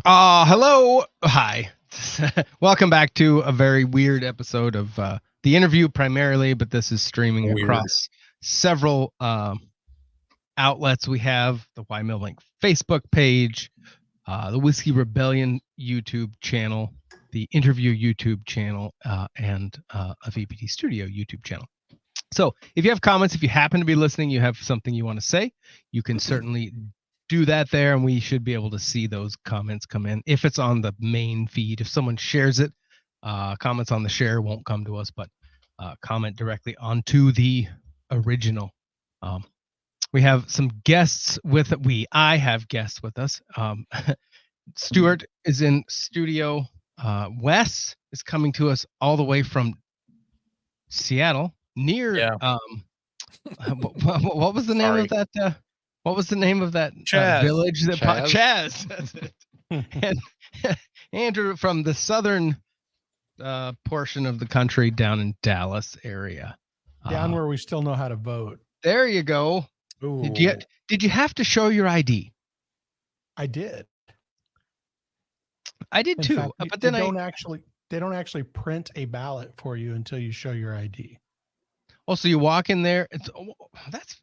Hello. Hi. Welcome back to a very weird episode of The Interview primarily, but this is streaming across several outlets. We have the Y Millbank Facebook page, the Whiskey Rebellion YouTube channel, the Interview YouTube channel, and a VPD Studio YouTube channel. So if you have comments, if you happen to be listening, you have something you want to say, you can certainly do that there, and we should be able to see those comments come in if it's on the main feed. If someone shares it, comments on the share won't come to us, but comment directly onto the original. We have some guests with I have guests with us. Stuart is in studio. Wes is coming to us all the way from Seattle, near what was the name of that what was the name of that village? Chaz. That's it. And Andrew from the southern portion of the country down in Dallas area. Down where we still know how to vote. There you go. Ooh. Did you have to show your ID? I did. I did too. Fact, but then they don't actually print a ballot for you until you show your ID. Oh, so you walk in there.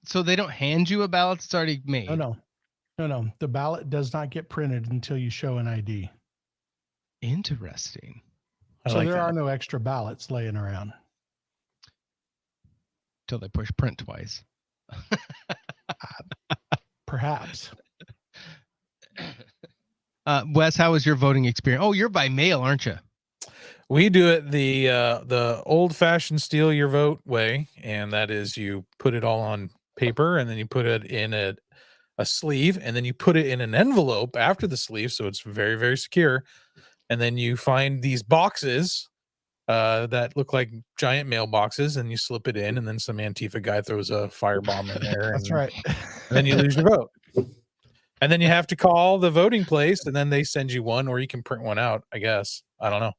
So they don't hand you a ballot that's already made. No. The ballot does not get printed until you show an ID. Interesting. So there are no extra ballots laying around. Till they push print twice. Perhaps. Wes, how was your voting experience? Oh, you're by mail, aren't you? We do it the old-fashioned steal your vote way, and that is you put it all on paper, and then you put it in a sleeve, and then you put it in an envelope after the sleeve, so it's very, very secure. And then you find these boxes that look like giant mailboxes, and you slip it in, and then some Antifa guy throws a firebomb in there. That's right. And then you lose your vote. And then you have to call the voting place, and then they send you one, or you can print one out, I guess. I don't know.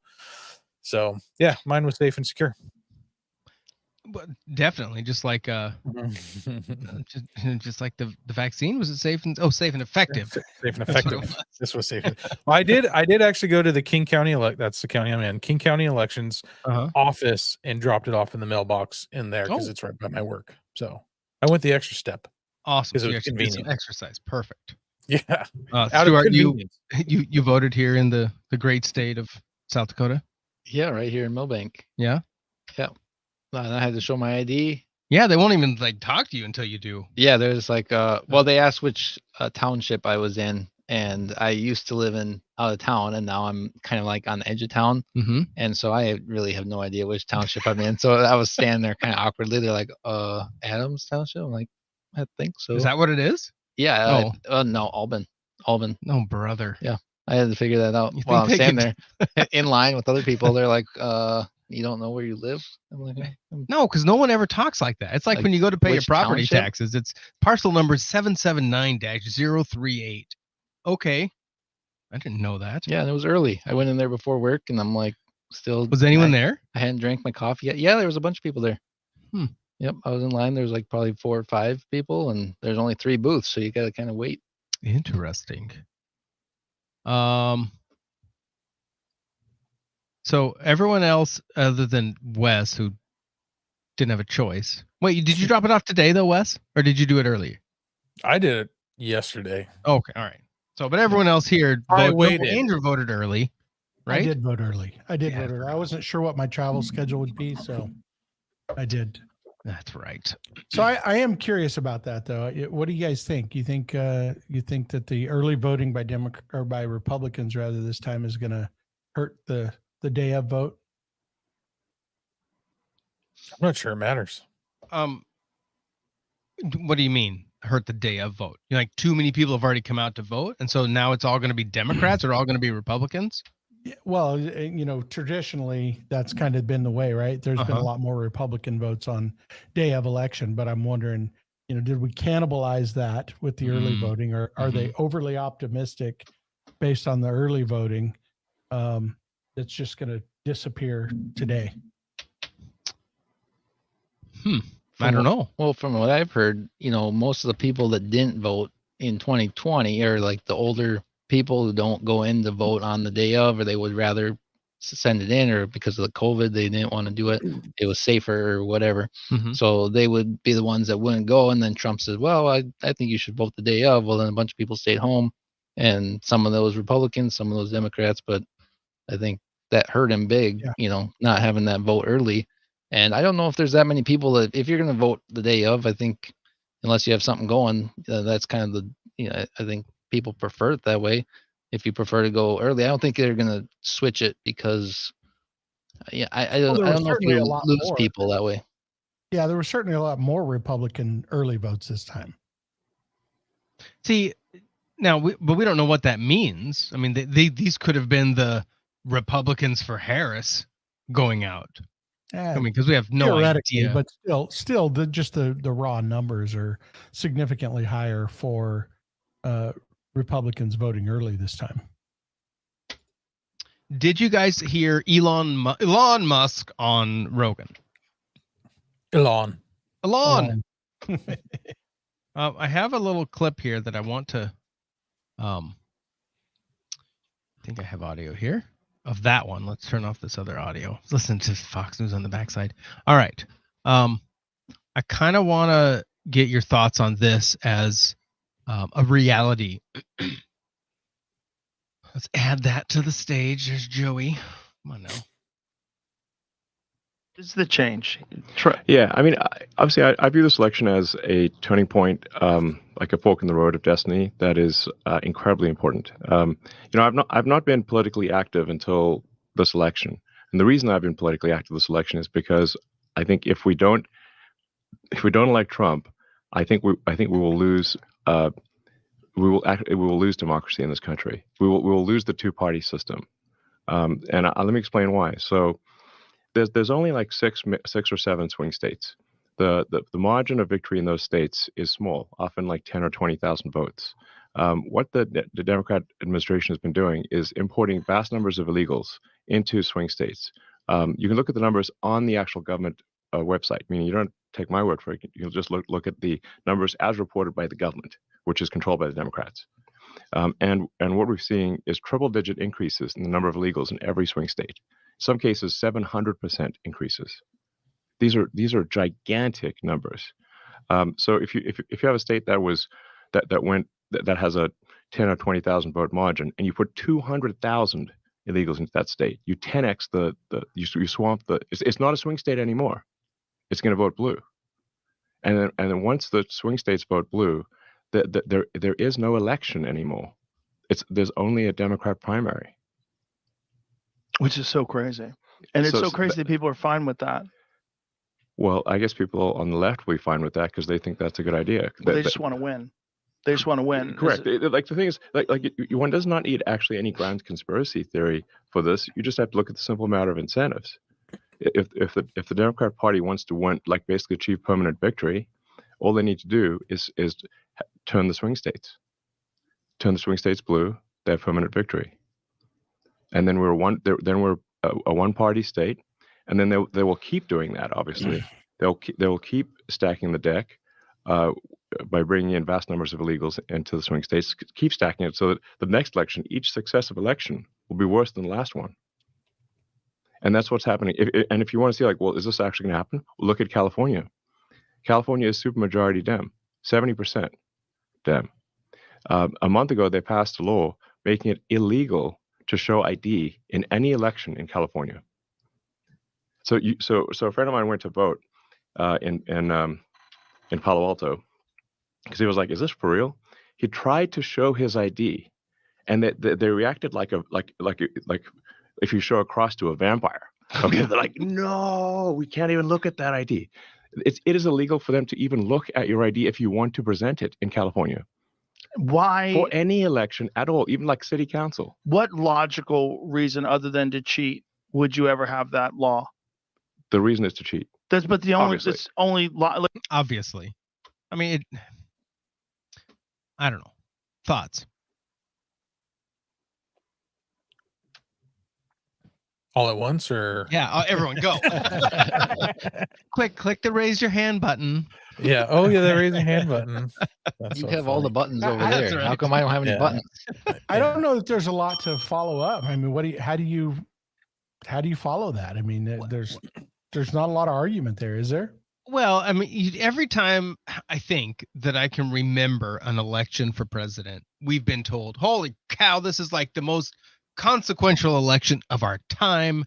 So yeah, mine was safe and secure. But definitely, just like just like the vaccine. Was it safe and safe and effective? Safe and effective. This was safe. Well, I did actually go to the King County that's the county I'm in. King County Elections office and dropped it off in the mailbox in there because it's right by my work. So I went the extra step. Awesome. Because it was convenient. Exercise. Perfect. Yeah. Stuart, you voted here in the great state of South Dakota? Yeah, right here in Millbank. Yeah. Yeah. And I had to show my ID. Yeah, they won't even talk to you until you do. Yeah, there's they asked which township I was in, and I used to live out of town, and now I'm kind of on the edge of town, and so I really have no idea which township I'm in. So I was standing there kind of awkwardly. They're like, Adams Township? I'm like, I think so. Is that what it is? Yeah. No, Albin. No, brother. Yeah. I had to figure that out while I'm standing there in line with other people. They're like, you don't know where you live? I'm like, no, because no one ever talks like that. It's like when you go to pay your property taxes, it's parcel number 779-038. Okay. I didn't know that. Yeah, and it was early. I went in there before work, and I'm like, still. Was anyone there? I hadn't drank my coffee yet. Yeah, there was a bunch of people there. Yep, I was in line. There was probably 4 or 5 people, and there's only 3 booths, so you got to kind of wait. Interesting. So everyone else other than Wes, who didn't have a choice. Wait, did you drop it off today though, Wes? Or did you do it earlier? I did it yesterday. Okay, all right. So, but everyone else here, waited. Andrew voted early, right? I did vote early. I wasn't sure what my travel schedule would be, so I did. That's right. So I am curious about that, though. What do you guys think? You think that the early voting by by Republicans rather this time is going to hurt the day of vote? I'm not sure it matters. What do you mean hurt the day of vote? You're like too many people have already come out to vote, and so now it's all going to be Democrats or all going to be Republicans? Well, traditionally that's kind of been the way, right? There's been a lot more Republican votes on day of election, but I'm wondering, did we cannibalize that with the early voting, or are they overly optimistic based on the early voting? That's just going to disappear today. I don't know. Well, from what I've heard, most of the people that didn't vote in 2020 are the older people who don't go in to vote on the day of, or they would rather send it in, or because of the COVID, they didn't want to do it. It was safer or whatever. So they would be the ones that wouldn't go. And then Trump says, well, I think you should vote the day of. Well, then a bunch of people stayed home, and some of those Republicans, some of those Democrats, but I think that hurt him big, not having that vote early. And I don't know if there's that many people that, if you're going to vote the day of, I think unless you have something going, that's kind of I think people prefer it that way. If you prefer to go early, I don't think they're going to switch it because I don't know if you lose people that way. Yeah, there was certainly a lot more Republican early votes this time. See, now, but we don't know what that means. I mean, these could have been the Republicans for Harris going out. I mean, because we have no idea. But still, just the raw numbers are significantly higher for Republicans voting early this time. Did you guys hear Elon Musk on Rogan? Elon. I have a little clip here that I want to. I think I have audio here of that one. Let's turn off this other audio. Listen to Fox News on the backside. All right. I kind of want to get your thoughts on this as a reality. Let's add that to the stage. There's Joey. Come on now. This is the change. Yeah, I mean, obviously, I view this election as a turning point, like a fork in the road of destiny that is incredibly important. I've not been politically active until this election, and the reason I've been politically active this election is because I think if we don't elect Trump, I think we will lose. We will lose democracy in this country. We will lose the two-party system, and let me explain why. So. There's only like six or seven swing states. The margin of victory in those states is small, often like 10 or 20,000 votes. What the Democrat administration has been doing is importing vast numbers of illegals into swing states. You can look at the numbers on the actual government website, meaning you don't take my word for it. You'll just look at the numbers as reported by the government, which is controlled by the Democrats. And what we're seeing is triple-digit increases in the number of illegals in every swing state. Some cases 700% increases. These are gigantic numbers. So if you have a state that has a 10 or 20,000 vote margin, and you put 200,000 illegals into that state, you 10x you swamp the. It's not a swing state anymore. It's going to vote blue. And then once the swing states vote blue, there is no election anymore. There's only a Democrat primary. Which is so crazy. And it's so crazy that people are fine with that. Well, I guess people on the left will be fine with that because they think that's a good idea. They just want to win. They just want to win. Correct. Like the thing is, one does not need actually any grand conspiracy theory for this. You just have to look at the simple matter of incentives. If the Democrat Party wants to win, like basically achieve permanent victory, all they need to do is turn the swing states blue. They have permanent victory. And then we're a one-party state, and then they will keep doing that. Obviously, they will keep stacking the deck by bringing in vast numbers of illegals into the swing states. Keep stacking it so that the next election, each successive election, will be worse than the last one. And that's what's happening. If you want to see, like, well, is this actually going to happen? Well, look at California. California is supermajority Dem, 70% Dem. A month ago, they passed a law making it illegal to show ID in any election in California. So a friend of mine went to vote in Palo Alto because he was like, "Is this for real?" He tried to show his ID, and they reacted like if you show a cross to a vampire. Okay, they're like, "No, we can't even look at that ID." It is illegal for them to even look at your ID if you want to present it in California. Why? For any election at all, even like city council. What logical reason other than to cheat would you ever have that law? The reason is to cheat. Obviously. I mean, I don't know. Thoughts? All at once, or yeah, everyone go. Quick, click the raise your hand button. Yeah. Oh, yeah. The raising hand button. You have all the buttons over that's there. right. How come I don't have any buttons? I don't know that there's a lot to follow up. I mean, how do you follow that? I mean, there's not a lot of argument there, is there? Well, I mean, every time I think that I can remember an election for president, we've been told, holy cow, this is like the most consequential election of our time.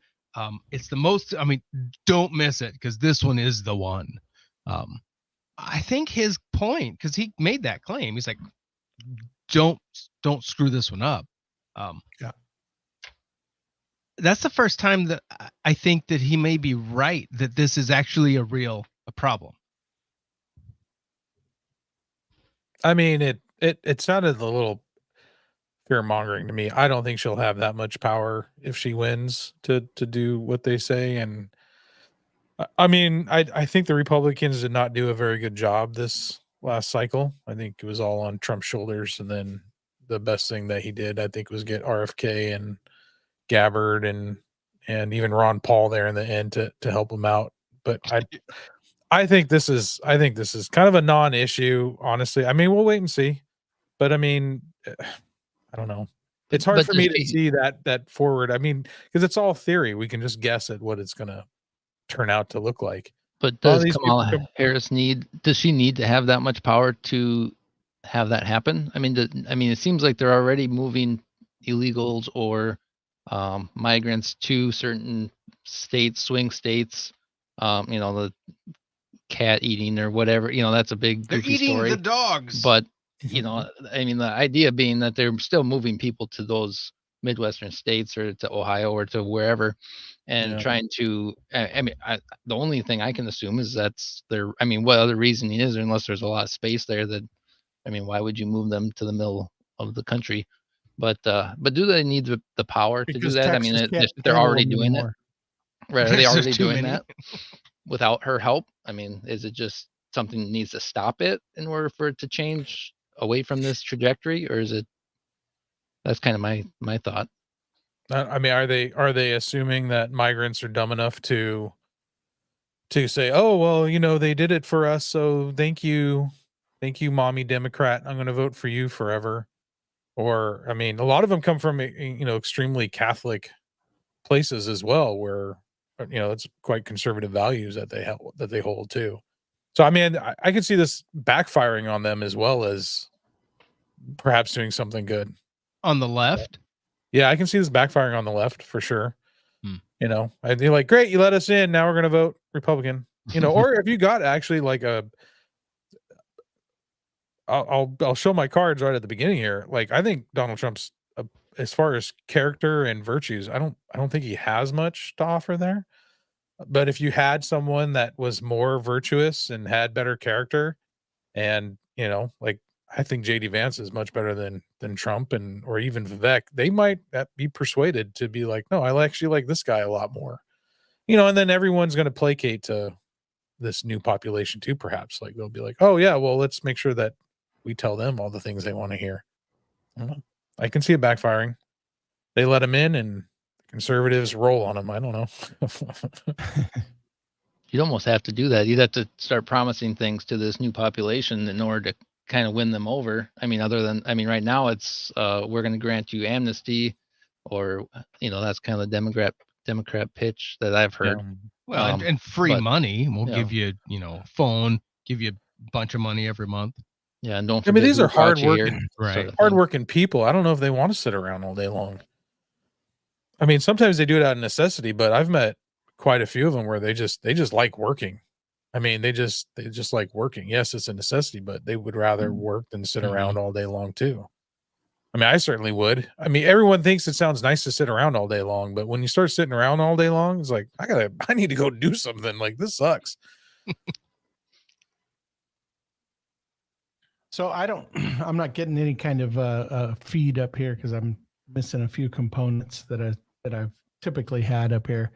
It's the most, I mean, don't miss it because this one is the one. I think his point, because he made that claim, he's like, don't screw this one up. Yeah. That's the first time that I think that he may be right, that this is actually a problem. I mean, it sounded a little fear mongering to me. I don't think she'll have that much power if she wins to do what they say. And I mean, I think the Republicans did not do a very good job this last cycle. I think it was all on Trump's shoulders. And then the best thing that he did, I think, was get RFK and Gabbard and even Ron Paul there in the end to help him out. But I think this is kind of a non-issue, honestly. I mean, we'll wait and see. But I mean, I don't know. It's hard for me to see that forward. I mean, because it's all theory. We can just guess at what it's going to turn out to look like. But does Kamala Harris does she need to have that much power to have that happen? I mean, it seems like they're already moving illegals or migrants to certain states, swing states. The cat eating or whatever. That's a big They're eating story. The dogs. But I mean, the idea being that they're still moving people to those Midwestern states or to Ohio or to wherever, and trying to. I mean, the only thing I can assume is that's their. I mean, what other reasoning is there unless there's a lot of space there? That, I mean, why would you move them to the middle of the country? But do they need the power to do that? I mean, they're already doing it. Right? Are they already doing that without her help? I mean, is it just something that needs to stop it in order for it to change away from this trajectory, or is it? That's kind of my thought. I mean, are they assuming that migrants are dumb enough to say, oh well, they did it for us, so thank you, mommy Democrat, I'm going to vote for you forever? Or I mean, a lot of them come from extremely Catholic places as well, where it's quite conservative values that they hold too. So I mean, I can see this backfiring on them as well as perhaps doing something good on the left. Yeah, I can see this backfiring on the left for sure. I'd be like, great, you let us in, now we're going to vote Republican. Or if you got actually like I'll show my cards right at the beginning here. Like, I think Donald Trump's as far as character and virtues, I don't think he has much to offer there. But if you had someone that was more virtuous and had better character, and like, I think JD Vance is much better than Trump or even Vivek, they might be persuaded to be like, no, I actually like this guy a lot more. And then everyone's going to placate to this new population too, perhaps. Like, they'll be like, oh yeah, well, let's make sure that we tell them all the things they want to hear. I don't know. I can see it backfiring. They let him in and conservatives roll on him. I don't know. You'd almost have to do that. You'd have to start promising things to this new population in order to kind of win them over. I mean, right now it's we're going to grant you amnesty, or that's kind of the Democrat pitch that I've heard. Yeah. Well, and free money. We'll give you phone, give you a bunch of money every month. Yeah, and don't. I mean, these are hardworking, right? Hardworking people. I don't know if they want to sit around all day long. I mean, sometimes they do it out of necessity, but I've met quite a few of them where they just like working. I mean, they just like working. Yes, it's a necessity, but they would rather work than sit around all day long too. I mean, I certainly would. I mean, everyone thinks it sounds nice to sit around all day long, but when you start sitting around all day long, it's like, I need to go do something. Like, this sucks. So I'm not getting any kind of feed up here because I'm missing a few components that I've typically had up here.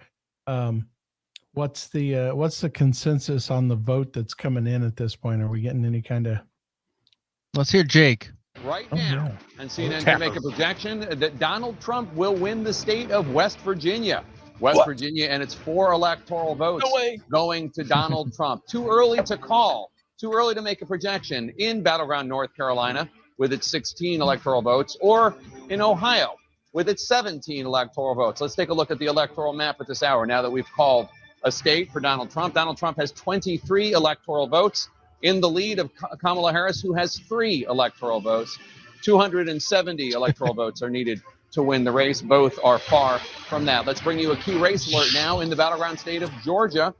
What's the consensus on the vote that's coming in at this point? Are we getting any kind of? Let's hear Jake. Right now, and CNN can make a projection that Donald Trump will win the state of West Virginia. Virginia and its 4 electoral votes going to Donald Trump. Too early to call. too early to make a projection in battleground North Carolina with its 16 electoral votes, or in Ohio with its 17 electoral votes. Let's take a look at the electoral map at this hour now that we've called a state for Donald Trump. Donald Trump has 23 electoral votes in the lead of Kamala Harris, who has 3 electoral votes. 270 electoral votes are needed to win the race. Both are far from that. Let's bring you a key race alert now in the battleground state of Georgia.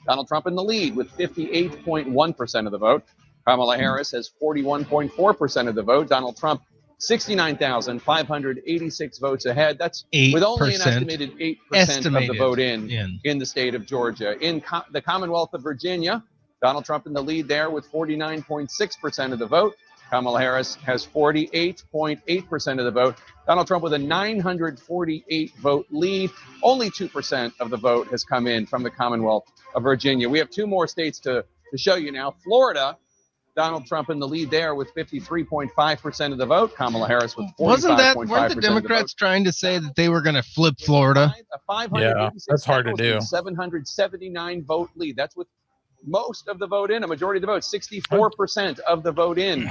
Donald Trump in the lead with 58.1% of the vote. Kamala Harris has 41.4% of the vote. Donald Trump, 69,586 votes ahead. That's 8%, with only an estimated 8% of the vote in the state of Georgia. In the Commonwealth of Virginia, Donald Trump in the lead there with 49.6% of the vote. Kamala Harris has 48.8% of the vote. Donald Trump with a 948 vote lead. Only 2% of the vote has come in from the Commonwealth of Virginia. We have 2 more states to show you now. Florida, Donald Trump in the lead there with 53.5% of the vote. Kamala Harris with 45.5%. Weren't the Democrats trying to say that they were going to flip Florida? Yeah, that's hard to do. 779 vote lead. That's with most of the vote in, a majority of the vote, 64% of the vote in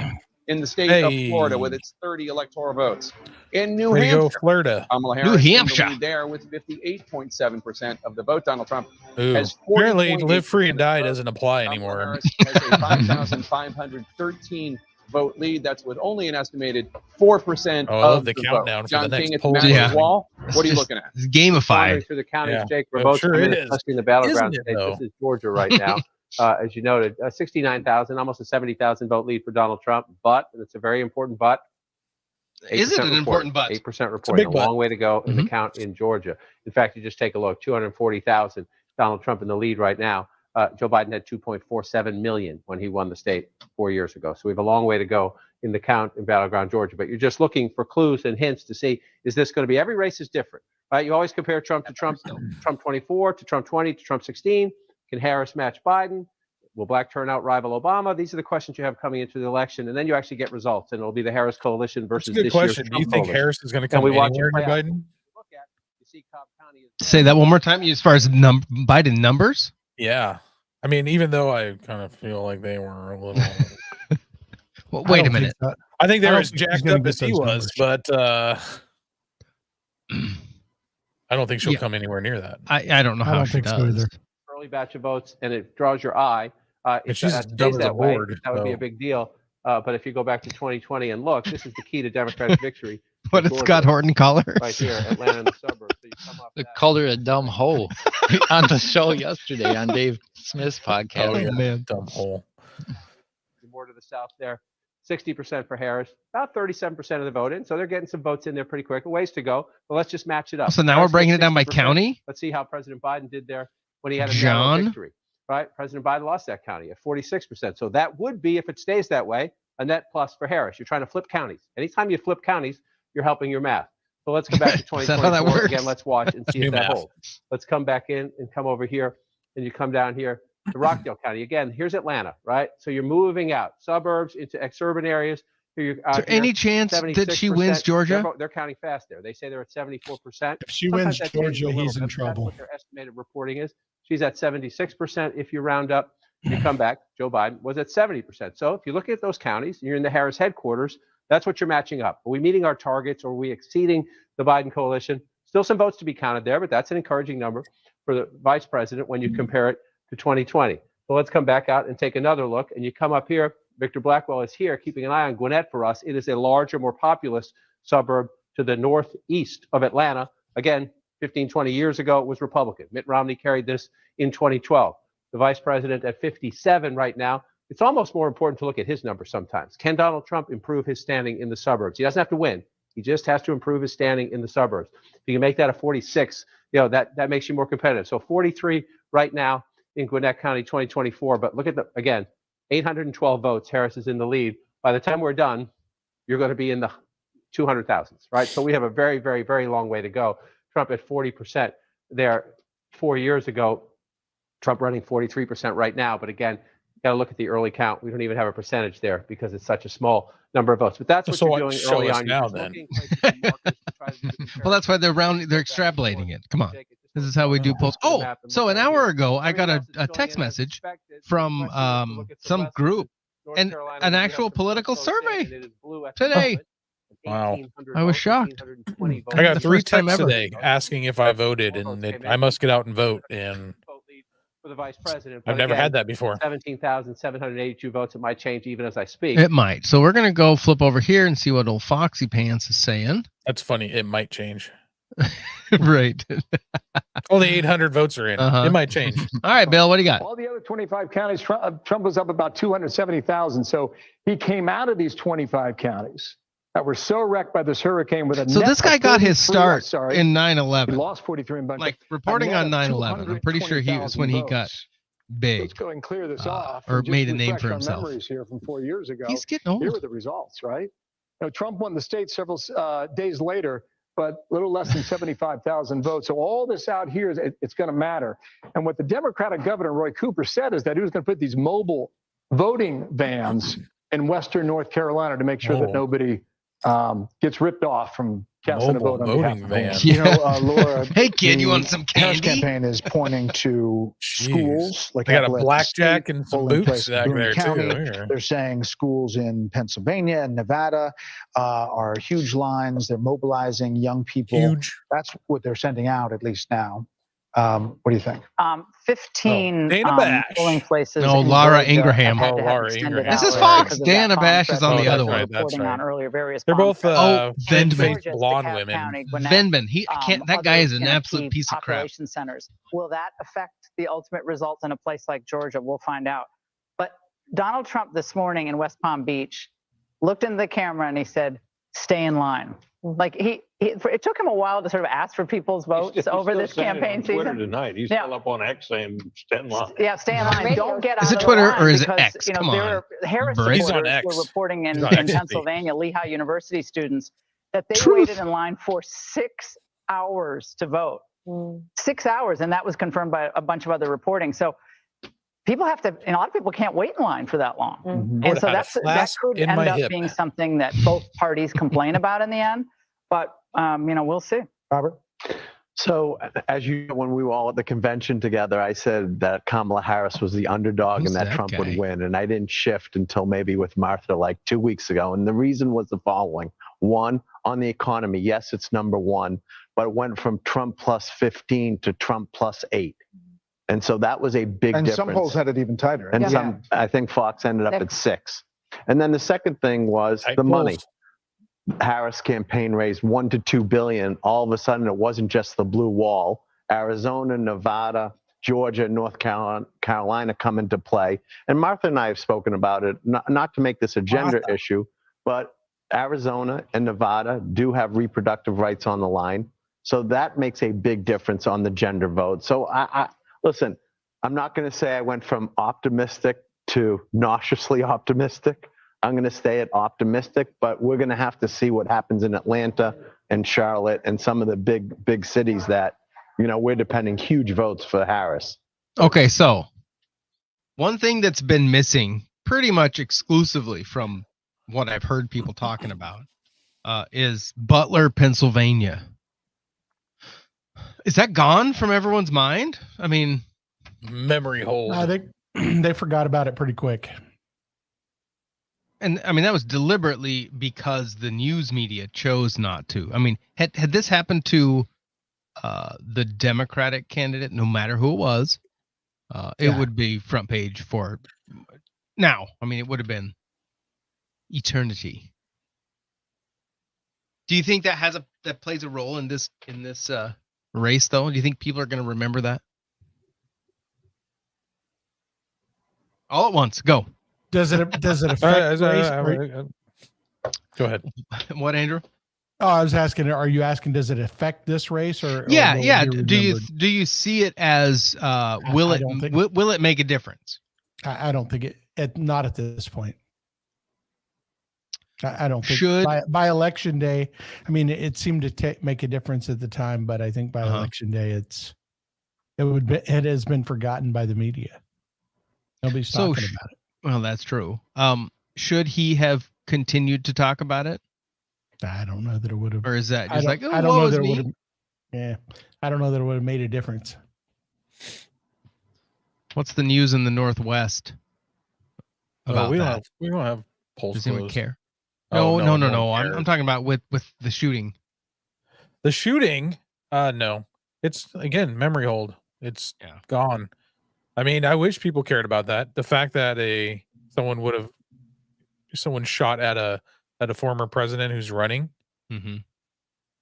the state of Florida with its 30 electoral votes. In New Hampshire, Florida. Kamala Harris in the lead there with 58.7% of the vote. Donald Trump has 40. Apparently, live free and die doesn't apply anymore. Kamala Harris has a 5,513 vote lead. That's with only an estimated 4% of the countdown vote. for the John next King at poll. the back of the wall. What are you looking at? It's gamified. Through the counties, Yeah. Jake, we're It both sure coming, is. especially in the battleground Isn't it, states. though? This is Georgia right now. As you noted, 69,000, almost a 70,000 vote lead for Donald Trump. But, and it's a very important but. Is it an important but? 8% reporting. A but. long way to go in the count in Georgia. In fact, you just take a look, 240,000. Donald Trump in the lead right now. Joe Biden had 2.47 million when he won the state 4 years ago. So we have a long way to go in the count in battleground Georgia. But you're just looking for clues and hints to see, is this going to be, every race is different, right? You always compare Trump to Trump 24 to Trump 20 to Trump 16. Can Harris match Biden? Will black turnout rival Obama? These are the questions you have coming into the election, and then you actually get results, and it'll be the Harris coalition versus That's a good this question. year's Do you Trump think coalition. Harris is going to Can come we watch anywhere it near play out? Biden? Look at, you see Cobb County is Say that one more time as far as Biden numbers. Yeah. I mean, even though I kind of feel like they were a little. Well, wait a minute. I think they're I don't as think he's jacked gonna up get as he those was, numbers. but I don't think she'll come anywhere near that. I don't know I how don't she think so does. either. early batch of votes, and it draws your eye. And If she's that as dumb stays as a that way, board, that would be a so. big deal. But if you go back to 2020 and look, this is the key to Democratic victory. What did Georgia, Scott Horton call her? right here, Atlanta and the suburbs. So you come off They that. called her a dumb hoe on the show yesterday on Dave Smith's podcast. Oh, yeah. man. Dumb hole. More to the south there. 60% for Harris, about 37% of the vote in. So they're getting some votes in there pretty quick. A ways to go. But let's just match it up. So now Harris we're breaking gets it down by 60%. county. Let's see how President Biden did there when he had a narrow John? victory. Right? President Biden lost that county at 46%. So that would be, if it stays that way, a net plus for Harris. You're trying to flip counties. Anytime you flip counties, you're helping your math. So let's come back to Is that how that 2024. works? Again, let's watch and see New if that math. holds. Let's come back in and come over here, and you come down here to Rockdale County. Again, here's Atlanta, right? So you're moving out suburbs into exurban areas. Here you're out Is there any chance that she wins 76%. Georgia? They're counting fast there. They say they're at 74%. If she wins Sometimes that changes Georgia, a little he's in bit, but that's trouble. what their estimated reporting is. She's at 76% if you round up. You come back, Joe Biden was at 70%. So if you look at those counties, you're in the Harris headquarters, that's what you're matching up. Are we meeting our targets, or are we exceeding the Biden coalition? Still some votes to be counted there, but that's an encouraging number for the vice president when you compare it to 2020. So let's come back out and take another look. And you come up here, Victor Blackwell is here, keeping an eye on Gwinnett for us. It is a larger, more populous suburb to the northeast of Atlanta. Again, 15, 20 years ago, it was Republican. Mitt Romney carried this in 2012. The vice president at 57 right now. It's almost more important to look at his numbers sometimes. Can Donald Trump improve his standing in the suburbs? He doesn't have to win. He just has to improve his standing in the suburbs. If you can make that a 46, that makes you more competitive. So 43 right now in Gwinnett County 2024. But look at again, 812 votes. Harris is in the lead. By the time we're done, you're going to be in the 200,000s, right? So we have a very, very, very long way to go. Trump at 40% there 4 years ago. Trump running 43% right now. But again, you got to look at the early count. We don't even have a percentage there because it's such a small number of votes. But that's what you're doing early on. Now, then. Well, that's why they're extrapolating it. Come on. This is how we do polls. Oh, so an hour ago, I got a text message from some group and an actual political survey today. Wow. I was shocked. I got 3 time texts ever. today asking if I voted, and I must get out and vote. And for the vice president. I've never had that before. 17,782 votes. It might change even as I speak. It might. So we're gonna go flip over here and see what old Foxy Pants is saying. That's funny. It might change. Right. Only 800 votes are in. It might change. All right, Bill, what do you got? All the other 25 counties, Trump was up about 270,000. So he came out of these 25 counties that were so wrecked by this hurricane with a So this guy got his start in He 9/11. lost 43 in bunch. Like reporting on 9/11. I'm pretty sure he was when he got big. Let's go and clear this off. or and just made a name refresh for our himself. Memories here from 4 years ago. He's getting old. Here were the results, right? Trump won the state several days later, but a little less than 75,000 votes. So all this out here, it's going to matter. And what the Democratic governor, Roy Cooper, said is that he was going to put these mobile voting vans in Western North Carolina to make sure that nobody gets ripped off from casting a vote on behalf of van. Laura. Hey, kid, you want some Harris candy? campaign is pointing to schools like They got a Appalachian blackjack State, and some polling boots place in back Boone there County. too. They're saying schools in Pennsylvania and Nevada are huge lines. They're mobilizing young people. Huge. That's what they're sending out, at least now. What do you think? 15 Dana Bash. polling places. No, in Laura Georgia Ingraham. had to have Laura extended Ingraham. This is hours Fox. because of that Dana bomb Bash is on threat the that other we were one. That's reporting right. on earlier, various They're bomb both threats. thin-faced Georgia, blonde DeKalb women. County, Gwinnett, Venman. That guy is an other, absolute key piece of crap. population centers. Will that affect the ultimate result in a place like Georgia? We'll find out. But Donald Trump this morning in West Palm Beach looked into the camera and he said, "Stay in line." Like it took him a while to sort of ask for people's votes over this campaign season. Tonight, he's still up on X saying stay in line. Yeah, stay in line. Don't get out Is it of the Twitter line or is it because, X? Come on. Harris Brett. He's on supporters X. were reporting in He's on X. Pennsylvania, Lehigh University students, that they Truth. waited in line for 6 hours to vote. 6 hours, and that was confirmed by a bunch of other reporting. So people have to, a lot of people can't wait in line for that long. And so that could end up being something that both parties complain about in the end. But, we'll see. Robert? So, as you know, when we were all at the convention together, I said that Kamala Harris was the underdog and that Trump would win. And I didn't shift until maybe with Martha like 2 weeks ago. And the reason was the following. One, on the economy, yes, it's number one, but it went from Trump plus 15 to Trump plus 8. And so that was a big difference. And some polls had it even tighter. And some, I think Fox ended up at 6. And then the second thing was the money. Harris campaign raised $1 to $2 billion. All of a sudden, it wasn't just the blue wall. Arizona, Nevada, Georgia, North Carolina come into play. And Martha and I have spoken about it, not to make this a gender issue, but Arizona and Nevada do have reproductive rights on the line. So that makes a big difference on the gender vote. So I listen, I'm not going to say I went from optimistic to nauseously optimistic. I'm going to stay at optimistic, but we're going to have to see what happens in Atlanta and Charlotte and some of the big cities that, we're depending huge votes for Harris. Okay, so one thing that's been missing pretty much exclusively from what I've heard people talking about is Butler, Pennsylvania. Is that gone from everyone's mind? I mean, memory hole. They forgot about it pretty quick. And I mean, that was deliberately because the news media chose not to. I mean, had this happened to the Democratic candidate, no matter who it was, it would be front page for now. I mean, it would have been eternity. Do you think that plays a role in this race, though? Do you think people are going to remember that? All at once, go. Does it affect race? Go ahead. What, Andrew? Oh, I was asking. Are you asking? Does it affect this race or? Yeah. Do you see it as will it make a difference? I don't think it. Not at this point. I don't think. Should by election day. I mean, it seemed to make a difference at the time, but I think by election day, it has been forgotten by the media. Nobody's talking about it. Well, that's true. Should he have continued to talk about it? I don't know that it would have. Or is that just I don't know that it would have. Yeah, I don't know that it would have made a difference. What's the news in the Northwest about we that? don't have polls. Does anyone care? No, No. I'm talking about with the shooting. The shooting, no. It's again memory hold. It's gone. I mean, I wish people cared about that. The fact that someone shot at a former president who's running. Mm-hmm.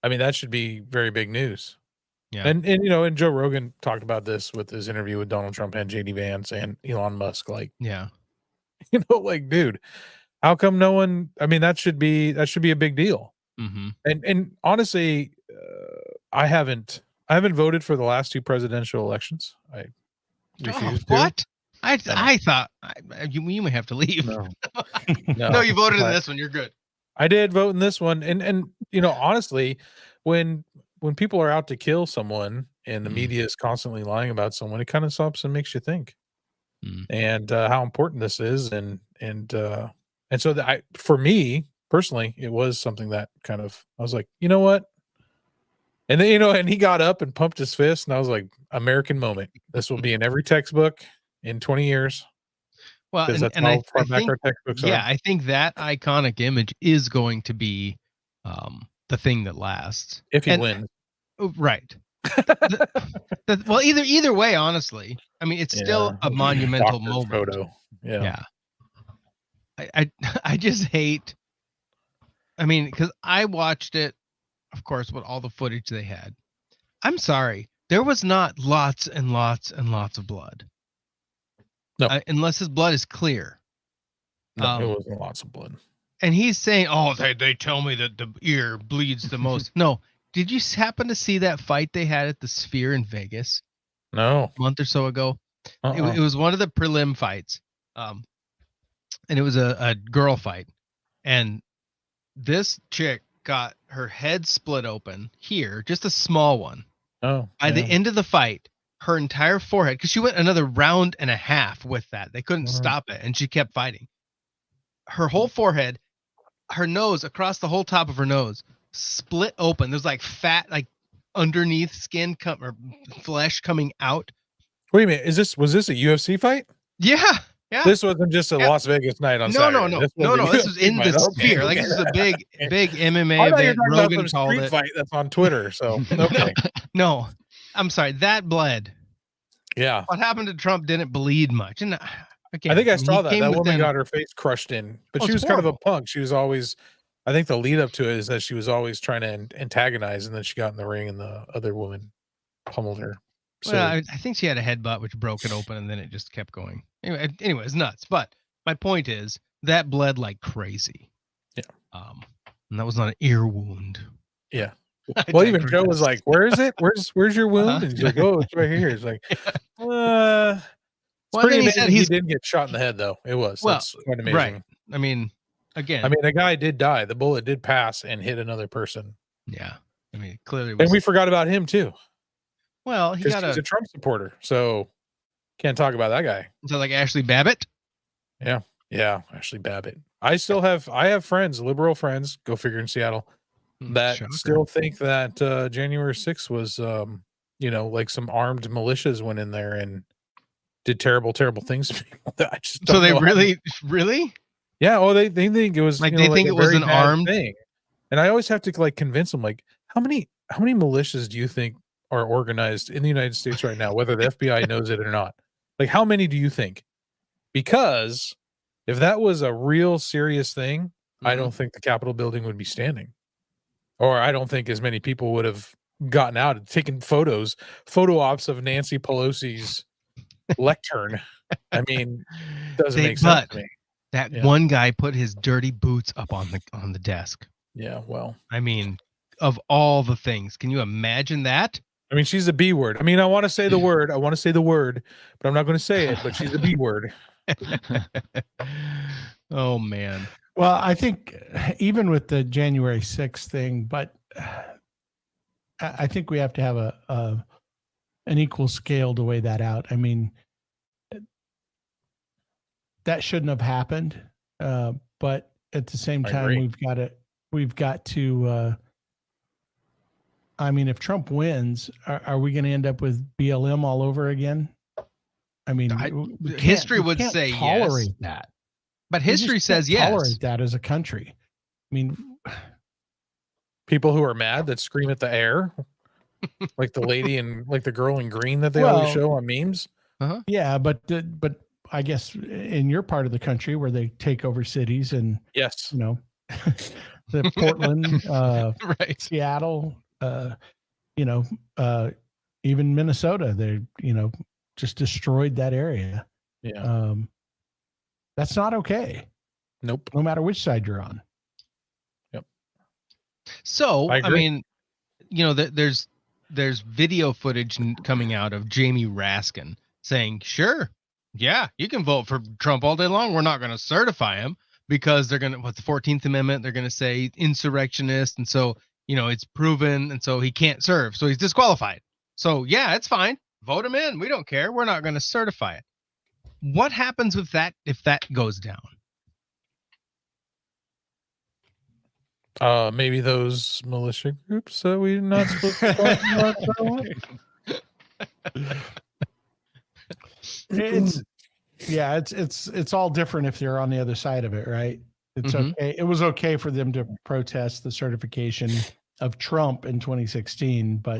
I mean, that should be very big news. Yeah. And Joe Rogan talked about this with his interview with Donald Trump and JD Vance and Elon Musk. Like, yeah, like, dude, how come no one? I mean, that should be a big deal. Mm-hmm. And honestly, I haven't voted for the last 2 presidential elections. I refused to. What? I thought you may have to leave. No, no, you voted in this one. You're good. I did vote in this one, and honestly, when people are out to kill someone and the media is constantly lying about someone, it kind of stops and makes you think, and how important this is, and so that for me personally, it was something that kind of I was like, you know what, and then and he got up and pumped his fist, and I was like, American moment. This will be in every textbook in 20 years. Well, that's how far back our textbooks are. Yeah, I think that iconic image is going to be the thing that lasts if he wins. Right. Well, either way, honestly, I mean, it's still a monumental moment. Photo. Yeah. I just hate. I mean, because I watched it, of course, with all the footage they had. I'm sorry, there was not lots and lots and lots of blood. No, unless his blood is clear. No, it wasn't lots of blood. And he's saying, "Oh, they tell me that the ear bleeds the most." No, did you happen to see that fight they had at the Sphere in Vegas? No, a month or so ago. It was one of the prelim fights, and it was a girl fight, and this chick got her head split open here, just a small one. Oh, by the end of the fight, her entire forehead, because she went another round and a half with that. They couldn't stop it, and she kept fighting. Her whole forehead, her nose, across the whole top of her nose, split open. There's like fat, like underneath skin or flesh coming out. Wait a minute, was this a UFC fight? Yeah. This wasn't just a Las Vegas night on Saturday. No. This was in the Sphere. Like, this is a big MMA event. Rogan called it. Fight that's on Twitter. So okay. No, I'm sorry. That bled. Yeah. What happened to Trump didn't bleed much. And again, I think I saw that woman got her face crushed in, but she was kind of a punk. She was always, I think the lead up to it is that she was always trying to antagonize, and then she got in the ring and the other woman pummeled her. So, well, I think she had a headbutt which broke it open, and then it just kept going. Anyway, it's nuts. But my point is that bled like crazy. Yeah. And that was not an ear wound. Yeah. Well, even Joe was like, "Where is it? Where's your wound?" And he's like, "Oh, it's right here." He's like, It's pretty amazing he didn't get shot in the head, though. It was. That's quite amazing. Right. I mean, again. I mean, a guy did die. The bullet did pass and hit another person. Yeah. I mean, clearly. And we forgot about him, too. Well, he's a Trump supporter, so can't talk about that guy. So like Ashley Babbitt? Yeah, Ashley Babbitt. I have friends, liberal friends, go figure, in Seattle, that still think that January 6th was, like some armed militias went in there and did terrible things to people. I just don't know really? Yeah. Oh, they think it was like they think it was an armed thing, and I always have to like convince them, like, how many militias do you think are organized in the United States right now, whether the FBI knows it or not? Like, how many do you think? Because if that was a real serious thing, I don't think the Capitol building would be standing, or I don't think as many people would have gotten out and taken photo ops of Nancy Pelosi's lectern. I mean, doesn't make sense to me. That one guy put his dirty boots up on the desk. Yeah, well, I mean, of all the things, can you imagine that? I mean, she's a B word. I mean, I want to say the word, but I'm not going to say it, but she's a B word. Oh, man. Well, I think even with the January 6th thing, but I think we have to have an equal scale to weigh that out. I mean, that shouldn't have happened, but at the same time, we've got to I mean, if Trump wins, are we going to end up with BLM all over again? I mean, history would say tolerate yes. that. But history says yes. Tolerate that as a country. I mean, people who are mad that scream at the air, like the lady and like the girl in green that they always show on memes. Yeah, but I guess in your part of the country where they take over cities and yes, you know, the Portland, right, Seattle, you know, even Minnesota, they just destroyed that area. Yeah, that's not okay. Nope. No matter which side you're on. Yep. So I mean, there's video footage coming out of Jamie Raskin saying, sure, yeah, you can vote for Trump all day long. We're not going to certify him because they're going to, the 14th Amendment, they're going to say insurrectionist. And so, it's proven. And so he can't serve. So he's disqualified. So yeah, it's fine. Vote him in. We don't care. We're not going to certify it. What happens with that if that goes down? Maybe those militia groups that we're not supposed to talk about. It's all different if they're on the other side of it, right? It's okay. It was okay for them to protest the certification of Trump in 2016, but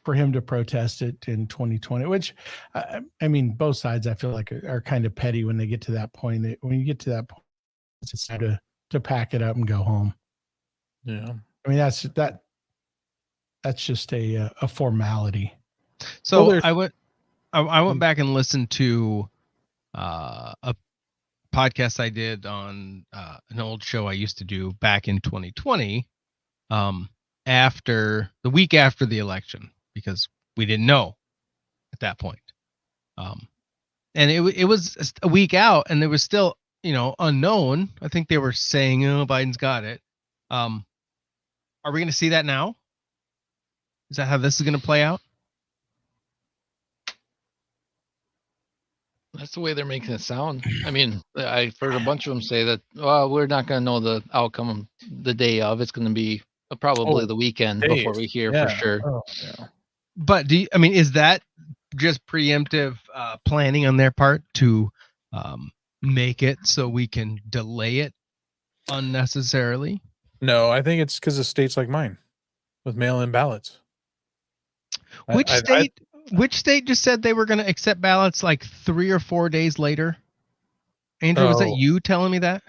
for him to protest it in 2020, which I mean, both sides I feel like are kind of petty when they get to that point. When you get to that point, it's time to pack it up and go home. Yeah, I mean that's just a formality. So I went back and listened to a podcast I did on an old show I used to do back in 2020, after the week after the election, because we didn't know at that point, and it was a week out, and there was still unknown. I think they were saying, "Oh, Biden's got it." Are we going to see that now? Is that how this is going to play out? That's the way they're making it sound. I mean, I've heard a bunch of them say that, well, we're not going to know the outcome the day of. It's going to be probably the weekend before we hear for sure. Oh, yeah. But is that just preemptive planning on their part to make it so we can delay it unnecessarily? No, I think it's because of states like mine with mail-in ballots. Which state just said they were going to accept ballots like 3 or 4 days later? Andrew, was that you telling me that?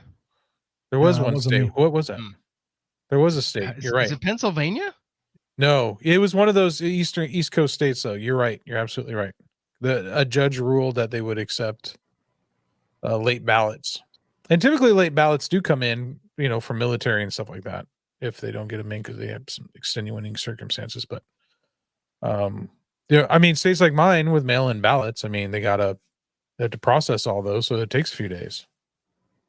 There was one state. What was that? There was a state. You're right. Is it Pennsylvania? No, it was one of those East Coast states, though. You're right. You're absolutely right. A judge ruled that they would accept late ballots. And typically late ballots do come in, for military and stuff like that, if they don't get them in because they have some extenuating circumstances. But, I mean, states like mine with mail-in ballots, I mean, they have to process all those, so it takes a few days.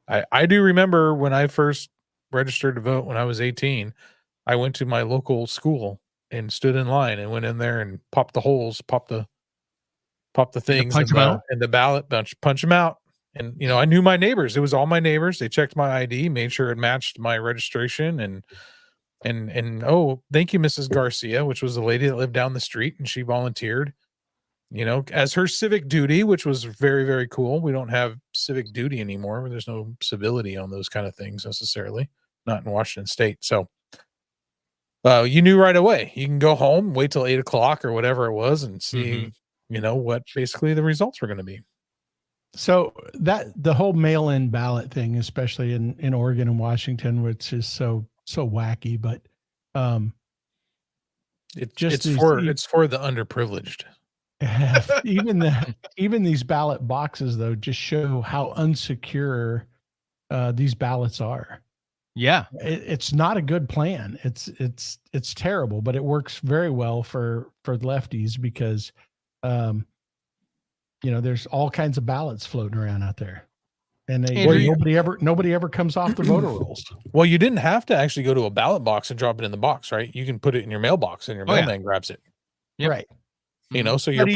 I do remember when I first registered to vote when I was 18, I went to my local school and stood in line and went in there and popped the holes, popped the things punch them out? in the ballot bunch, punch them out. And, I knew my neighbors. It was all my neighbors. They checked my ID, made sure it matched my registration. And oh, thank you, Mrs. Garcia, which was the lady that lived down the street. And she volunteered, as her civic duty, which was very, very cool. We don't have civic duty anymore. There's no civility on those kind of things necessarily, not in Washington State. So you knew right away. You can go home, wait till 8 o'clock or whatever it was and see, what basically the results were going to be. So that the whole mail-in ballot thing, especially in Oregon and Washington, which is so wacky, but it's for the underprivileged. even these ballot boxes though just show how unsecure these ballots are. Yeah, it's not a good plan. It's terrible, but it works very well for lefties because there's all kinds of ballots floating around out there, and nobody ever comes off the voter rolls. Well, you didn't have to actually go to a ballot box and drop it in the box, right? You can put it in your mailbox, and your mailman grabs it. Yep. Right. So your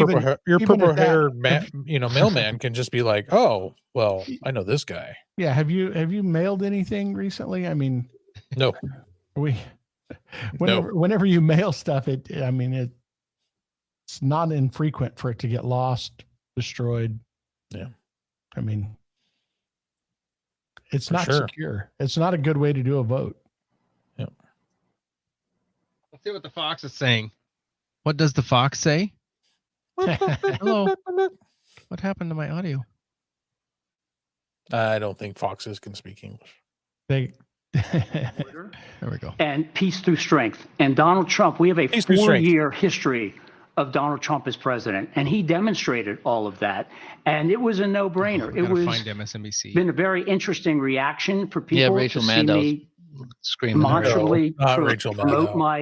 purple haired mailman can just be like, oh, well, I know this guy. Yeah. Have you mailed anything recently? I mean, no. Whenever you mail stuff, it's not infrequent for it to get lost, destroyed. Yeah. I mean, it's not secure. It's not a good way to do a vote. Yep. Let's see what the fox is saying. What does the fox say? Hello. What happened to my audio? I don't think foxes can speak English. There we go. And peace through strength. And Donald Trump, we have a 4-year history of Donald Trump as president, and he demonstrated all of that. And it was a no-brainer. It was find MSNBC. Been a very interesting reaction for people. Yeah, Rachel Maddow screaming. Demonstrably Rachel promote my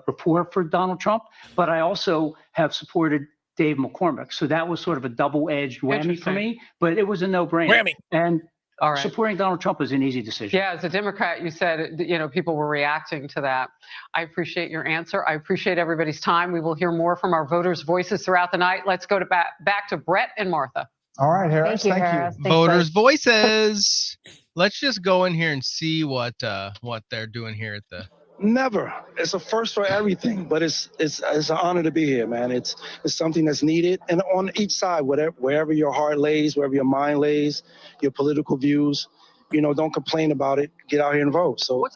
report for Donald Trump, but I also have supported Dave McCormick. So that was sort of a double-edged whammy for me, but it was a no-brainer. Whammy. And all right. Supporting Donald Trump was an easy decision. Yeah, as a Democrat, you said, people were reacting to that. I appreciate your answer. I appreciate everybody's time. We will hear more from our voters' voices throughout the night. Let's go back to Brett and Martha. All right, Harris. Thank you. Harris. Voters' voices. Let's just go in here and see what they're doing here at the. Never. It's a first for everything, but it's an honor to be here, man. It's something that's needed, and on each side, wherever your heart lays, wherever your mind lays, your political views, don't complain about it. Get out here and vote. So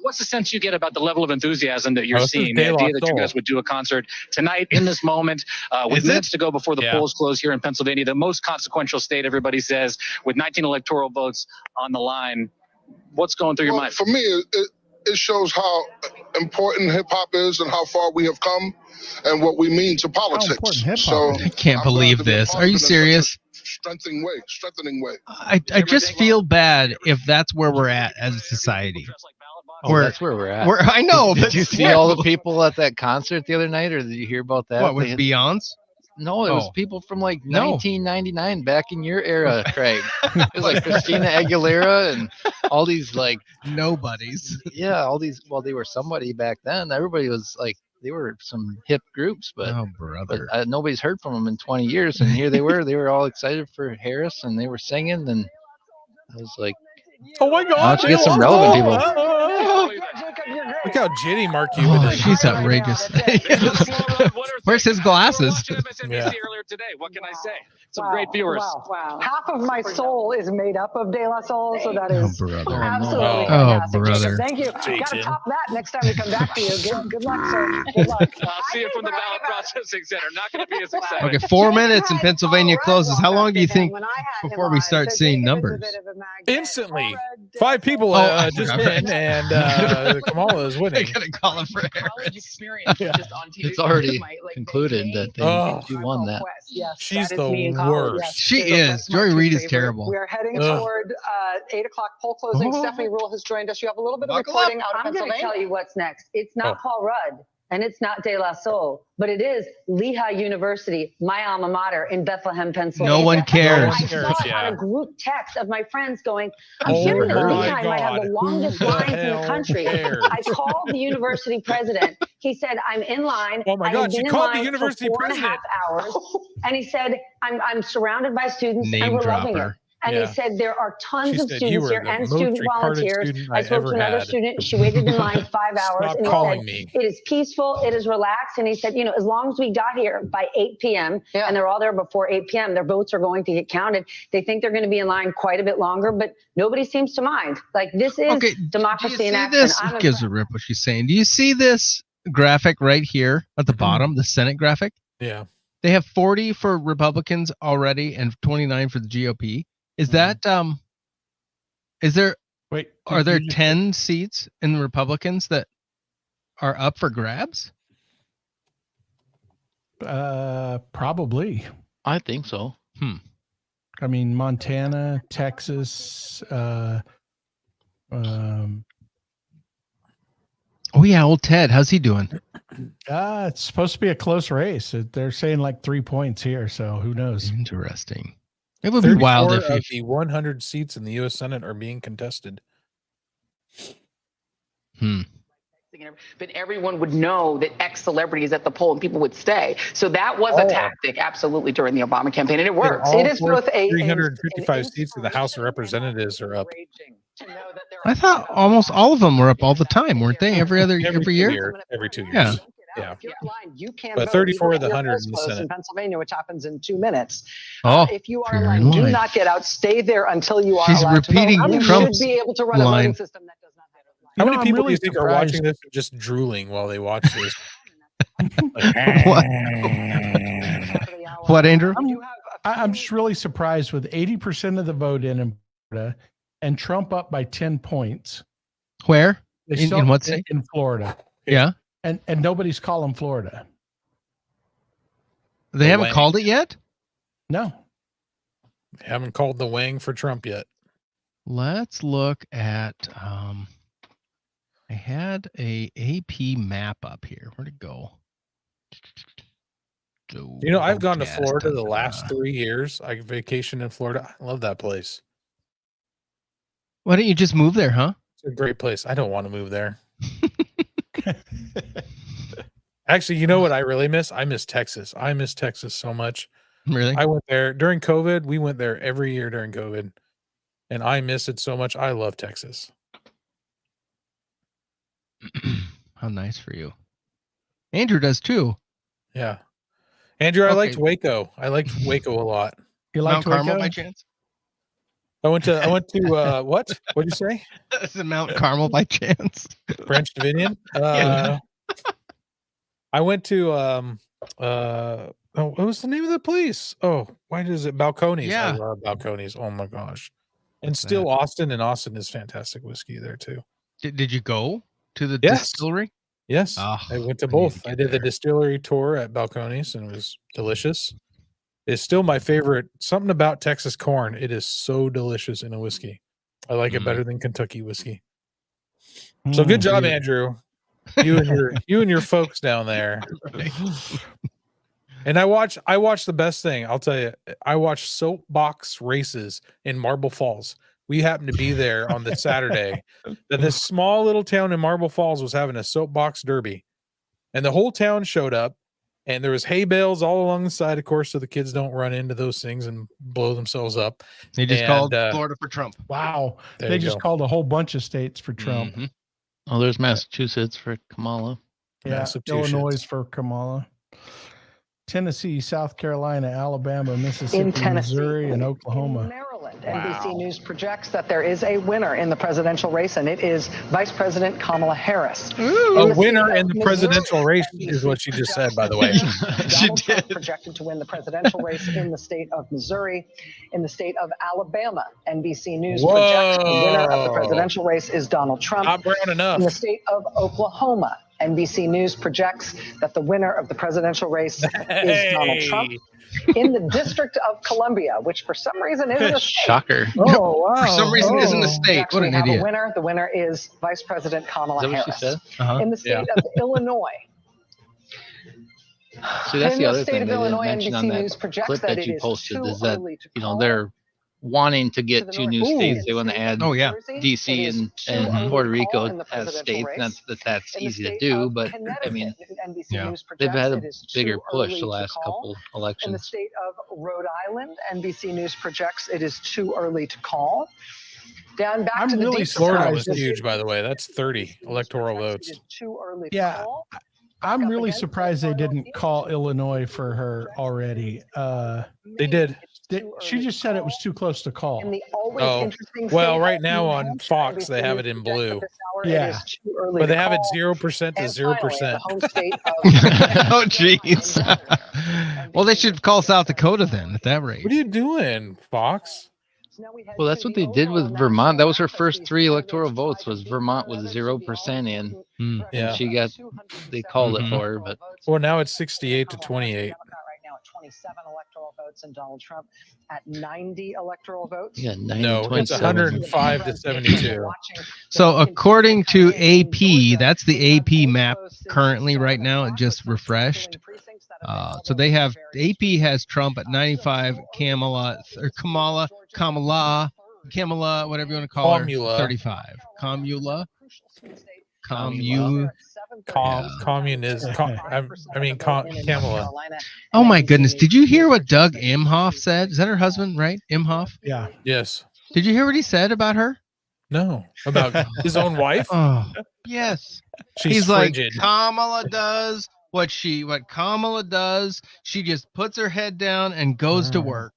What's the sense you get about the level of enthusiasm that you're seeing? The idea that you guys would do a concert tonight in this moment, with minutes to go before the polls close here in Pennsylvania, the most consequential state, everybody says, with 19 electoral votes on the line. What's going through your mind? For me, it shows how important hip hop is and how far we have come and what we mean to politics. So I can't believe this. Are you serious? Strengthening way. I just feel bad if that's where we're at as a society. That's where we're at. I know. Did you see all the people at that concert the other night, or did you hear about that? What, with Beyonce? No, it was people from 1999, back in your era, Craig. It was like Christina Aguilera and all these nobodies. Yeah, all these. Well, they were somebody back then. Everybody was they were some hip groups, but nobody's heard from them in 20 years. And here they were. They were all excited for Harris, and they were singing. And I was like, "Oh my God!" Why don't you get some relevant people? Look how jitty Mark Cuban is. She's outrageous. Where's his glasses? Yeah. Earlier today. What can I say? Some great viewers. Wow. Half of my soul is made up of De La Soul, so that is absolutely fantastic. Brother. Thank you. Got to top that next time we come back to you. Good luck, sir. Good luck. I'll see you from the ballot processing center. Not going to be as exciting. Okay, 4 minutes and Pennsylvania closes. How long do you think before we start seeing numbers? Instantly. 5 people just in, and Kamala is winning. They're going to call it for Harris. It's already concluded that she won that. She's the worst. She is. Joy Reid is terrible. We are heading toward 8 o'clock poll closing. Stephanie Rule has joined us. You have a little bit of reporting out of Pennsylvania. I'm going to tell you what's next. It's not Paul Rudd. And it's not De La Soul, but it is Lehigh University, my alma mater in Bethlehem, Pennsylvania. No one cares. I saw it on a group text of my friends going, I'm hearing that Lehigh might have the longest lines in the country. I called the university president. He said, I'm in line. Oh my God, she called the university for 4.5 hours. And he said, I'm surrounded by students and we're loving it. And he said, there are tons of students here and student volunteers. I spoke to another student. She waited in line 5 hours. Stop calling me. It is peaceful. It is relaxed. And he said, as long as we got here by 8 p.m. and they're all there before 8 p.m., their votes are going to get counted. They think they're going to be in line quite a bit longer, but nobody seems to mind. This is democracy in action. Who gives a rip what she's saying? Do you see this graphic right here at the bottom, the Senate graphic? Yeah. They have 40 for Republicans already and 29 for the GOP. Is that are there 10 seats in the Republicans that are up for grabs? Probably. I think so. I mean, Montana, Texas, oh yeah, old Ted, how's he doing? It's supposed to be a close race. They're saying 3 points here, so who knows? Interesting. It would be wild if the 100 seats in the U.S. Senate are being contested. but everyone would know that X celebrity is at the poll and people would stay. So that was a tactic, absolutely, during the Obama campaign, and it works. It is both 355 seats in the House of Representatives are up. I thought almost all of them were up all the time, weren't they? Every year? Every 2 years. Yeah. Yeah. You can But vote 34 of even the if your 100 polls in the close Senate. in Pennsylvania, which happens in 2 minutes. Oh, if you are you're in in line, do line. not get out. Stay there until you are She's allowed to vote. repeating You Trump's should be able to run a line. voting system that does not have How many I'm people really do you think are watching this and just drooling while they watch this? What, Andrew? I'm just really surprised with 80% of the vote in Florida and Trump up by 10 points. Where? They In still- what state? In Florida. Yeah. And nobody's calling Florida. They haven't called it yet? No. They haven't called the wang for Trump yet. Let's look at I had a AP map up here. Where'd it go? You know, I've gone to Florida the last 3 years. I vacation in Florida. I love that place. Why don't you just move there, huh? It's a great place. I don't want to move there. Actually, you know what I really miss? I miss Texas. I miss Texas so much. Really? I went there during COVID. We went there every year during COVID, and I miss it so much. I love Texas. How nice for you. Andrew does too. Yeah. Andrew, I Okay. liked Waco. I liked Waco a lot. You Mount liked Carmel Waco? by chance? I went to what? What'd you say? Is it Mount Carmel by chance? Branch Davidian? Yeah. I went to what was the name of the place? Oh, why does it Balcones? Yeah. I love Balcones. Oh my gosh. And still Austin, and Austin is fantastic whiskey there too. Did you go to the Yes. distillery? Yes. Oh, I went to I need both. to I get did the there. distillery tour at Balcones and it was delicious. It's still my favorite. Something about Texas corn. It is so delicious in a whiskey. I like it better than Kentucky whiskey. So good job, weird. Andrew. You and your folks down there. And I watch the best thing. I'll tell you. I watch soapbox races in Marble Falls. We happened to be there on the Saturday that this small little town in Marble Falls was having a soapbox derby, and the whole town showed up. And there was hay bales all along the side, of course, so the kids don't run into those things and blow themselves up. They just called Florida for Trump. Wow. There They you just go. called a whole bunch of states for Trump. Mhm. Oh, there's Massachusetts for Kamala. Yeah. Massachusetts. Illinois for Kamala. Tennessee, South Carolina, Alabama, Mississippi, In Tennessee. Missouri, and Oklahoma. Maryland, NBC News projects that there is a winner in the presidential race, and it is Vice President Kamala Harris. A winner in the presidential race is what she just said, by the way. Donald Trump projected to win the presidential race in the state of Missouri. In the state of Alabama, NBC News projects the winner of the presidential race is Donald Trump. Not brown enough. In the state of Oklahoma, NBC News projects that the winner of the presidential race is Donald Trump. In the District of Columbia, which for some reason isn't a state. Shocker. Oh, wow. For some reason, isn't a state. What We an have idiot. a winner. The winner is Vice President Kamala Is that what she Harris. said? Uh-huh. In the state of Illinois, See, that's in the the other state thing of they didn't Illinois, mention on NBC that News projects clip that that it you is posted too is that, early to you know, call. they're wanting to To get the two new north. states. They want to add Oh, yeah. DC It is and, too early and to Puerto call Rico in the as presidential states. race. Not that that's In the easy to state do, of but I Connecticut, mean, NBC Yeah. News they've projects had it a is bigger too push early the to last call. couple In the elections. state of Rhode Island, NBC News projects it is too early to call. Down back I'm to the really deep Florida south, was the huge, state by the way. That's 30 electoral votes. It is too early to Yeah. call. I'm really surprised they didn't call Illinois for her already. They did. She just said it was too close to call. In the always Oh, interesting well, state right of now New on Hampshire, Fox, they NBC have News it in projects blue. that this hour Yeah. It is too early But to they have it call. 0% to And finally, the 0%. home state of Oh, jeez. Well, they should call South Dakota then at that rate. What are you doing, Fox? Well, that's what they did with Vermont. That was her first 3 electoral votes. Was Vermont was 0% in, Hmm. Yeah. and she got. They called it for her, but Well, now it's 68 to 28. Democrat right now at 27 electoral votes and Donald Trump at 90 electoral votes. yeah, 90 No, it's 27. 105 to 72. So according to AP, that's the AP map currently right now. It just refreshed. So they have AP has Trump at 95, Kamala, whatever you want to call her, Kamala. 35. Kamala. Kamala. Oh my goodness! Did you hear what Doug Imhoff said? Is that her husband, right? Imhoff. Yeah. Yes. Did you hear what he said about her? No. About his own wife? Oh, yes. He's like frigid. Kamala does what Kamala does. She just puts her head down and goes to work.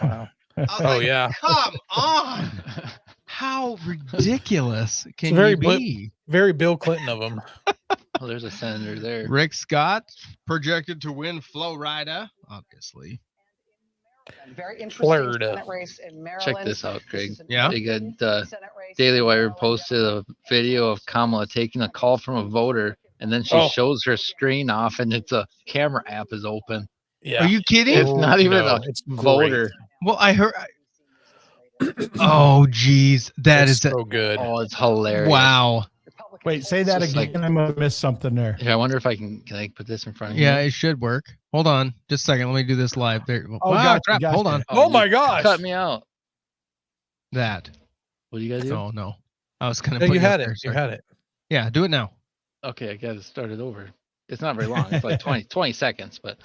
Wow. Yeah. Come on. How ridiculous can very you be? Very Bill Clinton of him. Oh, there's a senator there. Rick Scott projected to win Florida, obviously. Very interesting Senate race in Maryland. Check this out, Craig. Yeah. They got Daily Wire posted a video of Kamala taking a call from a voter, and then she shows her screen off, and it's a camera app is open. Yeah. Are you kidding? It's not even a voter. Well, I heard. Oh, geez, that's so good. Oh, it's hilarious. Wow. Wait, say that again. I might have missed something there. Yeah, I wonder if can I put this in front of you? Yeah, it should work. Hold on, just a second. Let me do this live. There. Oh, gotcha. Hold on. Oh my gosh! Cut me out. That. What do you gotta do? Oh no, I was gonna. No, put you had it. There, you had it. Yeah, do it now. Okay, I gotta start it over. It's not very long. It's like 20 seconds, but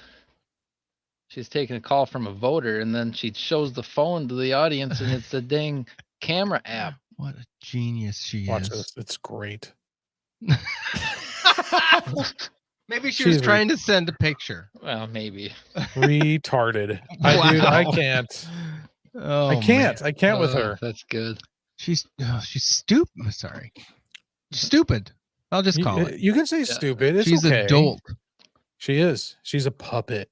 she's taking a call from a voter, and then she shows the phone to the audience, and it's a dang camera app. What a genius she Watch is. this. It's great. Maybe she was trying to send a picture. Well, maybe. Retarded. Wow. Dude, I can't. Oh, I can't. man. I can't with her. That's good. She's stupid. Sorry, stupid. I'll just call it. You can say stupid. It's She's okay. a dolt. She is. She's a puppet.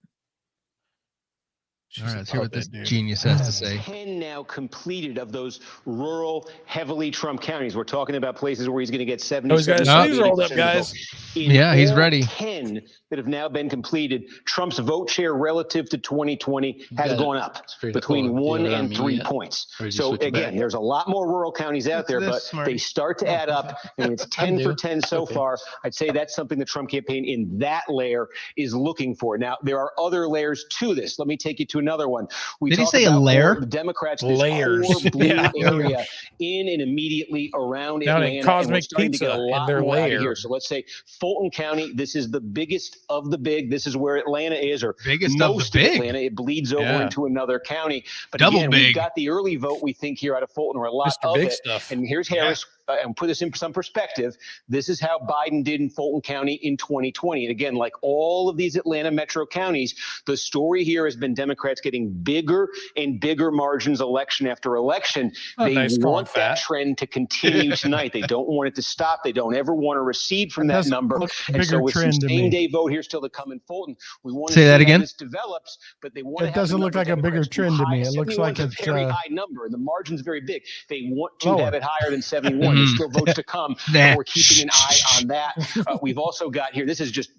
All right, let's hear what this genius has to say. 10 now completed of those rural, heavily Trump counties. We're talking about places where he's going to get 70. Those guys' sleeves rolled up, guys. Yeah, he's ready. 10 that have now been completed. Trump's vote share relative to 2020 has gone up between 1 and 3 points. So again, there's a lot more rural counties out there, but they start to add up, and it's 10 for 10 so far. I'd say that's something the Trump campaign in that layer is looking for. Now, there are other layers to this. Let me take you to another one. Did he say a layer? The Democrats, this layers. core blue area in and immediately around down Atlanta, in Cosmic and we're starting Pizza to get a lot in their more out of layer. here. So let's say Fulton County, this is the biggest of the big. This is where Atlanta is, or biggest most of the big. Atlanta. It bleeds over into another county. But Double again, big. we've got the early vote, we think, here out of Fulton, or a lot Mr. of Big it. Stuff. And here's Harris. And put this in some perspective, this is how Biden did in Fulton County in 2020. And again, like all of these Atlanta metro counties, the story here has been Democrats getting bigger and bigger margins election after election. They want that trend to continue tonight. They don't want it to stop. They don't ever want to recede from that number. And so with some same-day vote here still to come in Fulton, we want to see that again. how this develops, but they want to It doesn't look like a bigger trend to me. It looks like it's a very high number, and the margin's very big. They want to have it higher than 71. There's still votes to come. But we're keeping an eye on that. We've also got here, this is just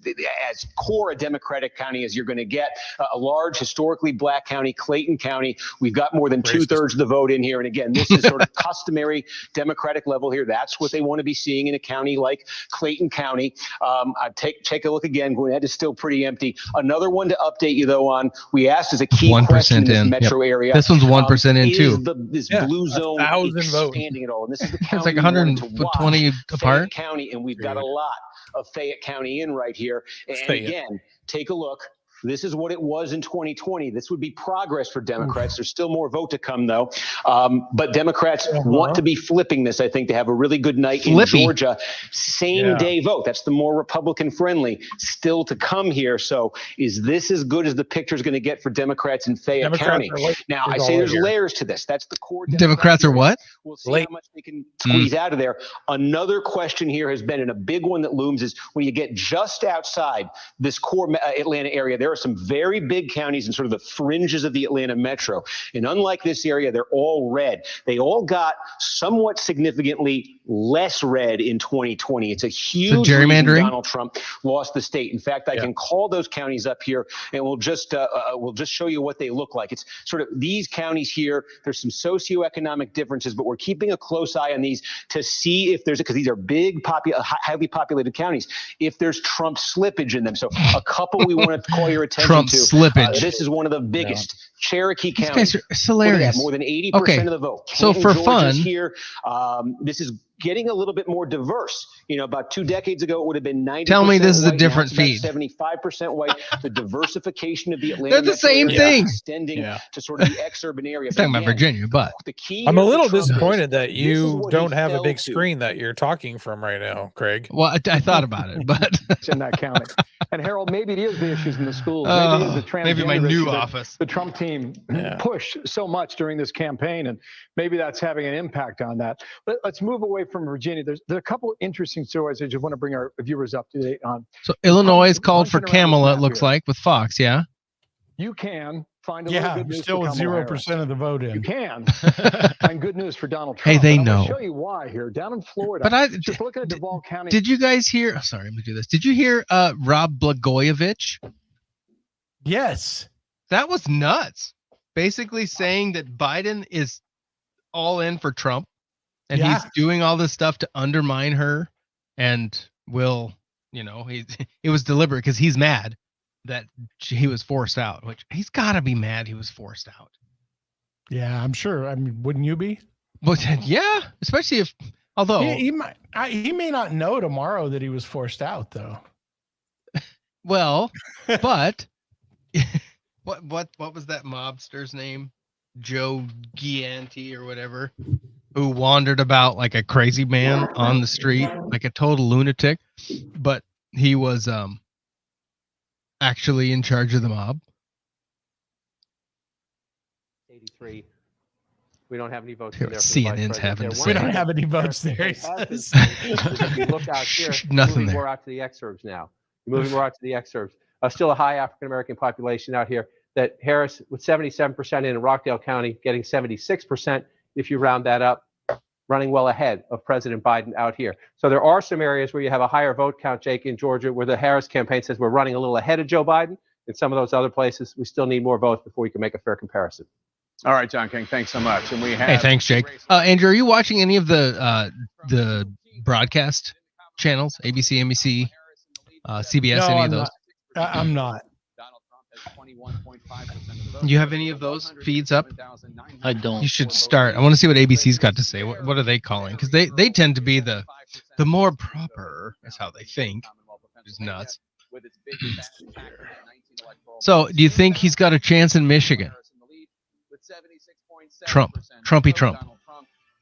as core a Democratic county as you're going to get, a large historically black county, Clayton County. We've got more than 2/3 of the vote in here. And again, this is sort of customary Democratic level here. That's what they want to be seeing in a county like Clayton County. Take a look again. Gwinnett is still pretty empty. Another one to update you, though, on, we asked as a key 1% question in this in. metro area. This one's 1% in, too. This blue zone expanding at all? And this is the county It's like we wanted to 120 apart. Fayette County, and we've got a lot of Fayette County in right here. And again, take a look. This is what it was in 2020. This would be progress for Democrats. There's still more vote to come, though. But Democrats want to be flipping this, I think, to have a really good night in Georgia. Same-day vote. That's the more Republican-friendly. Still to come here. So is this as good as the picture's going to get for Democrats in Fayette County? Now, I say there's layers to this. That's the core. Democrats are what? We'll see how much they can squeeze out of there. Another question here has been, and a big one that looms, is when you get just outside this core Atlanta area, there are some very big counties in sort of the fringes of the Atlanta metro. And unlike this area, they're all red. They all got somewhat significantly less red in 2020. It's a huge reason Donald Trump lost the state. In fact, I can call those counties up here, and we'll just show you what they look like. It's sort of these counties here. There's some socioeconomic differences, but we're keeping a close eye on these to see if there's, because these are big, highly populated counties, if there's Trump slippage in them. So a couple we want to call your attention Trump to. slippage. This is one of the biggest. Cherokee County. These guys are hilarious. More than 80% okay. of the vote. So for Georgia's fun, here. This is getting a little bit more diverse. About 2 decades ago, it would have been 90%. Tell me this is white, a different now feed. it's about 75% white. The diversification of the Atlanta They're the same thing. Extending to sort of the exurban area. It's talking about Virginia, but the key I'm a here for little Trump disappointed that this is you what don't he have a fell big to. screen that you're talking from right now, Craig. Well, I thought about it, but it's in that county. And Harold, maybe it is the issues in the schools. Maybe it is the transgender maybe my new issue that office. The Trump team pushed so much during this campaign, and maybe that's having an impact on that. Let's move away from Virginia. There are a couple interesting stories I just want to bring our viewers up to date on. So Illinois is called for Kamala, it looks like, with Fox, yeah? You can find a little good news still with for Kamala 0% Harris. of the vote in. You can find good news for Donald Trump. Hey, they I'm know. going to show you why here. Down in Florida, But just looking at Duval County. Did you guys hear? Oh, sorry, let me do this. Did you hear Rob Blagojevich? Yes. That was nuts. Basically saying that Biden is all in for Trump and he's doing all this stuff to undermine her and will, it was deliberate because he's mad that he was forced out, which he's got to be mad he was forced out. Yeah, I'm sure. I mean, wouldn't you be? But yeah, especially if, although he may not know tomorrow that he was forced out, though. Well, but what was that mobster's name? Joe Gianti or whatever, who wandered about like a crazy man on the street, like a total lunatic, but he was actually in charge of the mob. 83. We don't have any votes Here, there. CNN's having to say. We don't have any votes there. If you look out here, nothing moving there. more out to the exurbs now. Moving more out to the exurbs. Still a high African American population out here. That Harris with 77% in Rockdale County, getting 76% if you round that up, running well ahead of President Biden out here. So there are some areas where you have a higher vote count, Jake, in Georgia, where the Harris campaign says we're running a little ahead of Joe Biden. In some of those other places, we still need more votes before we can make a fair comparison. All right, John King, thanks so much. And we have. Hey, thanks, Jake. Andrew, are you watching any of the broadcast channels? ABC, NBC, CBS, No, any of those? I'm not. You have any of those feeds up? I don't. You should start. I want to see what ABC's got to say. What are they calling? Because they tend to be the more proper, is how they think. Which is nuts. So, do you think he's got a chance in Michigan? Trumpy Trump.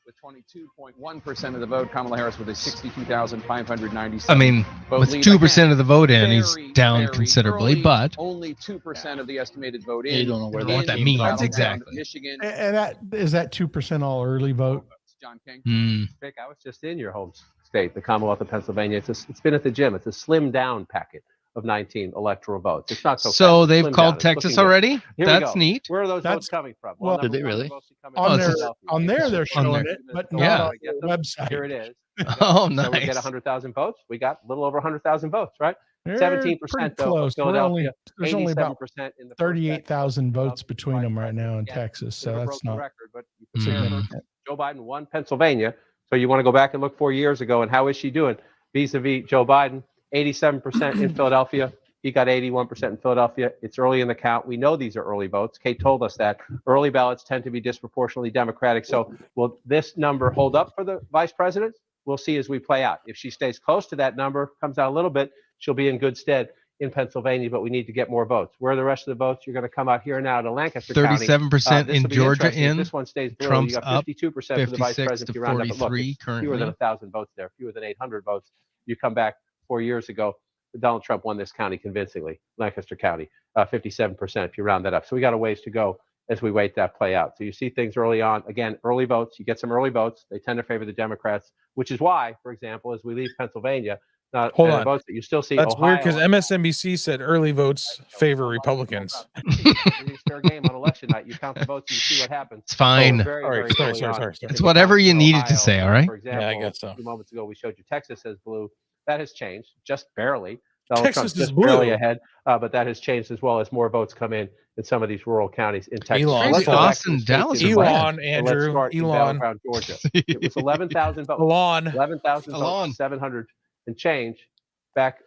With 22.1% of the vote, Kamala Harris with a 62,597. I mean, with 2% of the vote in, he's down considerably, early, but only 2% of the estimated vote in. you don't know what that means exactly. Michigan. And is that 2% all early vote? John King. Vic, I was just in your home state, the Commonwealth of Pennsylvania. It's been at the gym. It's a slimmed down packet of 19 electoral votes. It's not so. So they've called Texas already. That's neat. Where are those votes coming from? Well, did they really? On there, they're showing it, but not on the website. Here it is. Oh, So we nice. get 100,000 votes. We got a little over 100,000 votes, right? They're 17% pretty though. close. Philadelphia, There's only about 87% in the 38,000 votes between them right now in Texas, so Never that's broke the not record, but significant. Joe Biden won Pennsylvania. So you want to go back and look 4 years ago, and how is she doing vis-a-vis Joe Biden? 87% in Philadelphia. He got 81% in Philadelphia. It's early in the count. We know these are early votes. Kate told us that. Early ballots tend to be disproportionately Democratic. So will this number hold up for the vice president? We'll see as we play out. If she stays close to that number, comes out a little bit, she'll be in good stead in Pennsylvania, but we need to get more votes. Where are the rest of the votes? You're going to come out here now to Lancaster County. 37% in Georgia If this one stays blue, Trump's you got 52% up, for the vice 56 president. to If you round up, but look, 43 it's currently. fewer than 1,000 votes there, fewer than 800 votes. You come back 4 years ago, Donald Trump won this county convincingly, Lancaster County, 57% if you round that up. So we got a ways to go as we wait that play out. So you see things early on. Again, early votes. You get some early votes. They tend to favor the Democrats, which is why, for example, as we leave Pennsylvania, Hold on. votes that you still see. That's Ohio, weird because MSNBC said early votes favor Republicans. It's fair game on election night. You count the votes and you see what happens. It's fine. Very Sorry. early on. It's whatever you needed to Ohio, say, all right? For example, Yeah, I guess so. A few moments ago, we showed you Texas has blue. That has changed just barely. Donald Texas Trump's is just blue. barely ahead, but that has changed as well as more votes come in some of these rural counties in Texas. Elon. Let's go back to Austin, the states Dallas in is the red. West. Elon, So Andrew, let's start in Elon. battleground Georgia. It was 11,000 votes. Elon. 11,000 votes, 700 and change. Back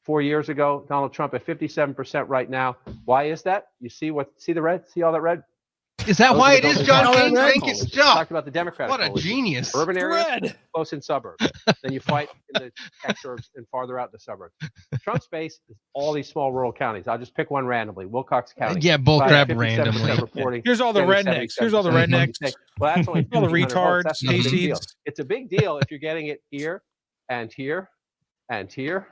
4 years ago, Donald Trump at 57% right now. Why is that? You see the red? See all that red? Is that why it is John King? Thank you. Stop. Talked about the Democratic What a coalition. genius. Urban areas, close in suburbs. Then you fight in the exurbs and farther out in the suburbs. Trump's base is all these small rural counties. I'll just pick one randomly. Wilcox County. Yeah, bull crap randomly. Reporting, Here's all the rednecks. Here's all the rednecks. Well, that's only all the 1,500 retards. votes. That's not a big deal. It's a big deal if you're getting it here and here and here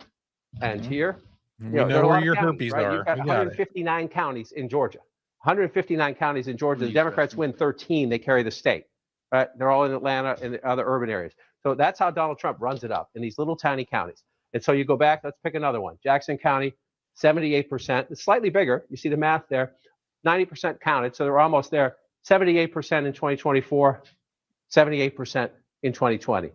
and here. We know where your herpes are. You've got 159 counties in Georgia. 159 counties in Georgia. The Democrats win 13. They carry the state. Right? They're all in Atlanta and the other urban areas. So that's how Donald Trump runs it up in these little tiny counties. And so you go back. Let's pick another one. Jackson County, 78%. It's slightly bigger. You see the math there. 90% counted. So they're almost there. 78% in 2024. 78% in 2020.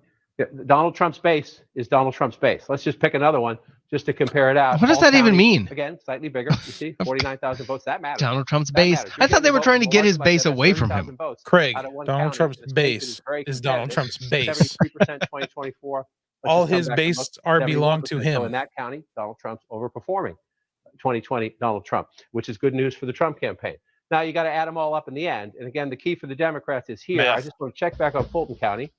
Donald Trump's base is Donald Trump's base. Let's just pick another one just to compare it out. What does that even mean? Again, slightly bigger. You see, 49,000 votes. That matters. Donald Trump's base. I thought they were trying to get his base away from him. Craig, Donald Trump's base is Donald Trump's base. 73% 2024. All his base belong to him. So in that county, Donald Trump's overperforming 2020 Donald Trump, which is good news for the Trump campaign. Now you got to add them all up in the end. And again, the key for the Democrats is here. I just want to check back on Fulton County.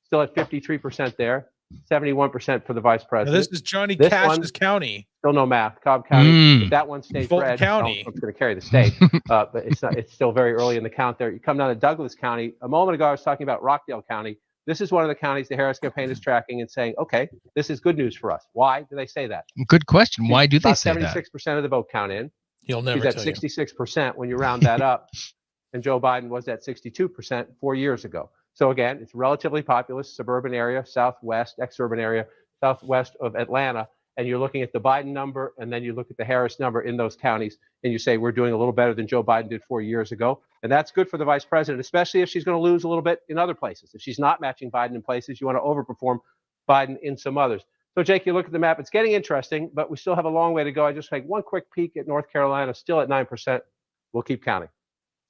Still at 53% there, 71% for the vice president. Now this is Johnny Cash's county. Still no math. Cobb County. If that one stays Fulton red, County. Trump's going to carry the state. But it's not. It's still very early in the count there. You come down to Douglas County. A moment ago, I was talking about Rockdale County. This is one of the counties the Harris campaign is tracking and saying, okay, this is good news for us. Why do they say that? Good question. Why do they say 76% of the vote count in. He'll never He's at 66% when you round that up. And Joe Biden was at 62% 4 years ago. So again, it's relatively populous, suburban area, southwest, ex-urban area, southwest of Atlanta. And you're looking at the Biden number, and then you look at the Harris number in those counties, and you say, we're doing a little better than Joe Biden did 4 years ago. And that's good for the vice president, especially if she's going to lose a little bit in other places. If she's not matching Biden in places, you want to overperform Biden in some others. So Jake, you look at the map, it's getting interesting, but we still have a long way to go. I just take one quick peek at North Carolina, still at 9%. We'll keep counting.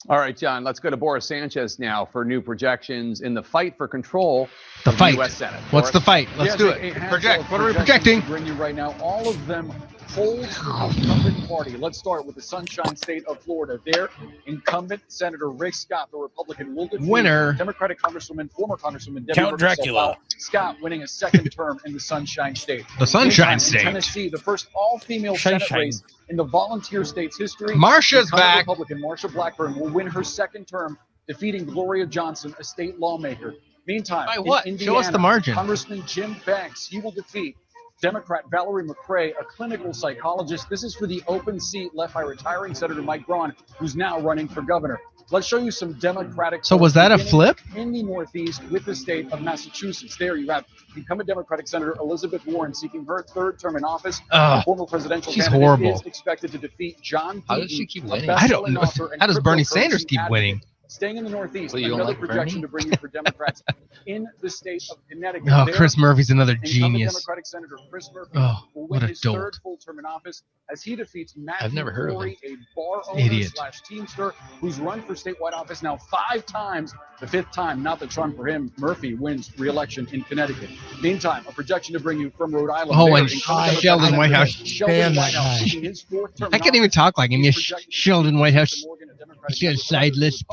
All right, John, let's go to Boris Sanchez now for new projections in the fight for control of the U.S. Senate. What's the fight? Let's do it. Project. What are we projecting? Bring you right now. All of them hold the incumbent party. Let's start with the Sunshine State of Florida. There, incumbent Senator Rick Scott, the Republican, will defeat winner. Democratic Congresswoman, former Congresswoman Debbie Count Dracula. Scott winning a second term in the Sunshine State. The Sunshine State. Tennessee, the first all-female Senate race in the volunteer state's history. Marsha's back. Republican Marsha Blackburn will win her second term, defeating Gloria Johnson, a state lawmaker. Meantime, by what? in Indiana, show us the margin. Congressman Jim Banks, he will defeat Democrat Valerie McRae, a clinical psychologist. This is for the open seat left by retiring Senator Mike Braun, who's now running for governor. Let's show you some Democratic. So was that a flip? In the Northeast with the state of Massachusetts. There you have incumbent Democratic Senator Elizabeth Warren seeking her third term in office. The former presidential candidate horrible. is expected to defeat John How Deaton, does she keep a winning? I don't know. best-selling author and How does Bernie cryptocurrency Sanders keep advocate. winning? Staying in the Northeast, Well, you don't another like projection Bernie? to bring you for Democrats in the state of Connecticut. Oh, There, Chris Murphy's another incumbent genius. Democratic Senator Chris Murphy Oh, will what win a his dolt. third full term in office as he defeats Matthew I've never heard of Corey, him. a bar owner Idiot. / teamster who's run for statewide office now 5 times. The 5th time, not the Trump for him. Murphy wins re-election in Connecticut. Meantime, a projection to bring you from Rhode Island. Oh, There, and incumbent Sheldon Democratic Whitehouse. Sheldon Whitehouse seeking his 4th term I in can't even office. talk like him. He's Yes, projected to Sheldon Whitehouse. Morgan, a Democratic He has side list,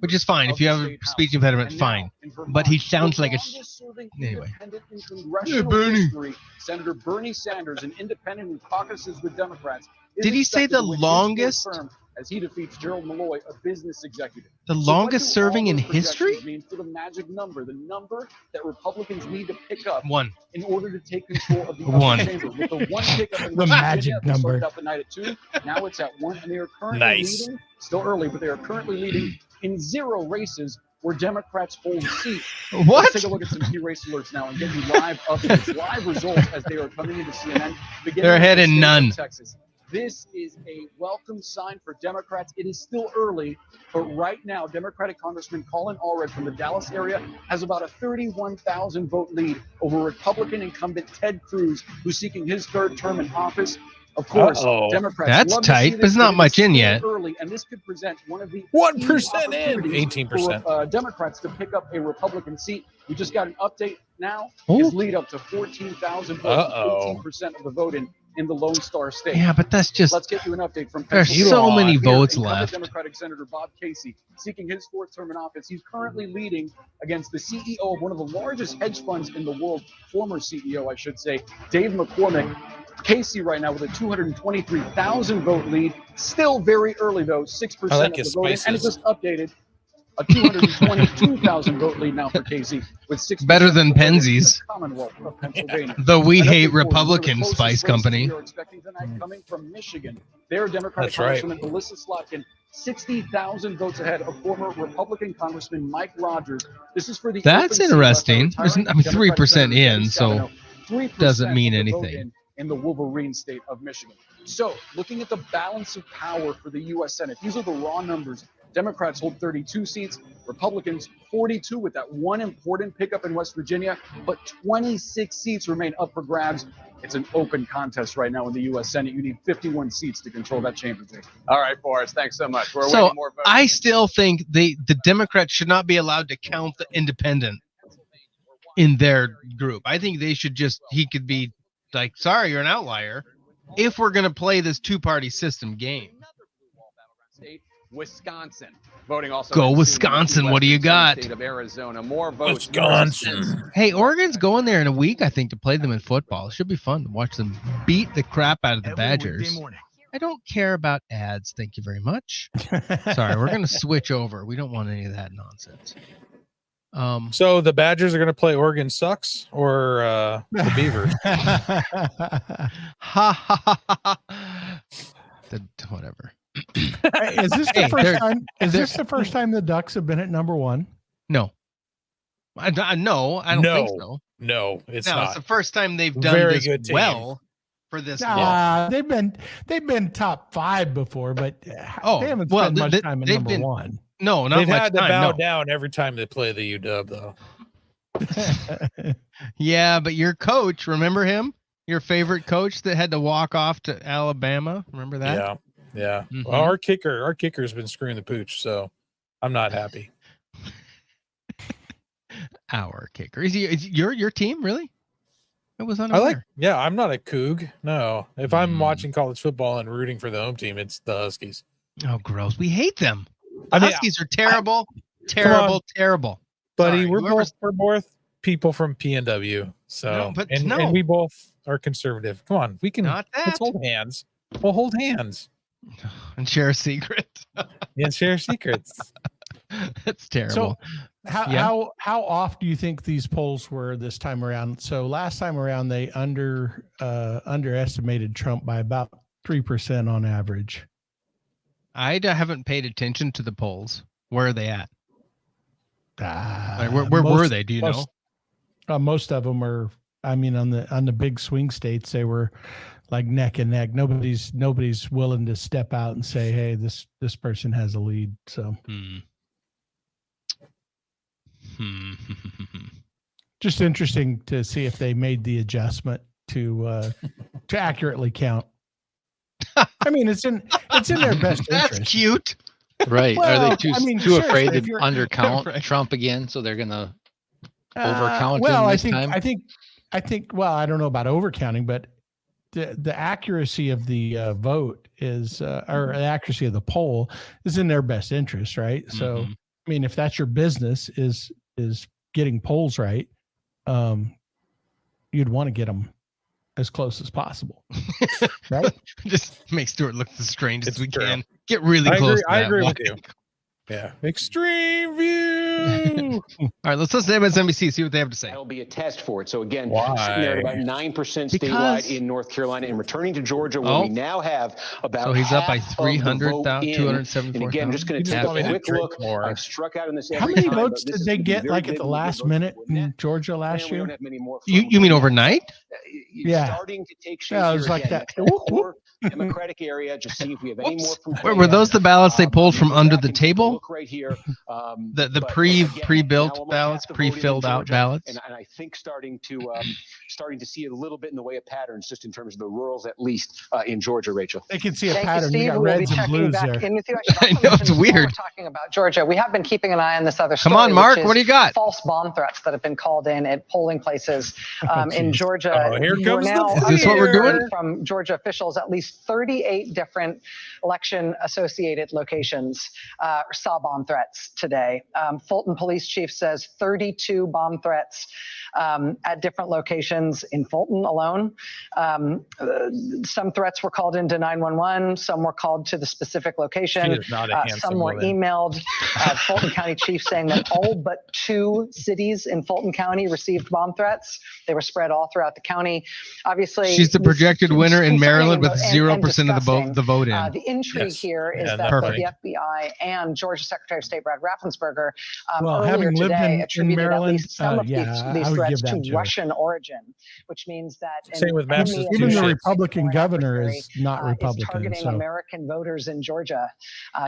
which is fine. If you have a speech impediment, fine. But he sounds like a. Anyway. In congressional history, Senator Bernie Sanders, an independent who caucuses with Democrats. is Did he say expected the to win his longest? fourth term as he defeats Gerald Malloy, a business executive. The So what longest do serving all in those history? projections mean for the magic number, the number that Republicans need to pick up One. in order to take control of the One. upper chamber. With the one pickup in The West magic Virginia, they number. started out the night at 2. Now it's at 1, and they are currently Nice. leading. Still early, but they are currently leading in 0 races where Democrats hold seats. What? Let's take a look at some key race alerts now and get you live updates, live results as they are coming into CNN. beginning They're with ahead the in state of none. Texas. This is a welcome sign for Democrats. It is still early, but right now, Democratic Congressman Colin Allred from the Dallas area has about a 31,000 vote lead over Republican incumbent Ted Cruz, who's seeking his 3rd term in office. Of course, Democrats. That's love to see tight, this, but it's not it is much in still yet. Early, and this could present one of the 1% in, opportunities 18%. for Democrats to pick up a Republican seat. We just got an update now. Ooh. His lead up to 14,000 votes, Uh-oh. 18% of the vote in in the Lone Star State. Yeah, but that's just. Let's get you an update from There's Pennsylvania. so many Here, votes incumbent left. Democratic Senator Bob Casey seeking his fourth term in office. He's currently leading against the CEO of one of the largest hedge funds in the world, former CEO, I should say, Dave McCormick. Casey right now with a 223,000 vote lead. Still very early though, 6% of the vote. And it just updated. A 222,000 vote lead now for Casey with 6%. Better than Penzies. Commonwealth of Pennsylvania. The We Hate Republican Spice Company. We are expecting tonight coming from Michigan. Their Democratic Congresswoman Melissa Slotkin, 60,000 votes ahead of former Republican Congressman Mike Rogers. This is for the. That's interesting. I mean, 3% in, so doesn't mean anything. In the Wolverine state of Michigan. So, looking at the balance of power for the U.S. Senate, these are the raw numbers. Democrats hold 32 seats, Republicans 42 with that one important pickup in West Virginia, but 26 seats remain up for grabs. It's an open contest right now in the U.S. Senate. You need 51 seats to control that chamber. All right, Forrest, thanks so much. We're so waiting more votes. I still think the Democrats should not be allowed to count the independent in their group. I think they should he could be like, sorry, you're an outlier. If we're going to play this two-party system game. Wisconsin voting also. Go Wisconsin. What do you got? State of Arizona. More votes. Wisconsin. Hey, Oregon's going there in a week, I think, to play them in football. It should be fun to watch them beat the crap out of the Badgers. I don't care about ads. Thank you very much. Sorry, we're going to switch over. We don't want any of that nonsense. So the Badgers are going to play Oregon sucks or the Beavers? Ha ha ha. Whatever. Is this the first time? Is this the first time the Ducks have been at number one? No. I don't think so. No, it's not. It's the first time they've done this well for this. They've been top 5 before, but they haven't spent much time at number one. No, not They've much had to time, bow down every time they play the UW, though. Yeah, but your coach, remember him? Your favorite coach that had to walk off to Alabama? Remember that? Yeah. Mm-hmm. Well, our kicker's been screwing the pooch, so I'm not happy. Our kicker. Is your team, really? It was unaware. I'm not a Coug. No. If I'm watching college football and rooting for the home team, it's the Huskies. Oh, gross. We hate them. The Huskies are terrible. Terrible. Buddy, we're both people from PNW. So and we both are conservative. Come on, we can let's hold hands. We'll hold hands. And share a secret. Share secrets. That's terrible. So how off do you think these polls were this time around? So last time around they underestimated Trump by about 3% on average. I haven't paid attention to the polls. Where are they at? Where were they? Do you know? Most of them are. I mean, on the big swing states, they were like neck and neck. Nobody's willing to step out and say, "Hey, this person has a lead." So, just interesting to see if they made the adjustment to accurately count. I mean, it's in their best interest. That's cute. Right. Well, are they too afraid to undercount Trump again? So they're going to overcount him this time? I think, well, I don't know about overcounting, but the accuracy of the vote is, or the accuracy of the poll is in their best interest, right? Mm-hmm. So, I mean, if that's your business is getting polls right, you'd want to get them as close as possible, right? Just make Stuart look the strangest we can. Get really close. I agree with you. Yeah. Extreme view. All right, let's listen to MSNBC, see what they have to say. That'll be a test for it. So again, sitting there at about 9% statewide in North Carolina and returning to Georgia, where we now have about so he's up by 274,000. And again, just going to take a quick look. I've struck out in this. How many votes did they get like at the last minute in Georgia last year? You mean overnight? Yeah. Starting to take shape. Yeah, it was like that. Democratic area. Just see if we have any more. Were those the ballots they pulled from under the table? Look right here. The pre pre-built ballots, pre-filled out ballots. And I think starting to see a little bit in the way of patterns, just in terms of the rurals, at least in Georgia, Rachel. They can see a Thank pattern. You got We'll reds be and blues back there. in with you. I know, it's weird. We're talking about Georgia. We have been keeping an eye on this other story. Come on, Mark. Which is What do you got? False bomb threats that have been called in at polling places in Georgia. Oh, here comes the Is this what we're doing? From Georgia officials, at least 38 different election-associated locations saw bomb threats today. Fulton Police Chief says 32 bomb threats at different locations in Fulton alone. Some threats were called into 911. Some were called to the specific location. Some were emailed. Fulton County Chief saying that all but 2 cities in Fulton County received bomb threats. They were spread all throughout the county. Obviously, she's the projected winner in Maryland with 0% of the vote in. The intrigue here is that both the FBI and Georgia Secretary of State Brad Raffensperger earlier today attributed at least some of these threats to Russian origin, which means that same with even the Republican governor is not Republican. Targeting American voters in Georgia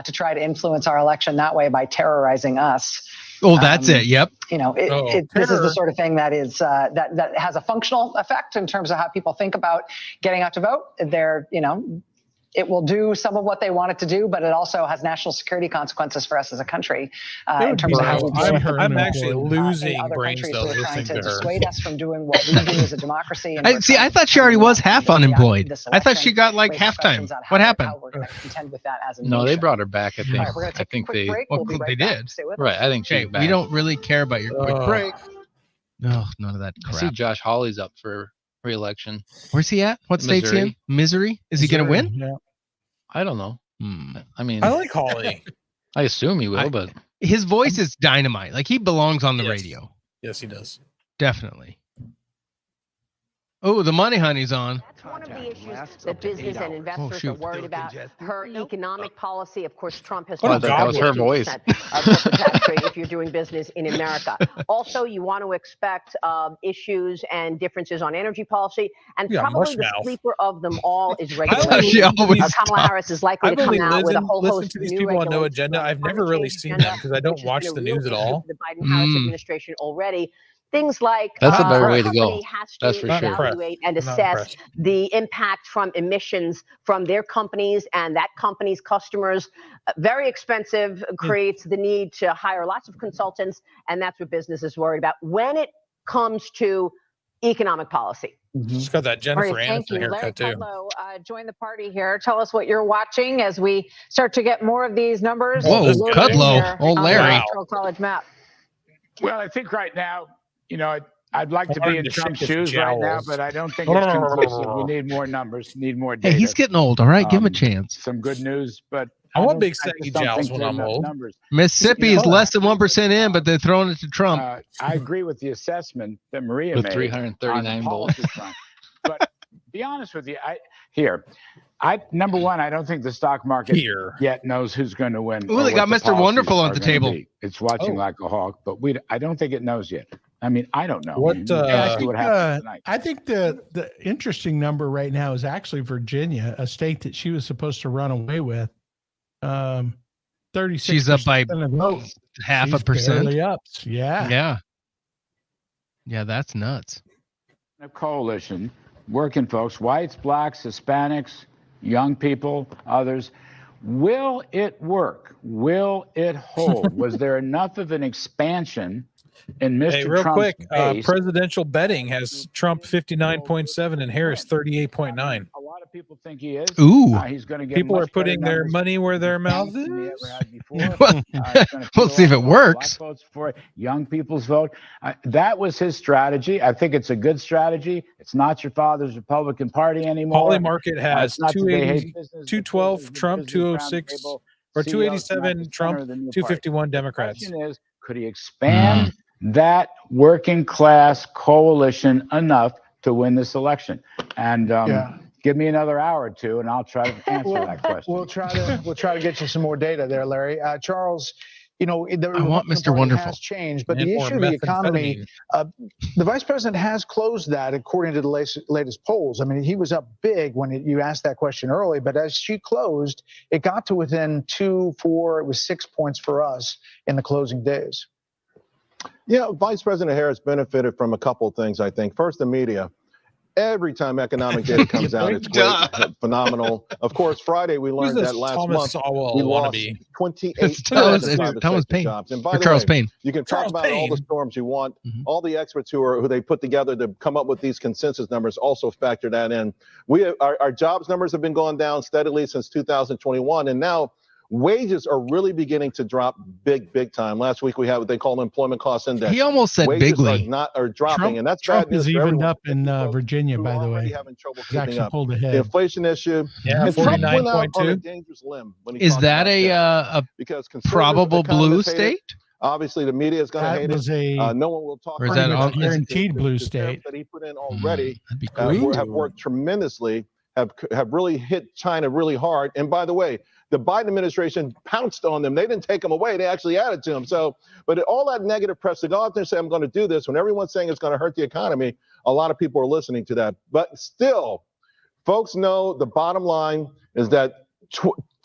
to try to influence our election that way by terrorizing us. Oh, that's it. Yep. You know, this is the sort of thing that is that has a functional effect in terms of how people think about getting out to vote. They're, you know, it will do some of what they want it to do, but it also has national security consequences for us as a country in terms of how we I'm actually losing brain countries cells who are trying listening to to her. dissuade us from doing what we do as a democracy. And I thought she already was half unemployed. I thought she got like halftime. What happened? Contend with that as a No, they nation. brought her back. I think. All right, we're gonna take I think a quick they. break. Well, We'll be they right back. did. Stay with us. Right. I think she's Okay, back. we don't really care about your quick break. No, none of that I see crap. Josh Hawley's up for re-election. Where's he at? What state's he in? Missouri? Is he going to win? Yeah. I don't know. I mean, I like Hawley. I assume he will, but his voice is dynamite. Like he belongs on the radio. Yes, he does. Definitely. Oh, the money honey's on. That's one of the issues that business and investors are worried about. Her economic policy, of course, Trump has that was her voice. corporate tax rate if you're doing business in America. Also, you want to expect issues and differences on energy policy, and probably the sleeper of them all is regulation. Kamala Harris is likely to come out with a whole host to of these new people on No regulations Agenda. on I've the never really climate seen change them because I don't agenda, watch which the has been a news at real all. issue for the Biden-Harris administration already. Things like That's a better way to company go. has to That's for sure. evaluate and assess the impact from emissions from their companies and that company's customers. Very expensive, creates the need to hire lots of consultants, and that's what business is worried about when it comes to economic policy. She's got that Jennifer All right, thank Aniston you. haircut Larry too. Kudlow, join the party here. Tell us what you're watching as we start to get more of these numbers. Whoa, loaded in Kudlow. here Oh, on the Larry. Electoral College map. Well, I think right now, you know, I'd like to be Hard in to Trump's shake his shoes right now, jowls. but I don't think it's conclusive. We need more numbers, need more data. Hey, he's getting old. All right, give him a chance. Some good news, but I want don't- big I just saggy don't jowls think when there are I'm enough old. numbers. Mississippi is less than 1% in, but they're throwing it to Trump. I agree with the assessment that Maria With made 339 on the votes. policy front. But be honest with you, number one, I don't think the stock market yet knows who's going to win. Ooh, or they got what the Mr. Wonderful policies on the are gonna table. be. It's watching like a hawk, but I don't think it knows yet. I mean, I don't know. What, I mean, we'll see what happens tonight. I think the interesting number right now is actually Virginia, a state that she was supposed to run away with. 36%. She's up by half a percent. Barely up. Yeah. Yeah. Yeah, that's nuts. A coalition, working folks, whites, blacks, Hispanics, young people, others. Will it work? Will it hold? Was there enough of an expansion in Mr. Hey, real Trump's quick, base? presidential betting has Trump 59.7 and Harris 38.9. A lot of people think he is. Ooh. He's going to get People are much better putting their numbers money where their mouth than he is. ever had before. He's gonna We'll see if it fill out works. black votes for it, young people's vote. That was his strategy. I think it's a good strategy. It's not your father's Republican Party anymore. Poly Market has It's not that they hate 280, business, 212 Trump, 206 or 287 Trump, 251 Democrats. The question is, could he expand that working class coalition enough to win this election? And give me another hour or two, and I'll try to answer that question. We'll try to get you some more data there, Larry. Charles, you know, the I want Republican Mr. Party Wonderful. has changed, but And the more issue of the economy, methamphetamine. the vice president has closed that according to the latest polls. I mean, he was up big when you asked that question early, but as she closed, it got to within 2, 4, it was 6 points for us in the closing days. Yeah, Vice President Harris benefited from a couple of things, I think. First, the media. Every time economic data comes out, it's great, phenomenal. Of course, Friday we learned that last month we lost 28,000 private sector jobs. And by the way, you can talk about all the storms you want. All the experts who they put together to come up with these consensus numbers also factor that in. Our jobs numbers have been going down steadily since 2021, and now wages are really beginning to drop big time. Last week we had what they call employment cost index. He almost said wages bigly. are dropping, and that's Trump bad news is for evened everyone. up in Virginia, by the way. He's actually pulled ahead. The inflation issue. Yeah, and Trump went out on a 49.2. dangerous limb when he Is talked that about a because probable blue economists hate it. state? Obviously, the media is going to hate it. No one will talk Or is about that it. on- guaranteed blue The state tariffs that he put in already great. have worked tremendously, have really hit China really hard. And by the way, the Biden administration pounced on them. They didn't take them away. They actually added to them. So, but all that negative press to go out there and say, I'm going to do this, when everyone's saying it's going to hurt the economy, a lot of people are listening to that. But still, folks know the bottom line is that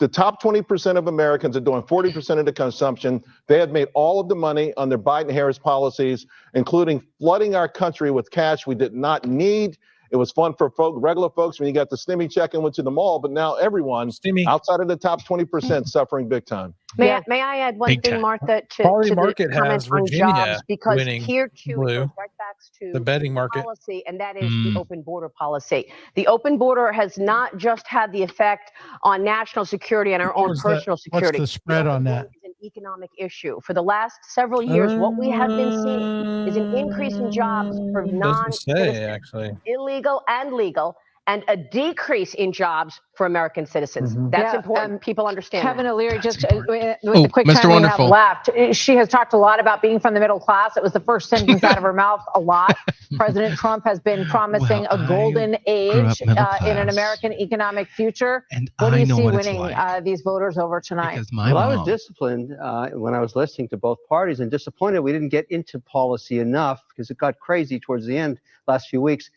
the top 20% of Americans are doing 40% of the consumption. They have made all of the money on their Biden-Harris policies, including flooding our country with cash we did not need. It was fun for regular folks when you got the stimmy check and went to the mall, but now everyone outside of the top 20% suffering big time. May I add one thing, Martha, to Quality the Market comment has on Virginia jobs, because winning here too it blue. goes right back to The betting market. policy, and that is the open border policy. The open border has not just had the effect on national security and our own personal security. What's the spread on that? It's an economic issue. For the last several years, what we have been seeing is an increase in jobs for Doesn't say, non-citizens, actually. illegal and legal, and a decrease in jobs for American citizens. That's important. People understand Kevin that. O'Leary, just with the quick Mr. time we Wonderful. have left, she has talked a lot about being from the middle class. It was the first sentence out of her mouth a lot. President Trump has been promising a golden age in an American economic future. What do you see winning these voters over tonight? Well, I was disciplined when I was listening to both parties, and disappointed we didn't get into policy enough because it got crazy towards the end last few weeks.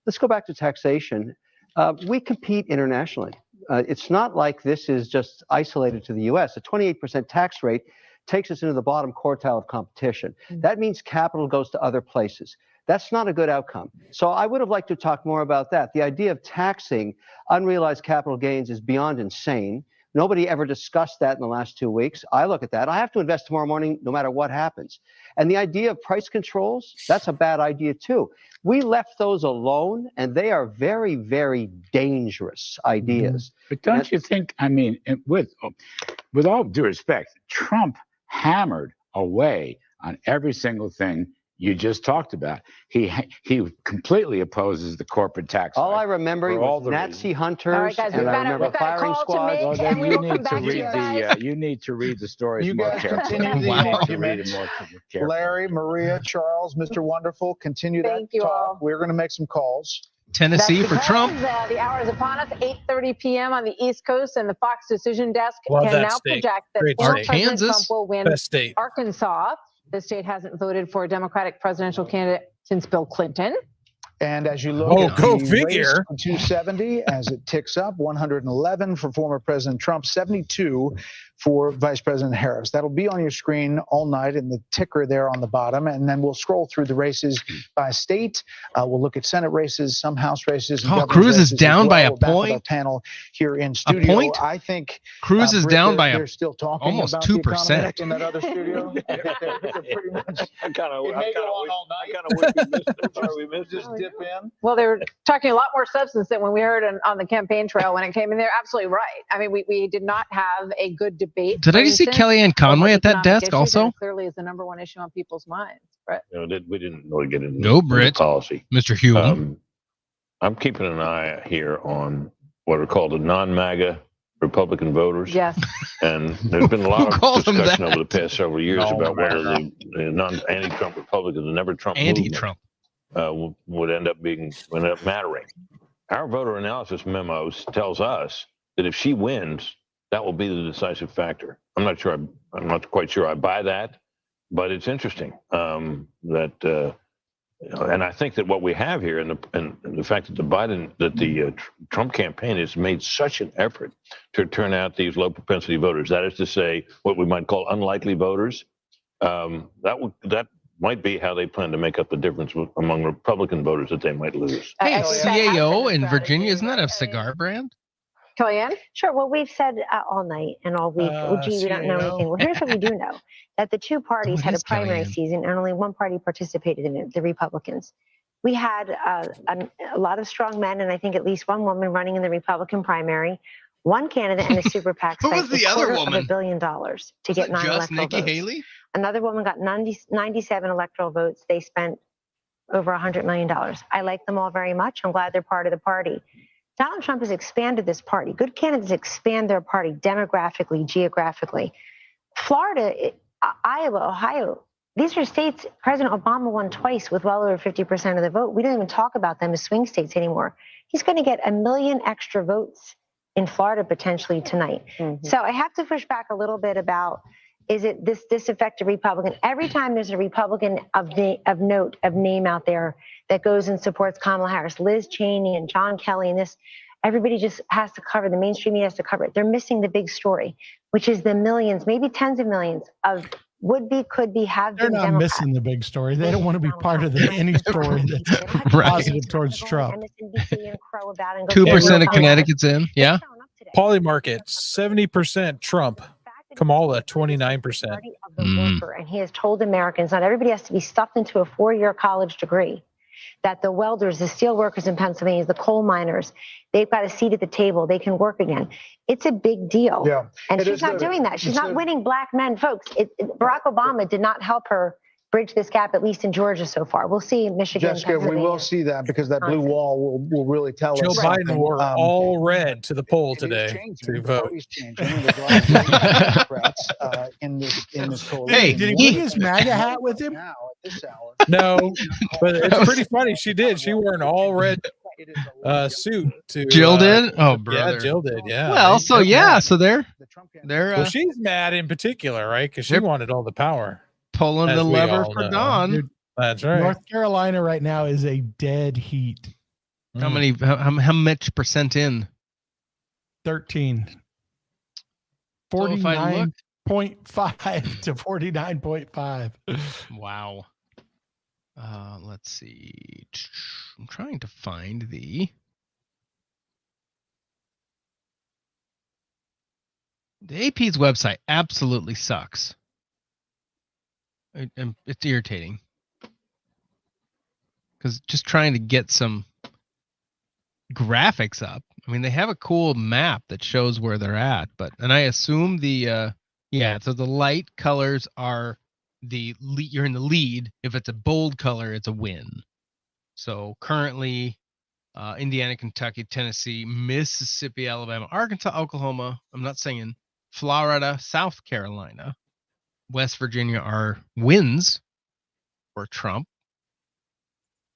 Let's go back to taxation. We compete internationally. It's not like this is just isolated to the U.S. A 28% tax rate takes us into the bottom quartile of competition. That means capital goes to other places. That's not a good outcome. So I would have liked to talk more about that. The idea of taxing unrealized capital gains is beyond insane. Nobody ever discussed that in the last 2 weeks. I look at that. I have to invest tomorrow morning no matter what happens. And the idea of price controls, that's a bad idea too. We left those alone, and they are very, very dangerous ideas. But don't you think, I mean, with all due respect, Trump hammered away on every single thing you just talked about. He completely opposes the corporate tax. All I remember was Nazi hunters. All right, guys, and I remember firing squads. Well, then you need to read the stories You more guys carefully. continue the You need to read argument. it more carefully. Larry, Maria, Charles, Mr. Wonderful, continue that Thank you talk. all. We're going to make some calls. Tennessee That's for because, Trump. The hour is upon us, 8:30 p.m. on the East Coast, and the Fox Decision Desk Love can that now state. project that Great former state. President Trump Kansas. will win Best state. Arkansas. The state hasn't voted for a Democratic presidential candidate since Bill Clinton. And as you look Oh, at go the figure. race to 270, as it ticks up, 111 for former President Trump, 72 for Vice President Harris. That'll be on your screen all night in the ticker there on the bottom. And then we'll scroll through the races by state. We'll look at Senate races, some House races. And Cruz is races down as by well. a We're back with point. our panel here in studio. point? I think Cruz is Britt, down by they're still talking almost about the 2%. economy in that other studio. They're pretty much. It may go on all night. We missed just dip in. Well, they were talking a lot more substance than when we heard on the campaign trail when it came in. They're absolutely right. I mean, we did not have a good debate. Did I just see Kellyanne Conway at that economic desk issue also? that clearly is the number one issue on people's minds. Brett. We didn't really get into No, into Britt. policy. Mr. Hume. I'm keeping an eye here on what are called the non-MAGA Republican voters. Yes. And there's been a lot called of them discussion that? over the past several years about whether the anti-Trump Republicans, the never Trump Anti-Trump. movement, would end up mattering. Our voter analysis memos tells us that if she wins, that will be the decisive factor. I'm not quite sure I buy that, but it's interesting that, and I think that what we have here, and the fact that the Trump campaign has made such an effort to turn out these low propensity voters, that is to say, what we might call unlikely voters, that might be how they plan to make up the difference among Republican voters that they might lose. Hey, CAO in Virginia, isn't that a cigar brand? Kellyanne? Sure. Well, we've said all night and all week, gee, we don't know anything. Well, here's what we do know, that the two parties had a primary season and only one party participated in it, the Republicans. We had a lot of strong men and I think at least one woman running in the Republican primary, one candidate and a super PAC spent $250 million to get 9 electoral votes. Haley? Another woman got 97 electoral votes. They spent over $100 million. I like them all very much. I'm glad they're part of the party. Donald Trump has expanded this party. Good candidates expand their party demographically, geographically. Florida, Iowa, Ohio, these are states President Obama won twice with well over 50% of the vote. We don't even talk about them as swing states anymore. He's going to get 1 million extra votes in Florida potentially tonight. So I have to push back a little bit about, is it this affect a Republican? Every time there's a Republican of note, of name out there that goes and supports Kamala Harris, Liz Cheney and John Kelly and this, everybody just has to cover, the mainstream media has to cover it. They're missing the big story, which is the millions, maybe tens of millions of would be, could be, have been. They're not missing the big story. They don't want to be part of any story that's positive towards Trump. 2% of Connecticut's in. Yeah. Polymarket, 70% Trump. Kamala, 29%. And he has told Americans not everybody has to be stuffed into a 4-year college degree. That the welders, the steel workers in Pennsylvania, the coal miners, they've got a seat at the table. They can work again. It's a big deal. Yeah. And she's not doing that. She's not winning black men, folks. Barack Obama did not help her bridge this gap, at least in Georgia so far. We'll see in Michigan. Jessica, we will see that because that blue wall will really tell us. Joe Biden wore all red to the poll today to vote. In this coalition. Hey, did he bring his MAGA hat with him? No, but it's pretty funny. She did. She wore an all red suit to Jill did? Oh, brother. Yeah, Jill did. Yeah. Well, so yeah, so they're well, she's mad in particular, right? Because she wanted all the power. Pulling the lever for Don. That's right. North Carolina right now is a dead heat. How many? How much percent in? 13. 49.5 to 49.5. Wow. Let's see. I'm trying to find the AP's website. Absolutely sucks. It's irritating because just trying to get some graphics up. I mean, they have a cool map that shows where they're at, and I assume so the light colors are you're in the lead. If it's a bold color, it's a win. So currently, Indiana, Kentucky, Tennessee, Mississippi, Alabama, Arkansas, Oklahoma. I'm not singing. Florida, South Carolina, West Virginia are wins for Trump.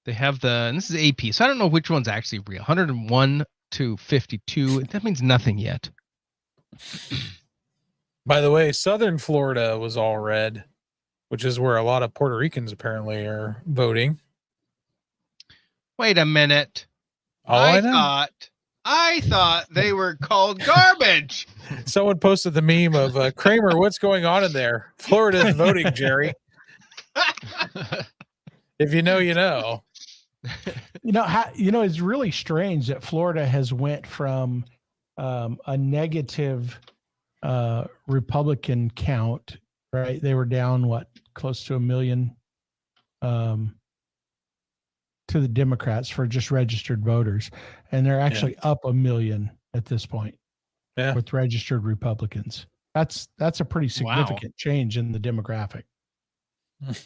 They have and this is AP, so I don't know which one's actually real. 101 to 52. That means nothing yet. By the way, Southern Florida was all red, which is where a lot of Puerto Ricans apparently are voting. Wait a minute. I thought they were called garbage. Someone posted the meme of Kramer, what's going on in there? Florida's voting, Jerry. If you know, you know. It's really strange that Florida has went from a negative Republican count, right? They were down, close to 1 million to the Democrats for just registered voters. And they're actually up 1 million at this point with registered Republicans. That's a pretty significant change in the demographic. It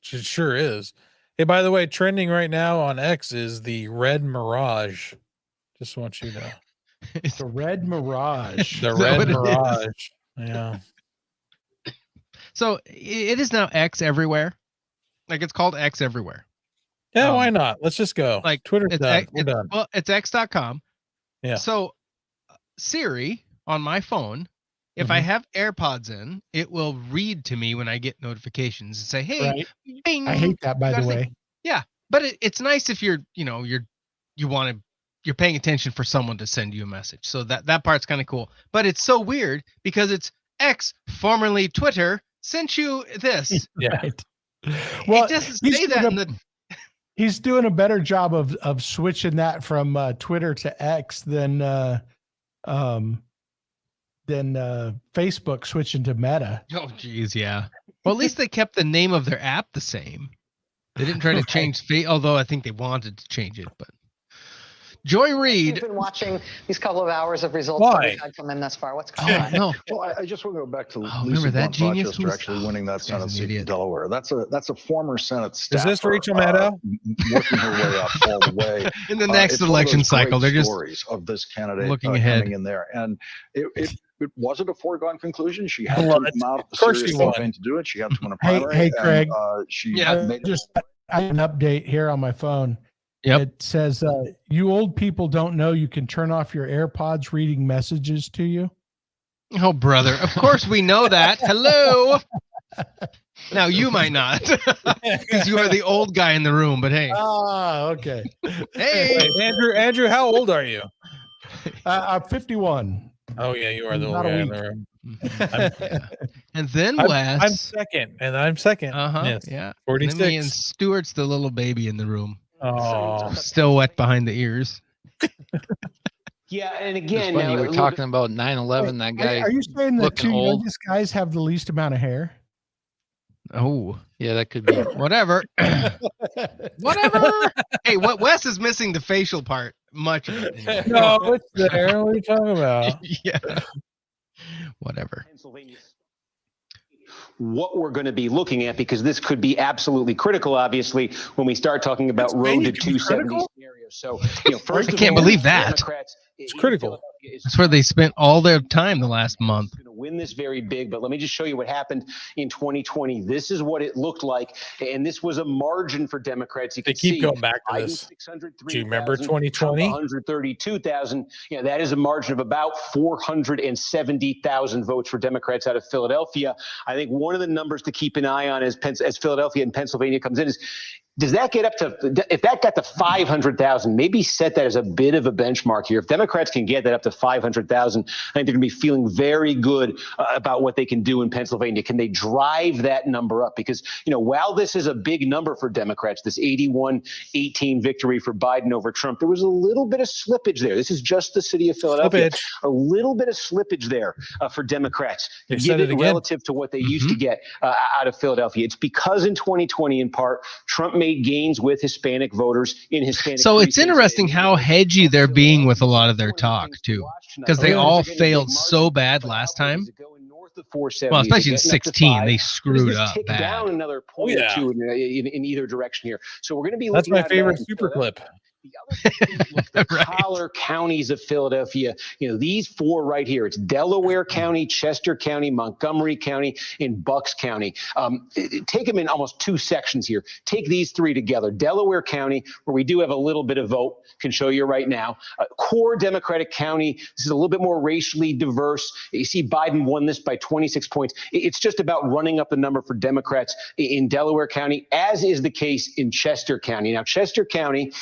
sure is. Hey, by the way, trending right now on X is the Red Mirage. Just want you to know. The Red Mirage. The Red Mirage. Yeah. So it is now X everywhere. Like it's called X everywhere. Yeah, why not? Let's just go. Like Twitter's done. We're done. Well, it's X.com. Yeah. So Siri on my phone, if I have AirPods in, it will read to me when I get notifications and say, "Hey, bing." I hate that, by the way. Yeah, but it's nice if you're paying attention for someone to send you a message. So that part's kind of cool. But it's so weird because it's X, formerly Twitter, sent you this. Yeah. Right. Well, it doesn't say that in the. He's doing a better job of switching that from Twitter to X than Facebook switching to Meta. Oh, geez, yeah. Well, at least they kept the name of their app the same. They didn't try to change although I think they wanted to change it. But Joy Reid. You've been watching these couple of hours of results that we've had come in thus far. What's going on? No. Well, I just want to go back to Lisa remember that genius Rochester actually winning that Senate seat in Delaware. That's a former Senate staffer. Is this Rachel Maddow? Working her way up all the way. In the next election cycle, they're just stories of this candidate looking ahead coming in there. And it wasn't a foregone conclusion. She had to mount a serious campaign to do it. She had to win a primary. Hey, Craig. I have an update here on my phone. Yep. It says, you old people don't know you can turn off your AirPods reading messages to you. Oh, brother. Of course we know that. Hello. Now, you might not because you are the old guy in the room, but hey. Ah, okay. Hey. Wait, Andrew, how old are you? I'm 51. Oh, yeah, you are the old Not a guy in week. the room. And then I'm Wes. second. Uh-huh. Yes. Yeah. 46. And then me and Stuart's the little baby in the room. Oh, still wet behind the ears. Yeah, and It's again, funny, now, we're talking about 9/11. That guy. Are you saying the looking two old. youngest guys have the least amount of hair? Oh, yeah, that could be. Whatever. Whatever. Hey, what Wes is missing the facial part. Much of it. No, it's there. What are you talking about? Yeah. Whatever. what we're going to be looking at, because this could be absolutely critical, obviously, when we start talking about road to 270 scenarios. So, first, I can't believe that. It's critical. That's where they spent all their time the last month. Win this very big, but let me just show you what happened in 2020. This is what it looked like, and this was a margin for Democrats. You They can keep see going back to this. Do you remember 2020? 132,000. That is a margin of about 470,000 votes for Democrats out of Philadelphia. I think one of the numbers to keep an eye on as Philadelphia and Pennsylvania comes in is, does that get up to, if that got to 500,000, maybe set that as a bit of a benchmark here. If Democrats can get that up to 500,000, I think they're going to be feeling very good about what they can do in Pennsylvania. Can they drive that number up? Because, while this is a big number for Democrats, this 81-18 victory for Biden over Trump, there was a little bit of slippage there. This is just the city of Philadelphia. A little bit of slippage there for Democrats, relative to what they used to get out of Philadelphia. It's because in 2020, in part, Trump made gains with Hispanic voters in Hispanic. So it's interesting how hedgy they're being with a lot of their talk too, because they all failed so bad last time. Well, especially in 16, they screwed up bad. Down another point or two in either direction here. So we're going to be. That's my favorite super clip. The collar counties of Philadelphia, these four right here. It's Delaware County, Chester County, Montgomery County, and Bucks County. Take them in almost two sections here. Take these three together. Delaware County, where we do have a little bit of vote, can show you right now. Core Democratic County. This is a little bit more racially diverse. You see Biden won this by 26 points. It's just about running up the number for Democrats in Delaware County, as is the case in Chester County. Now, Chester County,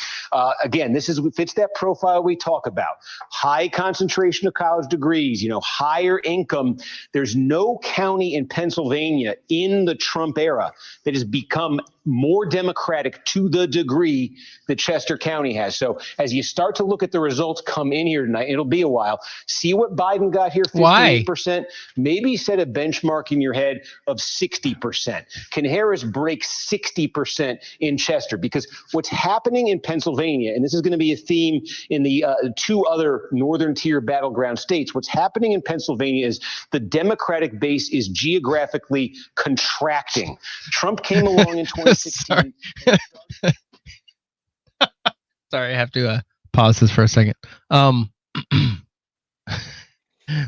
again, this fits that profile we talk about. High concentration of college degrees, higher income. There's no county in Pennsylvania in the Trump era that has become more Democratic to the degree that Chester County has. So as you start to look at the results come in here tonight, it'll be a while. See what Biden got here, 58%. Maybe set a benchmark in your head of 60%. Can Harris break 60% in Chester? Because what's happening in Pennsylvania, and this is going to be a theme in the two other northern tier battleground states, what's happening in Pennsylvania is the Democratic base is geographically contracting. Trump came along in 2016. Sorry, I have to pause this for a second.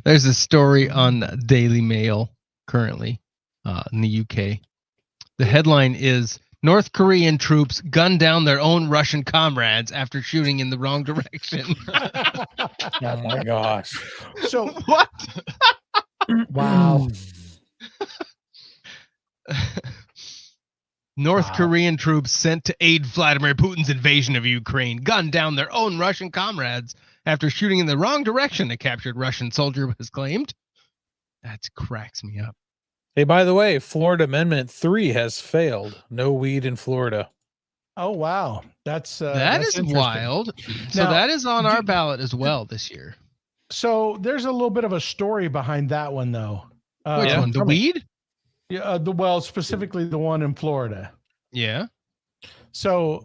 There's a story on the Daily Mail currently in the UK. The headline is, North Korean troops gunned down their own Russian comrades after shooting in the wrong direction. Oh my gosh. So what? Wow. North Korean troops sent to aid Vladimir Putin's invasion of Ukraine gunned down their own Russian comrades after shooting in the wrong direction, a captured Russian soldier has claimed. That cracks me up. Hey, by the way, Florida Amendment 3 has failed. No weed in Florida. Oh wow, that's that's wild. So Now, that is on our ballot as well this year. So there's a little bit of a story behind that one, though. Which one? The weed? Yeah, specifically the one in Florida. Yeah. So,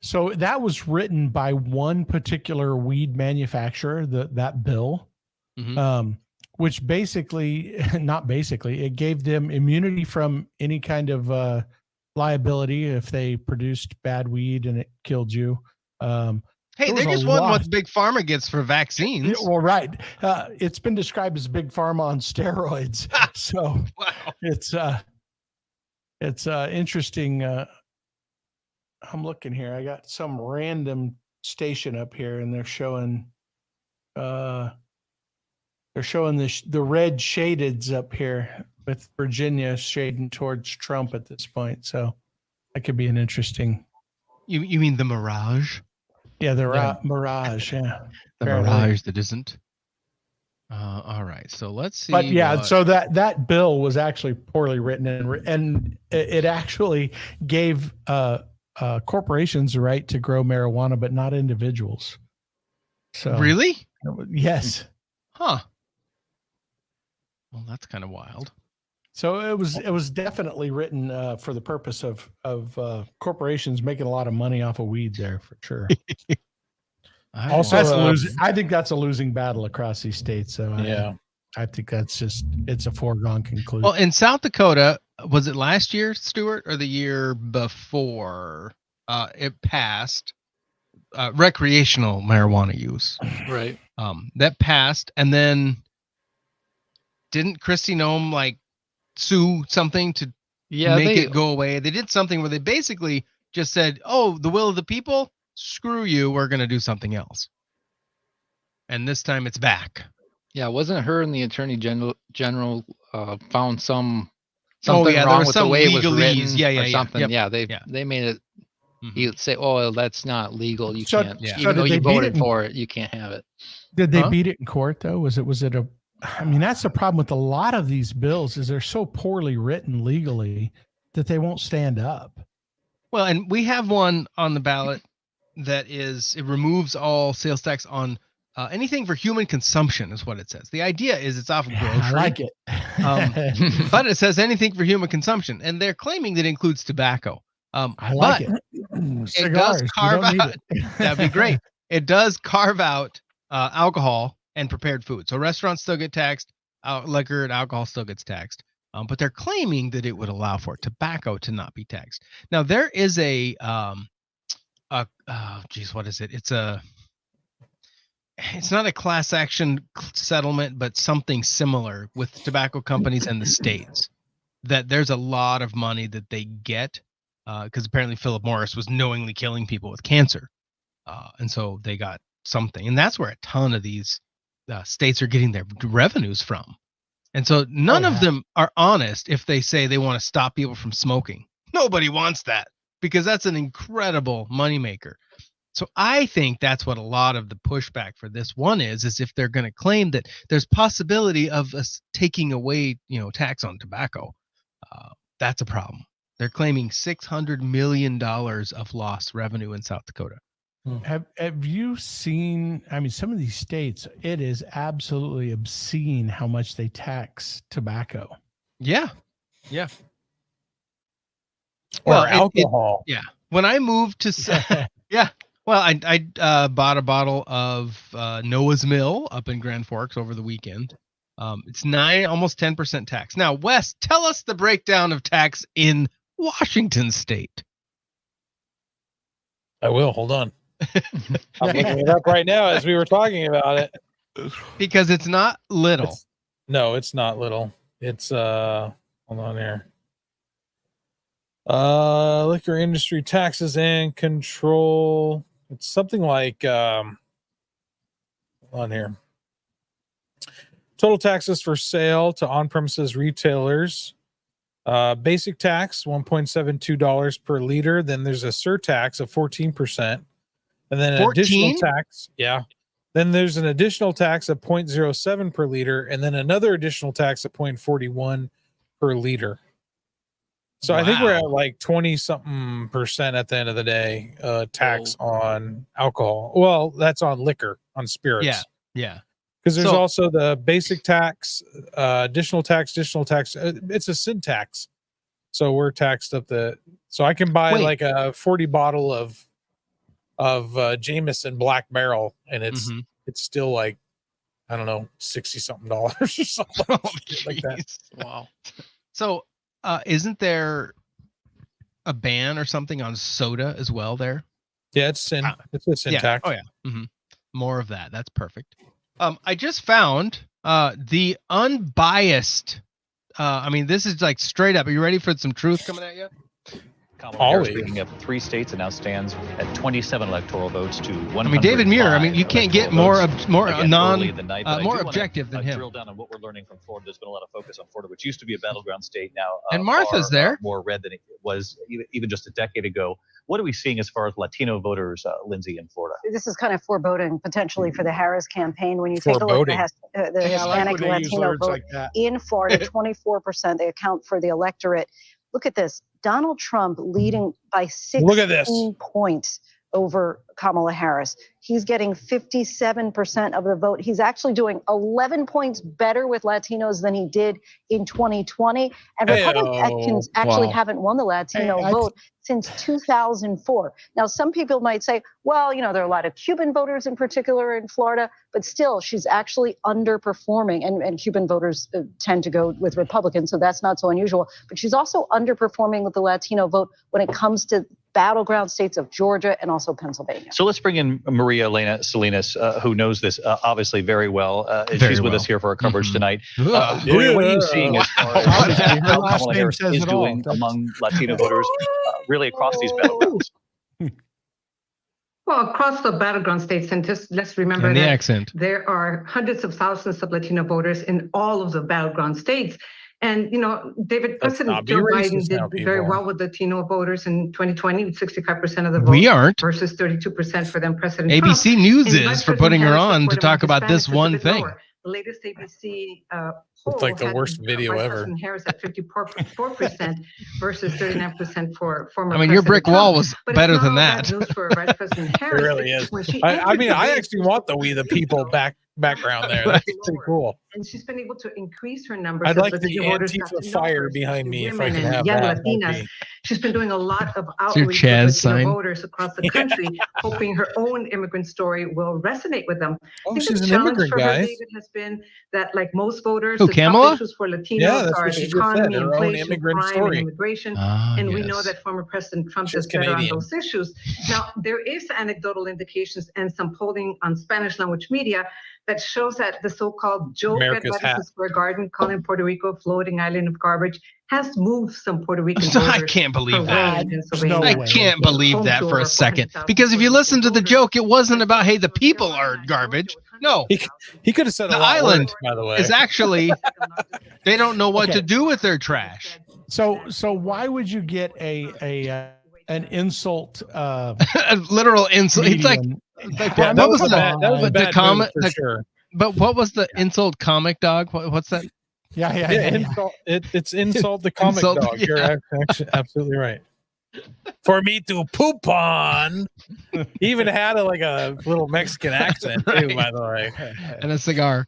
so that was written by one particular weed manufacturer. That bill, which basically, not basically, it gave them immunity from any kind of liability if they produced bad weed and it killed you. Hey, they just want what Big Pharma gets for vaccines. Yeah, well, right. It's been described as Big Pharma on steroids. So wow. It's interesting. I'm looking here. I got some random station up here, and they're showing the red shadeds up here with Virginia shading towards Trump at this point. So that could be an interesting. You mean the Mirage? Yeah, the Mirage. Yeah, the Mirage that isn't. All right, so let's see. But yeah, so that bill was actually poorly written, and it actually gave corporations the right to grow marijuana, but not individuals. So really? Yes. Huh. Well, that's kind of wild. So it was definitely written for the purpose of corporations making a lot of money off of weed there for sure. I think that's a losing battle across these states. So yeah, I think it's a foregone conclusion. Well, in South Dakota, was it last year, Stuart, or the year before? It passed recreational marijuana use. Right. That passed, and then didn't Kristi Noem sue something to make it go away? They did something where they basically just said, "Oh, the will of the people. Screw you. We're going to do something else." And this time it's back. Yeah, wasn't her and the Attorney General found something there wrong was with some the way it was written or something? Yep. Yeah, they made it. You say, "Oh, that's not legal. You can't." Yeah. Even though you voted for it, you can't have it. Did they beat it in court though? Was it a? I mean, that's the problem with a lot of these bills is they're so poorly written legally that they won't stand up. Well, and we have one on the ballot that it removes all sales tax on anything for human consumption is what it says. The idea is it's off of grocery. I like it. But it says anything for human consumption, and they're claiming that includes tobacco. I like it. It does carve out. That'd be great. It does carve out alcohol and prepared food. So restaurants still get taxed. Liquor and alcohol still gets taxed. But they're claiming that it would allow for tobacco to not be taxed. Now there is what is it? It's not a class action settlement, but something similar with tobacco companies and the states. That there's a lot of money that they get because apparently Philip Morris was knowingly killing people with cancer, and so they got something, and that's where a ton of these states are getting their revenues from. And so none of them are honest if they say they want to stop people from smoking. Nobody wants that because that's an incredible moneymaker. So I think that's what a lot of the pushback for this one is if they're going to claim that there's possibility of us taking away, tax on tobacco. That's a problem. They're claiming $600 million of lost revenue in South Dakota. Have you seen, some of these states, it is absolutely obscene how much they tax tobacco. Yeah. Yeah. Or alcohol. When I moved to, well, I bought a bottle of Noah's Mill up in Grand Forks over the weekend. It's almost 10% tax. Now, Wes, tell us the breakdown of tax in Washington state. I will. Hold on. I'm looking it up right now as we were talking about it. Because it's not little. It's not little. It's hold on here. Liquor industry taxes and control. It's something like on here. Total taxes for sale to on-premises retailers. Basic tax $1.72 per liter. Then there's a surtax of 14%. And then 14? additional tax. Yeah. Then there's an additional tax of 0.07 per liter, and then another additional tax of 0.41 per liter. So I think we're at like 20-something% at the end of the day, tax on alcohol. Well, that's on liquor, on spirits. Yeah. Because there's also the basic tax, additional tax. It's a SID tax. So we're taxed up so I can buy like a 40 bottle of Jameson Black Barrel, and it's still like, I don't know, $60-something or something like that. Wow. So isn't there a ban or something on soda as well there? Yeah, it's a sin tax. Oh yeah. More of that. That's perfect. I just found the unbiased. I mean, this is like straight up. Are you ready for some truth coming at you? Kamala Harris bringing up 3 states and now stands at 27 electoral votes to 100. I mean, David Muir. I mean, you can't get more objective than him. Drill down on what we're learning from Florida. There's been a lot of focus on Florida, which used to be a battleground state. Now, and Martha's there. More red than it was even just a decade ago. What are we seeing as far as Latino voters, Lindsay, in Florida? This is kind of foreboding potentially for the Harris campaign. When you take a look at the Hispanic Latino vote in Florida, 24%, they account for the electorate. Look at this. Donald Trump leading by 16 points over Kamala Harris. He's getting 57% of the vote. He's actually doing 11 points better with Latinos than he did in 2020. And Republicans actually haven't won the Latino vote since 2004. Now, some people might say, well, you know, there are a lot of Cuban voters in particular in Florida, but still, she's actually underperforming. And Cuban voters tend to go with Republicans, so that's not so unusual. But she's also underperforming with the Latino vote when it comes to battleground states of Georgia and also Pennsylvania. So let's bring in Maria Elena Salinas, who knows this obviously very well. She's with us here for our coverage tonight. Maria, what are you seeing as far as how Kamala Harris is doing among Latino voters really across these battlegrounds? Well, across the battleground states, and just let's remember that there are hundreds of thousands of Latino voters in all of the battleground states. And, you know, President Joe Biden did very well with Latino voters in 2020, with 65% of the vote. We aren't. Versus 32% for then President ABC Trump. News is for putting her on to talk about this one thing. Lower. The latest ABC it's like the worst video ever. Harris at 54% versus 39% for former. I mean, your brick wall was better than that. News for Vice President Harris. It really is. I mean, I actually want the We the People background there. That's pretty cool. And she's been able to increase her numbers. I'd like the Antifa fire behind me if I can have that. Latinas. She's been doing a lot of outreach with Latino voters across the country, hoping her own immigrant story will resonate with them. Oh, she's an immigrant, guys. David, has been that, like most voters, the top issues for Latinos are the economy, inflation, crime, and immigration. And we know that former President Trump is better on those issues. Now, there is anecdotal indications and some polling on Spanish language media that shows that the so-called joke at Madison Square Garden, calling Puerto Rico a floating island of garbage, has moved some Puerto Rican voters. I can't believe that. I can't believe that for a second. Because if you listen to the joke, it wasn't about, hey, the people are garbage. No. He could have said the island, by the way, is actually, they don't know what to do with their trash. So why would you get an insult? A literal insult. It's like that was the comment. But what was the insult comic dog? What's that? Yeah. It's insult the comic dog. You're actually absolutely right. For me to poop on. He even had a little Mexican accent too, by the way, and a cigar.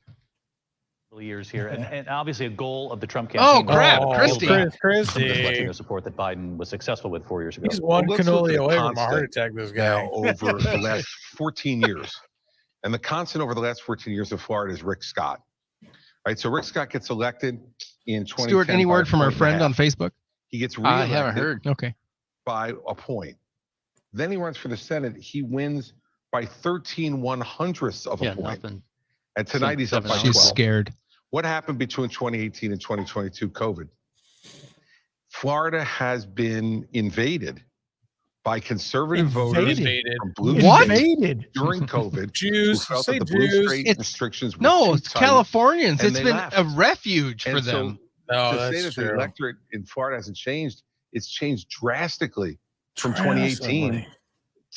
Years here, and obviously a goal of the Trump campaign. Oh crap, Christie. Latino support that Biden was successful with 4 years ago. He's one cannoli away from a heart attack. This guy over the last 14 years, and the constant over the last 14 years of Florida is Rick Scott. Right, so Rick Scott gets elected in 2010. Stuart, any word from our friend on Facebook? He gets reelected. I haven't heard. Okay. By a point. Then he runs for the Senate. He wins by 13 1/100ths of a point. Nothing. And tonight he's up by 12. She's scared. What happened between 2018 and 2022? COVID. Florida has been invaded by conservative voters from blue states during COVID. Jews, who felt say that the blue Jews. state restrictions were No, too it's tight, Californians. and It's they been left. a refuge for And so them. No, to that's say that the true. electorate in Florida hasn't changed, it's changed drastically from 2018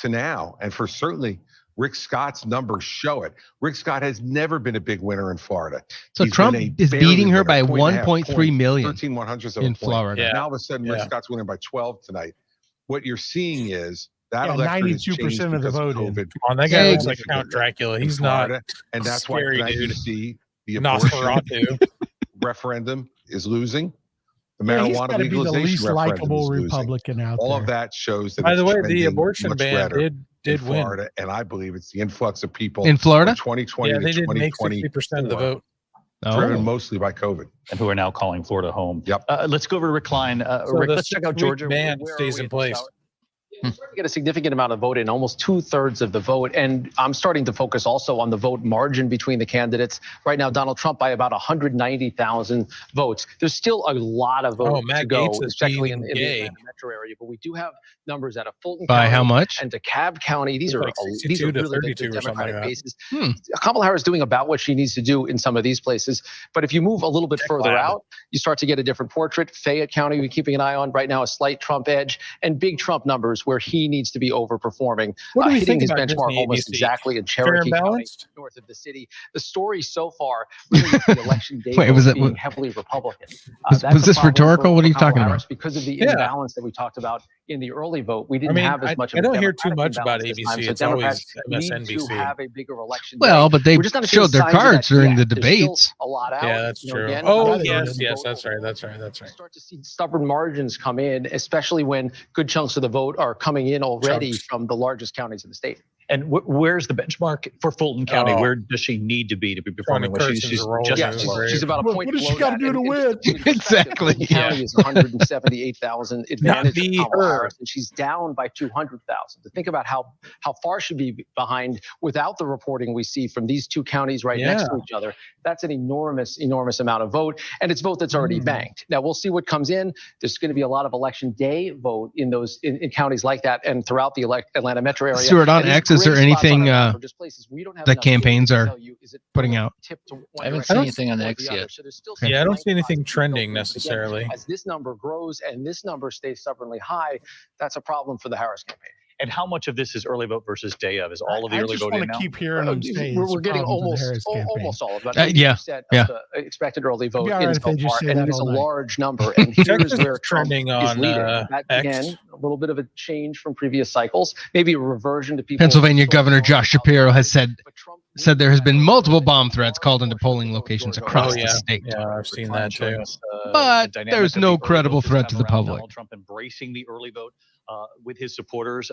to now. And for certainly Rick Scott's numbers show it. Rick Scott has never been a big winner in Florida. So Trump is beating her by 1.3 million 13/100ths of in a point. Florida. Now all of a sudden, Rick Scott's winning by 12 tonight. What you're seeing is that electorate has 92% of the vote. COVID. Come on, that guy looks like Count Dracula. He's not. And that's scary, why tonight dude. you see the abortion referendum is losing. The marijuana be the legalization least referendum likable is losing. Republican out All there. of that shows that. By the it's way, the trending abortion much ban redder did in win. Florida, and I believe it's the influx of people in Florida, 2020 Yeah, to they didn't make 2024, 60% of the vote. driven mostly by COVID. And who are now calling Florida home. Yep. Let's go over to Rick Klein. So Rick, the let's check out 6-week Georgia. ban Where are stays we in at this place. hour? We're starting to get a significant amount of vote in, almost 2/3 of the vote. And I'm starting to focus also on the vote margin between the candidates. Right now, Donald Trump by about 190,000 votes. There's still a lot of votes to go, especially in the Atlanta metro area. But we do have numbers out of Fulton By County how much? and DeKalb County. These are like 62 to really the 32 or something like Democratic that. bases. Kamala Harris doing about what she needs to do in some of these places. But if you move a little bit further out, you start to get a different portrait. Fayette County, we're keeping an eye on right now, a slight Trump edge, and big Trump numbers where he needs to be overperforming, What do we hitting think his about benchmark Disney almost ABC? exactly in Fair Cherokee and County, balanced? north of the city. The story so far really is the election day Wait, was it- being heavily Republican. Was That's a this problem rhetorical? for What are you Kamala talking Harris about? Because of the Yeah. imbalance that we talked about in the early vote. We didn't have as much of I a don't hear too Democratic much about imbalance this time, ABC. so It's always Democrats need to MSNBC. have a bigger election Well, day. but they We're just not seeing showed their signs of cards that during yet. the There's still debates. a lot out. Yeah, that's true. Again, Oh, rather yes, than yes, vote that's right. That's right. That's right. start to see stubborn margins come in, especially when good chunks of the vote are coming in already from the largest counties in the state. And where's the benchmark for Fulton County? Oh. Where does she need to be performing? Well, she's just She's about a point What does she below got that. to do to And win? Exactly. Fulton County is 178,000 advantage be of Kamala her. Harris, and she's down by 200,000. To think about how far she'd be behind without the reporting we see from these two counties right next to each other. That's an enormous amount of vote, and it's vote that's already banked. Now we'll see what comes in. There's going to be a lot of election day vote in those in counties like that and throughout the Atlanta metro area. Stuart, on And there's X, is there great spots on anything our map for just places we don't have that enough data campaigns to are tell you, is it putting out? tipped to one I haven't direction seen anything on or X the other? yet. So there's still Yeah, I don't see blind anything spots trending to go through. But again, necessarily. as this number grows and this number stays stubbornly high, that's a problem for the Harris campaign. And how much of this is early vote versus day of? Is all of the I early just vote want in to now? keep hearing them say We're it's a getting problem for the Harris campaign. almost all of it. Yeah, 80% yeah. of the expected early vote It'd be all in right if so they just far, say and that it is a all night. large number. And here's Texas where is Trump trending is on leading. That, X. again, a little bit of a change from previous cycles, maybe a reversion to people. Pennsylvania Governor Josh Shapiro has said there has been multiple bomb threats called into polling locations across the state. Yeah, I've seen that too. But the dynamic there's of no the early credible vote this threat time to the around, public. Donald Trump embracing the early vote with his supporters.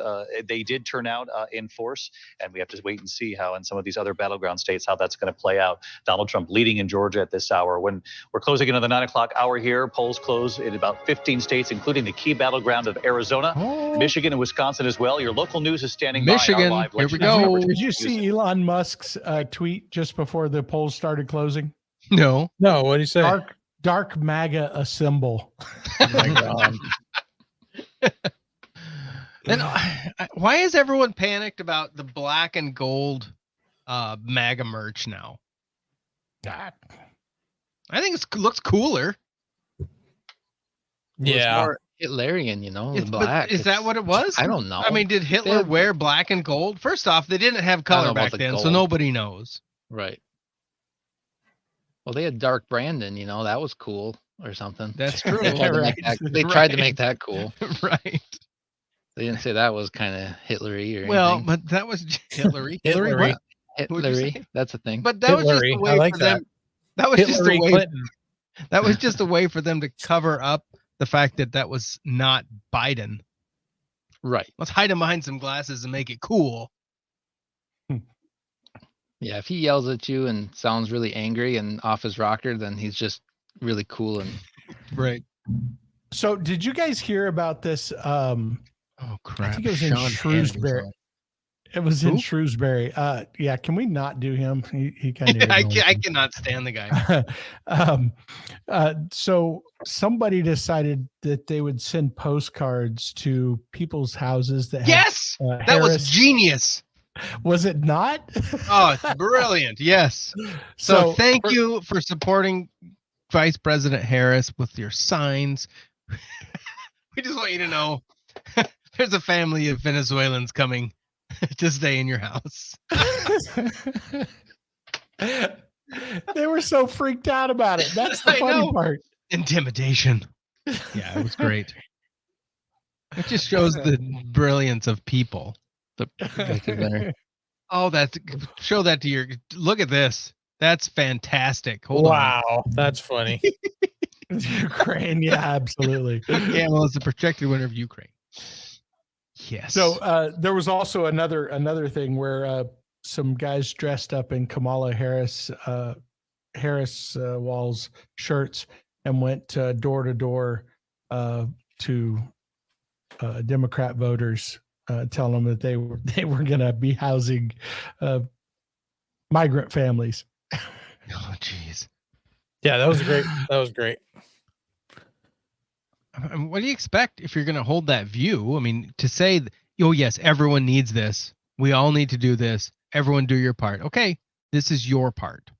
They did turn out in force, and we have to wait and see how in some of these other battleground states how that's going to play out. Donald Trump leading in Georgia at this hour. When we're closing into the 9 o'clock hour here, polls close in about 15 states, including the key battleground of Arizona, Michigan, and Wisconsin as well. Your local news is standing Michigan, by. Our live here we election go. coverage. Did you see Elon Musk's tweet just before the polls started closing? No. No, what did he say? Dark MAGA assemble. Oh my God. And why is everyone panicked about the black and gold MAGA merch now? I think it looks cooler. It's more Hitlerian, you know, the black. Is that what it was? I don't know. I mean, did Hitler wear black and gold? First off, they didn't have color back then, so nobody knows. Right. Well, they had Dark Brandon, you know, that was cool or something. That's true. They tried to make that cool. Right. They didn't say that was kind of Hitlery or anything. Well, but that was Hitlery. Hitlery. What? Hitlery. That's a thing. But that was just a way for them. That was just a way. Clinton. That was just a way for them to cover up the fact that that was not Biden. Right. Let's hide him behind some glasses and make it cool. Yeah, if he yells at you and sounds really angry and off his rocker, then he's just really cool and right. So, did you guys hear about this? Oh crap! I think it was in Shrewsbury. It was in Shrewsbury. Yeah, can we not do him? He kind of. I cannot stand the guy. So somebody decided that they would send postcards to people's houses that. Yes, that was genius. Was it not? Oh, it's brilliant. Yes. So thank you for supporting Vice President Harris with your signs. We just want you to know there's a family of Venezuelans coming to stay in your house. They were so freaked out about it. That's the funny part. Intimidation. Yeah, it was great. It just shows the brilliance of people. Oh, show that to your. Look at this. That's fantastic. Hold on. Wow, that's funny. Ukraine, yeah, absolutely. Camel is the projected winner of Ukraine. Yes. So there was also another thing where some guys dressed up in Kamala Harris Wall's shirts and went door to door to Democrat voters, telling them that they were going to be housing migrant families. Oh, jeez. Yeah, that was great. That was great. What do you expect if you're going to hold that view? I mean, to say, oh, yes, everyone needs this. We all need to do this. Everyone do your part. Okay, this is your part.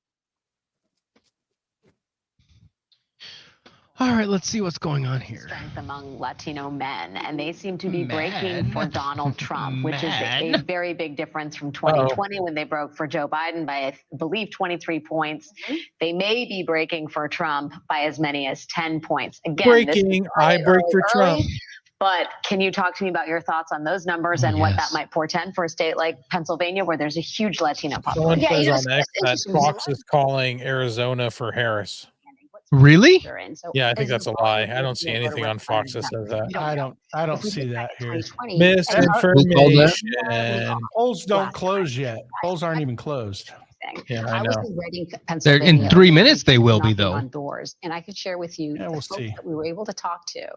All right, let's see what's going on here. Strength among Latino men, and they seem to be breaking for Donald Trump, which is a very big difference from 2020 when they broke for Joe Biden by, I believe, 23 points. They may be breaking for Trump by as many as 10 points. Again, I break for Trump. But can you talk to me about your thoughts on those numbers and what that might portend for a state like Pennsylvania, where there's a huge Latino population? Someone says on X that Fox is calling Arizona for Harris. Really? Yeah, I think that's a lie. I don't see anything on Fox that says that. I don't see that here. Misinformation. Polls don't close yet. Polls aren't even closed. Yeah, I know. was in Reading, They're Pennsylvania. in 3 minutes. They will be though. On doors, and I could share with you the folks that we were able to talk to.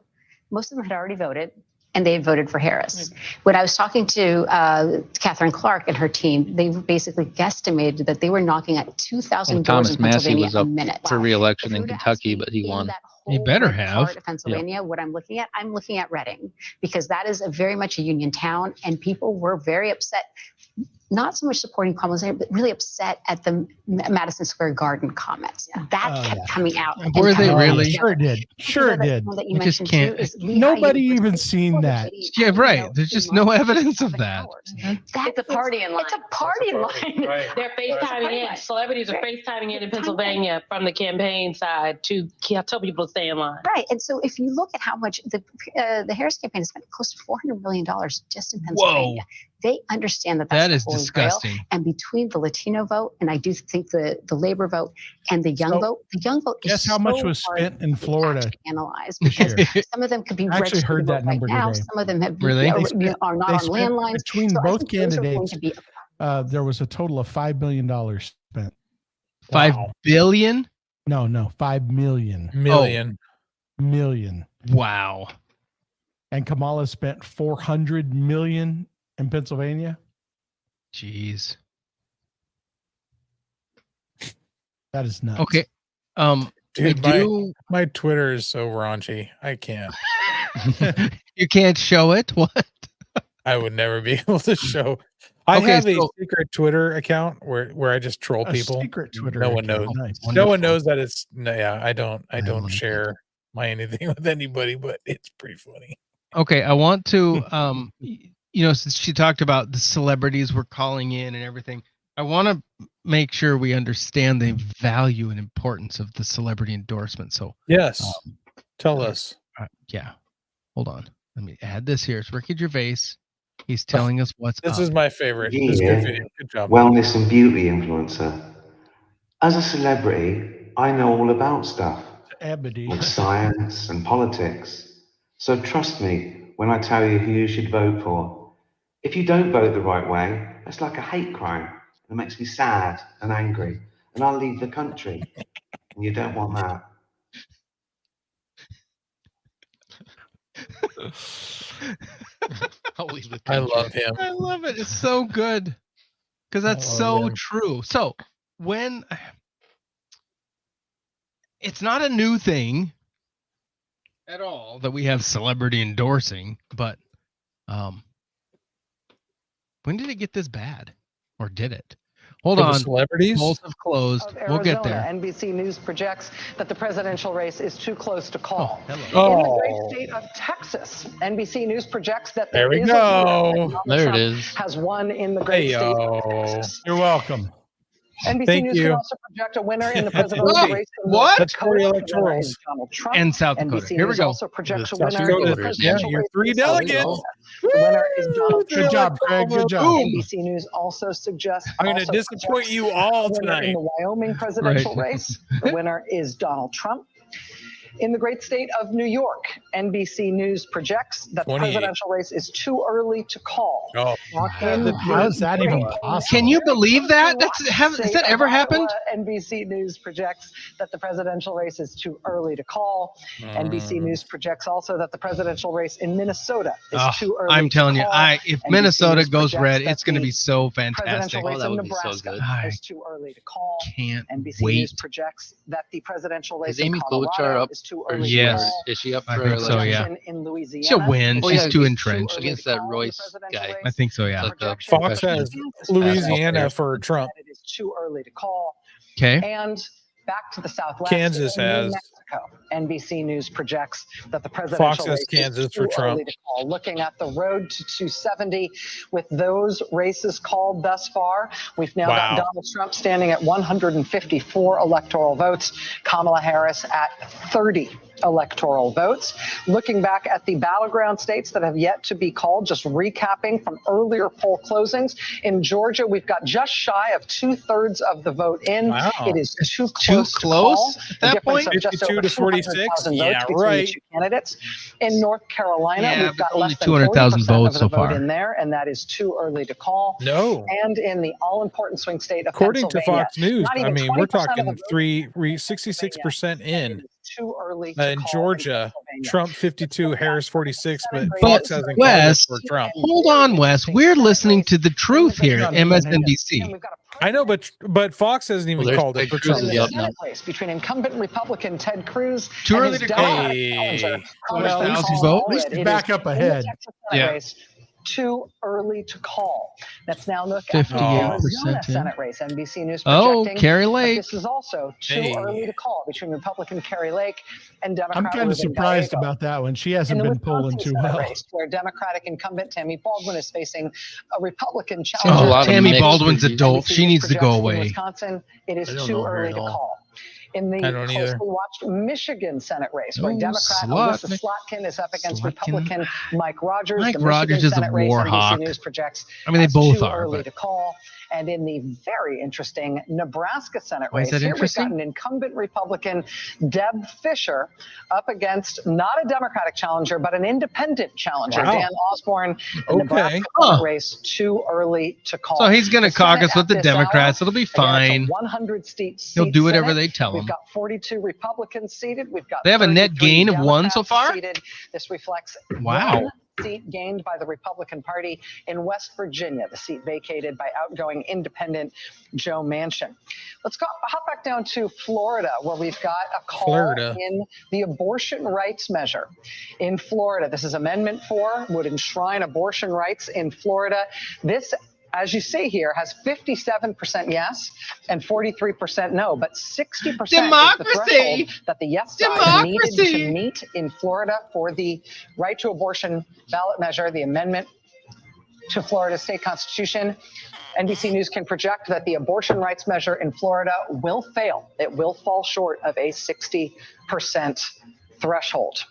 Most of them had already voted, and they had voted for Harris. When I was talking to Catherine Clark and her team, they basically guesstimated that they were knocking at 2,000 doors in Pennsylvania a minute. For re-election in Kentucky, but he won. He better have. Part of Pennsylvania, what I'm looking at Reading, because that is very much a union town, and people were very upset. Not so much supporting Kamala, but really upset at the Madison Square Garden comments. That kept coming out. Were they really? Sure did. Sure did. I just can't. Nobody even seen that. Yeah, right. There's just no evidence of that. That's a party in line. It's a party line. Right. They're FaceTiming in. Celebrities are FaceTiming in Pennsylvania from the campaign side to tell people to stay in line. Right. And so if you look at how much the Harris campaign has spent close to $400 million just in Pennsylvania. Whoa. They understand that is disgusting. Grail. And between the Latino vote, and I do think the labor vote and the young vote guess how much was spent in Florida to analyze, because some of them could be I actually heard that number now. today. Some of them have really? are not on landlines. Between both candidates, there was a total of $5 million spent. $5 billion? No, 5 million. Million. Wow. And Kamala spent 400 million in Pennsylvania. Jeez. That is nuts. Okay. Dude, my Twitter is so raunchy. I can't. You can't show it? What? I would never be able to show. I have a secret Twitter account where I just troll people. Secret Twitter. No one knows. Nice. No one knows that it's. Yeah, I don't share my anything with anybody, but it's pretty funny. Okay, I want to since she talked about the celebrities we're calling in and everything, I want to make sure we understand the value and importance of the celebrity endorsement. So yes, tell us. Yeah, hold on. Let me add this here. It's Ricky Gervais. He's telling us what's This up. is my favorite. This is good video. Good job. Wellness and beauty influencer. As a celebrity, I know all about stuff like science and politics. So trust me when I tell you who you should vote for. If you don't vote the right way, that's like a hate crime. It makes me sad and angry, and I'll leave the country. And you don't want that. I love him. I love it. It's so good because that's so true. So when it's not a new thing at all that we have celebrity endorsing, but when did it get this bad, or did it? Hold For on. the celebrities? Polls have closed. We'll get there. NBC News projects that the presidential race is too close to call. In the Oh. great state of Texas, NBC News projects that There we is go. There it Trump is. has won in the great state of Texas. You're welcome. NBC Thank News you. can also project a winner in the presidential race. In What? North Dakota. That's 40 electorals. Donald Trump. And South Dakota. NBC Here we News go. also projects a South winner in the Dakota. presidential Yeah, you're race. 3 in South delegates. Dakota. The winner is Donald Woo! Good job, Craig. Good job. NBC News also suggests. I'm going to also disappoint projects you all a winner tonight. in the Wyoming presidential race. The winner is Donald Trump. In the great state of New York, NBC News projects that the 28. presidential race is too early to call. Oh, How is that even possible? Can you believe that? Has that ever happened? NBC News projects that the presidential race is too early to call. NBC News projects also that the presidential race in Minnesota is too early. I'm telling you, call. if NBC Minnesota News goes projects red, that it's going to the be so presidential fantastic. race that in would be so Nebraska good. is too early to call. Can't NBC wait. News projects that the presidential race Is in Amy Colorado Klobuchar up? is too Or early is to Yes. call. Is she up I for think so, yeah. Projection in Louisiana. She'll win. Oh, She's yeah, too it's entrenched. too Against early that to call Royce the presidential guy. race. I think so, yeah. Like the Fox has Louisiana for Trump. It is too early to call. Okay. And back to the Southwest. Kansas in New has. Mexico, NBC News projects that the presidential Fox has race Kansas is for too Trump. early to call. Looking at the road to 270, with those races called thus far, we've now got Donald Trump standing at 154 electoral votes, Kamala Harris at 30 electoral votes. Looking back at the battleground states that have yet to be called, just recapping from earlier poll closings. In Georgia, we've got just shy of 2/3 of the vote in. Wow. It is too close to call. at that point? 52 to 46? Yeah, right. The two candidates. In North Carolina, Yeah, we've got only less than 200,000 40% votes of the so far. vote in there, and that is too early to call. No. And in the all-important swing state of According to Pennsylvania, Fox News, not I even mean, we're 20% of the talking vote 66% in. too early to In call Georgia, Pennsylvania. Trump 52, Harris 46, but But Fox hasn't called it Wes, for Trump. hold on, Wes. We're listening to the truth here at MSNBC. And we've got a I know, but Fox hasn't even Well, called it Ted for Cruz Trump. is yet. up now. Senate race between incumbent Republican Ted Cruz Too and early his to call. Democratic Hey. challenger, Well, Congressman at least Paul vote. At least Allred. he's It back is up in the ahead. Texas Senate Yeah. race. Too early to call. Let's now look at the 58% Arizona Senate race. NBC News Oh, projecting Carrie that Lake. this is also too Hey. early to call between Republican Carrie Lake and Democrat I'm kind of Ruben surprised Gallego. about that one. She In hasn't the been Wisconsin polling too Senate well. race, where Democratic incumbent Tammy Baldwin is facing a Republican Oh, challenger. lot of Tammy mixed Baldwin's reviews. adult. NBC She News needs to go projects in away. Wisconsin, it is I don't too know her early at to all. call. In the I don't either. closely watched Michigan Senate race, where Oh, Democrat Alyssa Slotkin is up against Slotkin. Republican Mike Rogers. Mike the Rogers Michigan is a Senate race, war NBC hawk. News projects I mean, they as both too are, early but- to call. And in the very interesting Nebraska Senate Why is race, that here we've interesting? got an incumbent Republican, Deb Fisher, up against not a Democratic challenger, but an independent challenger, Wow. Dan Osborne. The Okay. Nebraska Huh. Senate race too early to call. So he's going to The Senate caucus with at the this Democrats. hour, It'll be again, it's a fine. 100-seat He'll do whatever Senate. they tell We've him. got 42 Republicans seated. We've got They have a net 33 gain of one so Democrats far? seated. This reflects Wow. one seat gained by the Republican Party in West Virginia, the seat vacated by outgoing independent Joe Manchin. Let's hop back down to Florida, where we've got a call in the abortion rights measure in Florida. This is Amendment 4, would enshrine abortion rights in Florida. This, as you see here, has 57% yes and 43% no, but 60% is the threshold that the yes side needed to meet in Florida for the right to abortion ballot measure, the amendment to Florida state constitution. NBC News can project that the abortion rights measure in Florida will fail. It will fall short of a 60% threshold.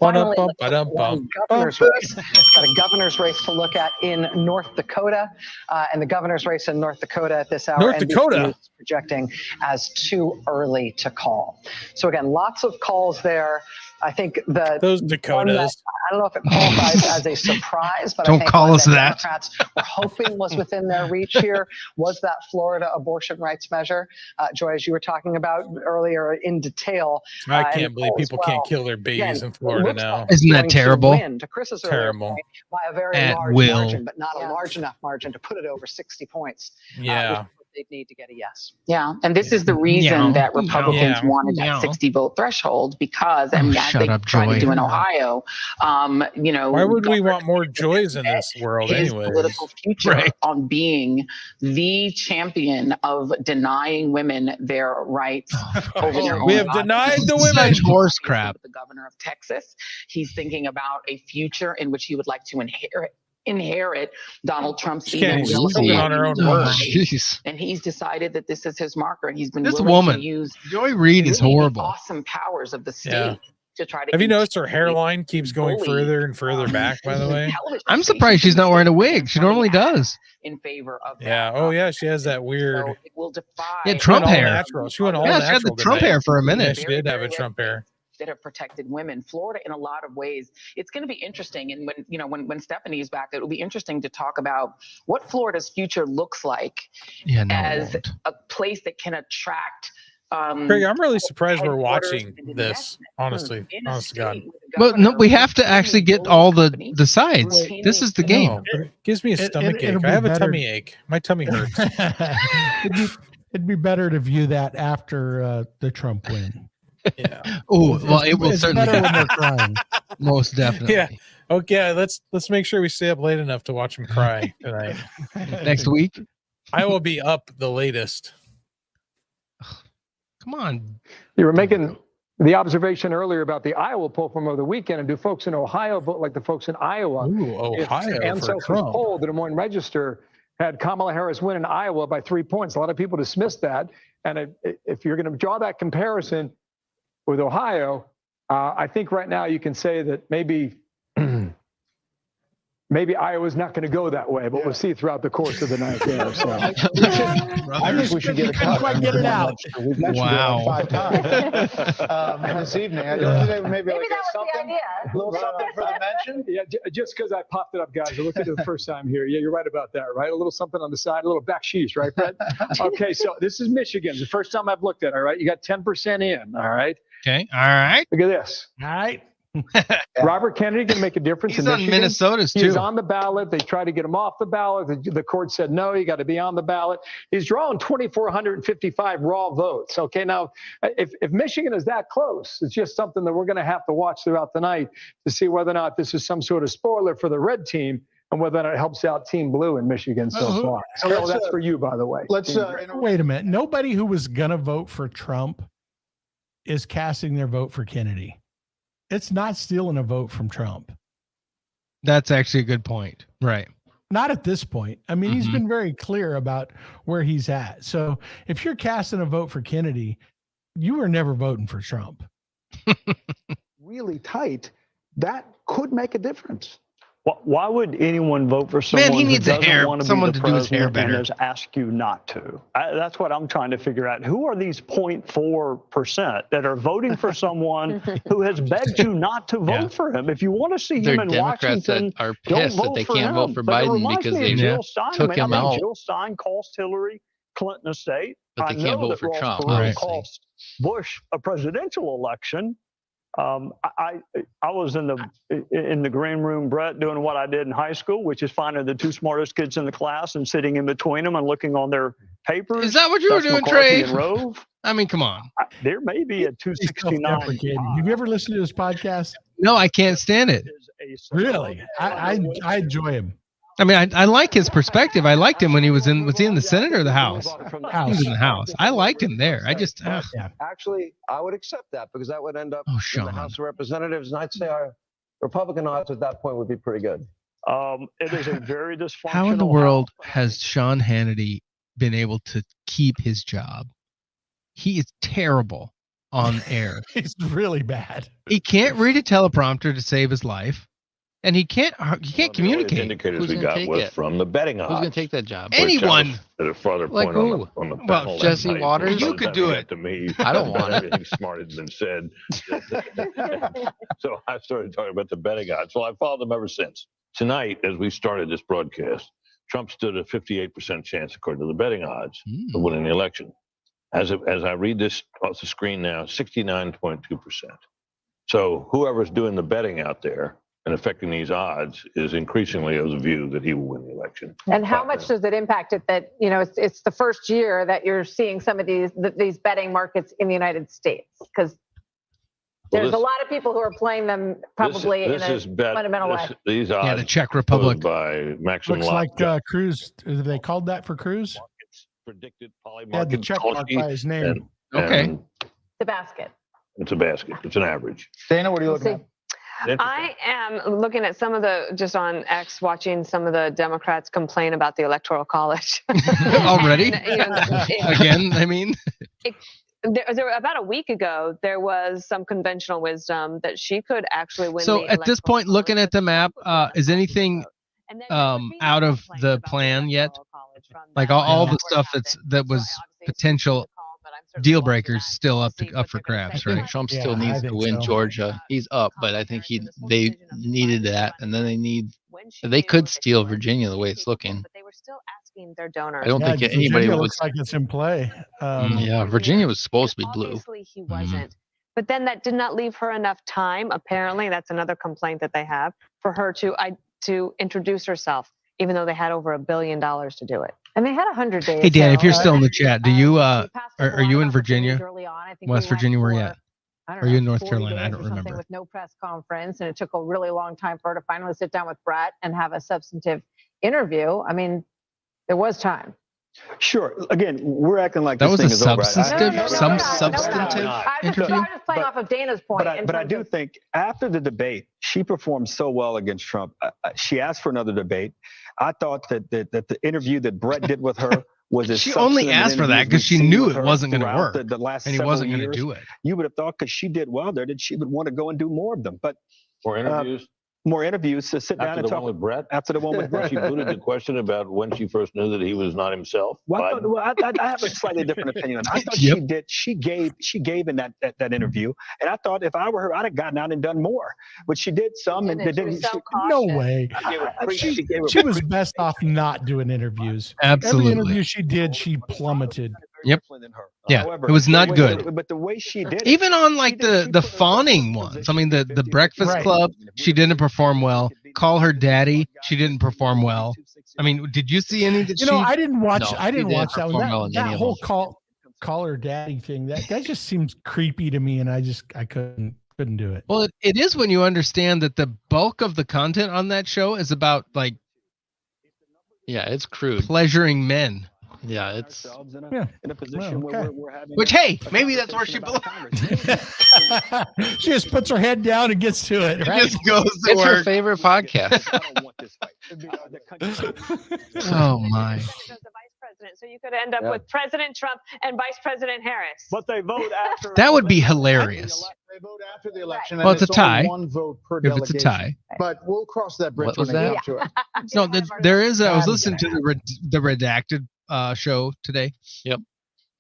Finally, governor's race. Got a governor's race to look at in North Dakota, and the governor's race in North Dakota at this hour. North Dakota is projecting as too early to call. So again, lots of calls there. I think those Dakotas. I don't know if it qualifies as a surprise, but Don't I think call one us that. Democrats were hoping was within their reach here was that Florida abortion rights measure. Joy, as you were talking about earlier in detail. I can't believe people can't kill their babies in Florida now. Isn't that terrible? Win, to Chris's earlier Terrible. point, by a very At large will. margin, but not a large enough margin to put it over 60 points. Yeah. they'd need to get a yes. Yeah, and this is the reason that Republicans wanted that 60 vote threshold because, as they tried to do in Ohio, why would we want more Joys in this world anyway? Political future on being the champion of denying women their rights over their own. We have denied the women. Such horse crap. The governor of Texas, he's thinking about a future in which he would like to inherit Donald Trump's ability on her own word. And he's decided that this is his marker, and he's been This willing woman, to use Joy Reid, is horrible. Awesome powers of the state to try to. Have you noticed her hairline keeps going further and further back? By the way, I'm surprised she's not wearing a wig. She normally does. In favor of Oh yeah, she has that weird. So it will defy. Yeah, Trump hair. Natural. She went all natural. natural. She had the Trump hair for a minute. Yeah, she did have a Trump hair. That have protected women. Florida, in a lot of ways, it's going to be interesting. And when Stephanie's back, it will be interesting to talk about what Florida's future looks like as a place that can attract. Craig, I'm really surprised we're watching this. Honestly, honest to God. But no, we have to actually get all the sides. This is the game. No, it gives me a stomach ache. I have a tummy ache. My tummy hurts. It'd be better to view that after the Trump win. Yeah. Oh, well, it will certainly better when they're crying. Most definitely. Yeah. Okay. Let's make sure we stay up late enough to watch him cry tonight. Next week, I will be up the latest. Come on. You were making the observation earlier about the Iowa poll from over the weekend, and do folks in Ohio vote like the folks in Iowa? Ooh, Ohio for Trump. Poll, the Des Moines Register had Kamala Harris win in Iowa by 3 points. A lot of people dismissed that, and if you're going to draw that comparison with Ohio, I think right now you can say that maybe Iowa's not going to go that way, but we'll see throughout the course of the night there. So I think we should get a cut. Quite get it out. We've mentioned it like 5 times this evening. I don't think maybe like something, a little something for the mention. Yeah, just because I popped it up, guys. I looked at it the first time here. Yeah, you're right about that, right? A little something on the side, a little backsheesh, right, Fred? Okay, so this is Michigan. The first time I've looked at it, all right? You got 10% in, all right? Okay, all right. Look at this. All right. Robert Kennedy can make a difference. He's in on Michigan. Minnesota's too. He's on the ballot. They tried to get him off the ballot. The court said, no, you got to be on the ballot. He's drawing 2,455 raw votes. Okay, now, if Michigan is that close, it's just something that we're going to have to watch throughout the night to see whether or not this is some sort of spoiler for the red team and whether or not it helps out Team Blue in Michigan so far. So that's for you, by the way. Let's wait a minute. Nobody who was going to vote for Trump is casting their vote for Kennedy. It's not stealing a vote from Trump. That's actually a good point. Right. Not at this point. I mean, he's been very clear about where he's at. So if you're casting a vote for Kennedy, you were never voting for Trump. Really tight. That could make a difference. Why would anyone vote for someone who doesn't want to be the to do his hair president better. and has asked you not to? That's what I'm trying to figure out. Who are these 0.4% that are voting for someone who has begged you not to vote for him? If you want to see him in Democrats Washington, that are don't pissed that vote they for can't him. vote for But it Biden reminds because me they of Jill Stein. took him out. Jill Stein cost Hillary Clinton a state. But they can't know vote that for Ross Trump, Perot obviously. cost Bush a presidential election. I was in the green room, Brett, doing what I did in high school, which is finding the 2 smartest kids in the class and sitting in between them and looking on their papers. Is that what you were doing, McCarthy Trey? and Rove. I mean, come on. There may be a 269. Have you ever listened to this podcast? No, I can't stand it. Really? I enjoy him. I mean, I like his perspective. I liked him when he was in the Senate or the House? He was in the House. I liked him there. I just Actually, I would accept that because that would end up in Sean. the House of Representatives, and I'd say our Republican odds at that point would be pretty good. It is a very dysfunctional. How in the world has Sean Hannity been able to keep his job? He is terrible on air. He's really bad. He can't read a teleprompter to save his life. And he can't communicate. Indicators Who's we gonna got take was it? from the betting odds. Who's going to take that job? Anyone. At a further Like point who? on the Well, panel Jesse that night, Waters? You could do it. To me, I don't want it. Everything smart has been said. So I started talking about the betting odds. Well, I followed them ever since. Tonight, as we started this broadcast, Trump stood a 58% chance, according to the betting odds, of winning the election. As I read this off the screen now, 69.2%. So whoever's doing the betting out there and affecting these odds is increasingly of the view that he will win the election. And how much does it impact it that, it's the first year that you're seeing some of these betting markets in the United States? Because there's a lot of people who are playing them probably in a fundamental way. These odds the Czech Republic by Maxim Looks like Cruz. Have they called that for Cruz? Predicted Yeah, the check mark by his name. The basket. It's a basket. It's an average. Dana, what are you looking at? I am looking at some of just on X, watching some of the Democrats complain about the Electoral College. Already? Again, I mean. About a week ago, there was some conventional wisdom that she could actually win. So at this point, looking at the map, is anything out of the plan yet? Like all the stuff that was potential deal breakers still up for grabs, right? Trump still needs to win Georgia. He's up, but I think they needed that, and then they could steal Virginia the way it's looking. But they were still asking their donors. I don't think anybody looks like it's in play. Virginia was supposed to be blue. Obviously, he wasn't. But then that did not leave her enough time. Apparently, that's another complaint that they have for her to introduce herself, even though they had over $1 billion to do it. And they had 100 days. Hey Dan, if you're still in the chat, do you are you in Virginia, West Virginia? Where are you at? Are you in North Carolina? I don't remember. With no press conference, and it took a really long time for her to finally sit down with Brett and have a substantive interview. I mean, there was time. Sure. Again, we're acting like that this was thing a is over. substantive interview. I'm just playing off of Dana's point. But I do think after the debate, she performed so well against Trump. She asked for another debate. I thought that the interview that Brett did with her was as she only asked for that because she knew it wasn't going to work, the last and he wasn't going to do it. You would have thought because she did well there that she would want to go and do more of them. But more interviews to sit down and talk with Brett. After the one with Brett, she booted the question about when she first knew that he was not himself. I have a slightly different opinion. I thought she did. She gave in that interview, and I thought if I were her, I'd have gotten out and done more. But she did some, and they didn't. No way. She was best off not doing interviews. Absolutely. Every interview she did, she plummeted. Yep. Yeah, it was not good. But the way she did, even on like the fawning ones. I mean, the Breakfast Club, she didn't perform well. Call Her Daddy, she didn't perform well. I mean, did you see any that I didn't watch. No, I didn't watch that one. That whole call her daddy thing. That just seems creepy to me, and I couldn't do it. Well, it is when you understand that the bulk of the content on that show is about like, it's crude, pleasuring men. Yeah, it's in a position where we're having. Which, hey, maybe that's where she belongs. She just puts her head down and gets to it. Right? Just goes to it's work. her favorite podcast. I don't want this fight. Oh my. So you could end up with President Trump and Vice President Harris. But they vote after. That would be hilarious. They vote after the election. Well, it's a tie. One vote per if delegation. It's a tie. But we'll cross that bridge when we get to it. No, there is. I was listening to the Redacted show today. Yep.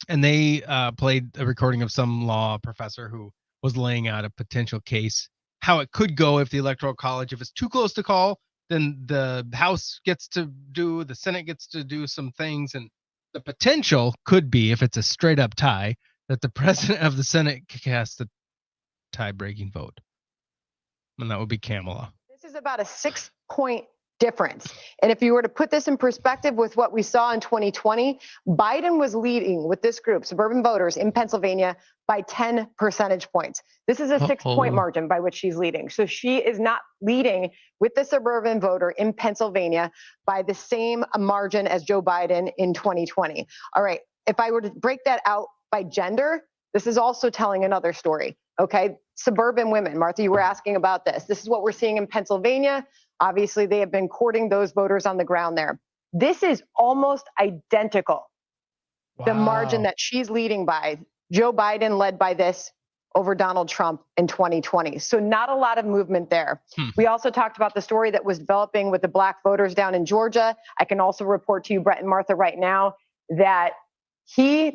And they played a recording of some law professor who was laying out a potential case, how it could go if the Electoral College, if it's too close to call, then the House gets to do, the Senate gets to do some things. And the potential could be, if it's a straight up tie, that the president of the Senate casts a tie-breaking vote. And that would be Kamala. This is about a 6-point difference. And if you were to put this in perspective with what we saw in 2020, Biden was leading with this group, suburban voters in Pennsylvania, by 10 percentage points. This is a 6-point margin by which she's leading. So she is not leading with the suburban voter in Pennsylvania by the same margin as Joe Biden in 2020. All right, if I were to break that out by gender, this is also telling another story. Okay, suburban women. Martha, you were asking about this. This is what we're seeing in Pennsylvania. Obviously, they have been courting those voters on the ground there. This is almost identical. Wow. The margin that she's leading by. Joe Biden led by this over Donald Trump in 2020. So not a lot of movement there. We also talked about the story that was developing with the black voters down in Georgia. I can also report to you, Brett and Martha, right now that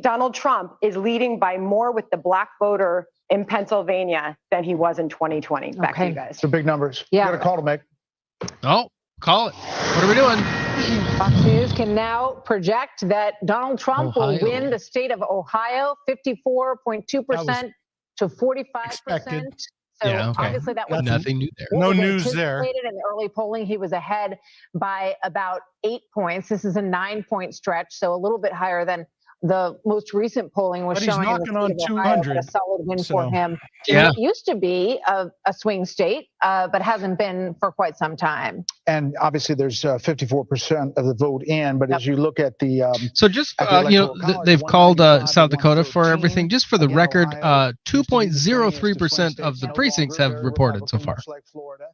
Donald Trump, is leading by more with the black voter in Pennsylvania than he was in 2020. Back to you guys. So big numbers. Yeah. You got a call to make. Oh, call it. What are we doing? Fox News can now project that Donald Trump will win the state of Ohio 54.2% to 45%. So Yeah, okay. obviously that was nothing new there. No was news there. anticipated in the early polling. He was ahead by about 8 points. This is a 9-point stretch, so a little bit higher than the most recent polling was But he's showing. knocking on in the state of Ohio, 200, but a solid win for so- him. Yeah. It used to be a swing state, but hasn't been for quite some time. And obviously, there's 54% of the vote in. But as you look at the So just at the you know, Electoral College, they've called 195 South to Dakota for 113. everything. Just for the Again, record, Ohio used to be the swing 2.03% state, of the no precincts longer, have very reported so Republican, far. much like Florida.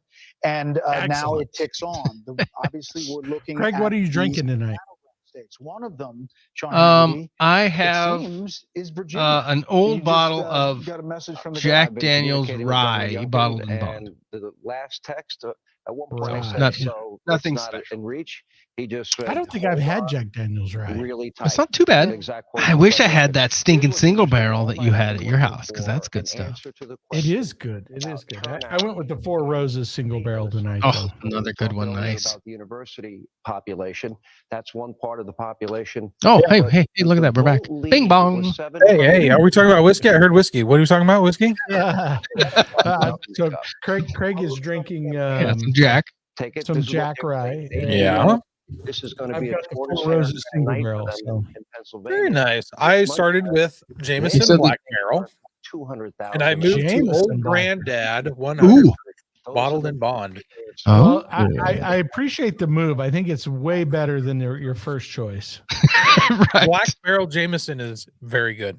And now it ticks on. Obviously, we're looking. Craig, at what are you these drinking tonight? states. One of them, Sean Hannity, I it have seems, is Virginia. an old You just, bottle of got a message from the Jack guy. Daniel's rye, bottled and bond. And the last text, at one point I Right. said, Nothing- so nothing it's not special. in reach. He just said, I don't think I've had Jack Daniel's right. really tight. It's not too bad. Exact quote I wish I was, had that stinking single barrel that you had at your house, because that's good stuff. It is good. It is good. I went with the Four Roses single barrel tonight. Oh, though. another good one. Nice. About the university population. That's one part of the population. Oh, Yeah, but hey, look at that. We're back. vote lead Bing bong. was 7 Hey, are we talking about whiskey? I heard whiskey. What are you talking about? Whiskey? Yeah. So Craig is drinking some Jack. Take it. some This is what Jack they're rye. saying. Yeah. This is going to I've be a got the tortoise Four Roses single night barrel. for them So. in Pennsylvania. Very nice. I started with Jameson said Black Barrel, 200,000. and I moved to Jameson Old Black. Granddad 100 bottled and bond. Oh, Well, I appreciate the move. I think it's way better than your first choice. right. Black Barrel Jameson is very good.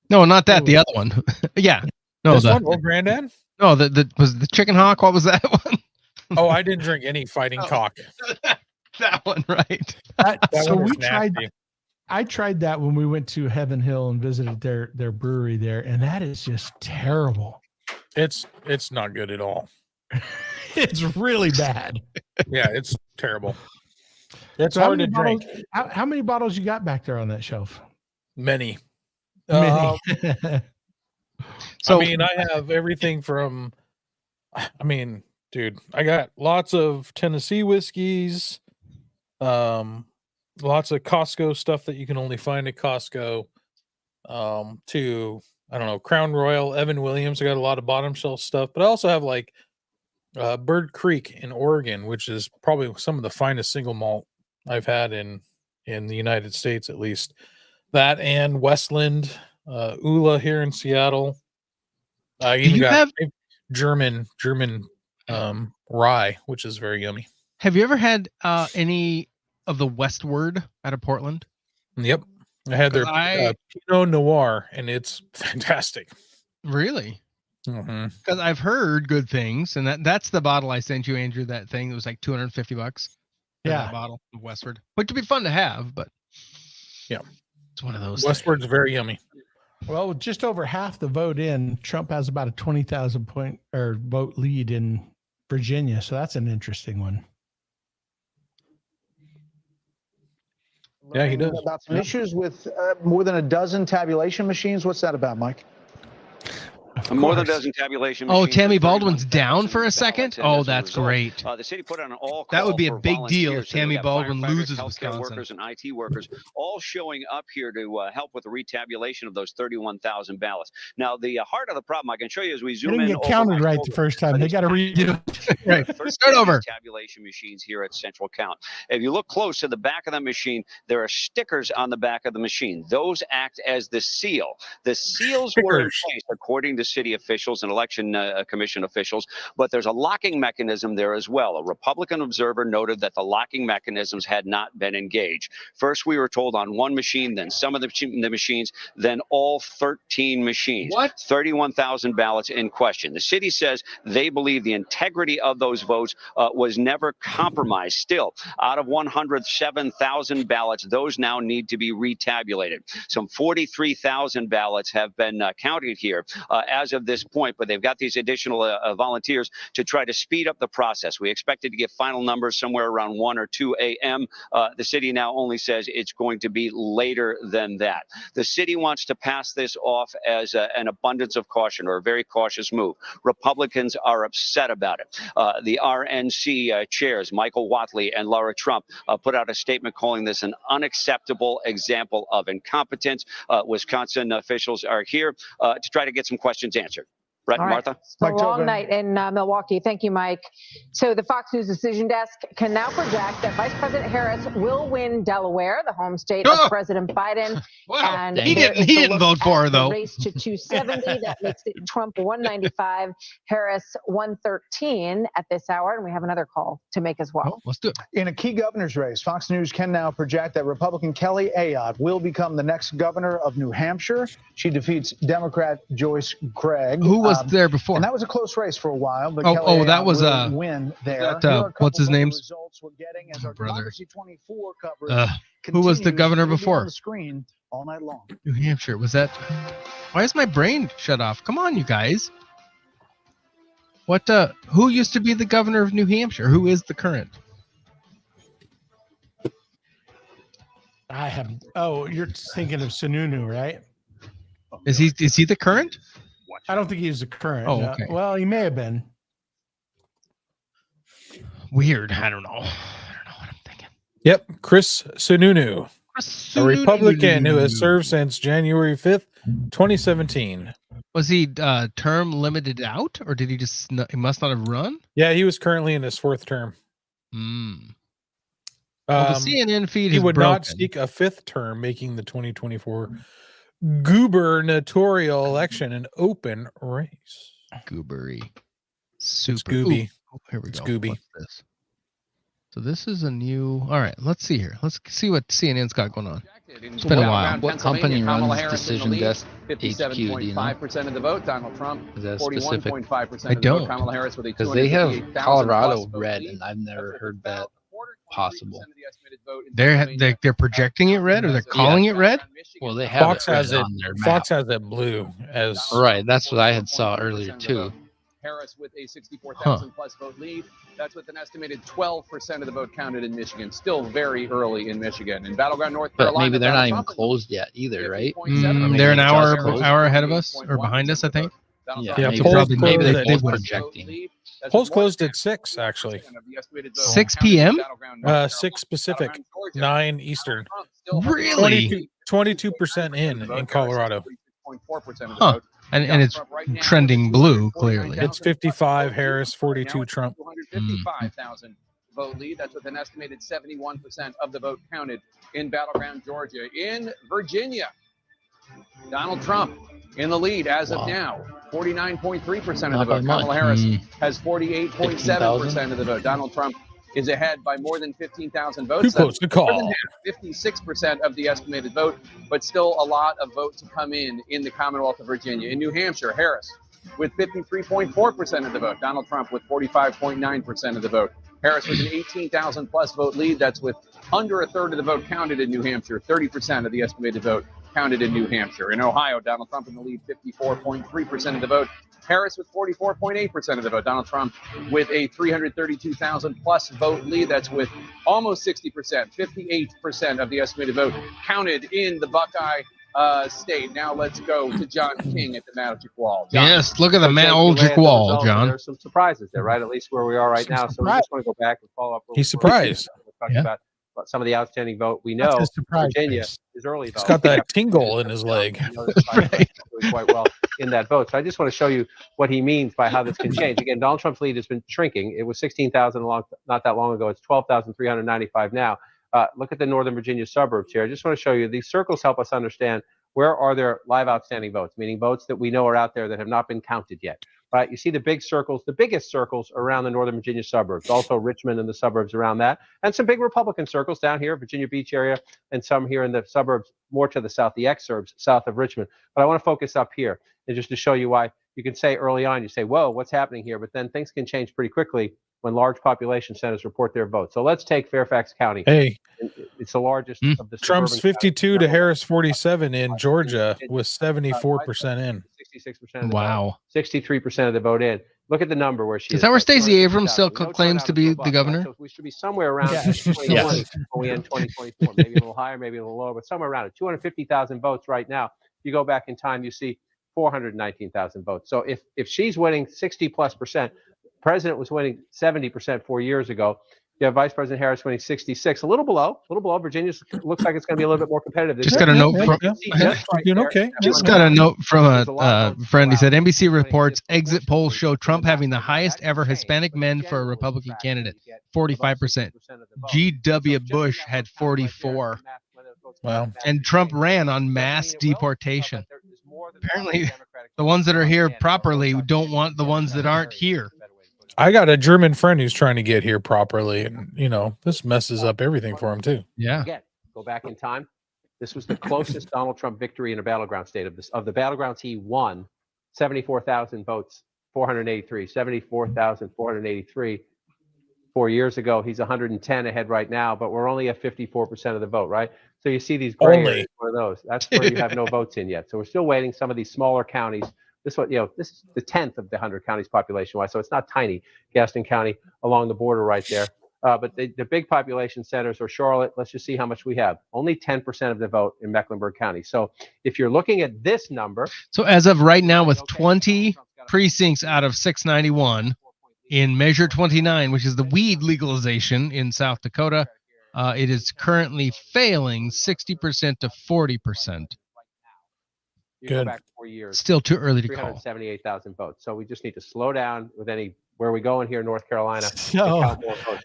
No, not that. The other one. Yeah. No, This the one, Old Granddad? no, the was the chicken hawk. What was that one? Oh, I didn't drink any fighting cock. That one, right? That So one we is tried. nasty. I tried that when we went to Heaven Hill and visited their brewery there, and that is just terrible. It's not good at all. It's really bad. Yeah, it's terrible. It's So how hard to many drink. bottles- How many bottles you got back there on that shelf? Many. Many. So I mean, I have everything from, dude, I got lots of Tennessee whiskeys, lots of Costco stuff that you can only find at Costco, to, I don't know, Crown Royal, Evan Williams. I got a lot of bottom shelf stuff, but I also have like Bird Creek in Oregon, which is probably some of the finest single malt I've had in the United States, at least. That and Westland, Ula here in Seattle. I even got German rye, which is very yummy. have you ever had any of the Westward out of Portland? Yep, I had their 'Cause Pinot Noir, and it's fantastic. Really? Mhm. Because I've heard good things, and that's the bottle I sent you, Andrew. That thing that was like $250. Yeah. That bottle of Westward, which would be fun to have, but Yeah, it's one of those. Westward's very yummy. Well, with just over half the vote in, Trump has about a 20,000 point or vote lead in Virginia. So that's an interesting one. Yeah, he does. About some issues with more than a dozen tabulation machines. What's that about, Mike? More than a dozen tabulation Oh, machines. Tammy Baldwin's down for a second? Oh, that's great. The city put out an all That would be a for big deal if volunteers. So we Tammy got Baldwin firefighters, loses healthcare Wisconsin. workers and IT workers all showing up here to help with the retabulation of those 31,000 ballots. Now, the heart of the problem I can show you as we They zoom didn't in. get counted right the first time. They got to redo it. Right. Start over. Tabulation machines here at Central Count. If you look close to the back of the machine, there are stickers on the back of the machine. Those act as the seal. The seals were in place, according to city officials and election commission officials, but there's a locking mechanism there as well. A Republican observer noted that the locking mechanisms had not been engaged. First, we were told on one machine, then some of the machines, then all 13 machines. What? 31,000 ballots in question. The city says they believe the integrity of those votes was never compromised. Still, out of 107,000 ballots, those now need to be retabulated. Some 43,000 ballots have been counted here as of this point, but they've got these additional volunteers to try to speed up the process. We expected to get final numbers somewhere around 1 or 2 a.m. The city now only says it's going to be later than that. The city wants to pass this off as an abundance of caution or a very cautious move. Republicans are upset about it. The RNC chairs, Michael Whatley and Laura Trump, put out a statement calling this an unacceptable example of incompetence. Wisconsin officials are here to try to get some questions answered. Brett and All right. Martha. It's a long night in Milwaukee. Thank you, Mike. So the Fox News decision desk can now project that Vice President Harris will win Delaware, the home state of President Biden. And he didn't vote for her, though. Race to 270. That makes it Trump 195, Harris 113 at this hour. And we have another call to make as well. Let's do it. In a key governor's race, Fox News can now project that Republican Kelly Ayotte will become the next governor of New Hampshire. She defeats Democrat Joyce Gregg. Who was there before? And that was a close race for a while, but that was will win there. What's his name? Results we're getting as our brother. Democracy 24 coverage Who was the governor before? On the screen all night long. New Hampshire. Was that? Why is my brain shut off? Come on, you guys. What? Who used to be the governor of New Hampshire? Who is the current? I have. Oh, you're thinking of Sununu, right? Is he the current? I don't think he's the current. Oh, okay. Well, he may have been. Weird. I don't know. Yep, Chris Sununu, a Republican who has served since January 5th, 2017. Was he term limited out, or did he just? He must not have run. Yeah, he was currently in his 4th term. Well, the CNN feed he is would broken. not seek a 5th term, making the 2024 gubernatorial election an open race. Goobery. Super. Scooby. Ooh, here we go. Scooby. What's this? So this is a new. All right, let's see here. Let's see what CNN's got going on. It's been a while. What company runs Decision Desk HQ? 57.5% of the vote. Donald Trump, Is that specific? 41.5% I of the don't. vote. Kamala Harris with a Because they have 258,000 Colorado plus vote red, lead. and I've never heard that possible. They're projecting it red, or they're calling it red. Well, they have Fox it red has it. on their map. Fox has it blue as Right, that's what I had saw earlier too. Harris with a 64,000 plus vote lead. That's with an estimated 12% of the vote counted in Michigan. Still very early in Michigan. In battleground North But Carolina, maybe they're not Donald even Trump closed yet either, right? They're an hour ahead of us or behind us, I think. Yeah, maybe, polls maybe they're closed both at- projecting. polls closed at 6 actually. 6 p.m. 6 Pacific, 9 Eastern. Really? 22% in Colorado. 0.4% of the Huh. vote. And it's trending blue clearly. It's 55 Harris, 42 Trump. 255,000 vote lead. That's with an estimated 71% of the vote counted in battleground Georgia. In Virginia, Donald Trump in the lead as of now. 49.3% of the vote. Kamala Harris has 48.7% of the vote. Donald Trump is ahead by more than 15,000 votes. Too close to call. More than half, 56% of the estimated vote, but still a lot of vote to come in the Commonwealth of Virginia. In New Hampshire, Harris with 53.4% of the vote. Donald Trump with 45.9% of the vote. Harris with an 18,000 plus vote lead. That's with under a third of the vote counted in New Hampshire. 30% of the estimated vote counted in New Hampshire. In Ohio, Donald Trump in the lead, 54.3% of the vote. Harris with 44.8% of the vote. Donald Trump with a 332,000 plus vote lead. That's with almost 60%, 58% of the estimated vote counted in the Buckeye state. Now let's go to John King at the Magic Wall. John. Yes, look at the Magic Wall, John. There's some surprises there, right? At least where we are right now. So we just want to go back and follow up. He's surprised. We're talking about some of the outstanding vote. We know Virginia is early vote. He's got that tingle in his leg. Quite well in that vote. So I just want to show you what he means by how this can change. Again, Donald Trump's lead has been shrinking. It was 16,000 not that long ago. It's 12,395 now. Look at the Northern Virginia suburbs here. I just want to show you these circles help us understand where are there live outstanding votes, meaning votes that we know are out there that have not been counted yet. Right? You see the big circles, the biggest circles around the Northern Virginia suburbs, also Richmond and the suburbs around that, and some big Republican circles down here, Virginia Beach area, and some here in the suburbs more to the south, the exurbs south of Richmond. But I want to focus up here and just to show you why you can say early on, you say, whoa, what's happening here? But then things can change pretty quickly when large population centers report their votes. So let's take Fairfax County. Hey, it's the largest of the Trump's 52 to Harris 47 in Georgia with 74% in. 66%. Wow. 63% of the vote in. Look at the number where she is. Is that where Stacey Abrams still claims to be the governor? So we should be somewhere around 2020 when we end 2024. Maybe a little higher, maybe a little lower, but somewhere around it. 250,000 votes right now. You go back in time, you see 419,000 votes. So if she's winning 60+%, president was winning 70% 4 years ago. You have Vice President Harris winning 66, a little below. Virginia looks like it's going to be a little bit more competitive. Just got a note from Just got a note from a friend. He said NBC reports exit polls show Trump having the highest ever Hispanic men for a Republican candidate, 45%. G.W. Bush had 44. Wow. And Trump ran on mass deportation. Apparently, the ones that are here properly don't want the ones that aren't here. I got a German friend who's trying to get here properly, and this messes up everything for him too. Yeah. Again, go back in time. This was the closest Donald Trump victory in a battleground state of the battlegrounds he won. 74,000 votes, 483. 74,483. 4 years ago, he's 110 ahead right now, but we're only at 54% of the vote, right? So you see these gray areas for those. That's where you have no votes in yet. So we're still waiting. Some of these smaller counties. This one, this is the 10th of the 100 counties population-wise, so it's not tiny. Gaston County along the border right there. But the big population centers are Charlotte. Let's just see how much we have. Only 10% of the vote in Mecklenburg County. So if you're looking at this number. So as of right now, with 20 precincts out of 691 in Measure 29, which is the weed legalization in South Dakota, it is currently failing 60% to 40%. You go back 4 years. Still too early to call. 378,000 votes. So we just need to slow down with where are we going here in North Carolina. So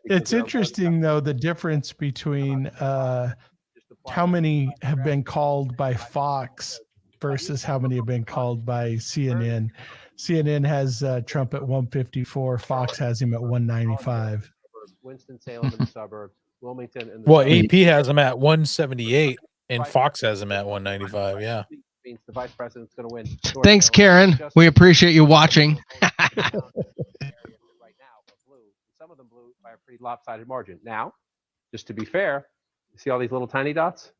it's interesting, though, the difference between how many have been called by Fox versus how many have been called by CNN. CNN has Trump at 154. Fox has him at 195. Winston-Salem in the suburbs. Wilmington in the Well, AP has him at 178, and Fox has him at 195. Yeah. Means the vice president's going to win. Thanks, Karen. We appreciate you watching. Right now, blue. Some of them blue by a pretty lopsided margin. Now, just to be fair, you see all these little tiny dots?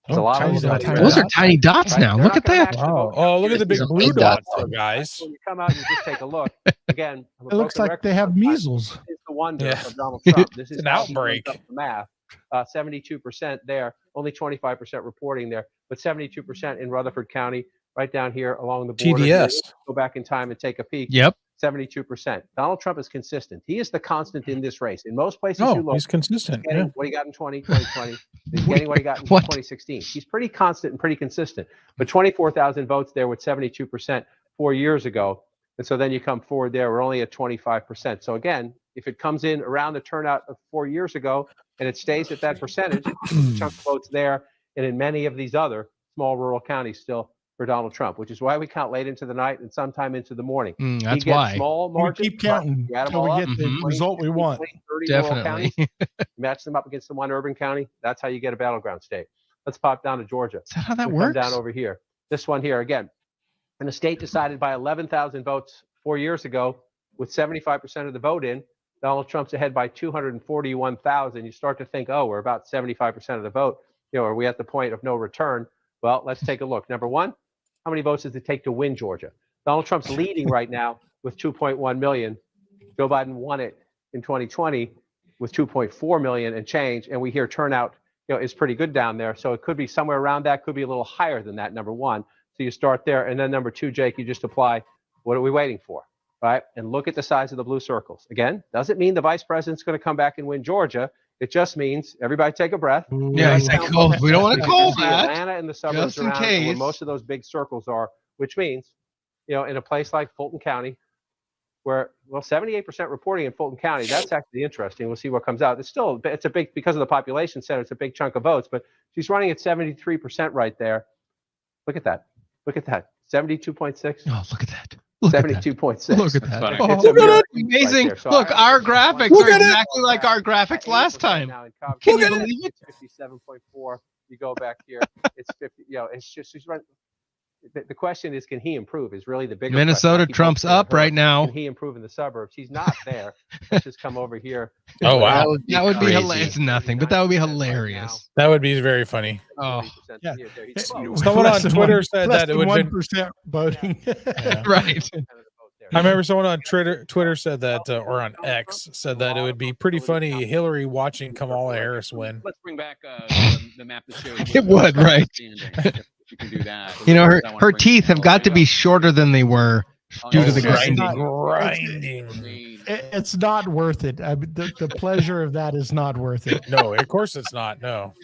There's a lot of those are tiny dots now. Look at that. Wow. Oh, look at the big blue dots, guys. When you come out and just take a look, again, it looks like they have measles. It's the wonder of Donald Trump. This is an outbreak. The math. 72% there, only 25% reporting there, but 72% in Rutherford County, right down here along the border. TDS. Go back in time and take a peek. Yep. 72%. Donald Trump is consistent. He is the constant in this race. In most places you look, he's consistent. He's getting what he got in 2020. He's getting what he got in 2016. He's pretty constant and pretty consistent. But 24,000 votes there with 72% 4 years ago. And so then you come forward there, we're only at 25%. So again, if it comes in around the turnout of 4 years ago and it stays at that percentage, chunk of votes there, and in many of these other small rural counties still for Donald Trump, which is why we count late into the night and sometime into the morning. That's why. Small margins, we keep counting until we get the result we want. 30 Definitely. Match them up against the one urban county. That's how you get a battleground state. Let's pop down to Georgia. Is that how that We'll works? come down over here. This one here again. And the state decided by 11,000 votes 4 years ago, with 75% of the vote in, Donald Trump's ahead by 241,000. You start to think, oh, we're about 75% of the vote. Are we at the point of no return? Well, let's take a look. Number one, how many votes does it take to win Georgia? Donald Trump's leading right now with 2.1 million. Joe Biden won it in 2020 with 2.4 million and change. And we hear turnout, is pretty good down there. So it could be somewhere around that, could be a little higher than that, number one. So you start there. And then number two, Jake, you just apply, what are we waiting for? Right? And look at the size of the blue circles. Again, doesn't mean the vice president's going to come back and win Georgia. It just means everybody take a breath. Yeah, exactly. We don't want to call that. Atlanta and the suburbs just in around case. where most of those big circles are, which means, in a place like Fulton County, where 78% reporting in Fulton County, that's actually interesting. We'll see what comes out. It's a big, because of the population center, it's a big chunk of votes, but she's running at 73% right there. Look at that. 72.6. Oh, look at that. 72.6. Look at that. It's Oh, a look at miracle that. right Amazing. there. So Look, our graphics are exactly like our graphics last time. Can you believe it? 57.4. You go back here. It's 50. It's just she's running. The question is, can he improve? Is really the bigger Minnesota, question. Trump's up right now. Can he improve in the suburbs? He's not there. Let's just come over here. Oh, wow. That would be hilarious. It's nothing, but that would be hilarious. That would be very funny. Oh, yeah. Someone on Twitter said that it would have been 1% voting. Right. I remember someone on Twitter said that, or on X said that it would be pretty funny Hillary watching Kamala Harris win. Let's bring back the map that shows. It would, right? If you can do that. Her teeth have got to be shorter than they were due to the grinding. Grinding. it's not worth it. The pleasure of that is not worth it. No, of course it's not. No.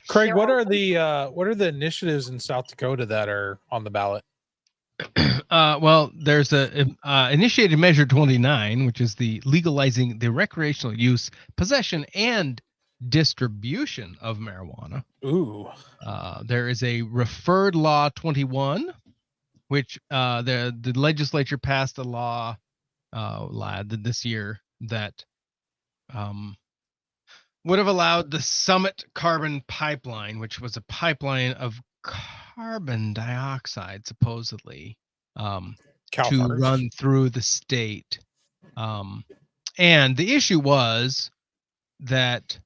Craig, what are the initiatives in South Dakota that are on the ballot? Well, there's a initiated measure 29, which is the legalizing the recreational use, possession, and distribution of marijuana. Ooh. There is a referred law 21, which the legislature passed a law this year that would have allowed the Summit Carbon Pipeline, which was a pipeline of carbon dioxide, supposedly, to run through the state. And the issue was that,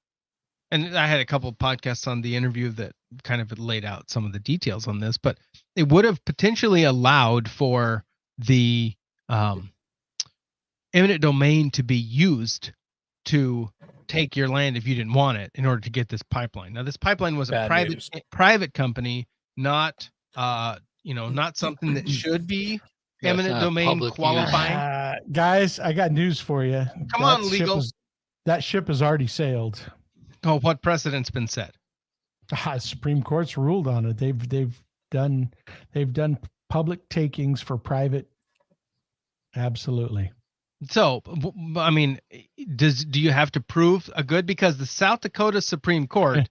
and I had a couple of podcasts on the interview that kind of laid out some of the details on this, but it would have potentially allowed for the eminent domain to be used to take your land if you didn't want it in order to get this pipeline. Now, this pipeline was a private company, not not something that should be eminent domain qualifying. Guys, I got news for you. Come on, legal. That ship has already sailed. Oh, what precedent's been set? Supreme Court's ruled on it. They've done public takings for private. Absolutely. So, I mean, do you have to prove a good? Because the South Dakota Supreme Court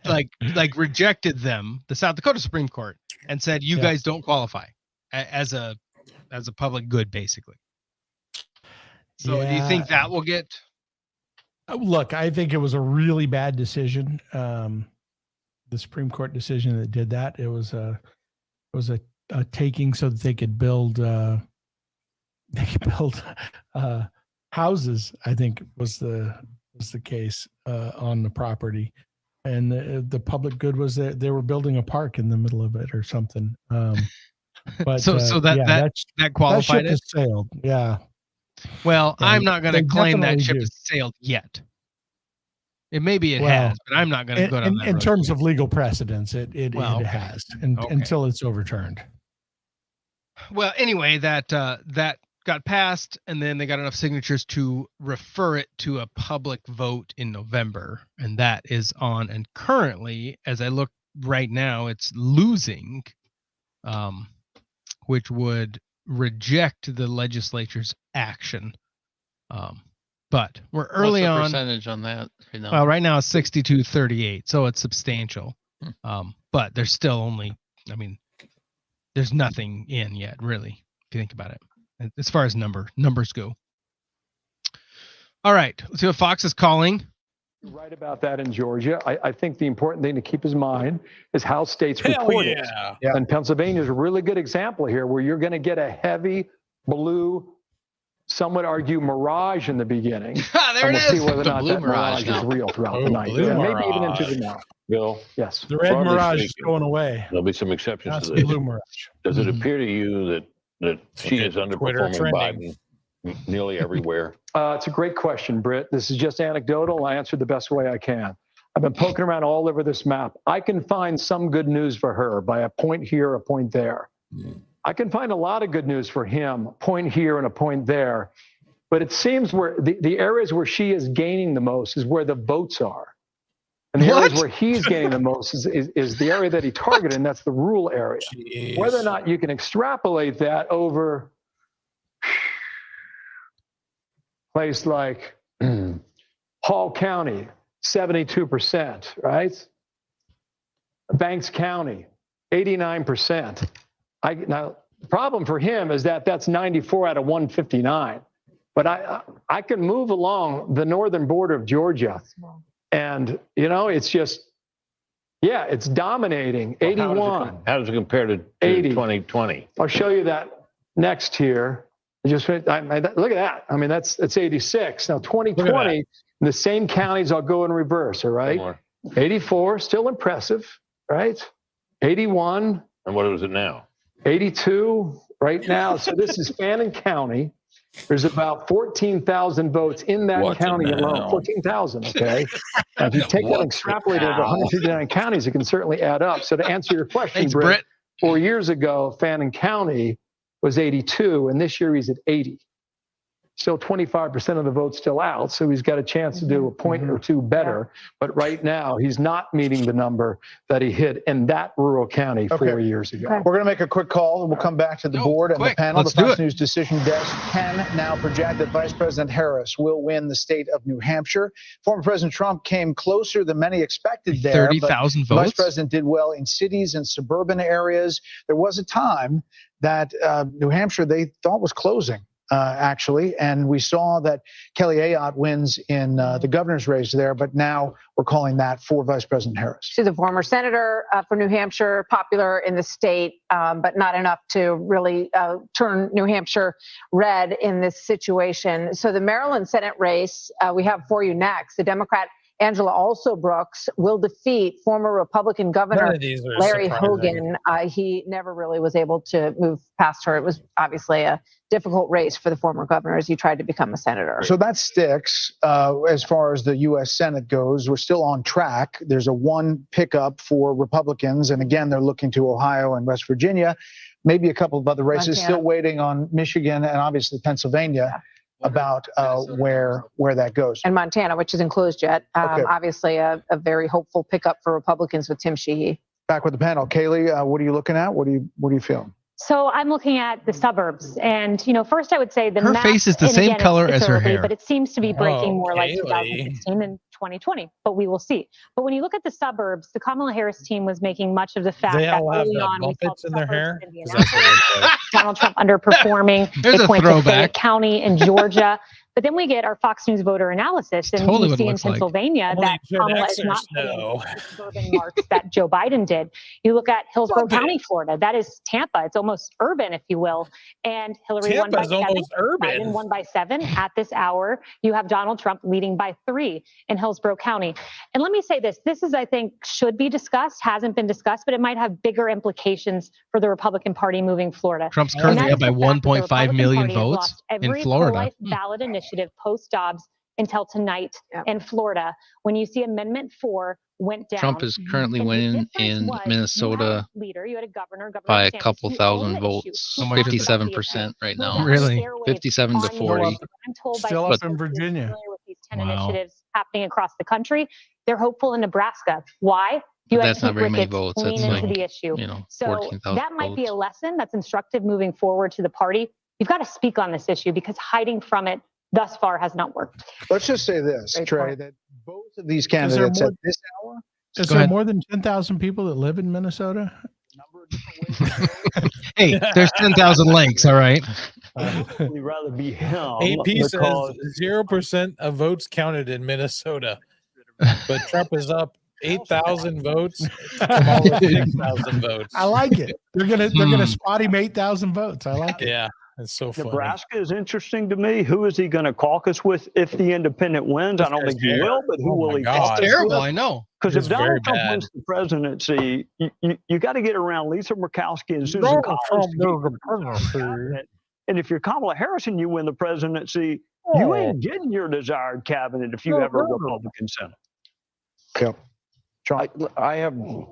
like rejected them, the South Dakota Supreme Court, and said you guys don't qualify as a public good, basically. So do you think that will get? Look, I think it was a really bad decision. The Supreme Court decision that did that. It was a taking so that they could build houses. I think was the case on the property, and the public good was that they were building a park in the middle of it or something. But that qualified it. Sailed. Yeah. Well, I'm not going to claim that ship has sailed yet. It maybe it has, but I'm not going to go down that road. In terms of legal precedence, it has until it's overturned. Well, anyway, that got passed, and then they got enough signatures to refer it to a public vote in November, and that is on. And currently, as I look right now, it's losing, which would reject the legislature's action. But we're early on. What's the percentage on that? Well, right now it's 62-38, so it's substantial. But there's still only, there's nothing in yet, really, if you think about it, as far as numbers go. All right, let's see what Fox is calling. You're right about that in Georgia. I think the important thing to keep in mind is how states report it. Yeah. And Pennsylvania is a really good example here where you're going to get a heavy blue, some would argue mirage in the beginning. There and it we'll is. see whether or not that mirage is real throughout the night. Yeah, maybe even into the night. Bill? Yes. The red mirage is going away. There'll be some exceptions That's to the this. blue mirage. Does it appear to you that she is underperforming trending. Biden nearly everywhere? It's a great question, Britt. This is just anecdotal. I answered the best way I can. I've been poking around all over this map. I can find some good news for her by a point here, a point there. I can find a lot of good news for him, a point here and a point there. But it seems where the areas where she is gaining the most is where the votes are. And the areas where he's gaining the most is the area that he targeted, and that's the rural area. Jeez. Whether or not you can extrapolate that over a place like Hall County, 72%, right? Banks County, 89%. Now, the problem for him is that that's 94 out of 159. But I can move along the northern border of Georgia, and it's just, it's dominating. 81. How does it compare to 2020? I'll show you that next here. Look at that. That's 86. Now 2020, the same counties. I'll go in reverse. All right. 84, still impressive, right? 81. And what is it now? 82 right now. So this is Fannin County. There's about 14,000 votes in that county alone. 14,000, okay? Now, if you take that and extrapolate over 159 counties, it can certainly add up. So to answer your question, Britt, 4 years ago, Fannin County was 82, and this year he's at 80. Still 25% of the votes still out, so he's got a chance to do a point or two better. But right now, he's not meeting the number that he hit in that rural county 4 years ago. We're going to make a quick call, and we'll come back to the board and the panel. The Fox News Decision Desk can now project that Vice President Harris will win the state of New Hampshire. Former President Trump came closer than many expected there. 30,000 votes? Vice President did well in cities and suburban areas. There was a time that New Hampshire they thought was closing. Actually, and we saw that Kelly Ayotte wins in the governor's race there, but now we're calling that for Vice President Harris. She's a former senator for New Hampshire, popular in the state, but not enough to really turn New Hampshire red in this situation. So the Maryland Senate race we have for you next. The Democrat Angela Alsobrooks will defeat former Republican Governor Larry Hogan. He never really was able to move past her. It was obviously a difficult race for the former governor as he tried to become a senator. So that sticks as far as the U.S. Senate goes. We're still on track. There's a one pickup for Republicans. And again, they're looking to Ohio and West Virginia, maybe a couple of other races, Montana. still waiting on Michigan and obviously Pennsylvania about where that goes. And Montana, which isn't closed yet. Obviously a very hopeful pickup for Republicans with Tim Sheehy. Back with the panel. Kaylee, what are you looking at? What do you feel? So I'm looking at the suburbs, and first I would say her face is the same color as her hair, but it seems to be breaking more like 2016 and 2020. But we will see. But when you look at the suburbs, the Kamala Harris team was making much of the fact that early on we saw in their hair. Donald Trump underperforming. There's they a point to throwback. Fayette County in Georgia. But then we get our Fox News voter analysis, and totally we what it see in looks like. Pennsylvania that Kamala is not hitting the suburban marks that Joe Biden did. You look at Hillsborough County, Florida. That is Tampa. It's almost urban, if you will. And Hillary won by 7. Biden won by 7 at this hour. You have Donald Trump leading by 3 in Hillsborough County. And let me say this. This is, I think, should be discussed, hasn't been discussed, but it might have bigger implications for the Republican Party moving Florida. Trump's currently up by 1.5 million votes in Florida. Pro-life ballot initiative post-Dobbs until tonight in Florida. When you see Amendment 4 went down. Trump is currently winning in Minnesota leader, you had a governor by a DeSantis, couple who thousand owned the votes, issue. 57% right now. Really? 57 to 40. I'm told by Still people up in Virginia. familiar with these 10 initiatives happening across the country, they're hopeful in Nebraska. Why? You had That's not Pete very many Ricketts votes. lean That's into like, the issue. 14,000 that might be votes. a lesson that's instructive moving forward to the party. You've got to speak on this issue because hiding from it thus far has not worked. Let's just say this, Trey, that both of these Is there candidates more- at this hour. Is Go there ahead. more than 10,000 people that live in Minnesota? Hey, there's 10,000 lakes, all right? We'd rather be him. AP says because 0% of votes counted in Minnesota, but Trump is up 8,000 votes. Kamala 6,000 votes. I like it. They're gonna spot him 8,000 votes. I like it. Yeah, it's so funny. Nebraska is interesting to me. Who is he going to caucus with if the independent wins? I don't think he will, but who will he caucus Terrible, with? I know. Because if It's very Donald Trump bad. wins the presidency, you got to get around Lisa Murkowski and Susan Collins. And if you're Kamala Harris and you win the presidency, you ain't getting your desired cabinet if you have a Republican Senate. Yep. I'm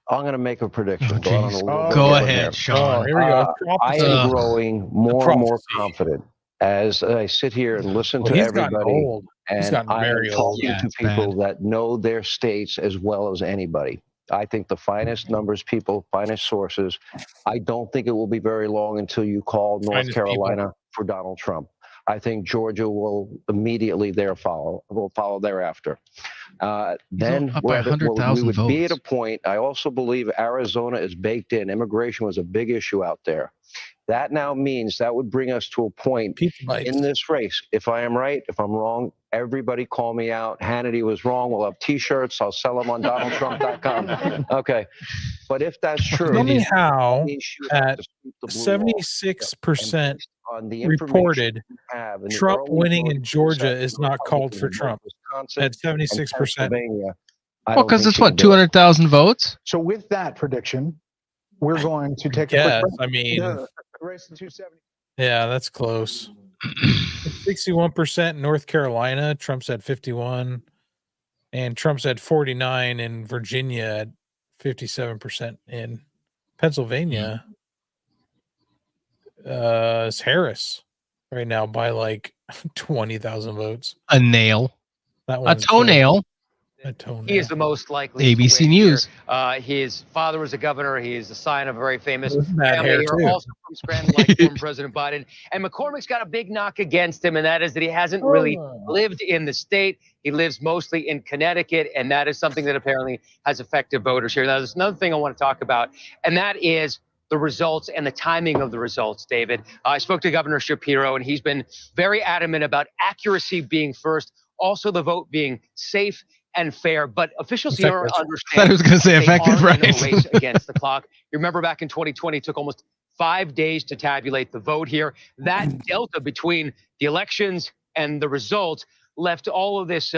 going to make a prediction. Go on a little bit Go further. ahead, Sean. Here we go. I am growing more and more confident as I sit here and listen to He's gotten everybody. old. He's And gotten I am very old. talking to people that know their states as well as anybody. I think the finest numbers people, finest sources. I don't think it will be very long until you call North Finest Carolina for Donald Trump. I think Georgia will immediately follow thereafter. Then up by we 100,000 would be at votes. a point. I also believe Arizona is baked in. Immigration was a big issue out there. That now means that would bring us to a point in this race. If I am right, if I'm wrong, everybody call me out. Hannity was wrong. We'll have T-shirts. I'll sell them on DonaldTrump.com. Okay, but if that's true, Anyhow, means you have at to sweep the blue wall. 76% On the information reported, we have in the Trump early winning voting in Georgia session, is not called for Republicans in Trump. Wisconsin At and 76%. Pennsylvania, I Well, don't because think it's she what, can do it. 200,000 votes? So with that prediction, we're going to take a Yes, quick I mean, race to 270. yeah, that's close. 61% in North Carolina. Trump's at 51, and Trump's at 49 in Virginia, at 57% in Pennsylvania. is Harris right now by like 20,000 votes. A nail. A toenail. He is the most likely. ABC News. His father was a governor. He is the son of a very famous Mad family hair, here, too. also from Scranton, like former President Biden. And McCormick's got a big knock against him, and that is that he hasn't really lived in the state. He lives mostly in Connecticut, and that is something that apparently has affected voters here. Now, there's another thing I want to talk about, and that is the results and the timing of the results, David. I spoke to Governor Shapiro, and he's been very adamant about accuracy being first, also the vote being safe and fair, but officials here understand. I was going to say effective, right? In a race against the clock. You remember back in 2020, it took almost 5 days to tabulate the vote here. That delta between the elections and the results left all of this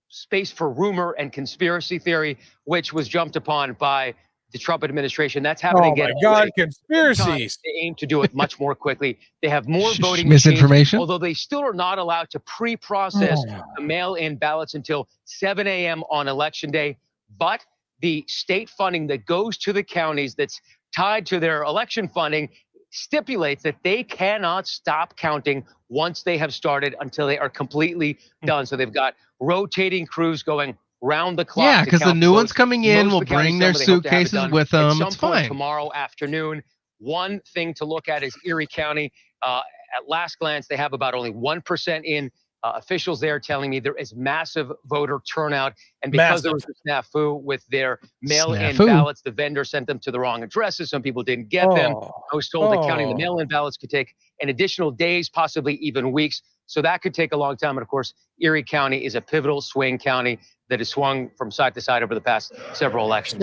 space for rumor and conspiracy theory, which was jumped upon by the Trump administration. That's happening again. Oh my God, conspiracies. They aim to do it much more quickly. They have more voting misinformation. machines, although they still are not allowed to pre-process the mail-in ballots until 7 a.m. on election day. But the state funding that goes to the counties that's tied to their election funding stipulates that they cannot stop counting once they have started until they are completely done. So they've got rotating crews going round the clock. Yeah, because the new ones coming in will bring their suitcases with them. It's fine. Tomorrow afternoon. One thing to look at is Erie County. At last glance, they have about only 1% in. Officials there telling me there is massive voter turnout. And because there was a snafu with their mail-in ballots, the vendor sent them to the wrong addresses. Some people didn't get them. I was told that counting the mail-in ballots could take an additional days, possibly even weeks. So that could take a long time. And of course, Erie County is a pivotal swing county that has swung from side to side over the past several elections.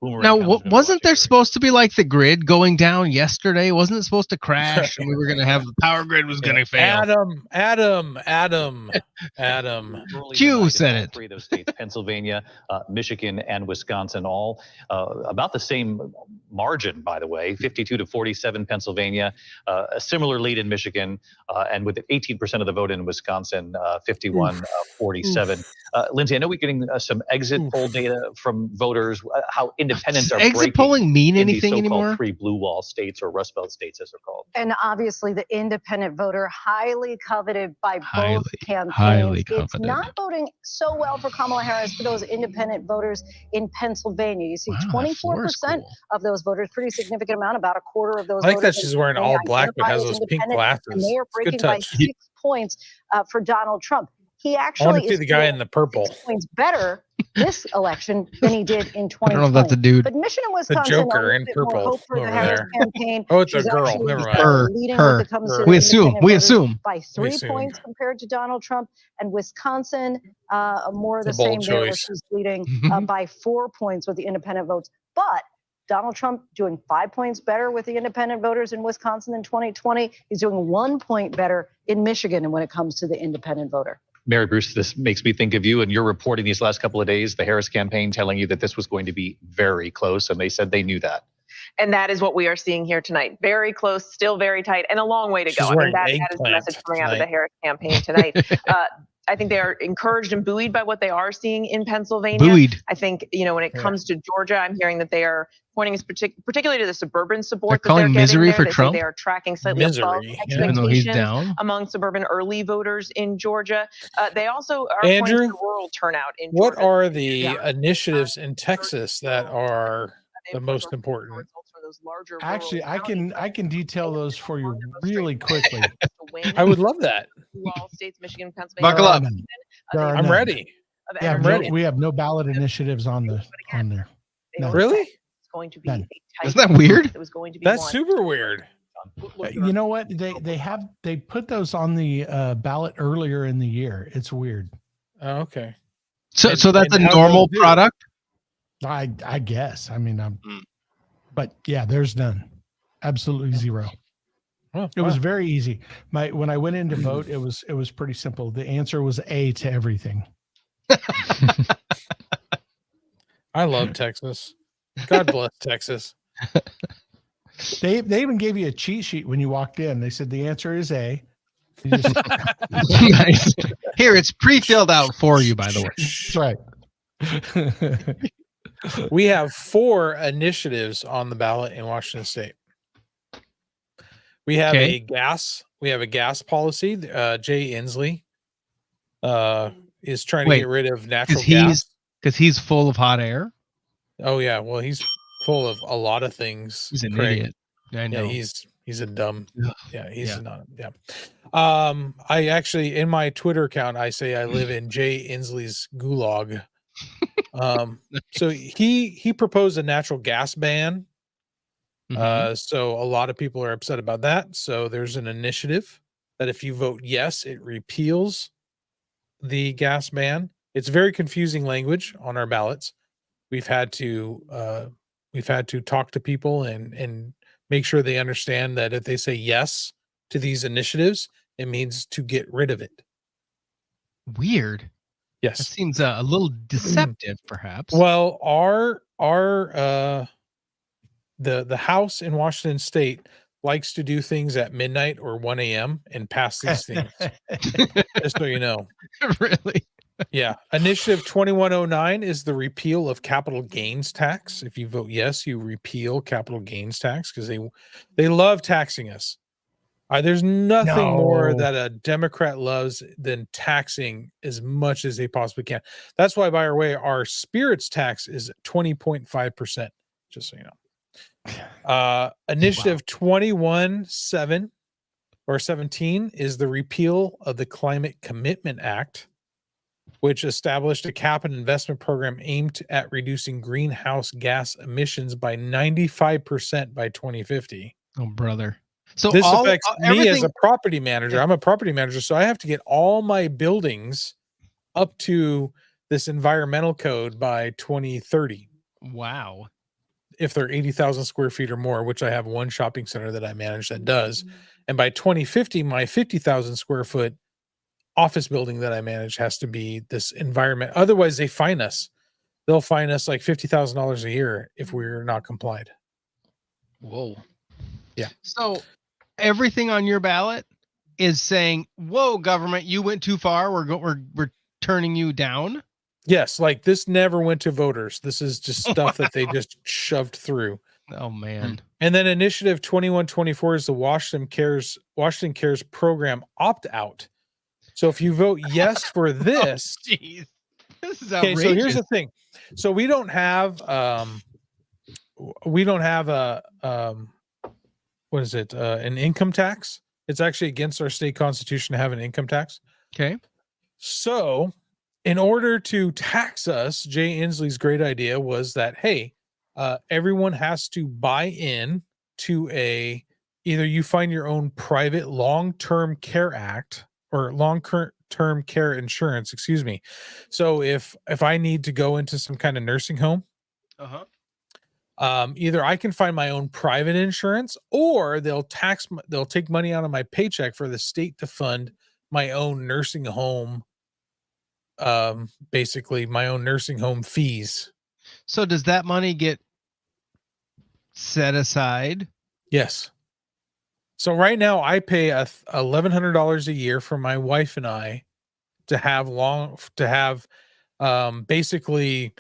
Now, wasn't there supposed to be like the grid going down yesterday? Wasn't it supposed to crash and we were going to have the power grid was going to fail? Adam. Q said it. Three of those states, Pennsylvania, Michigan, and Wisconsin, all about the same margin, by the way, 52 to 47 Pennsylvania, a similar lead in Michigan, and with 18% of the vote in Wisconsin, 51-47. Lindsay, I know we're getting some exit poll data from voters. How independents are exit polling mean anything anymore? Free blue wall states or Rust Belt states, as they're called. And obviously, the independent voter, highly coveted by both campaigns. It's not voting so well for Kamala Harris for those independent voters in Pennsylvania. You see 24% of those voters, pretty significant amount, about a quarter of those I like voters. that she's wearing all black but has those pink glasses. And they are breaking by 6 points for Donald Trump. He I actually want to see the guy in the purple. 6 points better this election than he did in 2020. I don't know if that's a dude. But Michigan, The Wisconsin, Joker a in bit more purple hope for the over Harris there. campaign. Oh, it's a She's girl. actually, Never mind. leading when it comes to We the assume. independent We voters assume. by 3 assume. points compared to Donald Trump, and Wisconsin more of the It's a same bold there, where choice. she's leading by 4 points with the independent votes. But Donald Trump doing 5 points better with the independent voters in Wisconsin in 2020. He's doing 1 point better in Michigan when it comes to the independent voter. Mary Bruce, this makes me think of you and your reporting these last couple of days, the Harris campaign telling you that this was going to be very close, and they said they knew that. And that is what we are seeing here tonight. Very close, still very tight, and a long way to go. I mean, that is the message coming out of the Harris campaign tonight. I think they are encouraged and buoyed by what they are seeing in Pennsylvania. I think, when it comes to Georgia, I'm hearing that they are pointing particularly to the suburban support that they're getting misery there. for They say Trump? they are tracking slightly above Even though he's expectations down. among suburban early voters in Georgia. They also are Andrew, pointing to rural turnout in What Georgia. are the initiatives in Texas that are the most important? Actually, I can detail those for you really quickly. I would love that. All states, Michigan, Pennsylvania. Buckle up. I'm ready. Yeah, I'm ready. we have no ballot initiatives on there. None. Really? It's going to be None. Isn't that weird? It was going to be That's one. super weird. You know what? They put those on the ballot earlier in the year. It's weird. Oh, okay. So that's a and how normal they'll do it. product? I guess. I mean, but yeah, there's none. Absolutely zero. Oh, It was very easy. When I went in to vote, it was pretty simple. The answer was A to everything. I love Texas. God bless Texas. They even gave you a cheat sheet when you walked in. They said the answer is A. You just- Nice. Here, it's pre-filled out for you, by the way. That's right. We have 4 initiatives on the ballot in Washington State. We have a gas policy. Jay Inslee is trying to get rid of natural gas because he's full of hot air. Oh yeah, well he's full of a lot of things. He's an idiot. I know. Yeah, he's a dumb. Yeah, he's not. Yeah. I actually in my Twitter account I say I live in Jay Inslee's gulag. So he proposed a natural gas ban. So a lot of people are upset about that. So there's an initiative that if you vote yes, it repeals the gas ban. It's very confusing language on our ballots. We've had to talk to people and make sure they understand that if they say yes to these initiatives, it means to get rid of it. Weird. Yes. It seems a little deceptive, perhaps. Well, the House in Washington State likes to do things at midnight or 1 a.m. and pass these things. Just so you know. Really? Yeah. Initiative 2109 is the repeal of capital gains tax. If you vote yes, you repeal capital gains tax because they love taxing us. There's nothing more that a Democrat loves than taxing as much as they possibly can. That's why, by the way, our spirits tax is 20.5%, just so you know. Initiative 21-7 or 17 is the repeal of the Climate Commitment Act, which established a cap and investment program aimed at reducing greenhouse gas emissions by 95% by 2050. Oh, brother. So this affects me as a property manager. I'm a property manager, so I have to get all my buildings up to this environmental code by 2030. Wow. If they're 80,000 square feet or more, which I have one shopping center that I manage that does. And by 2050, my 50,000 square foot office building that I manage has to be this environment. Otherwise, they fine us. They'll fine us like $50,000 a year if we're not complied. Whoa. Yeah. So everything on your ballot is saying, "Whoa, government, you went too far. We're turning you down." Yes, like this never went to voters. This is just stuff that they just shoved through. Oh man. And then Initiative 2124 is the Washington Cares program opt-out. So if you vote yes for this, jeez. This is okay, outrageous. so here's the thing. So we don't have what is it? An income tax. It's actually against our state constitution to have an income tax. Okay. So in order to tax us, Jay Inslee's great idea was that, hey, everyone has to buy in to either you find your own private long-term care act or long-term care insurance, excuse me. So if I need to go into some kind of nursing home, either I can find my own private insurance or they'll take money out of my paycheck for the state to fund my own nursing home. Basically my own nursing home fees. So does that money get set aside? Yes. So right now I pay $1,100 a year for my wife and I to have basically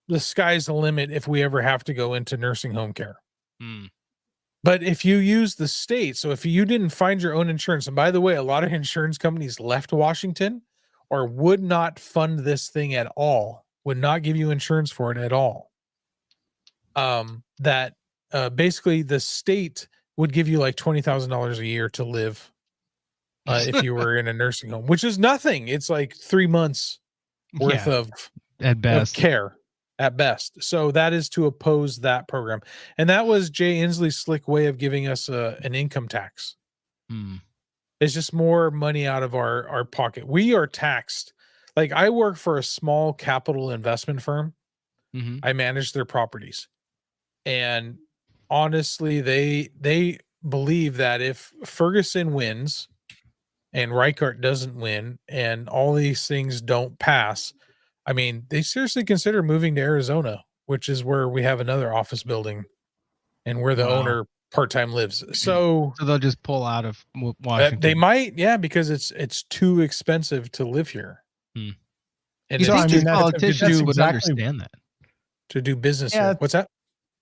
the sky's the limit if we ever have to go into nursing home care. But if you use the state, so if you didn't find your own insurance, and by the way, a lot of insurance companies left Washington or would not fund this thing at all, would not give you insurance for it at all. Basically the state would give you like $20,000 a year to live if you were in a nursing home, which is nothing. It's like 3 months worth of care at best. So that is to oppose that program. And that was Jay Inslee's slick way of giving us an income tax. It's just more money out of our pocket. We are taxed. Like I work for a small capital investment firm. I manage their properties. And honestly, they believe that if Ferguson wins and Reichart doesn't win and all these things don't pass, I mean, they seriously consider moving to Arizona, which is where we have another office building and where the owner part-time lives. So they'll just pull out of Washington. They might, yeah, because it's too expensive to live here. And these politicians would understand that. To do business here. What's that?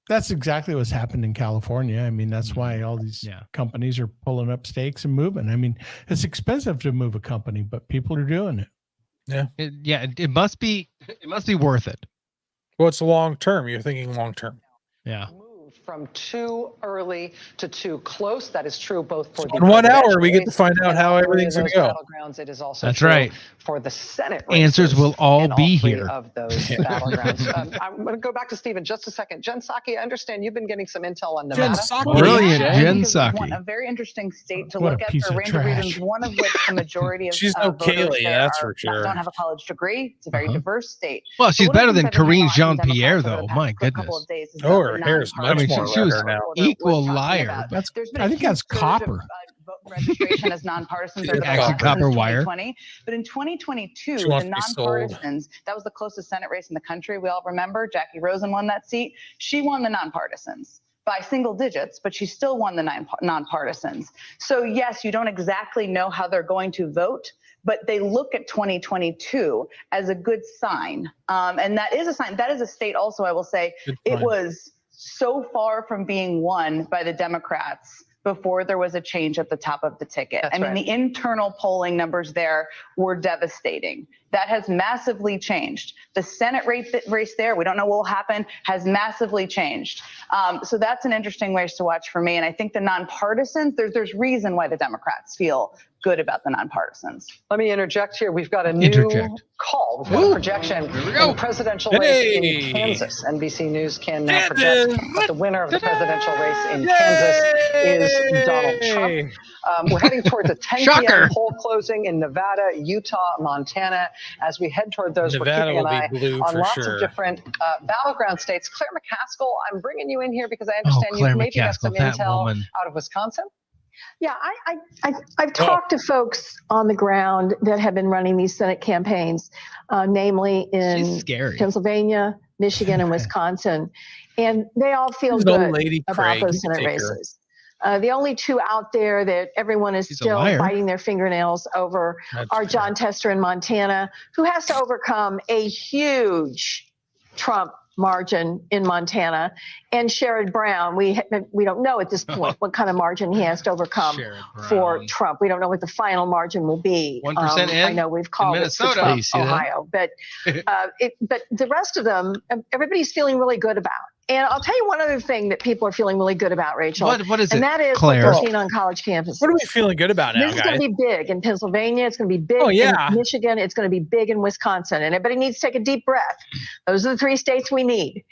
That's exactly what's happened in California. I mean, that's why all these companies are pulling up stakes and moving. I mean, it's expensive to move a company, but people are doing it. Yeah. It must be worth it. Well, it's long term. You're thinking long term. Yeah. From too early to too close. That is true both for the in 1 hour we get to find out how everything's going to go. Battlegrounds. It is also That's true right. for the Senate. Answers will all be here. Of those battlegrounds. I'm going to go back to Steve in just a second. Jen Psaki, I understand you've been getting some intel on Nevada. Brilliant, Jen Psaki. A very interesting state to What look a at piece for a of range of reasons. trash. One of which the majority of She's no voters Kaylee, there that's for sure. don't have a college degree. It's a very diverse state. Well, she's But one better of the than things I've been Karine hearing a lot from Jean-Pierre, Democrats over though. the My past couple goodness. of days is Oh, that her the hair is nonpartisan much more she was redder now. equal talking liar. about. That's There's been I a think huge that's surge of, copper. Vote registration as nonpartisans over the Actually, last copper wire. 2020. But in 2022, She the wants to be sold. nonpartisans, that was the closest Senate race in the country. We all remember Jackie Rosen won that seat. She won the nonpartisans by single digits, but she still won the nonpartisans. So yes, you don't exactly know how they're going to vote, but they look at 2022 as a good sign. And that is a sign. That is a state also, I will say, it was so far from being won by the Democrats before there was a change at the top of the ticket. That's I mean, right. the internal polling numbers there were devastating. That has massively changed. The Senate race there, we don't know what will happen, has massively changed. So that's an interesting race to watch for me. And I think the nonpartisans, there's reason why the Democrats feel good about the nonpartisans. Let me interject here. We've got a new call. We've got a projection in the presidential race in Kansas. NBC News can now project that the winner of the presidential race in Kansas is Donald Trump. We're heading towards a 10 p.m. poll closing in Nevada, Utah, Montana. As we head toward those, Nevada we're keeping an will be eye blue on for lots sure. of different battleground states. Claire McCaskill, I'm bringing you in here because I understand Claire you've maybe got McCaskill, some that intel woman. out of Wisconsin. Yeah, I've talked to folks on the ground that have been running these Senate campaigns, namely in Pennsylvania, Michigan, and Wisconsin, and they all feel She's an old good lady, about Craig. those You can Senate take her. races. The only two out there that everyone is She's a still liar. biting their fingernails over That's are true. John Tester in Montana, who has to overcome a huge Trump margin in Montana, and Sherrod Brown. We don't know at this point what kind of margin he has to overcome for Trump. We don't know what the final margin will be. 1% I know we've called it for Minnesota. Trump, You see that? Ohio, but the rest of them, everybody's feeling really good about. And I'll tell you one other thing that people are feeling really good about, Rachel. What is and it, that is Claire? what they're seeing on college campuses. What are we feeling good about now, This is going guys? to be big in Pennsylvania. It's going to be big yeah. in Michigan. It's going to be big in Wisconsin. And everybody needs to take a deep breath. Those are the three states we need.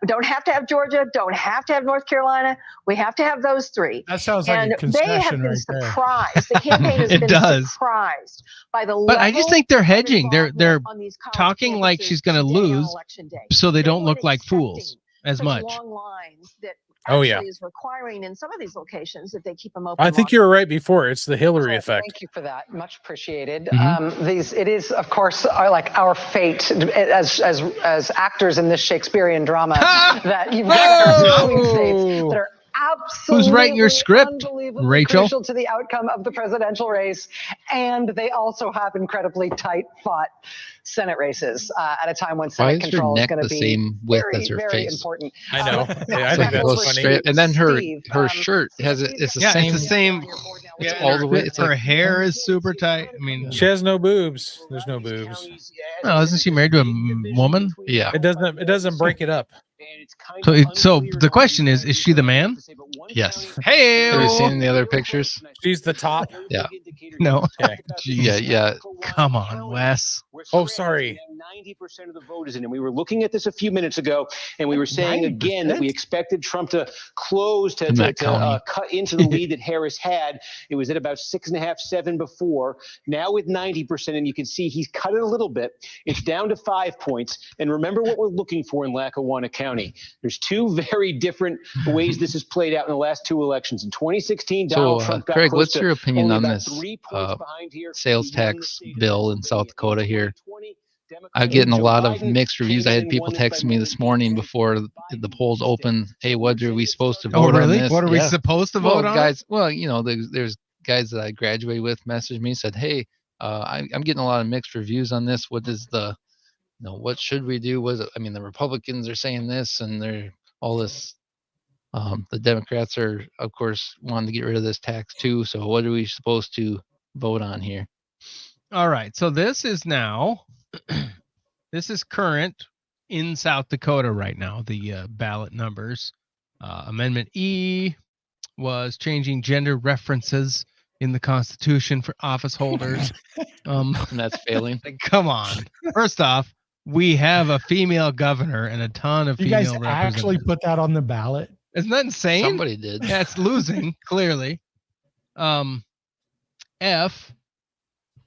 Don't have to have Georgia. Don't have to have North Carolina. We have to have those three. That sounds like a And they have concession been right there. surprised. The campaign has It been does. surprised by the But I just think they're hedging. They're on these college talking like campuses she's going to today on lose, election day. so they don't weren't look like fools expecting as such much. long lines that Oh, actually yeah. is requiring in some of these locations that they keep them open. I think you were right before. It's the Hillary effect. Thank you for that. Much appreciated. Mm-hmm. It is, of course, our fate as actors in this Shakespearean drama that you've got swing states that are absolutely Who's writing your script, unbelievably Rachel? crucial to the outcome of the presidential race, and they also have incredibly tight-fought Senate races at a time when Why Senate is your control is neck going the to be same width very, as her very face? important. I know. Yeah, I It's think like it goes that's funny. straight, and then her Steve, shirt has it. It's the Yeah, same. it's the same. It's all the way. It's her like hair is super tight. I mean, She has no boobs. There's no boobs. no, isn't she married to a woman? yeah. It doesn't break it up. So the question is she the man? Yes. Hey, Have you seen the other pictures? She's the top. Yeah. no. Okay. Yeah. Yeah. Come on, Wes. Oh, sorry. 90% of the vote is in. And we were looking at this a few minutes ago, and we were saying again that we expected Trump to close, to cut into the lead that Harris had. It was at about 6.5, 7 before. Now with 90%, and you can see he's cut it a little bit. It's down to 5 points. And remember what we're looking for in Lackawanna County. There's two very different ways this has played out in the last two elections. In 2016, Donald Trump got Craig, close what's to your opinion only on about this 3 points behind here. sales tax bill in South Dakota here? I'm getting a lot of mixed reviews. I had people texting me this morning before the polls open. Hey, what are we supposed to vote on this? What are we supposed to vote on? Guys, well, you know, there's guys that I graduated with messaged me, said, hey, I'm getting a lot of mixed reviews on this. What is what should we do? The Republicans are saying this, and they're all this. The Democrats are, of course, wanting to get rid of this tax too. So what are we supposed to vote on here? All right. So this is now, this is current in South Dakota right now, the ballot numbers. Amendment E was changing gender references in the Constitution for office holders. And that's failing. Come on. First off, we have a female governor and a ton of You female guys representatives. actually put that on the ballot? Isn't that insane? Somebody did. Yeah, it's losing, clearly. F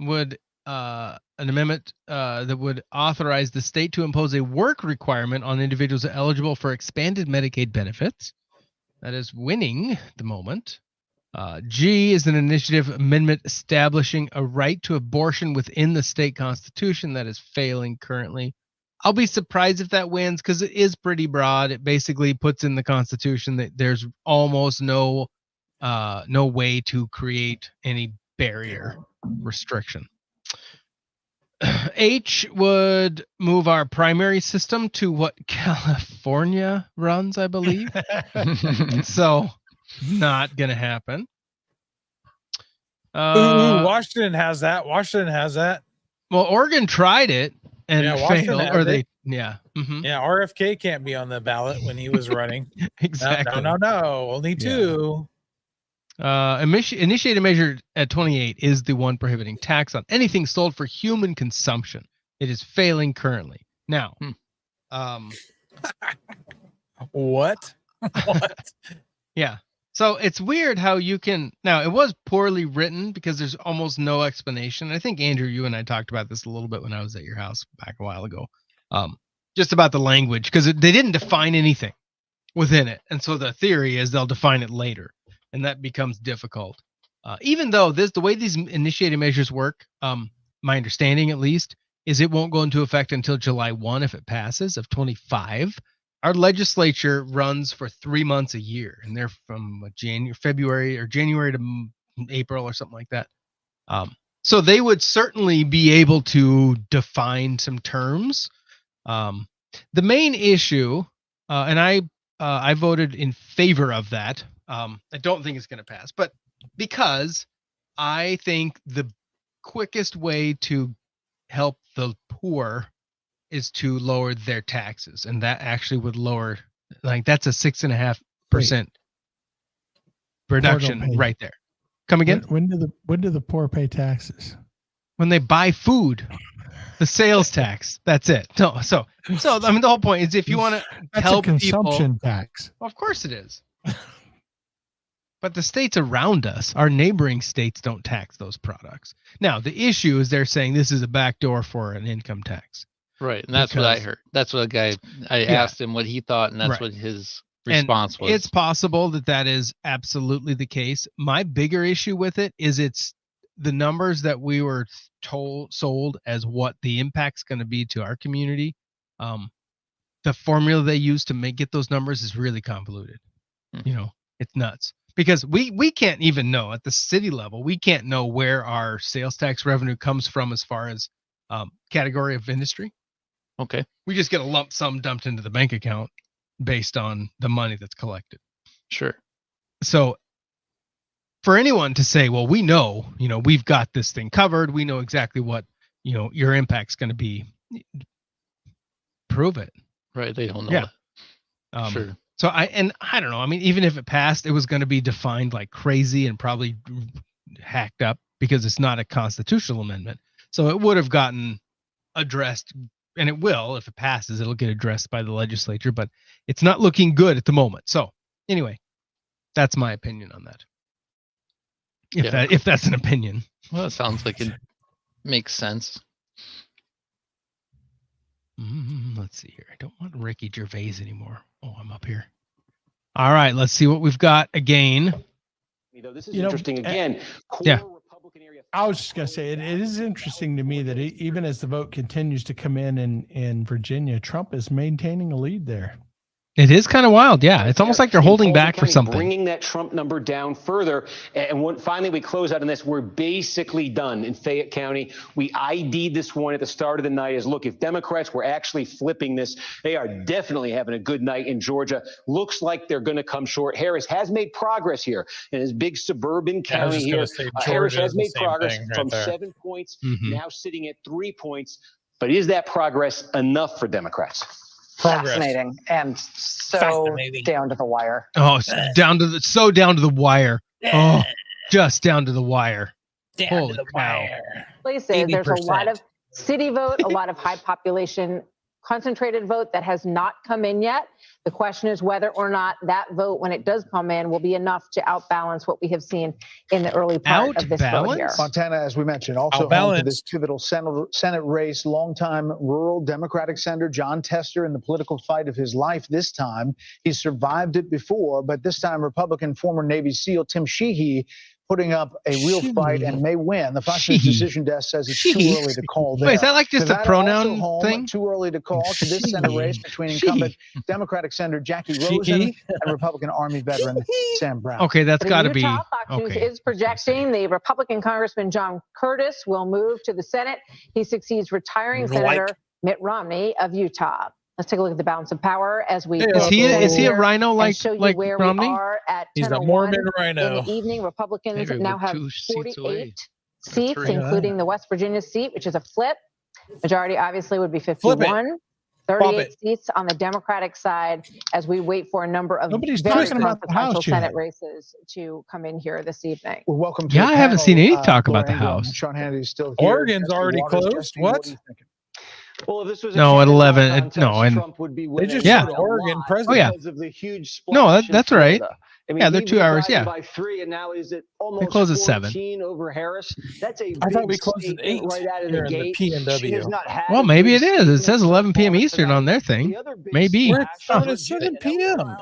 would an amendment that would authorize the state to impose a work requirement on individuals eligible for expanded Medicaid benefits. That is winning at the moment. G is an initiative amendment establishing a right to abortion within the state constitution. That is failing currently. I'll be surprised if that wins because it is pretty broad. It basically puts in the Constitution that there's almost no way to create any barrier restriction. H would move our primary system to what California runs, I believe. So not going to happen. Washington has that. Washington has that. Well, Oregon tried it and failed. Or they, yeah, RFK can't be on the ballot when he was running. Exactly. No, only two. Initiated measure at 28 is the one prohibiting tax on anything sold for human consumption. It is failing currently. Now, what? Yeah. So it's weird how you can, now it was poorly written because there's almost no explanation. I think Andrew, you and I talked about this a little bit when I was at your house back a while ago. Just about the language, because they didn't define anything within it. And so the theory is they'll define it later, and that becomes difficult. Even though the way these initiated measures work, my understanding at least, is it won't go into effect until July 1 if it passes of 25. Our legislature runs for 3 months a year, and they're from January to April or something like that. So they would certainly be able to define some terms. The main issue, and I voted in favor of that. I don't think it's going to pass, but because I think the quickest way to help the poor is to lower their taxes, and that actually would lower, like, that's a 6.5% reduction right there. Come again? When do the poor pay taxes? When they buy food, the sales tax. That's it. So I mean, the whole point is if you want to help a consumption people, tax. Of course it is. But the states around us, our neighboring states, don't tax those products. Now, the issue is they're saying this is a backdoor for an income tax. Right, and that's what I heard. That's what I asked him what he thought, and that's what his response was. It's possible that is absolutely the case. My bigger issue with it is it's the numbers that we were sold as what the impact's going to be to our community. The formula they use to get those numbers is really convoluted. You know, it's nuts. Because we can't even know at the city level, we can't know where our sales tax revenue comes from as far as category of industry. Okay. We just get a lump sum dumped into the bank account based on the money that's collected. Sure. So for anyone to say, well, we know, we've got this thing covered. We know exactly what, your impact's going to be. Prove it. Right. They don't know. Yeah. Sure. So I don't know. I mean, even if it passed, it was going to be defined like crazy and probably hacked up because it's not a constitutional amendment. So it would have gotten addressed, and it will. If it passes, it'll get addressed by the legislature, but it's not looking good at the moment. So anyway, that's my opinion on that. If that's an opinion. Well, it sounds like it makes sense. Let's see here. I don't want Ricky Gervais anymore. Oh, I'm up here. All right, let's see what we've got again. This is interesting again. Yeah. I was just going to say, it is interesting to me that even as the vote continues to come in Virginia, Trump is maintaining a lead there. It is kind of wild. Yeah. It's almost like they're holding back for something. Bringing that Trump number down further. And when finally we close out on this, we're basically done in Fayette County. We ID'd this one at the start of the night as, look, if Democrats were actually flipping this, they are definitely having a good night in Georgia. Looks like they're going to come short. Harris has made progress here in his big suburban county here. Harris has made progress from 7 points, now sitting at 3 points. But is that progress enough for Democrats? Fascinating and so down to the wire. Oh, down to the wire. Oh, just down to the wire. Holy cow. Places, there's a lot of city vote, a lot of high population concentrated vote that has not come in yet. The question is whether or not that vote, when it does come in, will be enough to outbalance what we have seen in the early part of this vote here. Montana, as we mentioned, also home to this pivotal Senate race. Longtime rural Democratic Senator John Tester in the political fight of his life this time. He survived it before, but this time Republican former Navy SEAL Tim Sheehy putting up a real fight and may win. The Fox News decision desk says it's too early to call there. Wait, is that like just Nevada a pronoun thing? Too early to call to this Senate race between incumbent Democratic Senator Jackie Rosen and Republican Army veteran Sam Brown. Okay, that's got to be. Fox News is projecting the Republican Congressman John Curtis will move to the Senate. He succeeds retiring Senator Mitt Romney of Utah. Let's take a look at the balance of power as we. Is he a rhino like Romney? We are at He's a Mormon in rhino. the evening. Republicans now have 48 seats, including the West Virginia seat, which is a flip. Majority obviously would be 51. 38 seats on the Democratic side as we wait for a number of very consequential Senate races to come in here this evening. Well, welcome to I haven't seen any talk about the House. Sean Hannity's still here. Oregon's already closed. What? Well, if this was no, at 11. No, and Trump would be they just yeah. Oregon president because of the huge no, that's right. I mean, yeah, they're 2 hours. Yeah, by 3, and now is it almost they close at 7 over Harris? That's a I thought we closed at 8 right out of here the gate. in the PNW. Well, maybe it is. It says 11 p.m. Eastern on their thing. Maybe. We're at 7 p.m.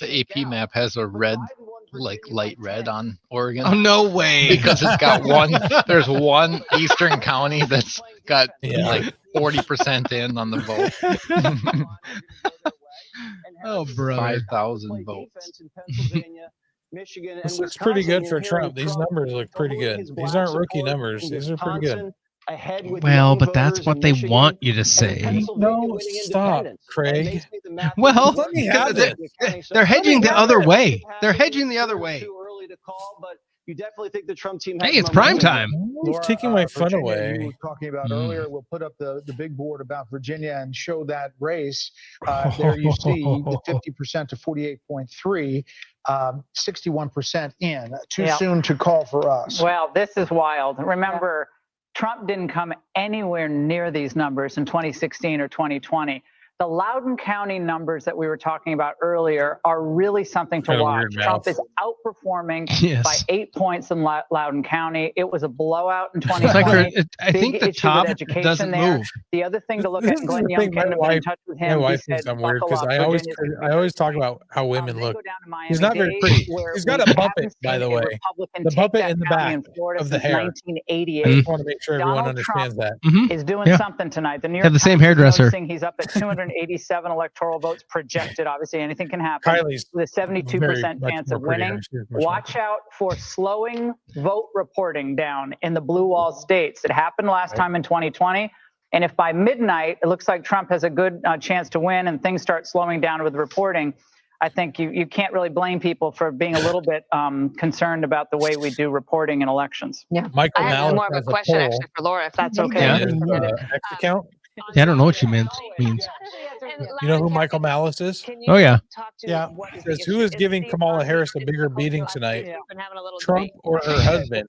The AP map has a red, like light red on Oregon. Oh, no way. Because it's got there's one Eastern county that's got like 40% in on the vote. Oh, bro. 5,000 votes. Michigan this looks pretty good for Trump. These numbers look pretty good. These aren't rookie numbers. These are pretty good. Well, but that's what they want you to say. No, stop, Craig. Well, let me have it. They're hedging the other way. They're hedging the other way. You definitely think the Trump team? Hey, it's prime time. He's taking my fun Virginia, away. You were talking about earlier. We'll put up the big board about Virginia and show that race. There you see the 50% to 48.3, 61% in. Too soon to call for us. Well, this is wild. Remember, Trump didn't come anywhere near these numbers in 2016 or 2020. The Loudoun County numbers that we were talking about earlier are really something to watch. Trump is outperforming by 8 points in Loudoun County. It was a blowout in 2020. I think the top doesn't move. The other thing to look at, Glenn Young came in touch with him. My wife thinks I'm weird because I always talk about how women look. He's not very pretty. He's got a bumpet, by the way. The bumpet in the back of the hair. 1988. I just want to make sure everyone understands that. Is doing something tonight. The New York Have the same hairdresser. He's up at 287 electoral votes projected. Obviously, anything can happen. Kylie's with a 72% chance of winning. Watch out for slowing vote reporting down in the blue wall states. It happened last time in 2020. And if by midnight, it looks like Trump has a good chance to win and things start slowing down with reporting, I think you can't really blame people for being a little bit concerned about the way we do reporting in elections. Yeah. Michael I have more of a question actually for Laura, if that's okay. X account. Yeah, I don't know what she means. You know who Michael Malice is? Oh, yeah. Yeah. Says, who is giving Kamala Harris a bigger beating tonight? Trump or her husband?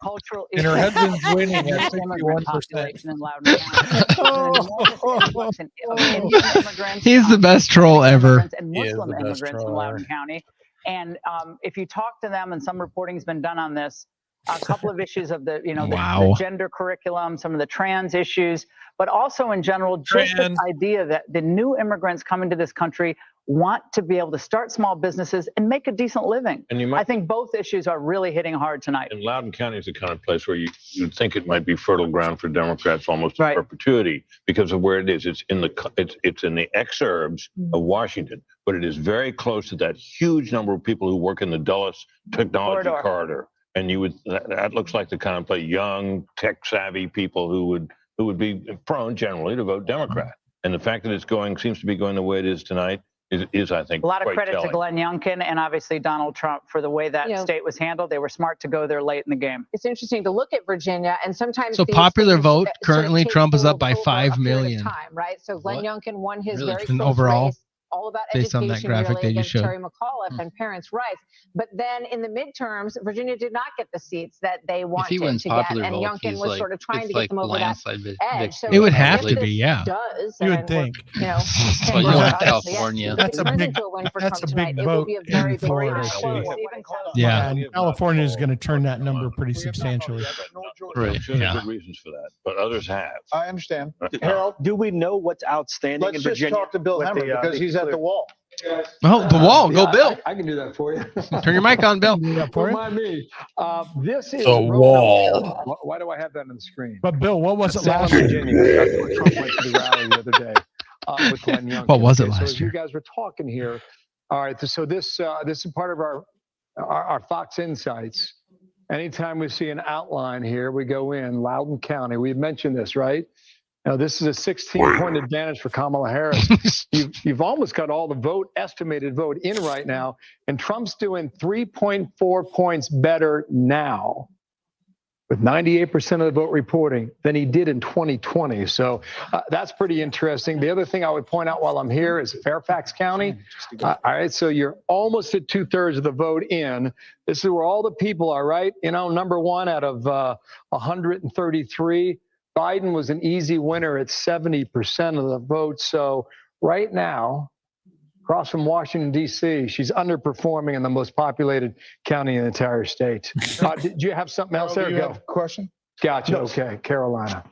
And her husband's winning at 61%. He's the best troll ever. And Muslim immigrants in Loudoun County. And if you talk to them, and some reporting has been done on this, a couple of issues of the, the gender curriculum, some of the trans issues, but also in general, just this idea that the new immigrants coming to this country want to be able to start small businesses and make a decent living. And I think both issues are really hitting hard tonight. And Loudoun County is the kind of place where you'd think it might be fertile ground for Democrats almost in perpetuity because of where it is. It's in the exurbs of Washington, but it is very close to that huge number of people who work in the Dulles Technology Corridor. And that looks like the kind of place, young, tech-savvy people who would be prone generally to vote Democrat. And the fact that seems to be going the way it is tonight is I think, a lot of quite credit telling. to Glenn Youngkin and obviously Donald Trump for the way that state was handled. They were smart to go there late in the game. It's interesting to look at Virginia, and sometimes so popular vote currently Trump is up by 5 million. Time, right? So Glenn Youngkin won his very close overall race, all about based on that graphic that you showed. Terry McAuliffe and parents' rights. But then in the midterms, Virginia did not get the seats that they wanted to get, and Youngkin was sort of trying to get them over that edge. So it would have to be, yeah. You would think. California. That's a big vote in Florida. Yeah, and California is going to turn that number pretty substantially. Right. Yeah. Good reasons for that, but others have. I understand. Harold, do we know what's outstanding in Virginia? Let's just talk to Bill Hemmer because he's at the wall. Oh, the wall. Go, Bill. I can do that for you. Turn your mic on, Bill. Don't mind me. This is the wall. Why do I have that on the screen? But Bill, what was it last year? Virginia. That's where Trump went to the rally the other day with Glenn Youngkin. What was it last year? So year? you guys were talking here. All right. So this is part of our Fox Insights. Anytime we see an outline here, we go in Loudoun County. We've mentioned this, right? Now, this is a 16-point advantage for Kamala Harris. You've almost got all the estimated vote in right now, and Trump's doing 3.4 points better now with 98% of the vote reporting than he did in 2020. So that's pretty interesting. The other thing I would point out while I'm here is Fairfax County. All right, so you're almost at 2/3 of the vote in. This is where all the people are, right? Number one out of 133. Biden was an easy winner at 70% of the vote. So right now, across from Washington, D.C., she's underperforming in the most populated county in the entire state. Did you have something else there? Do you have a question? Gotcha. No. Okay, Carolina.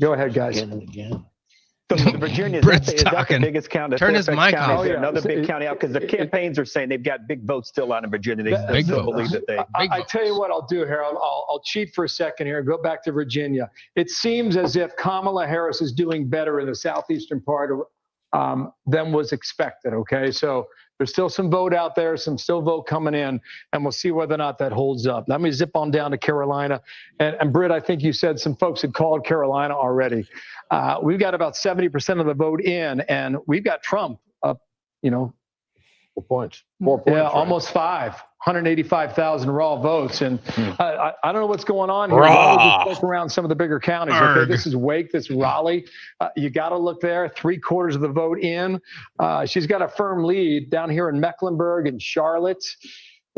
Go ahead, guys. So Virginia, is that the biggest county? Turn his mic off. Another big county out because the campaigns are saying they've got big votes still out in Virginia. They still believe that they. I tell you what I'll do, Harold. I'll cheat for a second here and go back to Virginia. It seems as if Kamala Harris is doing better in the southeastern part than was expected. Okay, so there's still some vote out there, some vote coming in, and we'll see whether or not that holds up. Let me zip on down to Carolina. And Britt, I think you said some folks had called Carolina already. We've got about 70% of the vote in, and we've got Trump up, 4 points. Yeah, almost 185,000 raw votes. And I don't know what's going on here. Just poke around some of the bigger counties. Okay, this is Wake, this is Raleigh. You got to look there. 3/4 of the vote in. She's got a firm lead down here in Mecklenburg and Charlotte.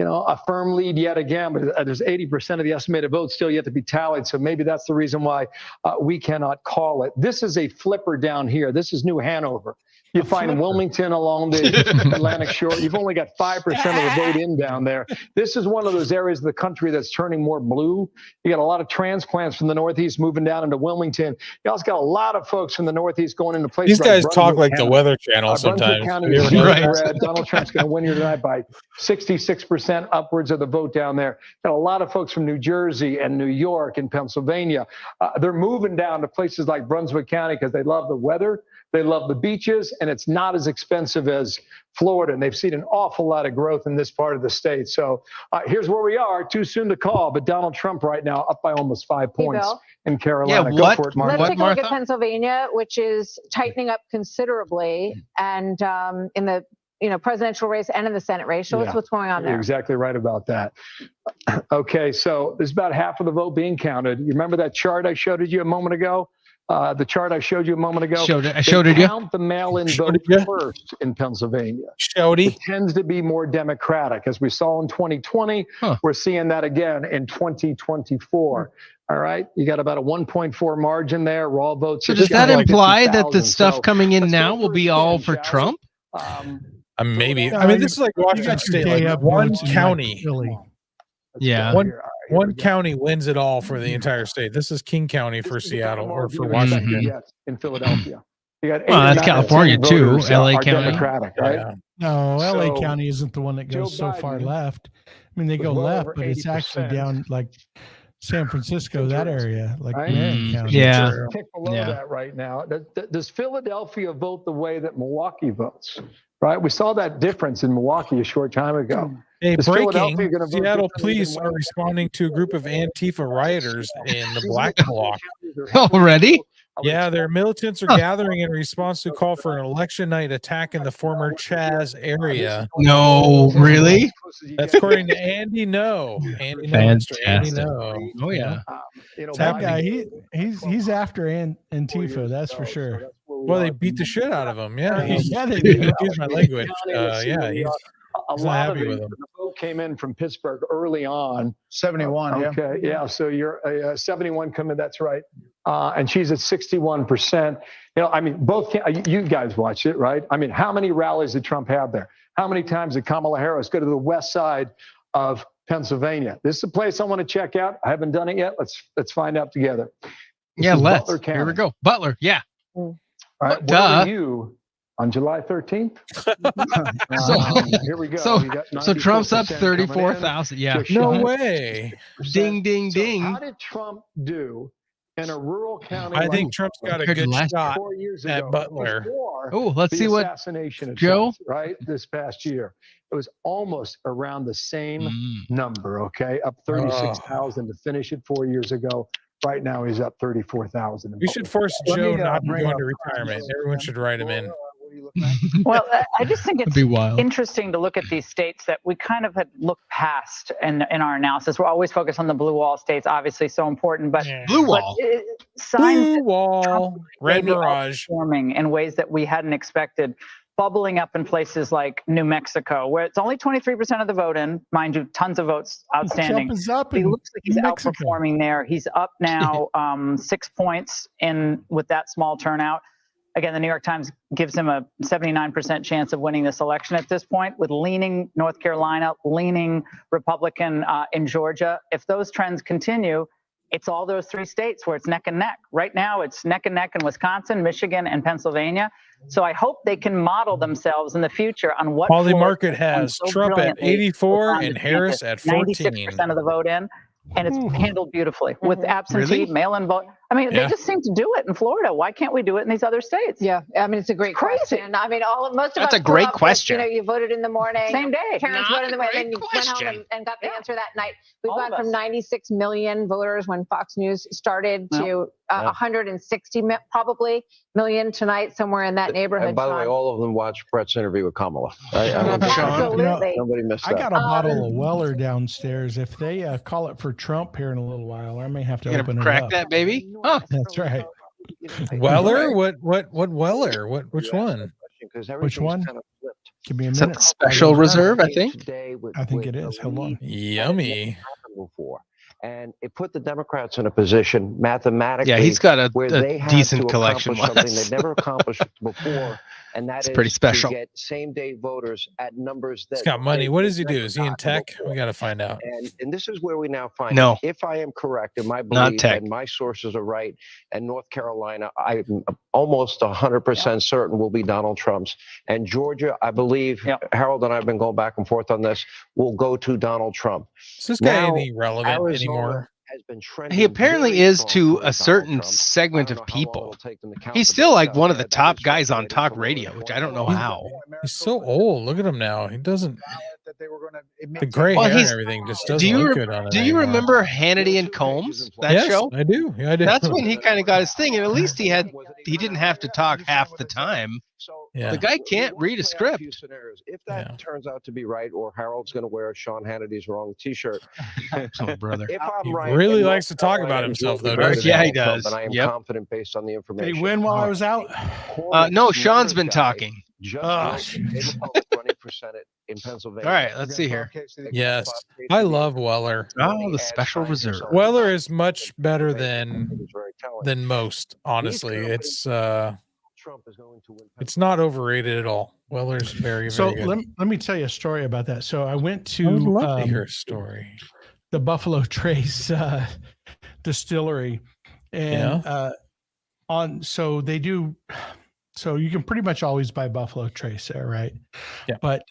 A firm lead yet again, but there's 80% of the estimated votes still yet to be tallied. So maybe that's the reason why we cannot call it. This is a flipper down here. This is New Hanover. You find Wilmington along the Atlantic shore. You've only got 5% of the vote in down there. This is one of those areas of the country that's turning more blue. You got a lot of transplants from the Northeast moving down into Wilmington. You also got a lot of folks from the Northeast going into places. These guys talk like the Weather Channel sometimes. Right. Donald Trump's going to win here tonight by 66% upwards of the vote down there. Got a lot of folks from New Jersey and New York and Pennsylvania. They're moving down to places like Brunswick County because they love the weather. They love the beaches, and it's not as expensive as Florida. And they've seen an awful lot of growth in this part of the state. So here's where we are. Too soon to call, but Donald Trump right now up by almost 5 points in Carolina. Yeah, Go for it, Martha. Let's take a look at Pennsylvania, which is tightening up considerably, and in the presidential race and in the Senate race. Show us what's going on there. You're exactly right about that. Okay, so there's about half of the vote being counted. You remember that chart I showed you a moment ago? The chart I showed you a moment ago. I showed it. Count the mail-in vote first in Pennsylvania. It tends to be more Democratic, as we saw in 2020. We're seeing that again in 2024. All right, you got about a 1.4 margin there. Raw votes. So does that imply that the stuff coming in now will be all for Trump? Maybe. I mean, this is like Washington State. Like one county. Yeah. One county wins it all for the entire state. This is King County for Seattle or for Washington. Yes, in Philadelphia. Well, that's California too. LA County. Democratic, right? No, LA So, County isn't the one that goes Joe so far Biden left. I mean, they was go well left, over but it's actually 80%. down like San Francisco, that area, like Right? Marin County. Yeah. Just tick below that right now. Does Philadelphia vote the way that Milwaukee votes? Right? We saw that difference in Milwaukee a short time ago. Hey, Is breaking! Philadelphia gonna vote Seattle differently police than are responding to a group of Antifa rioters in the Black Bloc. Already? Yeah, their militants are gathering in response to a call for an election night attack in the former Chaz area. No, really? That's according to Andy No. Andy No, Mr. Andy Fantastic. No. Oh yeah. That guy, he's after Antifa, that's for sure. Well, they beat the shit out of him. Yeah, Yeah, they do. Excuse my language. Yeah, he's a not lot happy of with him. the vote came in from Pittsburgh early on. 71. Okay, yeah. So you're 71 coming. That's right. And she's at 61%. You know, I mean, both you guys watched it, right? I mean, how many rallies did Trump have there? How many times did Kamala Harris go to the west side of Pennsylvania? This is a place I want to check out. I haven't done it yet. Let's find out together. Yeah, let's. Here we go. Butler. Yeah. All right. Duh. Where were you on July 13th? Here we go. So Trump's up 34,000. Yeah. No way. Ding, ding, ding. How did Trump do in a rural county? I think Trump's got a good shot 4 years at ago Butler. Oh, let's the see what assassination of Joe. Trump, right? This past year, it was almost around the same number. Okay, up 36,000 to finish it 4 years ago. Right now, he's up 34,000. We should force Joe not to go into retirement. Everyone should write him in. Well, I just think it's be wild. interesting to look at these states that we kind of had looked past in our analysis. We're always focused on the blue wall states, obviously so important, but Blue wall, signs Blue wall, red mirage, forming in ways that we hadn't expected, bubbling up in places like New Mexico, where it's only 23% of the vote in, mind you, tons of votes outstanding. Trump is up He in looks like he's New Mexico. outperforming there. He's up now 6 points in with that small turnout. Again, the New York Times gives him a 79% chance of winning this election at this point, with leaning North Carolina, leaning Republican in Georgia. If those trends continue, it's all those three states where it's neck and neck. Right now, it's neck and neck in Wisconsin, Michigan, and Pennsylvania. So I hope they can model themselves in the future on what Molly Florida Market has so Trump at brilliantly 84 with and Ron Harris DeSantis. at 14. 96% of the vote in, and it's handled beautifully with absentee mail-in vote. I mean, Yeah. they just seem to do it in Florida. Why can't we do it in these other states? Yeah, I mean, it's a great question. I mean, most of That's us a great grew up with, question. you voted in the morning, Same day. Parents voted in the morning, and then you went home and got the answer that night. We've gone from 96 million voters when Fox News started to 160 probably million tonight, somewhere in that neighborhood. And by the way, Sean. all of them watched Brett's interview with Kamala. Absolutely. Nobody missed I that. got a bottle of Weller downstairs. If they call it for Trump here in a little while, I may have to You open gonna it crack up. that baby? Huh. That's right. Weller? What Weller? Which one? Which one? Kind of flipped. Give me a Is that minute. the Special Reserve, I think. I think it is. Hold on. Yummy. Before. And it put the Democrats in a position mathematically. Yeah, he's got a where they had decent to collection. accomplish something they'd never accomplished before, and that It's is pretty special. to get same-day voters at numbers that He's got money. they What does he do? never Is he in got tech? before. We got to find out. And this is where we now find No. out if I am correct in my Not belief tech. and my sources are right, and North Carolina, I'm almost 100% certain will be Donald Trump's. And Georgia, I believe, Harold and I have been going back and forth on this, will go to Donald Trump. Is this guy Now, any relevant Arizona anymore? has been trending He apparently very is strong to towards a Donald certain Trump. segment I of don't know how long people. it'll take them to count He's the still votes like out one of the there. That top is guys on circulated talk from radio, over which I don't know 20 how. He's so old. Look at him now. He doesn't. That they were going to The gray Well, hair and he's- everything just Do doesn't you look good on it. do you anymore. remember Hannity and Combs? That Yes, show? I do. Yeah, I do. That's when he kind of got his thing, and at least he didn't have to talk half the time. Yeah. The guy can't read a script. If that turns out to be right, or Harold's going to wear Sean Hannity's wrong T-shirt. Oh, brother. If I'm He right, really and likes to North talk Carolina about himself, will be though, better doesn't than he? Yeah, he Donald Trump, does. And I am Yep. confident based on the Did information. he win while I was out? No, Sean's been talking. Just running for Senate in Pennsylvania. All right, let's see here. Yes, I love Weller. Oh, the Special Reserve. Weller is much better than most. Honestly, it's not overrated at all. Weller's very So good. let me tell you a story about that. So I went I would to love to hear a story. the Buffalo Trace distillery, and so they do So you can pretty much always buy Buffalo Trace there, right? Yeah. But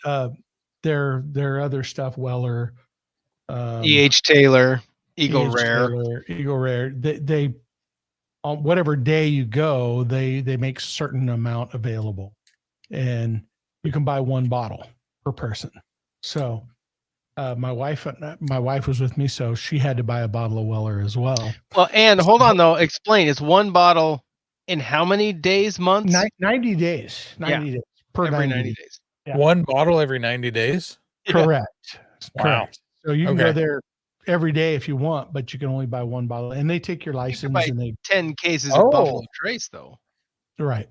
their other stuff, Weller, E.H. Taylor, Eagle Rare. Eagle Rare. They on whatever day you go, they make certain amount available, and you can buy one bottle per person. So my wife was with me, so she had to buy a bottle of Weller as well. Well, and hold on though, explain. It's one bottle in how many days, months? 90 days. 90 days per every 90 days. Yeah. One bottle every 90 days? Correct. Wow. Correct. So you can go there every day if you want, but you can only buy one bottle, and they take your license. Buy and they 10 cases of Buffalo Trace though. Right.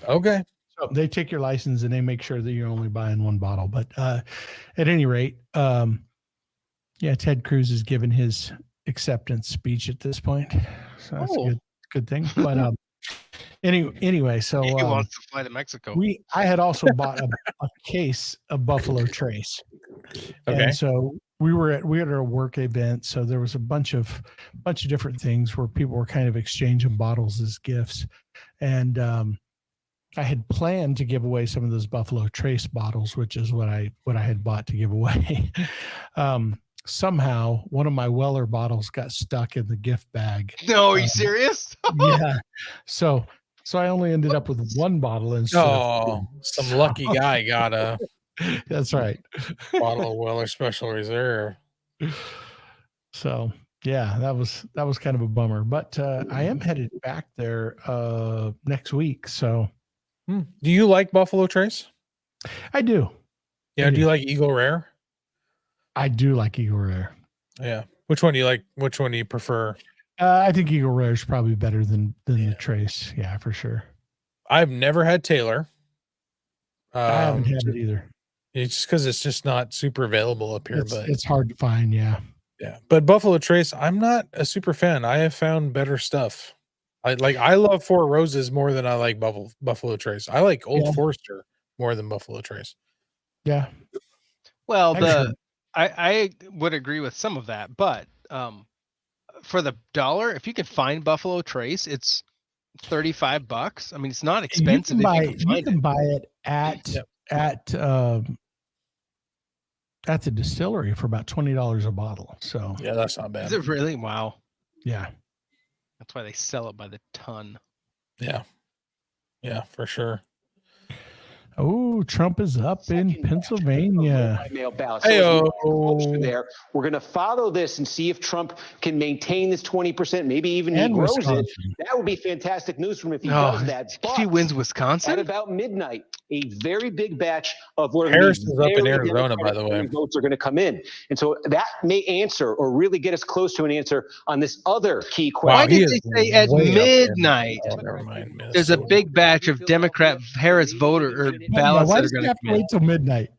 Okay. So they take your license and they make sure that you're only buying one bottle. But at any rate, Ted Cruz has given his acceptance speech at this point, so that's a good thing. But anyway, so he wants to fly to Mexico. I had also bought a case of Buffalo Trace. Okay. And so we had a work event, so there was a bunch of different things where people were kind of exchanging bottles as gifts, and I had planned to give away some of those Buffalo Trace bottles, which is what I had bought to give away. Somehow one of my Weller bottles got stuck in the gift bag. No, are you serious? Yeah. So I only ended up with one bottle instead. Some lucky guy got a That's right. bottle of Weller Special Reserve. So yeah, that was kind of a bummer. But I am headed back there next week. So do you like Buffalo Trace? I do. Yeah. Do you like Eagle Rare? I do like Eagle Rare. Yeah. Which one do you like? Which one do you prefer? I think Eagle Rare is probably better than the Trace. Yeah, for sure. I've never had Taylor. I haven't had it either. It's just because it's just not super available up here. But it's hard to find. Yeah. Yeah. But Buffalo Trace, I'm not a super fan. I have found better stuff. I love Four Roses more than I like Buffalo Trace. I like Old Forester more than Buffalo Trace. Yeah. Well, I would agree with some of that, but for the $1, if you could find Buffalo Trace, it's $35. I mean, it's not expensive. You can buy it at the distillery for about $20 a bottle. So yeah, that's not bad. Is it really? Wow. Yeah. That's why they sell it by the ton. Yeah. Yeah, for sure. Oh, Trump is up in Pennsylvania. Mail ballot. So there, we're going to follow this and see if Trump can maintain this 20%, maybe even he grows it. That would be fantastic news for him if he does that. If he wins Wisconsin at about midnight, a very big batch of what Harris is up in Arizona, by the way. Votes are going to come in, and so that may answer or really get us close to an answer on this other key question. Why did they say at midnight? Never mind. There's a big batch of Democrat Harris voter or ballots why that does are going he have to wait till midnight?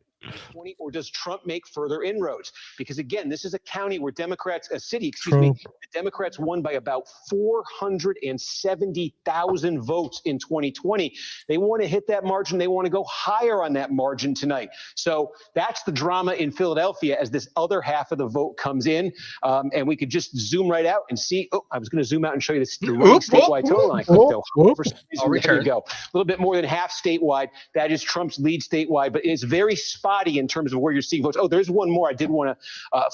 Or does Trump make further inroads? Because again, this is a county where the Democrats won by about 470,000 votes in 2020. They want to hit that margin. They want to go higher on that margin tonight. So that's the drama in Philadelphia as this other half of the vote comes in. And we could just zoom right out and see. Oh, I was going to zoom out and show you the statewide total. There you go. A little bit more than half statewide. That is Trump's lead statewide, but it's very spotty in terms of where you're seeing votes. Oh, there's one more I did want to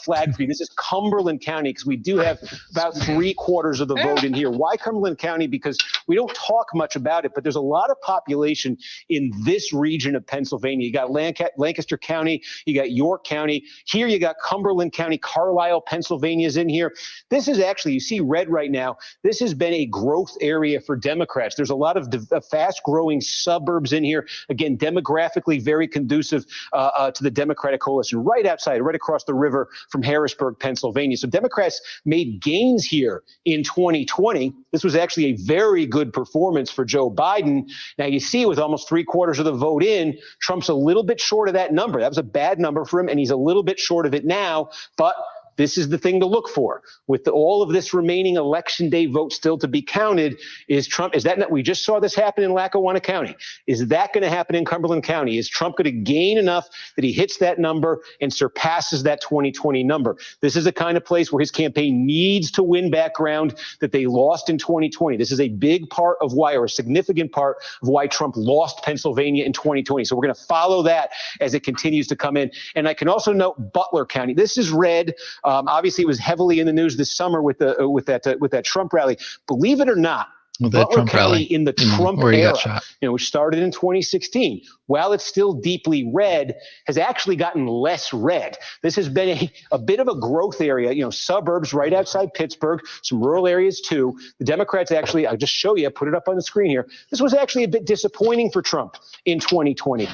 flag for you. This is Cumberland County, because we do have about 3/4 of the vote in here. Why Cumberland County? Because we don't talk much about it, but there's a lot of population in this region of Pennsylvania. You got Lancaster County, you got York County. Here you got Cumberland County, Carlisle, Pennsylvania is in here. This is actually, you see red right now, this has been a growth area for Democrats. There's a lot of fast-growing suburbs in here. Again, demographically very conducive to the Democratic coalition, right across the river from Harrisburg, Pennsylvania. So Democrats made gains here in 2020. This was actually a very good performance for Joe Biden. Now you see with almost 3/4 of the vote in, Trump's a little bit short of that number. That was a bad number for him, and he's a little bit short of it now, but this is the thing to look for. With all of this remaining election day vote still to be counted, is that we just saw this happen in Lackawanna County. Is that going to happen in Cumberland County? Is Trump going to gain enough that he hits that number and surpasses that 2020 number? This is the kind of place where his campaign needs to win back ground that they lost in 2020. This is a big part of why, or a significant part of why Trump lost Pennsylvania in 2020. So we're going to follow that as it continues to come in. And I can also note Butler County. This is red. Obviously, it was heavily in the news this summer with that Trump rally. Believe it or not, Butler County in the Trump era, which started in 2016, while it's still deeply red, has actually gotten less red. This has been a bit of a growth area, suburbs right outside Pittsburgh, some rural areas too. The Democrats actually, I'll just show you, put it up on the screen here. This was actually a bit disappointing for Trump in 2020.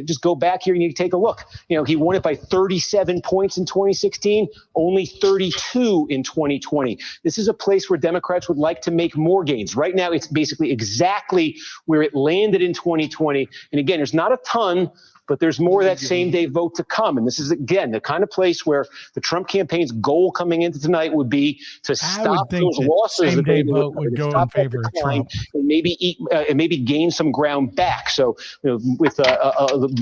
Just go back here and you take a look. He won it by 37 points in 2016, only 32 in 2020. This is a place where Democrats would like to make more gains. Right now, it's basically exactly where it landed in 2020. And again, there's not a ton, but there's more of that same day vote to come. And this is, again, the kind of place where the Trump campaiggn's goal coming into tonight would be to stop those losses. Same day vote would go in favor of Trump. And maybe gain some ground back. So with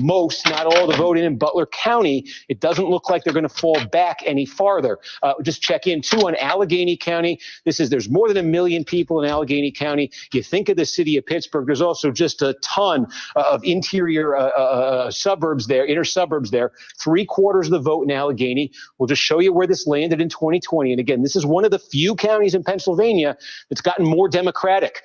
most, not all the voting in Butler County, it doesn't look like they're going to fall back any farther. Just check in too on Allegheny County. There's more than 1 million people in Allegheny County. You think of the city of Pittsburgh, there's also just a ton of interior suburbs there, inner suburbs there. 3/4 of the vote in Allegheny. We'll just show you where this landed in 2020. And again, this is one of the few counties in Pennsylvania that's gotten more Democratic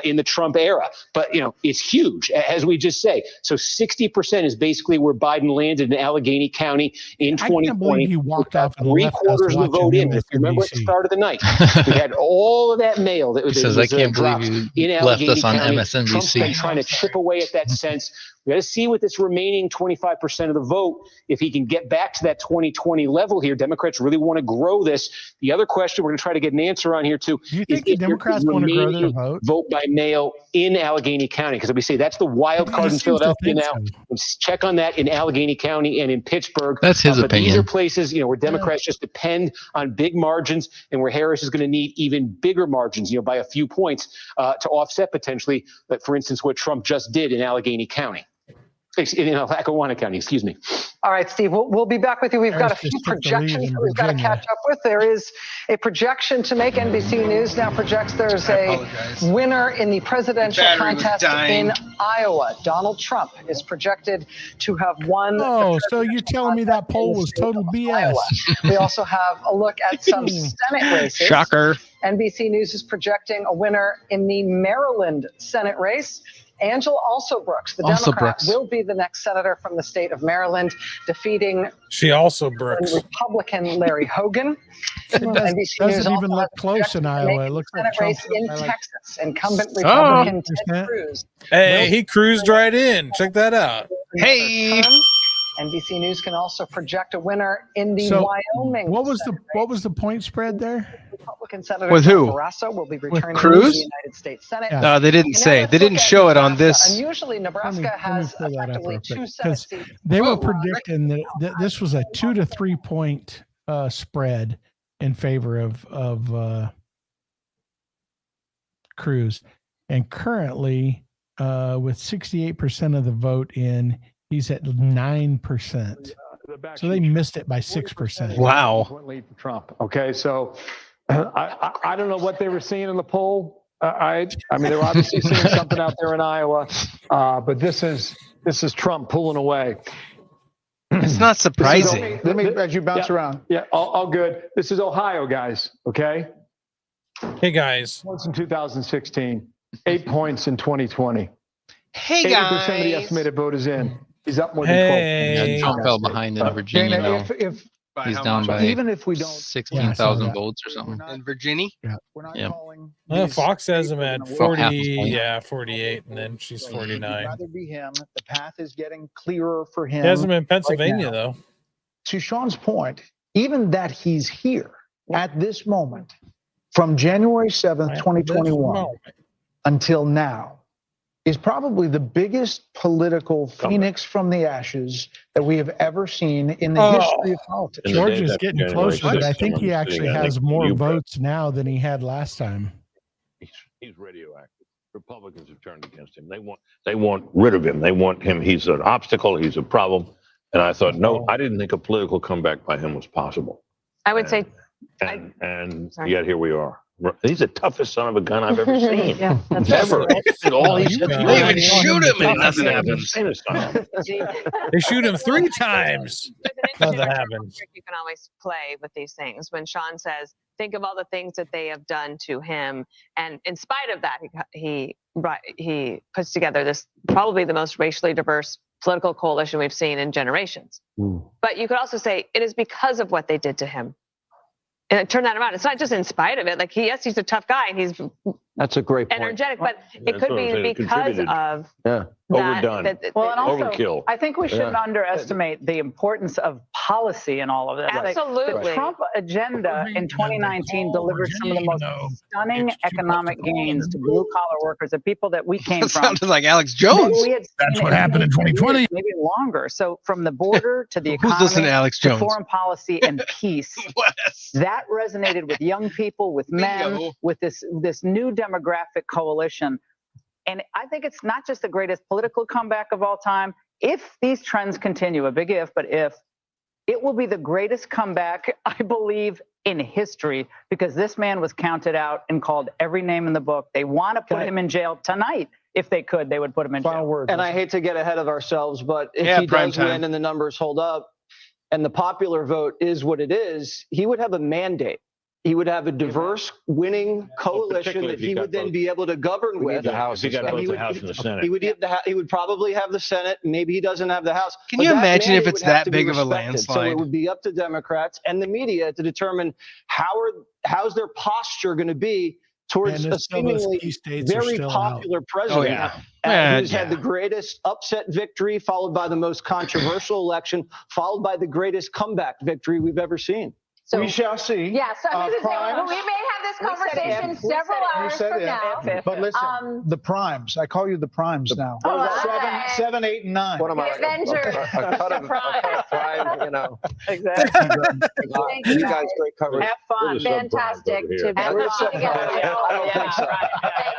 in the Trump era. But, it's huge, as we just say. So 60% is basically where Biden landed in Allegheny County in 2020. I can't believe he walked off and 3/4 of the vote in. If you remember at the start of the night, we had all of that mail that was I can't believe you left us on MSNBC. Trump's been trying to chip away at that sense. We got to see with this remaining 25% of the vote if he can get back to that 2020 level here. Democrats really want to grow this. The other question we're going to try to get an answer on here too. Do you think the Democrats want to grow their vote? Vote by mail in Allegheny County, because we say that's the wild card in Philadelphia now. Let's check on that in Allegheny County and in Pittsburgh. That's his opinion. These are places where Democrats just depend on big margins, and where Harris is going to need even bigger margins, by a few points to offset potentially, for instance, what Trump just did in Allegheny County. In Lackawanna County, excuse me. All right, Steve, we'll be back with you. We've got a few projections that we've got to catch up with. There is a projection to make. NBC News now projects there's a winner in the presidential contest in Iowa. Donald Trump is projected to have won. Oh, so you're telling me that poll was total BS. Iowa. We also have a look at some Senate races. Shocker. NBC News is projecting a winner in the Maryland Senate race. Angela Brooks, the Democrat, will be the next senator from the state of Maryland, defeating Republican Larry Hogan. NBC News doesn't even look close in Iowa. It looks like race in Texas. Incumbent Republican Ted Cruz. Hey, he cruised right in. Check that out. Hey. NBC News can also project a winner in the Wyoming. What was the point spread there? Republican Senator with who? Barrasso will be returning with Cruz? to the United States Senate. No, they didn't say. They didn't show it on this. Unusually, Nebraska has effectively 2 Senate seats. They were predicting that this was a 2 to 3 point spread in favor of Cruz, and currently with 68% of the vote in, he's at 9%. So they missed it by 6%. Wow. Lead for Trump. Okay, so I don't know what they were seeing in the poll. I mean, they're obviously seeing something out there in Iowa, but this is Trump pulling away. It's not surprising. Let me as you bounce around. Yeah, all good. This is Ohio, guys. Okay. Hey, guys. Points in 2016, 8 points in 2020. Hey, 80% of the estimated vote is in. He's up more than 12. Yeah, Trump fell behind in Virginia. Dana, if he's down by even if we don't 16,000 votes or something. In Virginia? We're not Yeah. calling. Fox has him at 48, and then she's 49. Rather be him. The path is getting clearer for him. He hasn't been in Pennsylvania, though. To Sean's point, even that he's here at this moment, from January 7th, 2021 until now, is probably the biggest political phoenix from the ashes that we have ever seen in the history of politics. George is getting closer, but I think he actually has more votes now than he had last time. He's radioactive. Republicans have turned against him. They want rid of him. They want him. He's an obstacle. He's a problem. And I thought, no, I didn't think a political comeback by him was possible. I would say. And yet here we are. He's the toughest son of a gun I've ever seen. Yeah, that's ever. They even shoot him and nothing happens. They shoot him 3 times. Nothing happens. You can always play with these things. When Sean says, think of all the things that they have done to him. And in spite of that, he puts together this probably the most racially diverse political coalition we've seen in generations. But you could also say it is because of what they did to him. And turn that around. It's not just in spite of it. Like he's a tough guy and he's that's a great point. Energetic, but it could be because of overdone. And also, overkill. I think we shouldn't underestimate the importance of policy in all of this. Absolutely. Like, the Trump agenda in 2019 delivered some of the most stunning economic gains to blue collar workers, the people that we came from. Sounded like Alex Jones. That's what happened in 2020. Maybe longer. So from the border to the economy, Who's listening to Alex Jones? foreign policy and peace. That resonated with young people, with men, with this new demographic coalition. And I think it's not just the greatest political comeback of all time. If these trends continue, a big if, but if, it will be the greatest comeback, I believe, in history, because this man was counted out and called every name in the book. They want to put him in jail tonight. If they could, they would put him in jail. And I hate to get ahead of ourselves, but if he does win and the numbers hold up and the popular vote is what it is, he would have a mandate. He would have a diverse winning coalition that he would then be able to govern with. The House. He got both the House and the Senate. He would probably have the Senate. Maybe he doesn't have the House. Can you imagine if it's that big of a respected. landslide? So it would be up to Democrats and the media to determine how's their posture going to be towards a seemingly very popular president who's had the greatest upset victory, followed by the most controversial election, followed by the greatest comeback victory we've ever seen. So, we shall see. Yes, we may have this conversation several hours from now. But listen, the primes. I call you the primes now. 7, 8, and 9. What am I? Avengers. A cut of prime, you know. Exactly. You guys, great coverage. Have fun. Fantastic to be together. Thank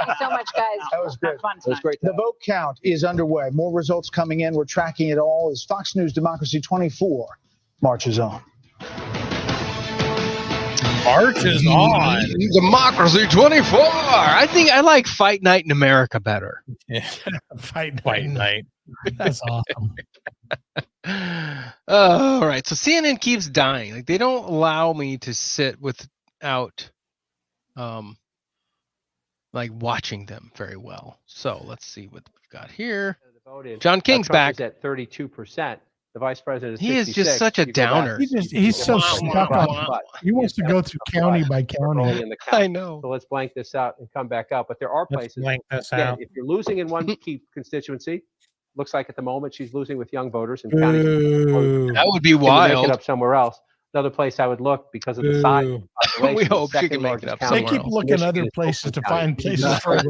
you so much, guys. That was good. Fun That was great. The vote count is underway. More results coming in. We're tracking it all as Fox News Democracy 24 marches on. March is on. Democracy 24. I think I like Fight Night in America better. Yeah. Fight night. That's awesome. All right. So CNN keeps dying. Like they don't allow me to sit without like watching them very well. So let's see what we've got here. John King's back at 32%. The vice president is 66. He is just such a downer. He's so stuck on. He wants to go through county by county. I know. So let's blank this out and come back out. But there are places. Again, if you're losing in one key constituency, looks like at the moment she's losing with young voters in counties. That would be wild. Make it up somewhere else. Another place I would look because of the size. We hope she can make it up somewhere else. They keep looking other places to find places for her.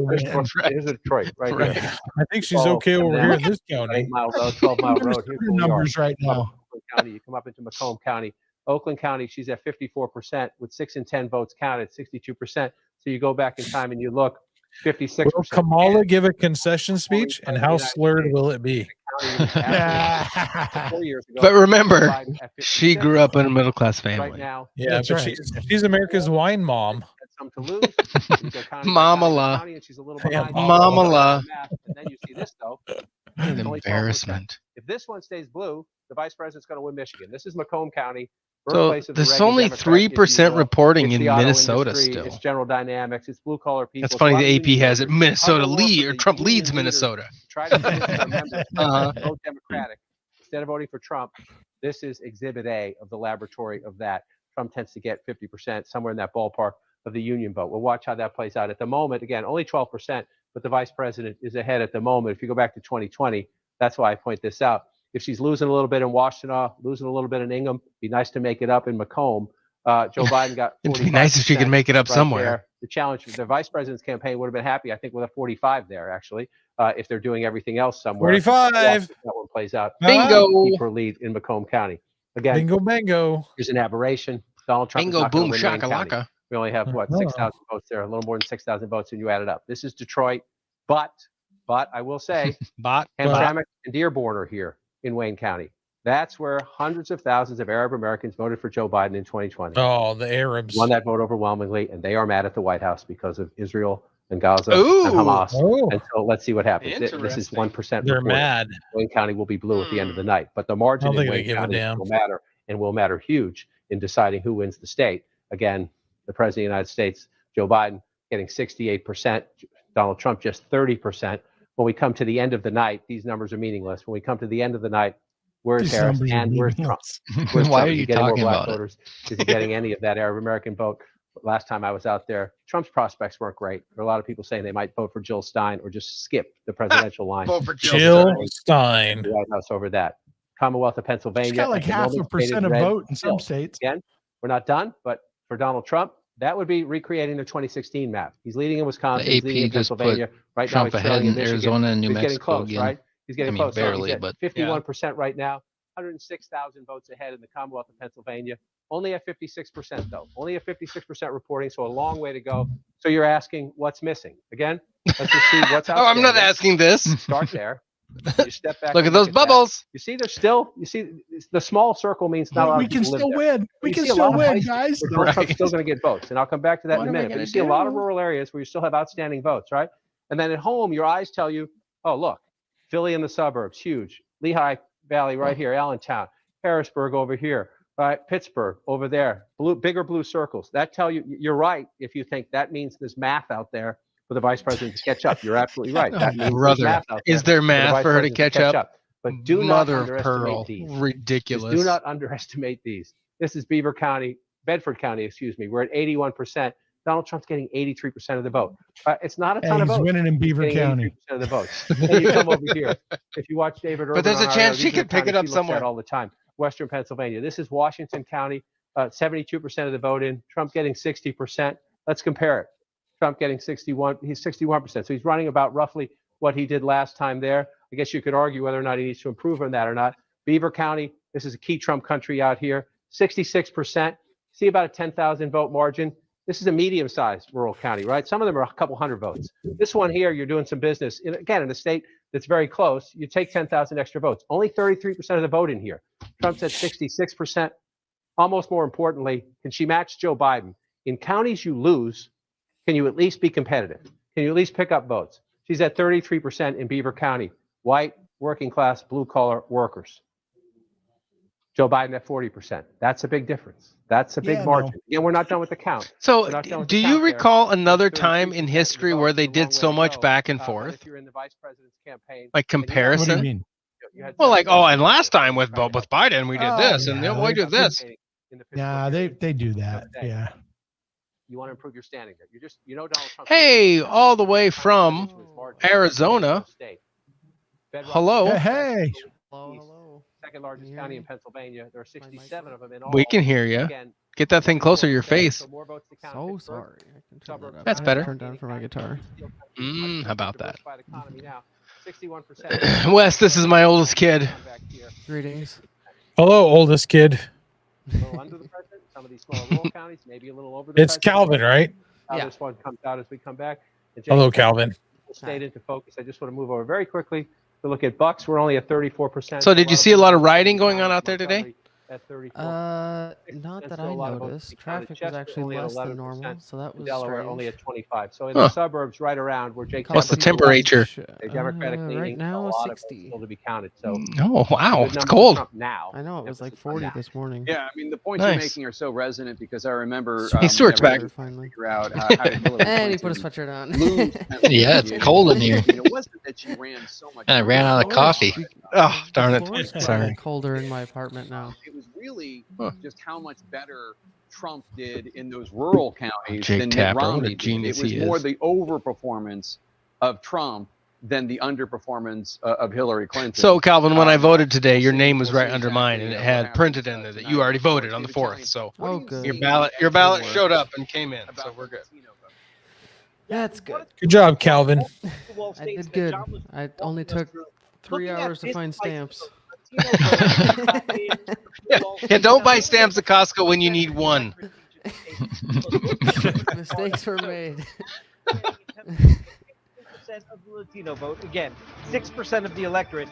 Here's Detroit, right? I think she's okay over here in this county. 8 mile road, 12 mile road. Here's numbers right now. County, you come up into Macomb County. Oakland County, she's at 54% with 6 in 10 votes counted, 62%. So you go back in time and you look, 56%. Will Kamala give a concession speech, and how slurred will it be? But remember, she grew up in a middle class family. Right now, yeah, but she's America's wine mom. Mama la. Mama la. And then you see this though. An embarrassment. If this one stays blue, the vice president's going to win Michigan. This is Macomb County. So there's only 3% reporting in Minnesota still. It's General Dynamics. It's blue collar people. That's funny. The AP has it. Minnesota lead or Trump leads Minnesota. Try to vote Democratic instead of voting for Trump. This is Exhibit A of the laboratory of that. Trump tends to get 50%, somewhere in that ballpark of the union vote. We'll watch how that plays out. At the moment, again, only 12%, but the vice president is ahead at the moment. If you go back to 2020, that's why I point this out. If she's losing a little bit in Washtenaw, losing a little bit in Ingham, be nice to make it up in Macomb. Joe Biden got 45%. It'd be nice if she could make it up somewhere. the challenge for the vice president's campaign would have been happy, I think, with a 45 there, actually, if they're doing everything else somewhere. 45. That one plays out. Bingo. Deeper lead in Macomb County. Again, bingo, bango. Here's an aberration. Donald Trump Bingo, is not going boom, to win Wayne County. shakalaka. We only have, what, 6,000 votes there, a little more than 6,000 votes when you add it up. This is Detroit, but I will say, Hamtramck and Dearborn are here in Wayne County. That's where hundreds of thousands of Arab Americans voted for Joe Biden in 2020. Oh, the Arabs won that vote overwhelmingly, and they are mad at the White House because of Israel and Gaza and Hamas. And so let's see what happens. This is 1%. They're mad. Wayne County will be blue at the end of the night, but the margin in Wayne County will matter, and will matter huge in deciding who wins the state. Again, the President of the United States, Joe Biden, getting 68%, Donald Trump just 30%. When we come to the end of the night, these numbers are meaningless. When we come to the end of the night, where's Harris and where's Trump? Why are you talking about it? Voters? Is he getting any of that Arab American vote? Last time I was out there, Trump's prospects weren't great. There are a lot of people saying they might vote for Jill Stein or just skip the presidential line. Vote for Jill Stein. The White House over that. Commonwealth of Pennsylvania. She's got like 0.5% of vote in some states. Again, we're not done, but for Donald Trump, that would be recreating the 2016 map. He's leading in Wisconsin. The he's leading in just Pennsylvania. put Right Trump now, he's ahead in in Arizona and New he's Mexico getting close, again. right? He's getting close. Barely, so but 51% right now. 106,000 votes ahead in the Commonwealth of Pennsylvania. Only at 56% though. Only at 56% reporting, so a long way to go. So you're asking what's missing? Again, let's just see what's out there. I'm not asking this. Start there. You step back. Look at those bubbles. You see, there's still. You see, the small circle means not a lot We of can people still live there. win. We You can see a still lot of win, places guys. where Donald Trump's still going to get votes, and I'll come back to that What in a are we minute. But gonna you see a lot of do? rural areas where you still have outstanding votes, right? And then at home, your eyes tell you, oh, look, Philly in the suburbs, huge. Lehigh Valley right here, Allentown, Harrisburg over here, right? Pittsburgh over there, bigger blue circles. That tell you you're right if you think that means there's math out there for the vice president to catch up. You're absolutely right. That means there's math out there is there math the for her to vice president catch up? But do Mother not of underestimate pearl. these. Ridiculous. Just do not underestimate these. This is Beaver County, Bedford County, excuse me. We're at 81%. Donald Trump's getting 83% of the vote. It's not a ton of He's votes. winning in Beaver Getting County. 83% of the votes. Then you come over here. If you watch David Urban, But there's a on chance RO, she these are could the pick it counties up he looks somewhere. at all the time. Western Pennsylvania. This is Washington County, 72% of the vote in. Trump getting 60%. Let's compare it. Trump getting 61. He's 61%. So he's running about roughly what he did last time there. I guess you could argue whether or not he needs to improve on that or not. Beaver County, this is a key Trump country out here, 66%. See about a 10,000 vote margin. This is a medium-sized rural county, right? Some of them are a couple hundred votes. This one here, you're doing some business. Again, in a state that's very close, you take 10,000 extra votes. Only 33% of the vote in here. Trump's at 66%. Almost more importantly, can she match Joe Biden? In counties you lose, can you at least be competitive? Can you at least pick up votes? She's at 33% in Beaver County. White, working class, blue-collar workers. Joe Biden at 40%. That's a big difference. That's a big margin. Again, we're not done with the count. So, do you recall another time in history where they did so much back and forth? If you're in the vice president's campaign, like comparison? What do you mean? Well, like, oh, and last time with Biden, we did this, and then we did this. Yeah, they do that. Yeah. You want to improve your standing there. Donald Trump. Hey, all the way from Arizona. Hello. Hey. Second largest county in Pennsylvania. There are 67 of them in all. We can hear you. Get that thing closer to your face. So sorry. I can turn that up. That's better. Turn down for my guitar. How about that? Wes, this is my oldest kid. Greetings. Hello, oldest kid. Under the president, some of these small rural counties, maybe a little over the It's president. Calvin, right? How this one comes out as we come back. And Hello, Calvin. Stayed into focus. I just want to move over very quickly to look at Bucks. We're only at 34%. So, did you see a lot of riding going on out there today? At 34. Not that I noticed. Traffic was actually less than normal, so that was Delaware strange. only at 25. So in the suburbs, right around where Jake. What's the temperature? A Democratic leaning. Right now, a lot 60. of votes still to be counted. So. Oh wow, good it's number for cold. Trump now. I know it was like 40 this morning. Yeah, I mean the points Nice. you're making are so resonant because I remember. Hey, Stewart's back. Figure out how to Hillary And he put Clinton his sweatshirt on. lose Yeah, it's cold in here. It wasn't that she ran so much. And I ran out of coffee. Oh, darn The floor's it. getting Sorry. colder in my apartment now. It was really just how much better Trump did in those rural counties Jake than Mitt Tapper, what a Romney did. genius It was he more is. the overperformance of Trump than the underperformance of Hillary Clinton. So, Calvin, when I voted today, your name was right under mine, and it had printed in there that you already voted on the 4th. So, Oh, good. your ballot showed up and came in. So we're good. That's good. Good job, Calvin. I did good. I only took 3 hours to find stamps. Yeah, don't buy stamps at Costco when you need one. Mistakes were made. 6% of the Latino vote, again, 6% of the electorate,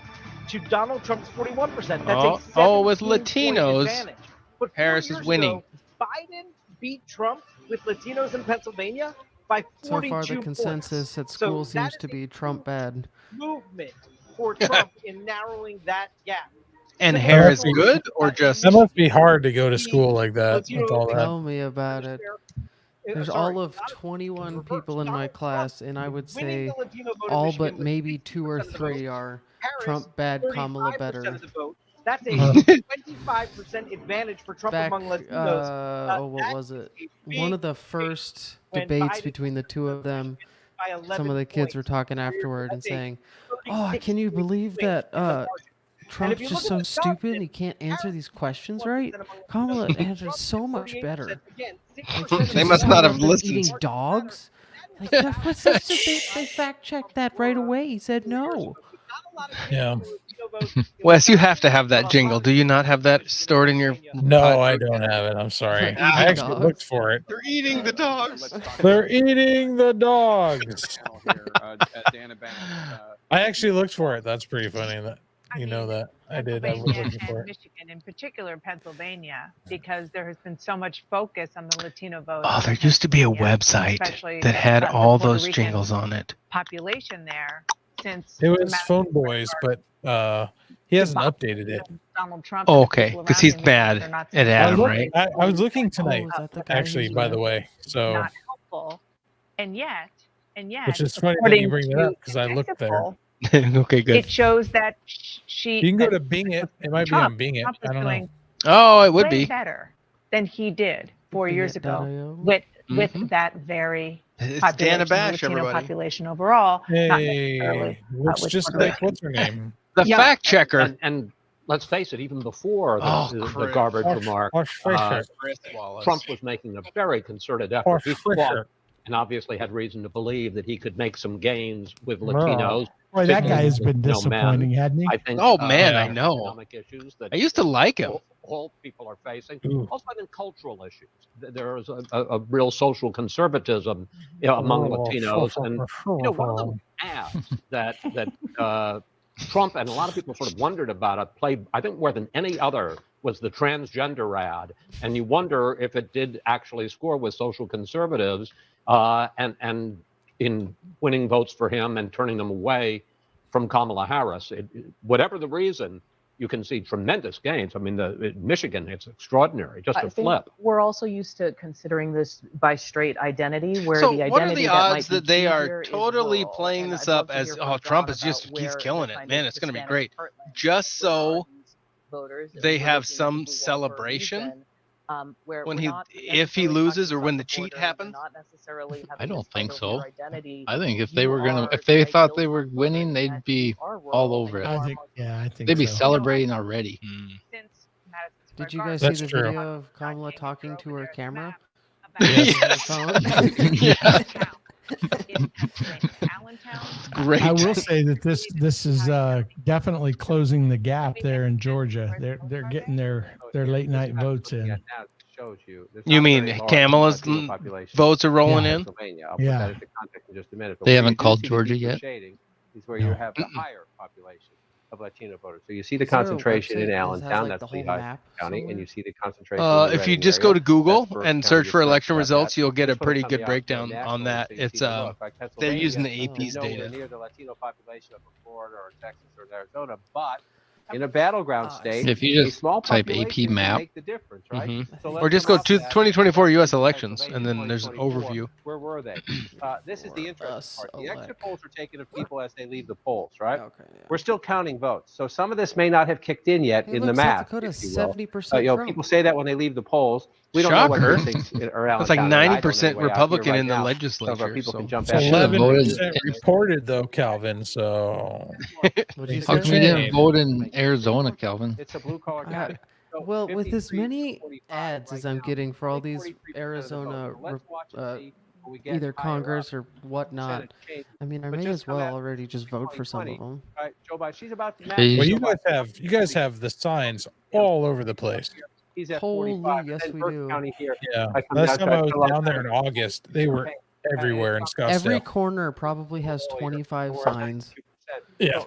to Donald Trump's 41%. That's with Latinos, advantage. But Harris is winning. Biden beat Trump with Latinos in Pennsylvania by 42 So far, the consensus points. at school seems to be Trump bad. Movement for Trump in narrowing that gap. And Harris good or just? That must be hard to go to school like that with all that. Tell me about it. There's all of 21 people in my class, and I would say all but maybe 2 or 3 are Trump bad, Kamala better. That's a 25% advantage for Trump among Latinos. What was it? One of the first debates between the two of them, some of the kids were talking afterward and saying, "Oh, can you believe that Trump's just so stupid and he can't answer these questions right? Kamala answers so much better." Like, they must not have listened. Eating dogs? Like, what's this? They fact checked that right away. He said no. Yeah. Wes, you have to have that jingle. Do you not have that stored in your? No, I don't have it. I'm sorry. I actually looked for it. They're eating the dogs. They're eating the dogs. I actually looked for it. That's pretty funny. That you know that I did. I was looking for it. Michigan, in particular, Pennsylvania, because there has been so much focus on the Latino vote. Oh, there used to be a website that had all those jingles on it. Population there since it was Phone Boys, but he hasn't updated it. Donald Trump. Oh, okay, because he's mad at Adam, right? I was looking tonight, actually, by the way. So. Not helpful, and yet, which is funny that you bring it up because I looked there. Okay, good. It shows that she. You can go to Bing It. It might be on Bing It. I don't know. Oh, it would be better than he did 4 years ago with that very Dana Bash, Latino everybody. population overall. Hey, looks just like what's her name? The fact checker. And let's face it, even before the garbage remark, Trump was making a very concerted effort. He fought and obviously had reason to believe that he could make some gains with Latinos. Boy, that guy has been disappointing, hadn't he? I think, oh man, I know. Economic issues that I used to like him. All people are facing. Also, I think cultural issues. There is a real social conservatism among Latinos, and one of them ads that Trump and a lot of people sort of wondered about it. Played, I think, more than any other was the transgender ad, and you wonder if it did actually score with social conservatives, and in winning votes for him and turning them away from Kamala Harris. Whatever the reason, you can see tremendous gains. I mean, in Michigan, it's extraordinary, just a flip. We're also used to considering this by straight identity, where So the identity what are the odds that, that they are totally playing this up as, oh, Trump is just keeps killing it, man, it's going to be great, just so they have some celebration when if he loses or when the cheat happens? I don't think so. I think if they thought they were winning, they'd be all over it. I think they'd be so. celebrating already. Did you guys see the video of Kamala talking to her camera? Yes. Yeah. Great. I will say that this is definitely closing the gap there in Georgia. They're getting their late night votes in. You mean Kamala's votes are rolling in? Yeah. They haven't called Georgia yet. Is where you have the higher population of Latino voters. So you see the concentration in Allentown, that's Lehigh County, and you see the concentration. If you just go to Google and search for election results, you'll get a pretty good breakdown on that. It's they're using the AP's data. Near the Latino population of Florida or Texas or Arizona, but in a battleground state, if you just type AP map, make the difference, right? So or just go to 2024 U.S. elections, and then there's an overview. Where were they? This is the interesting part. The exit polls are taken of people as they leave the polls, right? Okay, yeah. We're still counting votes, so some of this may not have kicked in yet in the math. South Dakota, if you will. 70% People say that when they leave the polls. We don't know what Shocker. things are It's like 90% Republican in the legislature. People So. can jump It's out. 11% reported though, Calvin. So how come you didn't vote in Arizona, Calvin? It's a blue collar county. Well, with as many ads as I'm getting for all these Arizona either Congress or whatnot. I mean, I may as well already just vote for some of them. Right, Joe Biden. She's about to. Well, you guys have the signs all over the place. He's at Holy, 45. yes, and we Burke do. County here. Yeah. I come Last down time to I was fill out down there in August, they were everywhere in Scottsdale. Every corner probably has 25 signs. Yeah.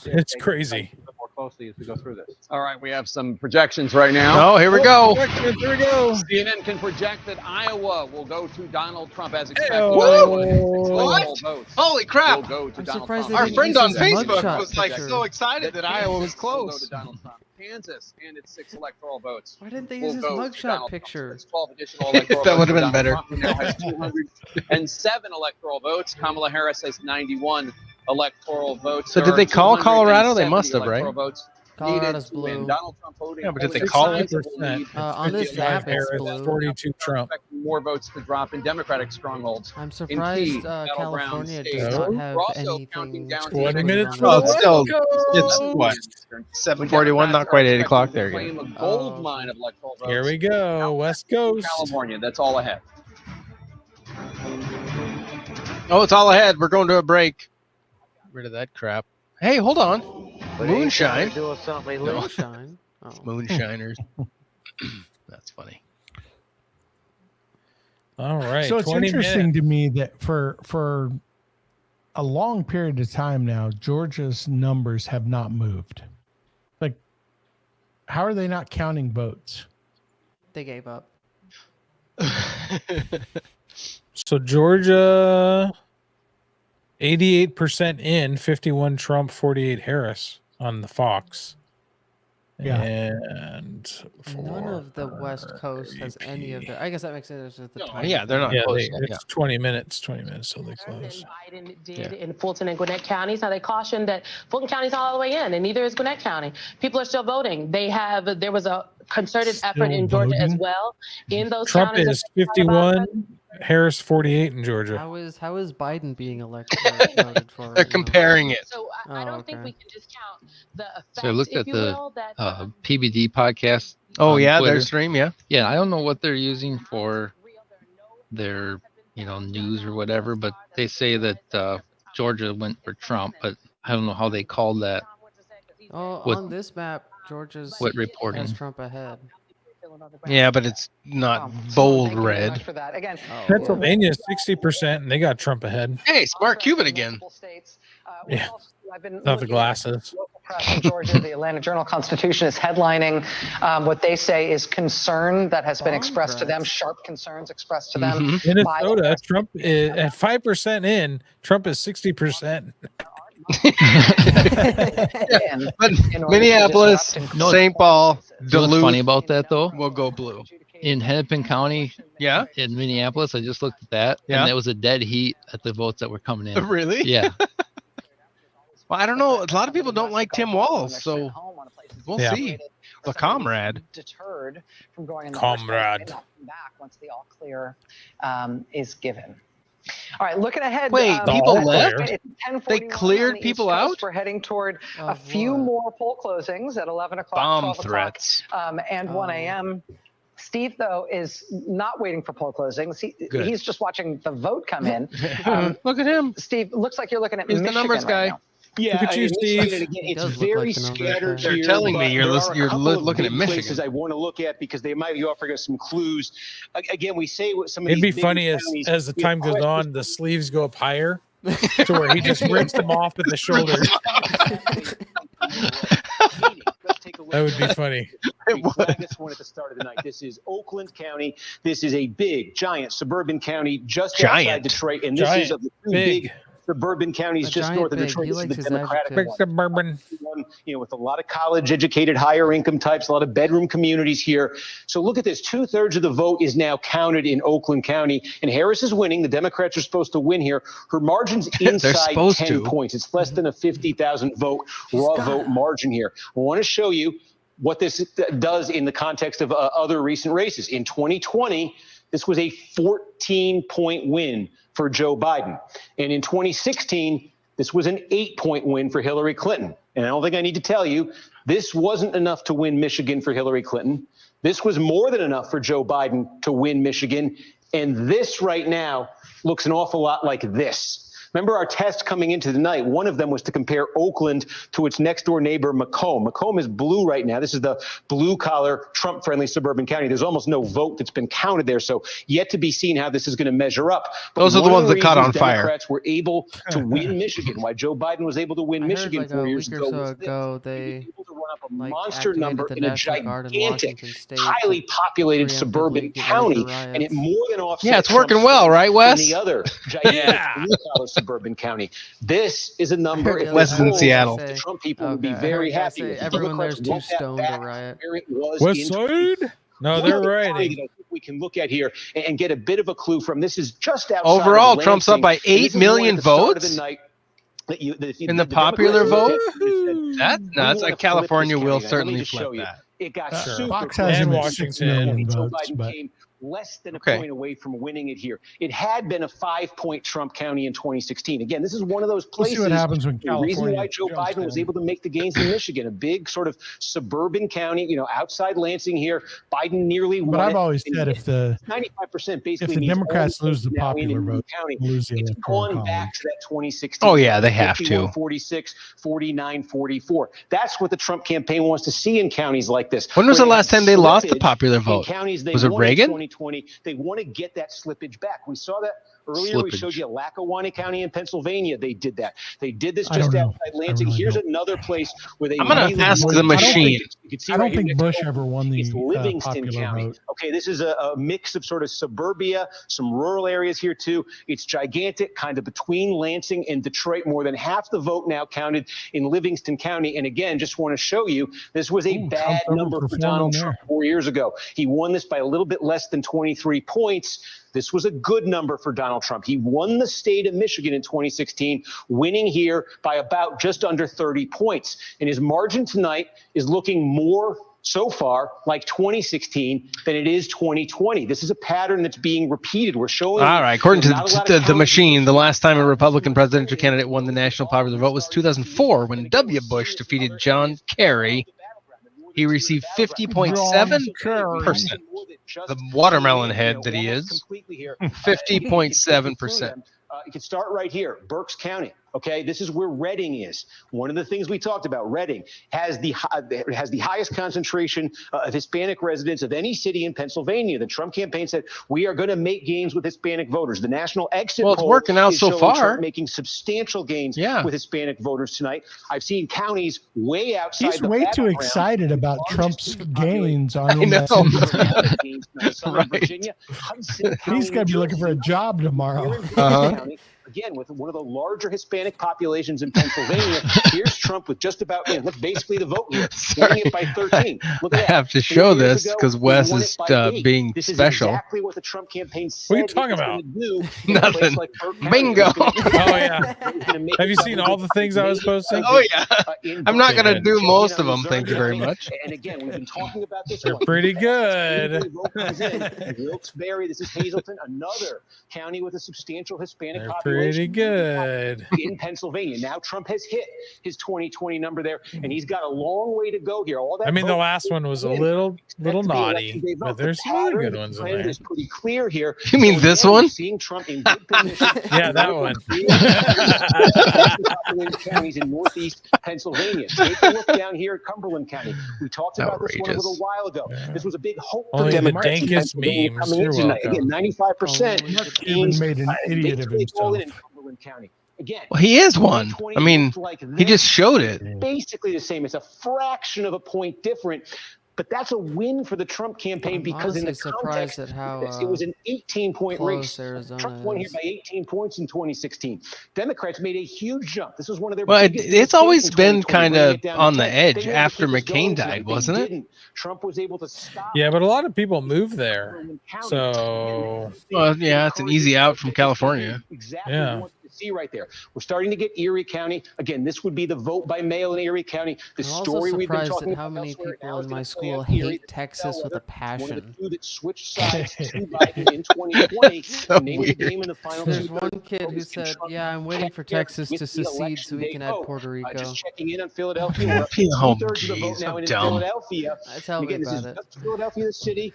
It's crazy. More closely as we go through this. All right, we have some projections right now. Oh, here we go. Here we go. CNN can project that Iowa will go to Donald Trump as expected. What? Votes Holy crap. will go to I'm Donald surprised Trump. Our didn't friend use on his Facebook mugshot was like picture. so excited that Iowa was Will go close. to Donald Trump. Kansas and its 6 electoral votes. Why didn't they will use his go to mugshot Donald picture? Trump. That's 12 additional electoral That votes would have for been better. Donald Trump, who now has 207 electoral votes. Kamala Harris has 91 electoral votes. So There did they are call Colorado? They 270 must have, right? electoral votes Colorado's needed to win. blue. Donald Trump voting. Yeah, but did they only call it? sizable lead. On this 55 map, it's Harris, blue. 42 Trump. Expecting more votes to drop in Democratic strongholds. I'm In key surprised battleground California states. does not have We're also anything. counting down to 20 the minutes on for the Well, the it's West still, Coast. it's what? 7:41, not quite 8 o'clock there yet. Claim a gold mine of electoral votes. Here we go. West Coast. California, that's all ahead. Oh, it's all ahead. We're going to a break. Get rid of that crap. Hey, hold on. Moonshine. Doing something No. Moonshine. Oh. Moonshiners. That's funny. All right. So it's 20 interesting minutes. to me that for a long period of time now, Georgia's numbers have not moved. Like, how are they not counting votes? They gave up. So Georgia, 88% in, 51 Trump, 48 Harris on the Fox. Yeah. And None of the West Coast has any of their. I guess that makes sense at the time. Yeah, they're not yeah, close. it's Yeah. 20 minutes till they close. Biden did in Fulton and Gwinnett counties. Now they cautioned that Fulton County's all the way in, and neither is Gwinnett County. People are still voting. There was a concerted effort in Georgia as well. In those Trump counties, is 51, Harris 48 in Georgia. How is Biden being elected? Voted for They're right now? comparing it. So I don't think okay. we can discount the effect, So I looked if at you the will, that PBD podcast. Oh, on yeah, Twitter. their stream, yeah. Yeah, I don't know what they're using for their, news or whatever, but they say that Georgia went for Trump, but I don't know how they called that. Oh, What- on this map, Georgia's What reporting? has Trump ahead. Yeah, but it's not bold red. For that. Again, Pennsylvania is 60%, and they got Trump ahead. Hey, smart Cuban again. Yeah, not the glasses. Press in Georgia, the Atlanta Journal-Constitution is headlining what they say is concern that has been expressed to them, sharp concerns expressed to them. Minnesota, Trump is at 5% in. Trump is 60%. But Minneapolis, St. Paul, You know what's Duluth funny about that though? will go blue. In Hennepin County, Yeah? in Minneapolis, I just looked at that, Yeah. and it was a dead heat at the votes that were coming in. Really? Yeah. Well, I don't know. A lot of people don't like Tim Walz, so we'll Yeah. see. The comrade. Deterred from going in the Comrade. first place. They not come back once the all clear is given. All right, looking ahead. Wait, people left? It's 10:41 They cleared on the East people Coast. out? We're heading toward Of a few what? more poll closings at 11 o'clock, Bomb 12 threats. o'clock, and 1 a.m. Steve, though, is not waiting for poll closings. Good. He's just watching the vote come in. Look at him. Steve, looks like you're looking at He's the Michigan numbers right guy. now. Yeah, Look at you, and Steve. again, He it's does look very like the numbers scattered guy. They're here, telling me but you're there lis- are a you're couple of looking at big Michigan. places I want to look at because they might be offering us some clues. Again, we say what some of It'd be these bigger funny counties, as the we have time goes questions. on, the sleeves go up higher to where he just rips them off at the shoulders. That would be funny. We flagged this one at the start of the night. This is Oakland County. This is a big, giant suburban county just outside Giant. Detroit, and this is of the two Big. big suburban counties A just giant north of big. Detroit. He This is likes the his Democratic adjectives. Big suburban. one, with a lot of college-educated, higher-income types, a lot of bedroom communities here. So look at this. 2/3 of the vote is now counted in Oakland County, and Harris is winning. The Democrats are supposed to win here. Her margin's inside supposed 10 to. points. It's less than a 50,000 vote raw vote margin here. I want to show you what this does in the context of other recent races. In 2020, this was a 14-point win for Joe Biden. And in 2016, this was an 8-point win for Hillary Clinton. And I don't think I need to tell you, this wasn't enough to win Michigan for Hillary Clinton. This was more than enough for Joe Biden to win Michigan. And this right now looks an awful lot like this. Remember our test coming into the night, one of them was to compare Oakland to its next door neighbor, Macomb. Macomb is blue right now. This is the blue collar, Trump friendly suburban county. There's almost no vote that's been counted there. So yet to be seen how this is going to measure up. But those are the ones that caught on fire. Democrats were able to win Michigan. Why Joe Biden was able to win Michigan 4 years ago. They a monster number in a gigantic, highly populated suburban county, and it more than offsets. Yeah, it's working well, right, Wes? The other gigantic suburban county. This is a number. If Wes is in Seattle. The Trump people would be very happy. Everyone there's too stoned to riot. West Side? No, they're rioting. We can look at here and get a bit of a clue from. This is just outside. Overall, Trump's up by 8 million votes. In the popular vote? That's a California will certainly flip that. It got Fox has him at 6 million votes, but less than a point away from winning it here. It had been a 5-point Trump county in 2016. Again, this is one of those places. We'll see what happens when the reason why Joe Biden was able to make the gains in Michigan, a big sort of suburban county, you know, outside Lansing here. Biden nearly won. But I've always said if the 95% basically if the Democrats lose the popular vote, lose the electoral going back to that 2016. Oh yeah, they have to. 46, 49, 44. That's what the Trump campaign wants to see in counties like this. When was the last time they lost the popular vote? Was it Reagan? 2020, they want to get that slippage back. We saw that earlier. We showed you Lackawanna County in Pennsylvania. They did that. They did this just outside Lansing. Here's another place where they. I'm going to ask the machine. I don't think Bush ever won the Livingston popular County. vote. Okay, this is a mix of sort of suburbia, some rural areas here too. It's gigantic, kind of between Lansing and Detroit. More than half the vote now counted in Livingston County. And again, just want to show you, this was a bad number for Donald Trump 4 years ago. He won this by a little bit less than 23 points. This was a good number for Donald Trump. He won the state of Michigan in 2016, winning here by about just under 30 points. And his margin tonight is looking more so far like 2016 than it is 2020. This is a pattern that's being repeated. We're showing. All right. According to the machine, the last time a Republican presidential candidate won the national popular vote was 2004 when W. Bush defeated John Kerry. He received 50.7%. The watermelon head that he is, 50.7%. You can start right here, Berks County. Okay, this is where Reading is. One of the things we talked about, Reading has the highest concentration of Hispanic residents of any city in Pennsylvania. The Trump campaign said we are going to make gains with Hispanic voters. The national exit poll it's working out so far. Trump making substantial gains with Hispanic voters tonight. I've seen counties way outside. He's way too excited about Trump's gains on Virginia. He's going to be looking for a job tomorrow. Again, with one of the larger Hispanic populations in Pennsylvania, here's Trump with just about, look, basically the vote here, winning it by 13. Look at that. I have to show this because Wes is being this special. Is exactly what the Trump campaign said. What are you talking about? Nothing. Bingo. Oh, yeah. Have you seen all the things I was posting? Oh, yeah. I'm not going to do most of them. Thank you very much. And again, we've been talking about this. They're pretty good. Wilkes-Barre, this is Hazleton, another county with a substantial Hispanic population. Pretty good. In Pennsylvania. Now Trump has hit his 2020 number there, and he's got a long way to go here. All that. I mean, the last one was a little naughty, but there's some other good ones in there. It's pretty clear here. You mean this one? Seeing Trump in good position. Yeah, that one. Counties in northeast Pennsylvania. Take a look down here at Cumberland County. We talked about this one a little while ago. This was a big hope for Democrats. The dankest memes. You're welcome. Again, 95%. Even made an idiot of himself. County. Again, well, he is one. I mean, he just showed it. Basically the same. It's a fraction of a point different. But that's a win for the Trump campaign because in the context at how, it was an 18-point race. Arizona Trump won here by 18 points in 2016. Democrats made a huge jump. This was one of their. Well, it's always been kind of on the edge after McCain died, wasn't it? Trump was able to stop. Yeah, but a lot of people moved there. So. Well, yeah, it's an easy out from California. Exactly. Yeah. See right there. We're starting to get Erie County. Again, this would be the vote by mail in Erie County. The story we've been talking about. How many people in my school hate Texas with a passion. One of the two that switched sides to Biden in 2020. So named the game in the final. There's one kid who said, "Yeah, I'm waiting for Texas to secede so we can add Puerto Rico." Just checking in on Philadelphia. Oh, Two-thirds of the vote now in Philadelphia. Tell me Again, this is about it. just Philadelphia, the city.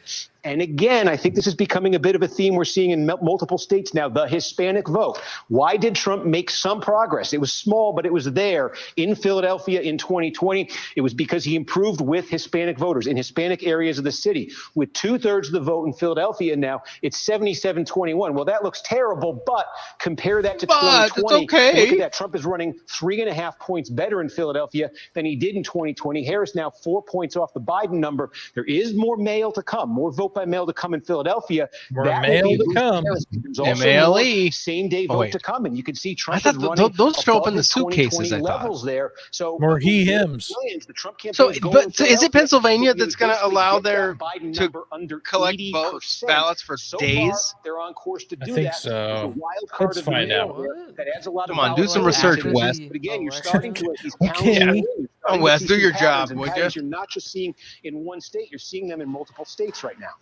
And again, I think this is becoming a bit of a theme we're seeing in multiple states now, the Hispanic vote. Why did Trump make some progress? It was small, but it was there in Philadelphia in 2020. It was because he improved with Hispanic voters in Hispanic areas of the city. With 2/3 of the vote in Philadelphia now, it's 77-21. Well, that looks terrible, but compare that to 2020. It's okay. Look at that. Trump is running 3.5 points better in Philadelphia than he did in 2020. Harris now 4 points off the Biden number. There is more mail to come, more vote by mail to come in Philadelphia. More mail to come. There's also more same-day vote to come, and you can see Trump is running those show up in above the his suitcases. 2020 levels there. So more he hims. The Trump campaign So, is going but to is it Philadelphia. Pennsylvania that's going to allow their Biden to number under collect 80%. ballots for So days? far, they're on course to do think that. so. There's a wild card Let's of the find mail out. there that adds a lot Come of on, do some research, Wes. But again, you're starting to these Okay. counties. Oh, Wes, do your job, would you? You're not just seeing in one state; you're seeing them in multiple states right now.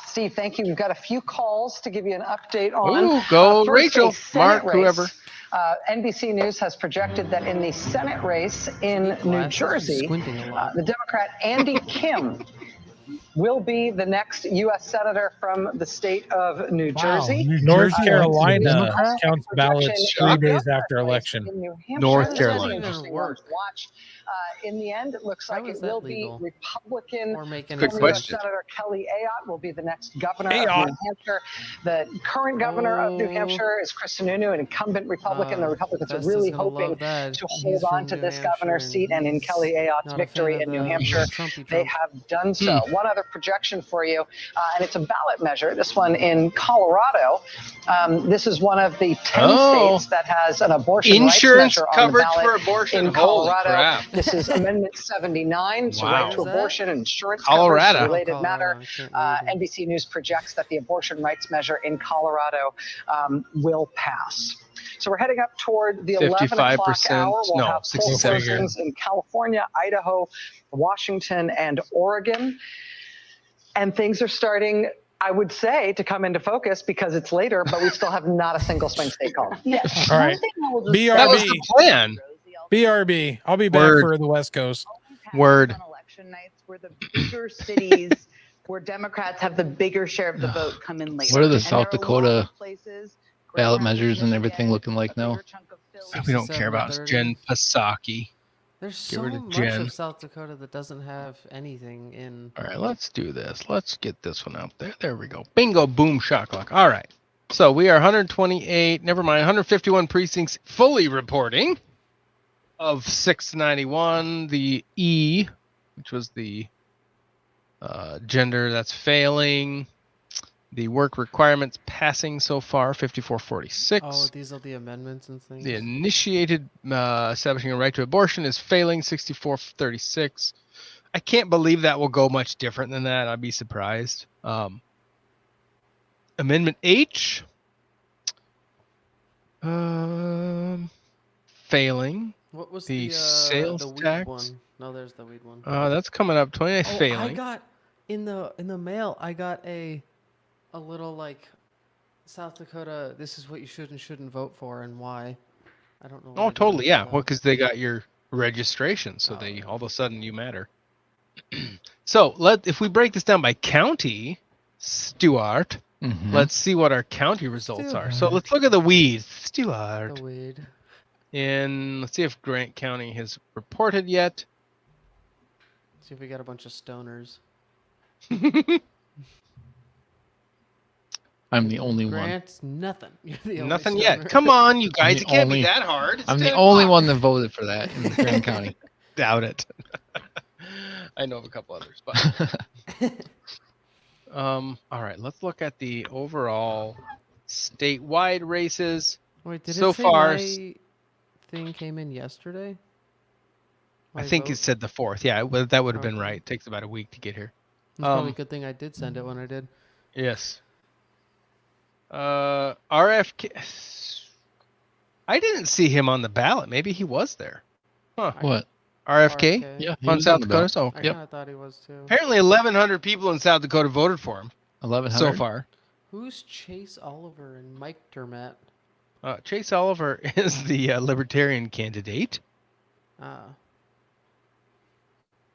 Steve, thank you. We've got a few calls to give you an update on. Ooh, go First, Rachel, a Senate Mark, race. whoever. NBC News has projected that in the Senate race in New Jersey, the Democrat Andy Kim will be the next U.S. Senator from the state of New Jersey. North Jersey Carolina Democrat counts ballots 3 days after election. in New Hampshire. North This is an Carolina. interesting one to watch. In the end, it looks like it will be Republican. Good question. Senator Kelly Ayotte will be the next governor Ayotte. of New Hampshire. The current governor of New Hampshire is Chris Sununu, an incumbent Republican. The Republicans are really hoping to hold on to this governor's seat, and in Kelly Ayotte's victory in New Hampshire, they have done so. One other projection for you, and it's a ballot measure. This one in Colorado. This is one of the 10 states that has an abortion Insurance rights measure coverage on the for ballot abortion. in Holy Colorado. crap. This is Amendment 79, it's a Wow. right to abortion and insurance Colorado. coverage related matter. NBC News projects that the abortion rights measure in Colorado will pass. So we're heading up toward the 11 o'clock 55%, hour. We'll no, have full 67. closings in California, Idaho, Washington, and Oregon. And things are starting, I would say, to come into focus because it's later, but we still have not a single swing state call. All right. BRB. That was the plan. BRB. I'll be back Word. for the West Coast. Word. On election nights where the bigger cities where Democrats have the bigger share of the vote come in later. What are the And South there are a lot Dakota of places, ballot measures and everything looking like now? We don't care about Jen Psaki. There's Get so rid of much Jen. of South Dakota that doesn't have anything in. All right, let's do this. Let's get this one out there. There we go. Bingo, boom, shakalaka. All right. So we are 128, never mind, 151 precincts fully reporting of 691. The E, which was the gender, that's failing. The work requirements passing so far, 5446. Oh, these are the amendments and things. The initiated establishing a right to abortion is failing, 6436. I can't believe that will go much different than that. I'd be surprised. Amendment H, failing. What was the sales the weed tax? one? No, there's the weed one. That's coming up. 29th, Oh, I failing. got in the mail. I got a little like South Dakota. This is what you should and shouldn't vote for and why. I don't know. Oh, totally. Yeah. Well, because they got your registration, so they all of a sudden you matter. So if we break this down by county, Stuart, let's see what our county results are. So let's look at the weeds, Stuart. The weed. And let's see if Grant County has reported yet. See if we got a bunch of stoners. I'm the only one. Grant, nothing. You're the only Nothing stoner. yet. Come on, you I'm guys. the It can't only- be that hard. It's I'm the 10 only o'clock. one that voted for that in Grant County. Doubt it. I know of a couple others, but all right, let's look at the overall statewide races. Wait, did so it say far my thing came in yesterday? I My think vote? it said the 4th. Yeah, that would have been right. It takes about a week to get here. It's probably a good thing I did send it when I did. Yes. RFK. I didn't see him on the ballot. Maybe he was there. Huh. What? RFK? Yeah, he On was South on the Dakota? ballot. Oh, I yep. kind of thought he was too. Apparently 1,100 people in South Dakota voted for him 1,100 so far. Who's Chase Oliver and Mike Dermott? Chase Oliver is the Libertarian candidate.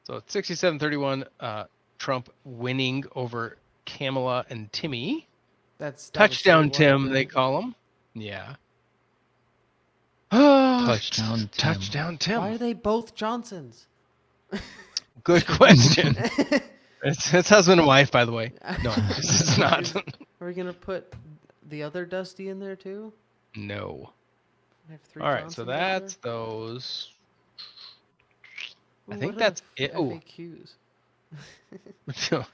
So it's 67-31, Trump winning over Kamala and Timmy. That Touchdown was Tim, they call him. Yeah. Touchdown Tim. Why are they both Johnsons? Good question. It's husband and wife, by the way. No, it's not. Are we gonna put the other Dusty in there too? No. I have 3 All right, Johnsons so over that's there? those. I Ooh, think what are that's the it. Oh, FAQs?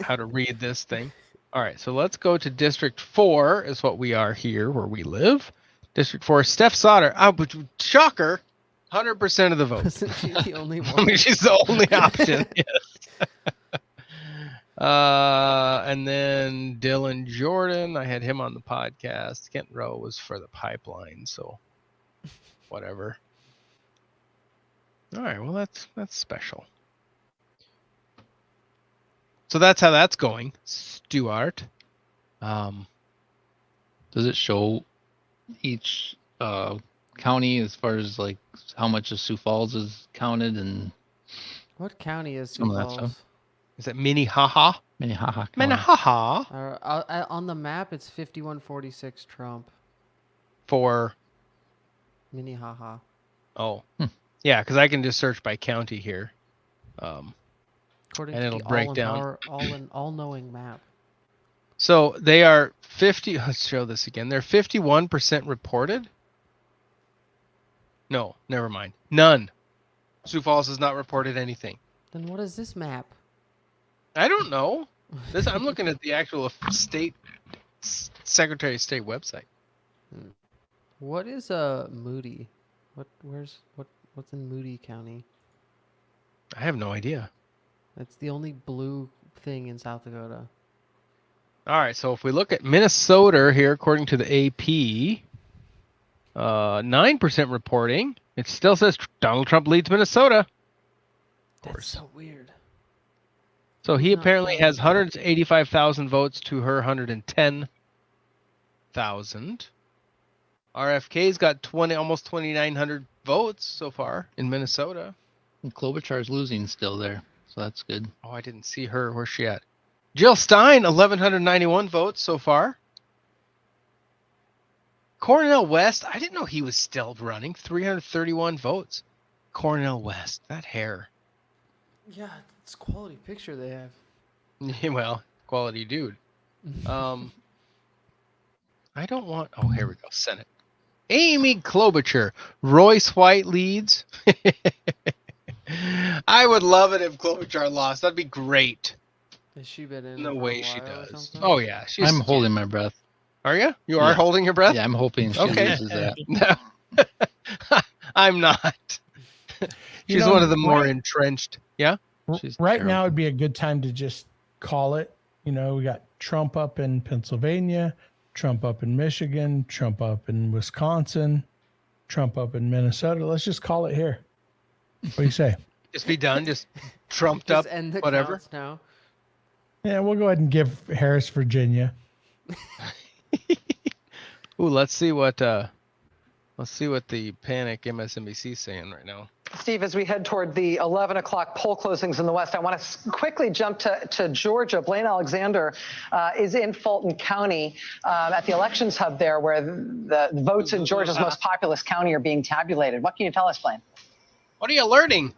how to read this thing. All right, so let's go to District 4 is what we are here where we live. District 4, Steph Sauter. Oh, but shocker, 100% of the vote. Wasn't she the only I one? mean, she's the only option. Yes. And then Dylan Jordan, I had him on the podcast. Kent Rowe was for the pipeline, so whatever. All right, well that's special. So that's how that's going, Stuart. Does it show each county as far as like how much of Sioux Falls is counted and What county is some Sioux of that stuff? Falls? Is it Minnehaha? Minnehaha. Minnehaha. On the map, it's 5146 Trump. For Minnehaha. Oh, yeah, because I can just search by county here, According and to it'll the break down. all-knowing map. So they are 50. Let's show this again. They're 51% reported. No, never mind. None. Sioux Falls has not reported anything. Then what is this map? I don't know. I'm looking at the actual state Secretary of State website. What is Moody? What's in Moody County? I have no idea. That's the only blue thing in South Dakota. All right, so if we look at Minnesota here, according to the AP, 9% reporting. It still says Donald Trump leads Minnesota. That's so weird. So he apparently has 185,000 votes to her 110,000. RFK's got almost 2,900 votes so far in Minnesota. And Klobuchar's losing still there, so that's good. Oh, I didn't see her. Where's she at? Jill Stein, 1,191 votes so far. Cornel West, I didn't know he was still running. 331 votes. Cornel West, that hair. Yeah, it's a quality picture they have. Yeah, well, quality dude. I don't want. Oh, here we go. Senate. Amy Klobuchar. Royce White leads. I would love it if Klobuchar lost. That'd be great. Has she been in? No for way a she while or does. something? Oh yeah, I'm holding my breath. Are you? You are holding your breath? Yeah, I'm hoping she loses that. No, I'm not. She's one of the more entrenched. Yeah. Right now would be a good time to just call it. You know, we got Trump up in Pennsylvania, Trump up in Michigan, Trump up in Wisconsin, Trump up in Minnesota. Let's just call it here. What do you say? Just be done. Just trumped Just up. end the Whatever. counts now. Yeah, we'll go ahead and give Harris, Virginia. Ooh, let's see what the panic MSNBC is saying right now. Steve, as we head toward the 11 o'clock poll closings in the West, I want to quickly jump to Georgia. Blaine Alexander is in Fulton County at the elections hub there, where the votes in Georgia's most populous county are being tabulated. What can you tell us, Blaine? What are you learning?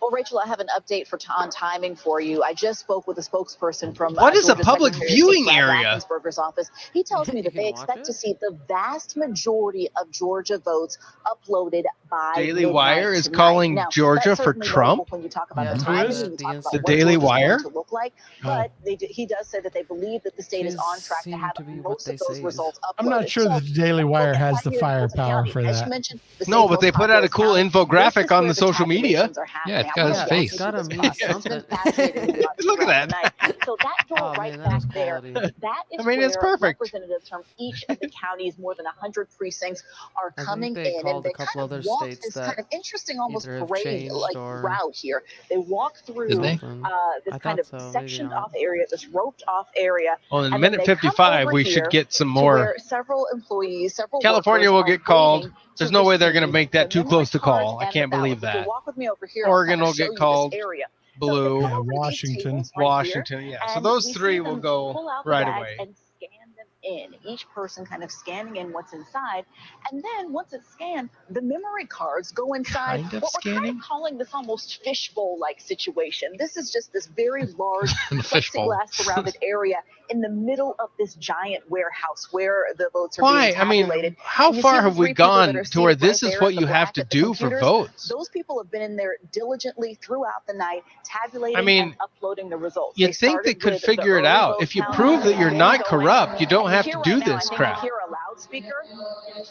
Well, Rachel, I have an update on timing for you. I just spoke with a spokesperson from What is a Georgia public Secretary of viewing State Brad area? Raffensperger's office. He tells me that they expect to see the vast majority of Georgia votes uploaded by Daily midnight Wire is tonight. calling Now, Georgia that's for certainly Trump? notable when you talk about Yeah, the who timing, is when you it? talk about The what Daily Georgia's going Wire? to look like. But he does say that they believe that the state is on track to have most of those results uploaded. I'm not sure So, that the Daily Wire has the here in Fulton firepower County, for as you that. mentioned, the No, state's but they most put out a populous cool county. infographic This is on where the social media. tabulations are happening. Yeah, it's I got wanted his to face. ask you Gotta this mean question. It's been something. fascinating to watch Look at throughout that. the night. So that door Oh, right man, that is back there, quality. that is I mean, it's where perfect. representatives from each of the counties, more than 100 precincts, are I think coming they in, called and they a couple kind of other walk states this that kind of interesting, almost either have parade-like changed or- route here. They walk through Did they? this I kind of thought so, maybe sectioned not. off area, this roped-off area. Well, in And then minute they come 55, over we here should get some to more. where several employees, several California workers will are get called. waiting There's to no way they're going to receive make that the too memory close to cards call. I and can't the believe ballots. If that. you'll walk with me over here, Oregon I'll will kind of show get you called. this area. blue, Washington. Washington. Yeah. So those three will go right away. And scan them in, each person kind of scanning in what's inside. And then once it's scanned, the memory cards go inside what we're kind of calling this almost fishbowl-like situation. This is just this very large plexiglass surrounded area in the middle of this giant warehouse where the votes are being tabulated. I mean, how far have we gone to where this is what you have to do for votes? Those people have been in there diligently throughout the night, tabulating and uploading the results. You'd think they could figure it out. If you prove that you're not corrupt, you don't have to do this crap. Hear a loudspeaker.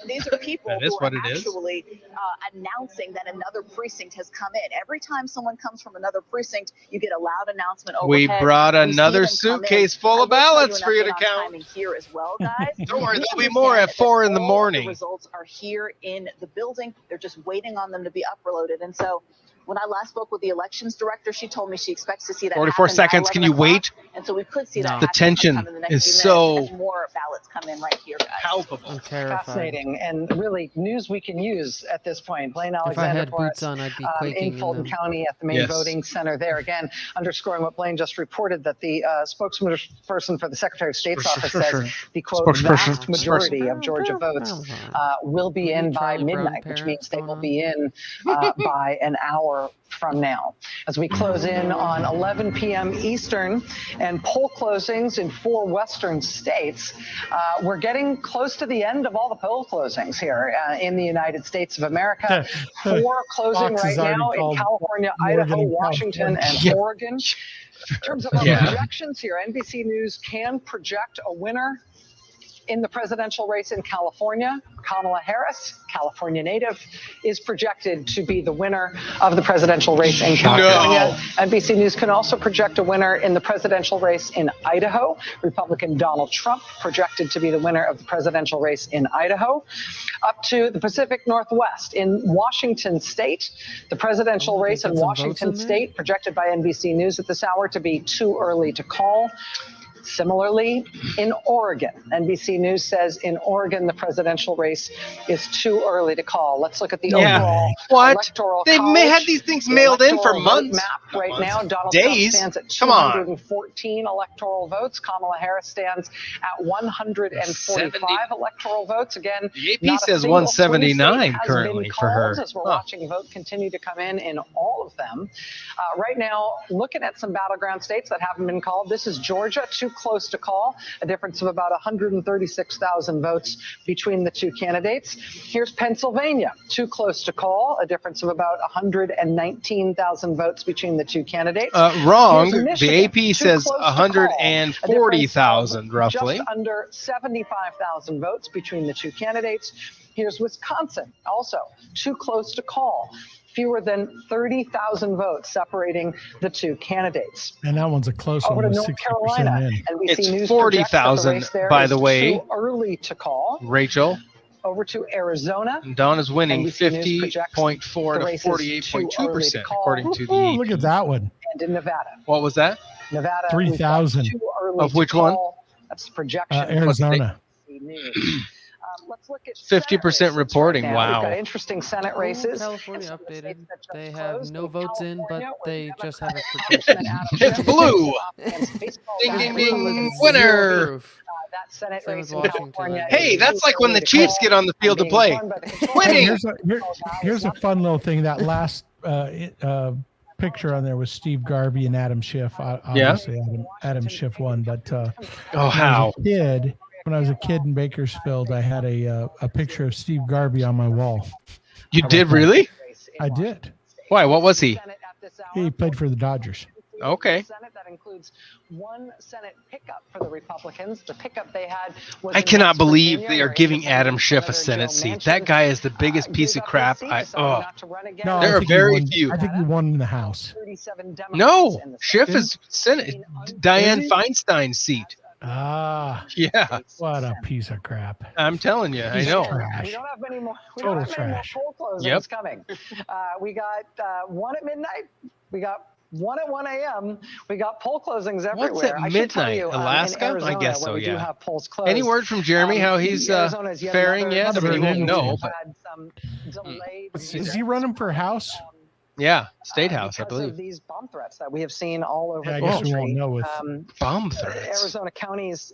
These are people who are actually announcing that another precinct has come in. Every time someone comes from another precinct, you get a loud announcement overhead. We brought another suitcase full of ballots for you to count. Here as well, guys. Don't worry, there'll be more at 4 in the morning. The results are here in the building. They're just waiting on them to be uploaded. And so when I last spoke with the elections director, she told me she expects to see that 44 seconds. Can you wait? And so we could see that. The tension is so as more ballots come in right here, guys. palpable. I'm terrified. Fascinating and really news we can use at this point. Blaine Alexander, if I had boots on, I'd be quaking in Fulton County at the main voting center there. Again, underscoring what Blaine just reported, that the spokesperson for the Secretary of State's office says the quote vast majority of Georgia votes will be in by midnight, which means they will be in by an hour from now. As we close in on 11 p.m. Eastern and poll closings in 4 Western states, we're getting close to the end of all the poll closings here in the United States of America. 4 closing right now in California, Idaho, Washington, and Oregon. In terms of our projections here, NBC News can project a winner in the presidential race in California. Kamala Harris, California native, is projected to be the winner of the presidential race in California. NBC News can also project a winner in the presidential race in Idaho. Republican Donald Trump projected to be the winner of the presidential race in Idaho. Up to the Pacific Northwest in Washington State, the presidential race in Washington State projected by NBC News at this hour to be too early to call. Similarly, in Oregon, NBC News says in Oregon, the presidential race is too early to call. Let's look at the overall electoral They may have these things mailed in for months. Map right now, Donald Trump stands at 214 electoral votes. Kamala Harris stands at 145 electoral votes. Again, the AP says 179 currently for her. As we're watching vote continue to come in all of them. Right now, looking at some battleground states that haven't been called. This is Georgia, too close to call, a difference of about 136,000 votes between the two candidates. Here's Pennsylvania, too close to call, a difference of about 119,000 votes between the two candidates. Wrong. The AP says 140,000 roughly. Just under 75,000 votes between the two candidates. Here's Wisconsin, also too close to call. Fewer than 30,000 votes separating the two candidates. And that one's a close Over one. to North Carolina. It's 40,000, by the way. Too early to call. Rachel. Over to Arizona. Don is winning 50.4 to 48.2%, according to the AP. Look at that one. And in Nevada. What was that? Nevada. 3,000. Of which one? That's projection. Arizona. Let's look at 50% reporting. Right wow. We've got interesting Senate races. California updated. They have no votes in, but they just have a projection. It's blue. Ding, ding, ding. Winner. That Senate race in California. Hey, that's like when the Chiefs get on the field to play. Winning. Here's a fun little thing. That last picture on there was Steve Garvey and Adam Schiff. Obviously, Adam Schiff won, but when I was a kid in Bakersfield, I had a picture of Steve Garvey on my wall. You did really? I did. Why? What was he? He played for the Dodgers. Okay. That includes one Senate pickup for the Republicans. The pickup they had was I cannot believe they are giving Adam Schiff a Senate seat. That guy is the biggest piece of crap. There are very few. I think he won in the House. No, Schiff is Senate. Dianne Feinstein's seat. Yeah. What a piece of crap. I'm telling you, I know. We don't have many more. Total trash. Poll closings coming. We got one at midnight. We got one at 1 a.m. We got poll closings everywhere. What's at midnight? Alaska? Arizona, I guess so, we do have polls closed. Any word from Jeremy how he's faring yet? I mean, he won't know. But... Is he running for House? Yeah, State House, I because believe. of these bomb threats that we have seen all over Yeah, I the guess country. we won't know with bomb threats. Arizona counties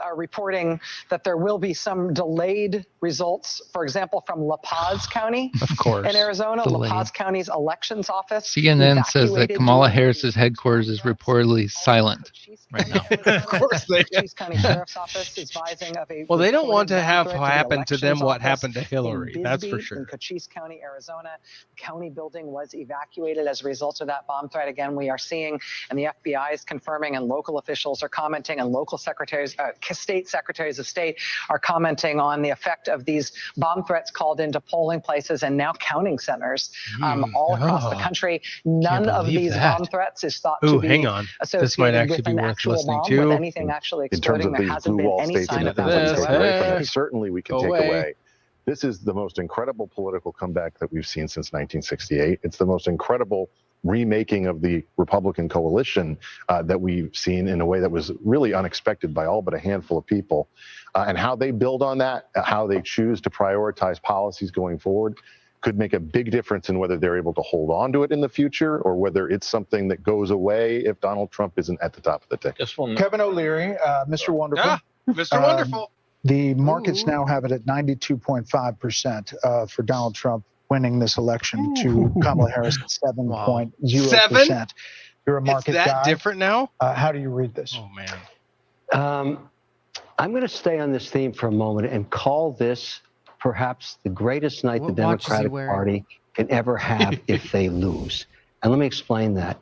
are reporting that there will be some delayed results. For example, from La Paz County, of course, in Arizona, delayed. La Paz County's elections office. CNN says that evacuated Kamala due to Harris's headquarters is reportedly silent right now. Of course they. Cochise County Sheriff's Office is advising of a Well, they don't want to reported have bomb threat happen to the them what elections happened to office Hillary. in That's for Bisbee, sure. In Cochise County, Arizona, the county building was evacuated as a result of that bomb threat. Again, we are seeing, and the FBI is confirming, and local officials are commenting, and local secretaries, state secretaries of state are commenting on the effect of these bomb threats called into polling places and now counting centers all across the country. None of these bomb threats is thought to be hang on. This might actually with be an worth actual listening bomb, to. with anything actually In terms exploding. of There these hasn't blue been wall any states sign and of the that things that we take away from whatsoever. it, certainly we can take away. This is the most incredible political comeback that we've seen since 1968. It's the most incredible remaking of the Republican coalition that we've seen in a way that was really unexpected by all but a handful of people. And how they build on that, how they choose to prioritize policies going forward, could make a big difference in whether they're able to hold on to it in the future or whether it's something that goes away if Donald Trump isn't at the top of the ticket. Kevin O'Leary, Mr. Wonderful. Yeah, Mr. Wonderful. The markets now have it at 92.5% for Donald Trump winning this election to Kamala Harris at 7.0%. You're a market it's that guy. different now? How do you read this? Oh, man. I'm going to stay on this theme for a moment and call this perhaps the greatest night the Democratic Party can ever have if they lose. And let me explain that.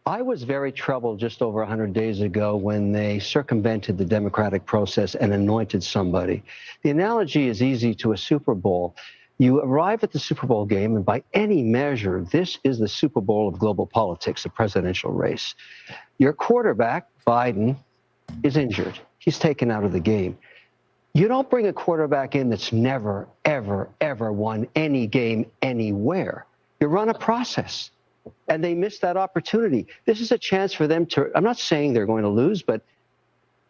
I was very troubled just over 100 days ago when they circumvented the democratic process and anointed somebody. The analogy is easy to a Super Bowl. You arrive at the Super Bowl game, and by any measure, this is the Super Bowl of global politics, the presidential race. Your quarterback, Biden, is injured. He's taken out of the game. You don't bring a quarterback in that's never, ever, ever won any game anywhere. You run a process. And they missed that opportunity. This is a chance for them to, I'm not saying they're going to lose, but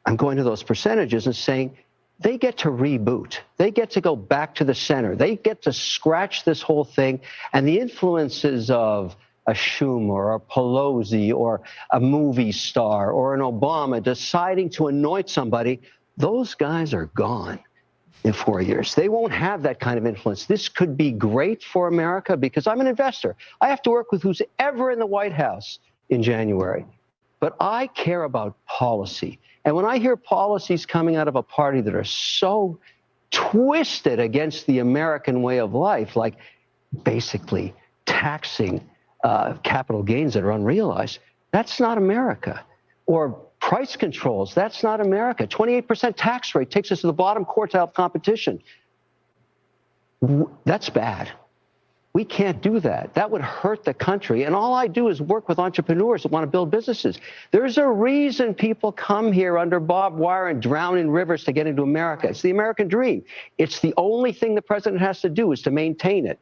I'm going to those percentages and saying they get to reboot. They get to go back to the center. They get to scratch this whole thing. And the influences of a Schumer or a Pelosi or a movie star or an Obama deciding to anoint somebody, those guys are gone in 4 years. They won't have that kind of influence. This could be great for America because I'm an investor. I have to work with who's ever in the White House in January. But I care about policy. And when I hear policies coming out of a party that are so twisted against the American way of life, like basically taxing capital gains that are unrealized, that's not America. Or price controls, that's not America. 28% tax rate takes us to the bottom quartile of competition. That's bad. We can't do that. That would hurt the country. And all I do is work with entrepreneurs that want to build businesses. There's a reason people come here under barbed wire and drown in rivers to get into America. It's the American dream. It's the only thing the president has to do is to maintain it.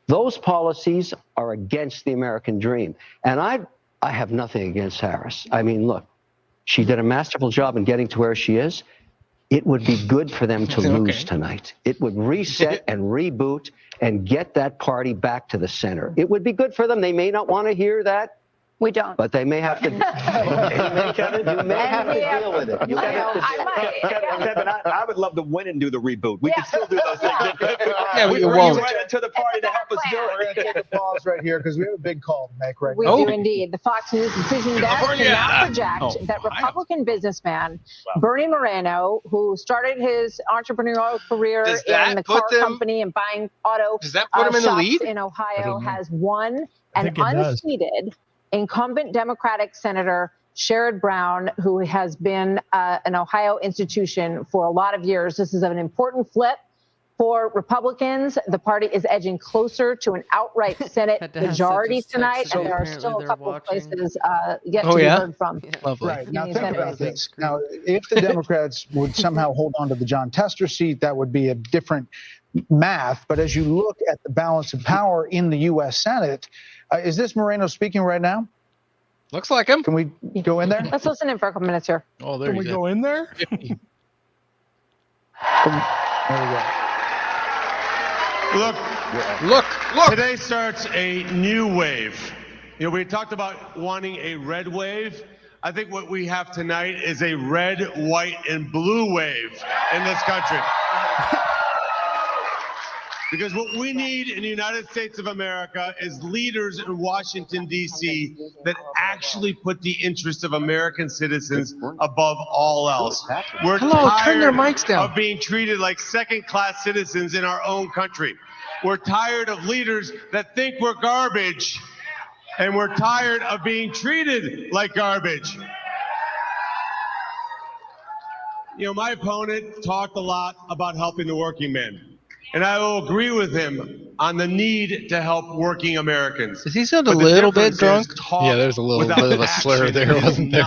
Those policies are against the American dream. And I have nothing against Harris. I mean, look, she did a masterful job in getting to where she is. It would be good for them to lose tonight. It would reset and reboot and get that party back to the center. It would be good for them. They may not want to hear that. We don't. But they may have to. You may have to deal with it. You may have to deal with it. Kevin, I would love to win and do the reboot. We can still do those things. Yeah, but you won't. Right into the party to help us do it. We're going to take a pause right here because we have a big call to make right We now. do indeed. The Fox News decision desk can now project that Republican businessman Bernie Moreno, who started his entrepreneurial career in the car company and buying auto shops in Ohio, has won an unseated incumbent Democratic Senator Sherrod Brown, who has been an Ohio institution for a lot of years. This is an important flip for Republicans. The party is edging closer to an outright Senate majority tonight, and there are still a couple of places yet to be heard from. Lovely. Right. Now, think about this. Now, if the Democrats would somehow hold on to the John Tester seat, that would be a different math. But as you look at the balance of power in the U.S. Senate, is this Moreno speaking right now? Looks like him. Can we go in there? Let's listen in for a couple minutes here. Oh, there Can we go in there? There we go. Look, Look. Today starts a new wave. You know, we talked about wanting a red wave. I think what we have tonight is a red, white, and blue wave in this country. Because what we need in the United States of America is leaders in Washington, D.C. that actually put the interests of American citizens above all else. We're turn their tired mics down. of being treated like second-class citizens in our own country. We're tired of leaders that think we're garbage, and we're tired of being treated like garbage. You know, my opponent talked a lot about helping the working man. And I will agree with him on the need to help working Americans. Does he sound a little bit drunk? Yeah, there's a little bit of a slur there, wasn't there?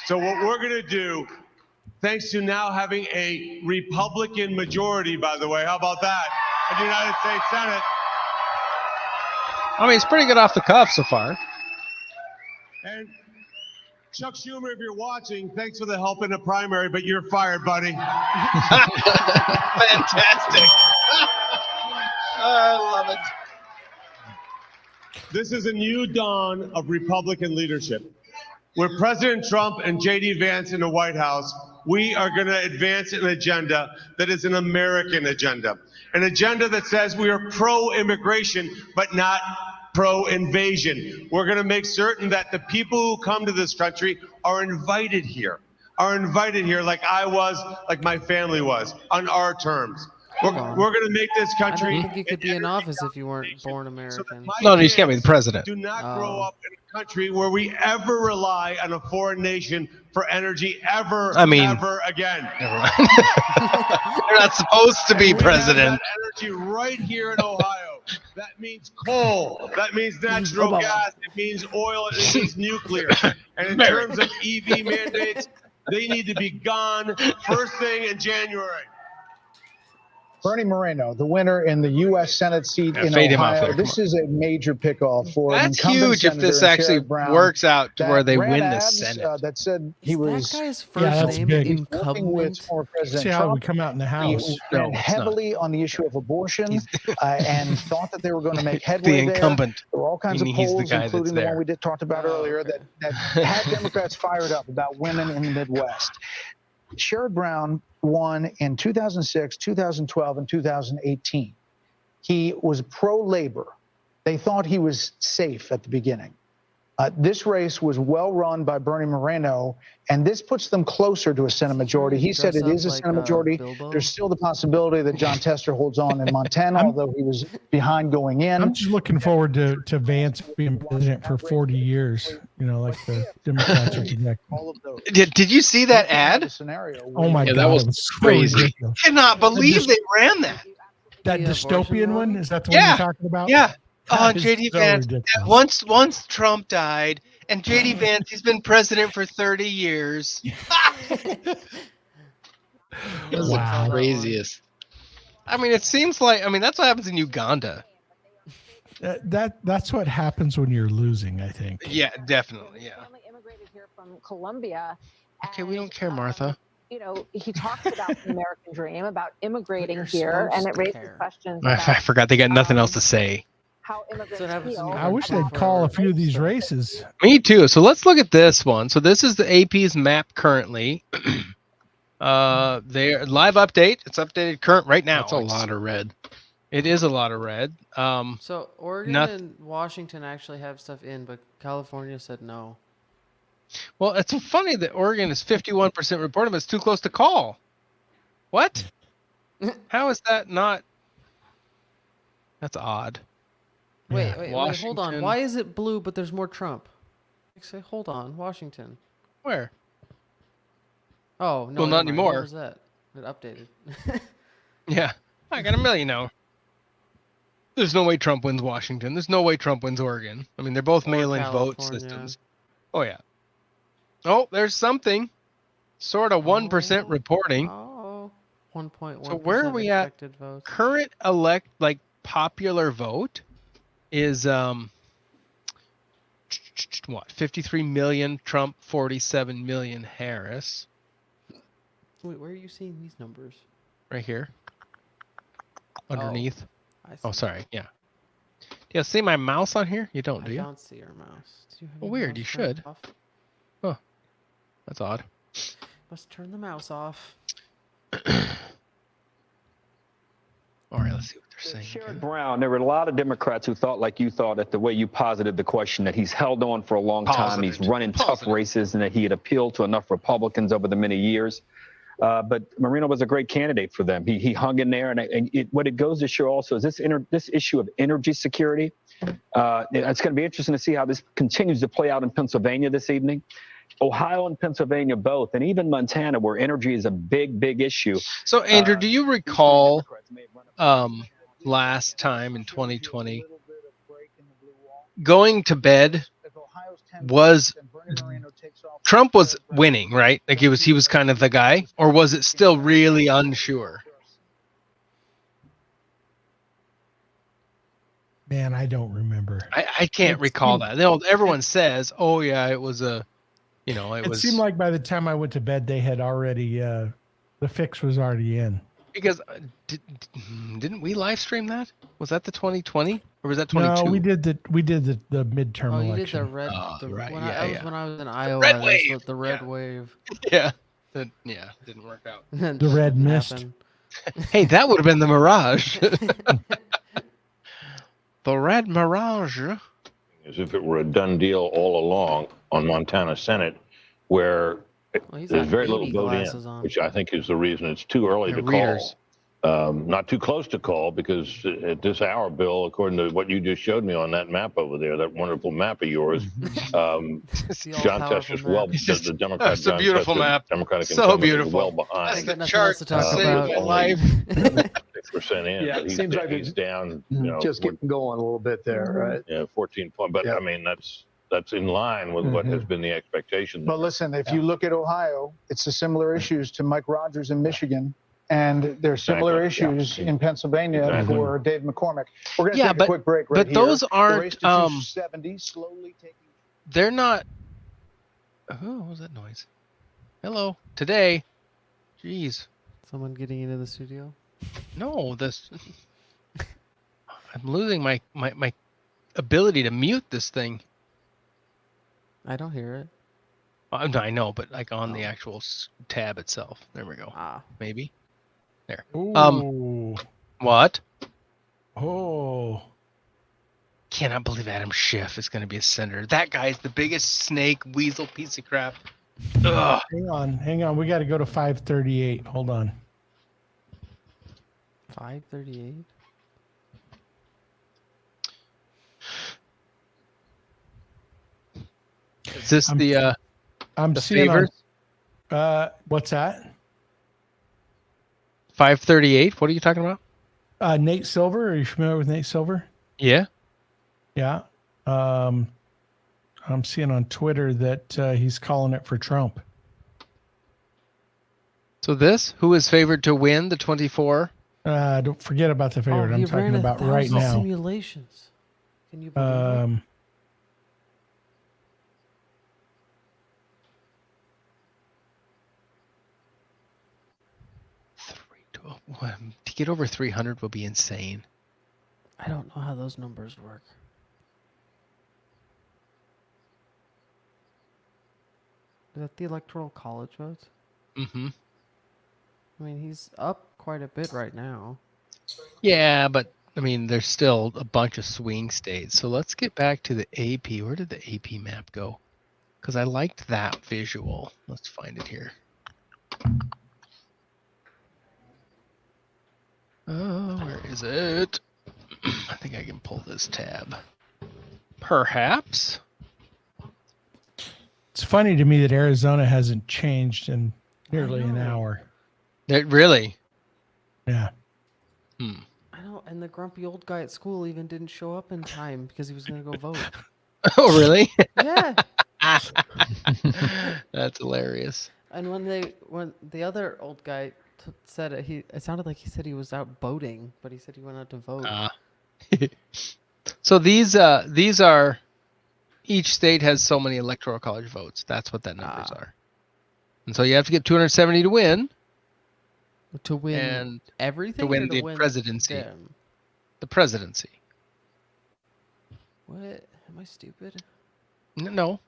So what we're going to do, thanks to now having a Republican majority, by the way, how about that, in the United States Senate? I mean, it's pretty good off the cuff so far. And Chuck Schumer, if you're watching, thanks for the help in the primary, but you're fired, buddy. Fantastic. I love it. This is a new dawn of Republican leadership. With President Trump and J.D. Vance in the White House, we are going to advance an agenda that is an American agenda. An agenda that says we are pro-immigration, but not pro-invasion. We're going to make certain that the people who come to this country are invited here like I was, like my family was, on our terms. We're going to make this country. I don't think you could be in office if you weren't born American. No, you just can't be the president. Do not grow up in a country where we ever rely on a foreign nation for energy ever again. Never mind. You're not supposed to be president. We have that energy right here in Ohio. That means coal. That means natural gas. It means oil. It means nuclear. And in terms of EV mandates, they need to be gone first thing in January. Bernie Moreno, the winner in the U.S. Senate seat in Ohio. This is a major pickoff for That's huge if this actually works out to where they win the Senate. That said he was that guy's first name incumbent. See how we come out in the House. He ran heavily on the issue of abortion and thought that they were going to make headway the incumbent. There were all kinds of polls, including the one we talked about earlier, that had Democrats fired up about women in the Midwest. Sherrod Brown won in 2006, 2012, and 2018. He was pro-labor. They thought he was safe at the beginning. This race was well run by Bernie Moreno, and this puts them closer to a Senate majority. He said it is a Senate majority. There's still the possibility that John Tester holds on in Montana, although he was behind going in. I'm just looking forward to Vance being president for 40 years, you know, like the Democrats are projecting. Did you see that ad? Oh my God, that was crazy. I cannot believe they ran that. That dystopian one? Is that the one you're talking about? Yeah. Oh, J.D. Vance. Once Trump died, and J.D. Vance, he's been president for 30 years. This is the craziest. I mean, it seems like, that's what happens in Uganda. That's what happens when you're losing, I think. Yeah, definitely. Yeah. Immigrated here from Colombia. Okay, we don't care, Martha. You know, he talks about the American dream, about immigrating here, and it raises questions. I forgot they got nothing else to say. How immigrants feel. I wish they'd call a few of these races. Me too. So let's look at this one. So this is the AP's map currently. Their live update. It's updated current right now. That's a lot of red. It is a lot of red. So Oregon and Washington actually have stuff in, but California said no. Well, it's funny that Oregon is 51% reported, but it's too close to call. What? How is that not? That's odd. Wait, hold on. Why is it blue, but there's more Trump? Say, hold on, Washington. Where? Oh, no. Well, not anymore. What was that? It updated. Yeah. I got a million now. There's no way Trump wins Washington. There's no way Trump wins Oregon. I mean, they're both mail-in vote systems. Oh, yeah. Oh, there's something. Sort of 1% reporting. Oh, 1.1%. So where are we at? Votes. Current popular vote is what? 53 million Trump, 47 million Harris. Wait, where are you seeing these numbers? Right here. Underneath. Oh, sorry. Yeah. Do you see my mouse on here? You don't, do you? I don't see your mouse. Do you have Well, your weird. mouse You turned should. off? Oh, that's odd. Must turn the mouse off. All right, let's see what they're saying. Sherrod Brown, there were a lot of Democrats who thought like you thought at the way you posited the question, that he's held on for a long time, he's running tough races, and that he had appealed to enough Republicans over the many years. But Marino was a great candidate for them. He hung in there, and what it goes to show also is this issue of energy security. It's going to be interesting to see how this continues to play out in Pennsylvania this evening. Ohio and Pennsylvania both, and even Montana, where energy is a big issue. So, Andrew, do you recall last time in 2020 going to bed was Trump was winning, right? Like he was kind of the guy, or was it still really unsure? Man, I don't remember. I can't recall that. Everyone says, "Oh yeah, it was a." It seemed like by the time I went to bed, they had already, the fix was already in. Because didn't we live stream that? Was that the 2020 or was that 22? No, we did the midterm election. You did the red. Right. When I was in Iowa. Red wave. The red wave. Yeah. Didn't work out. The red mist. Hey, that would have been the mirage. The red mirage. As if it were a done deal all along on Montana Senate, where there's very little vote in, which I think is the reason it's too early to call. Not too close to call, because at this hour, Bill, according to what you just showed me on that map over there, that wonderful map of yours, John Tester's the Democrat. It's a beautiful map. Democratic so beautiful. Well behind. That's the chart to talk about. Life. 6% in. Yeah, but it seems like he's down. Just getting going a little bit there, right? Yeah, 14 points. But I mean, that's in line with what has been the expectation. But listen, if you look at Ohio, it's the similar issues to Mike Rogers in Michigan. And there's similar issues in Pennsylvania for Dave McCormick. We're going to take a quick break right here. But those aren't. 270, slowly taking. They're not. Oh, what was that noise? Hello. Today. Jeez. Someone getting into the studio? No, this. I'm losing my ability to mute this thing. I don't hear it. I know, but like on the actual tab itself. There we go. Maybe. There. Ooh. What? Oh. Cannot believe Adam Schiff is going to be a senator. That guy's the biggest snake weasel piece of crap. Ugh. Hang on. We got to go to 538. Hold on. 538. Is this I'm the seeing favors? What's that? 538. What are you talking about? Nate Silver. Are you familiar with Nate Silver? Yeah. Yeah. I'm seeing on Twitter that he's calling it for Trump. So who is favored to win the 24? Don't forget about the favorite. I'm talking about right now. Simulations. Can you believe it? To get over 300 will be insane. I don't know how those numbers work. Is that the Electoral College votes? Mm-hmm. I mean, he's up quite a bit right now. Yeah, but I mean, there's still a bunch of swing states. So let's get back to the AP. Where did the AP map go? Because I liked that visual. Let's find it here. Oh, where is it? I think I can pull this tab. Perhaps. It's funny to me that Arizona hasn't changed in nearly an hour. It really? Yeah. I know, and the grumpy old guy at school even didn't show up in time because he was going to go vote. Oh, really? Yeah. That's hilarious. And when the other old guy said it sounded like he said he was out boating, but he said he went out to vote. So these are, each state has so many electoral college votes. That's what that numbers are. And so you have to get 270 to win. To win and everything? To win or to the win presidency. them? the presidency. What? Am I stupid? No.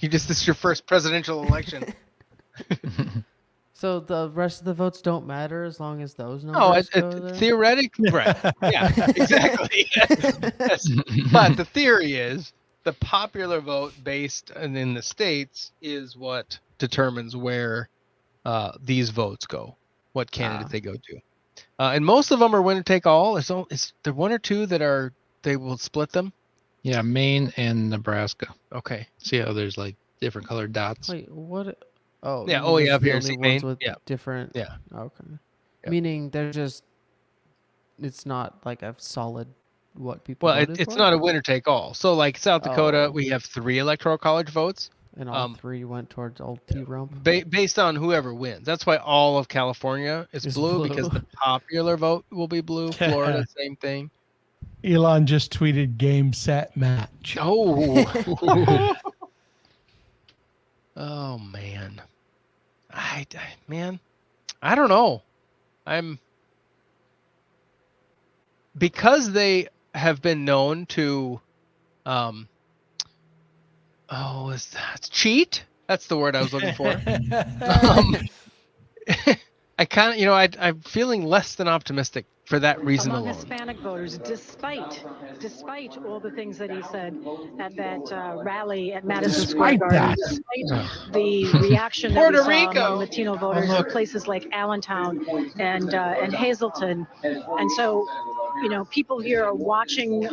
This is your first presidential election. So the rest of the votes don't matter as long as those numbers go there? Theoretically, right. Yeah, exactly. Yes. But the theory is the popular vote based in the states is what determines where these votes go, what candidate they go to. And most of them are winner take all. Is there one or two that they will split them? Yeah, Maine and Nebraska. Okay. See how there's like different colored dots? Wait, what? Oh, yeah. You mean Up the here. only See ones Maine? with Yeah. different. Yeah. Okay. Yep. Meaning they're just. It's not like a solid what people. Well, voted it's for? not a winner take all. So like South Dakota, Oh. we have 3 electoral college votes. And all 3 went towards old T-Rump. Based on whoever wins. That's why all of California is blue, because the popular vote will be blue. Florida, same thing. Elon just tweeted game, set, match. Oh. Oh, man. I don't know. Because they have been known to cheat? That's the word I was looking for. I kind of, I'm feeling less than optimistic for that reason among alone. Hispanic voters, despite all the things that he said at that rally at Madison Square Garden, despite the reaction that we saw among Latino voters in places like Allentown and Hazleton, and so people here are watching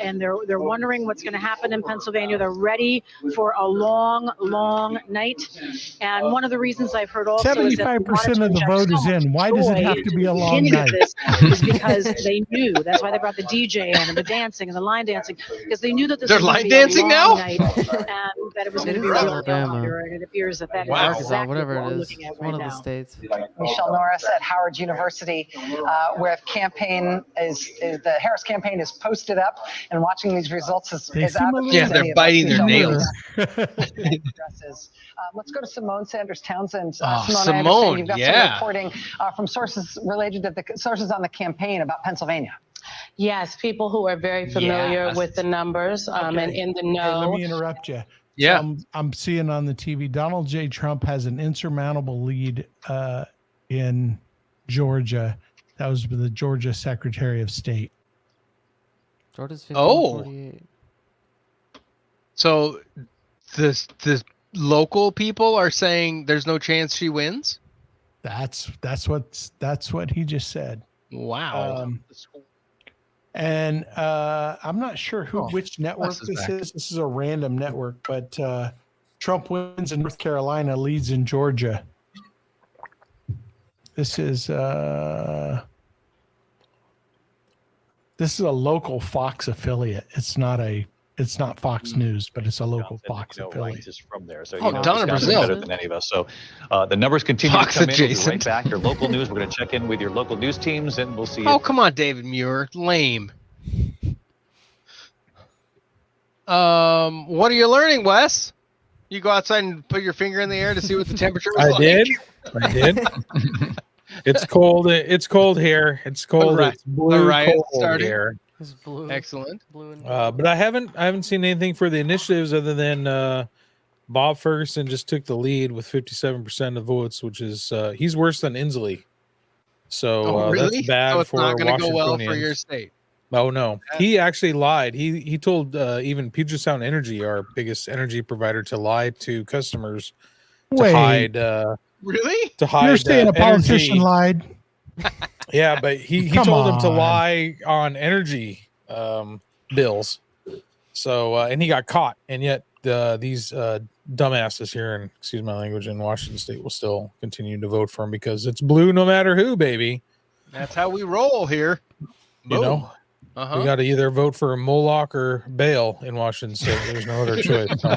and they're wondering what's going to happen in Pennsylvania. They're ready for a long, long night, and one of the reasons I've heard also 75% of the vote is in. Why does it have to be a long night? Is because they knew. That's why they brought the DJ in and the dancing and the line dancing, because they knew that this They're was going line to be dancing a now? long night and that it was going to be really Alabama. popular, and it appears that is Arkansas, exactly whatever what it we're is. looking at One right of the now. states. Michelle Norris at Howard University, where the Harris campaign is posted up, and watching these results is out of they're biting their nails. Let's go to Simone Sanders Townsend. Simone, I understand you've got some yeah. reporting from sources related to the sources on the campaign about Pennsylvania. Yes, people who are very familiar with the numbers and in the know. Hey, let me interrupt you. Yeah. So I'm seeing on the TV, Donald J. Trump has an insurmountable lead in Georgia. That was the Georgia Secretary of State. Georgia's 1548. So the local people are saying there's no chance she wins? That's what he just said. Wow. And I'm not sure which network this is. This is a random network, but Trump wins in North Carolina, leads in Georgia. This is a local Fox affiliate. It's not Fox News, but it's a local Fox affiliate. Is from there, so Donna Brazil better than any of us. So the numbers continue Fox to come in. We'll be adjacent. right back. Your local news. We're going to check in with your local news teams, and we'll see. Oh, come on, David Muir. Lame. What are you learning, Wes? You go outside and put your finger in the air to see what the temperature was like. I did. It's cold. It's cold here. It's cold. It's blue cold starting. here. It's blue. Excellent. Blue and But I haven't seen anything for the initiatives other than Bob Ferguson just took the lead with 57% of votes, which is he's worse than Inslee. So really? that's bad So it's for not going to go well for Washingtonians. your state. Oh no, he actually lied. He told even Puget Sound Energy, our biggest energy provider, to lie to customers to Wait. hide. Really? To hide. You're saying a politician energy. lied? Yeah, but he Come told them to on. lie on energy bills. So and he got caught, and yet these dumbasses here, and excuse my language, in Washington State will still continue to vote for him because it's blue no matter who, baby. That's how we roll here. You know, we got to either vote for Moloch or Baal in Washington State. There's no other choice. So.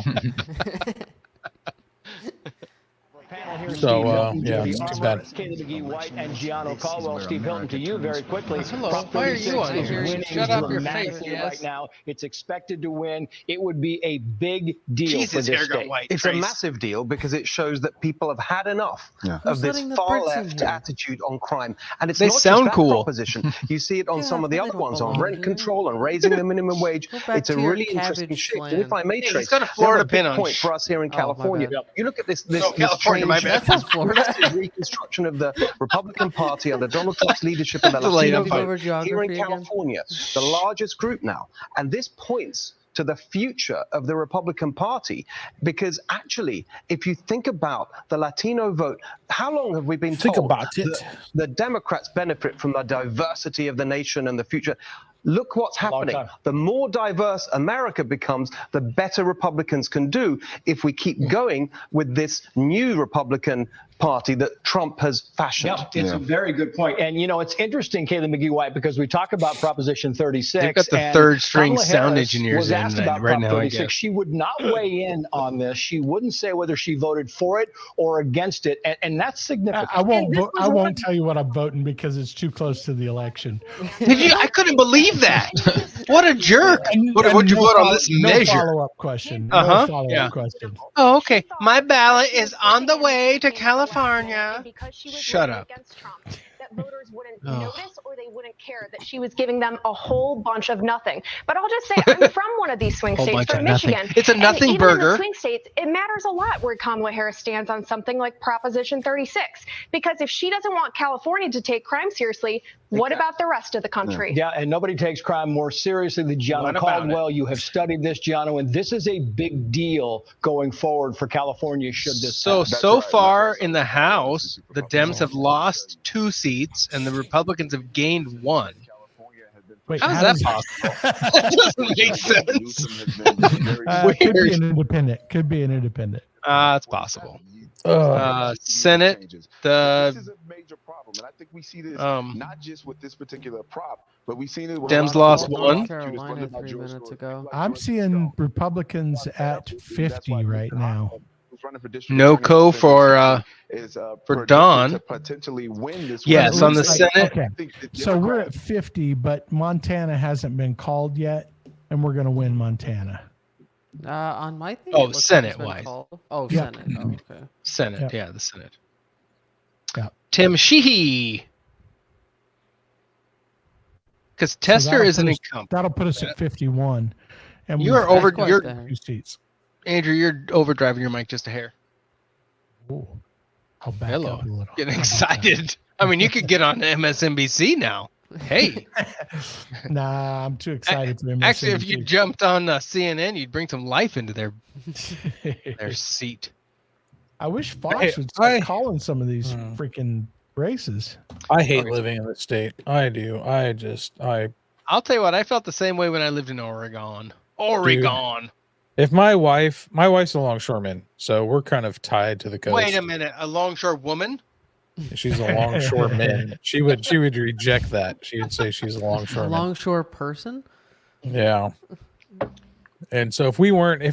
So yeah, it's too bad. Kayla McGee-White and Gianno Caldwell. Steve Hilton, to you very quickly. Hello. Prop Why are you 36 on is here? winning Shut up your face, dramatically yes. right now. It's expected to win. It would be a big deal for this state. It's a massive deal because it shows that people have had enough of this far-left attitude on crime. And it's They not sound just that cool. proposition. You see it on some of the other ones, on rent control and raising the minimum wage. It's a really interesting shift. And if I may, Hey, Trace, he's got a Florida pin on. point for us here in California. You look at this California, my bad. this progressive reconstruction of the Republican Party under Donald Trump's leadership in the Latino vote here in California, the largest group now. And this points to the future of the Republican Party, because actually, if you think about the Latino vote, how long have we been told that the Democrats benefit from the diversity of the nation and the future? Look what's happening. The more diverse America becomes, the better Republicans can do if we keep going with this new Republican Party that Trump has fashioned. Yep, it's a very good point. And, you know, it's interesting, Kayla McGee-White, because we talk about Proposition 36. They've got the and third string Kamala sound Harris engineers was asked in about right Prop now, I 36. guess. She would not weigh in on this. She wouldn't say whether she voted for it or against it. And that's significant. I won't tell you what I'm voting because it's too close to the election. I couldn't believe that. What a jerk. What'd you vote on this measure? Follow-up question. Uh-huh. No follow-up question. Oh, okay. My ballot is on the way to California. Shut up. That voters wouldn't notice or they wouldn't care that she was giving them a whole bunch of nothing. But I'll just say, I'm from one of these swing states, from Michigan. It's a nothing and burger. Even in the swing states, it matters a lot where Kamala Harris stands on something like Proposition 36. Because if she doesn't want California to take crime seriously, what about the rest of the country? Yeah, and nobody takes crime more seriously than Gianno Caldwell. You have studied this, Gianno, and this is a big deal going forward for California should this pass. So far in the House, the Dems have lost 2 seats and the Republicans have gained 1. Wait, how is that possible? That doesn't make sense. Could be an independent. Could be an independent. It's possible. Senate, this is a major problem, and I think we see this not just with this particular prop, but we've seen it with Dems lost 1. Carolina 3 minutes ago. I'm seeing Republicans at 50 right now. No for Don. To potentially win this. Yes, on the Senate. Okay. So we're at 50, but Montana hasn't been called yet, and we're going to win Montana. On my thing. Oh, Senate-wise. Oh, Yeah. Senate. Oh, okay. Senate, yeah, the Senate. Yeah. Tim Sheehy. Because Tester is an incumbent. That'll put us at 51. And You are over. You're, 2 seats. Andrew, you're overdriving your mic just a hair. Ooh. I'll back Hello. up a little. Getting excited. I mean, you could get on MSNBC now. Hey. Nah, I'm too excited for MSNBC. Actually, if you jumped on CNN, you'd bring some life into their seat. I wish Fox would start calling some of these freaking races. I hate living in the state. I do. I'll tell you what, I felt the same way when I lived in Oregon. Dude, if my wife's a longshoreman, so we're kind of tied to the coast. Wait a minute, a longshore woman? She's a longshoreman. She would reject that. She would say she's a longshoreman. Longshore person? Yeah. And so if we weren't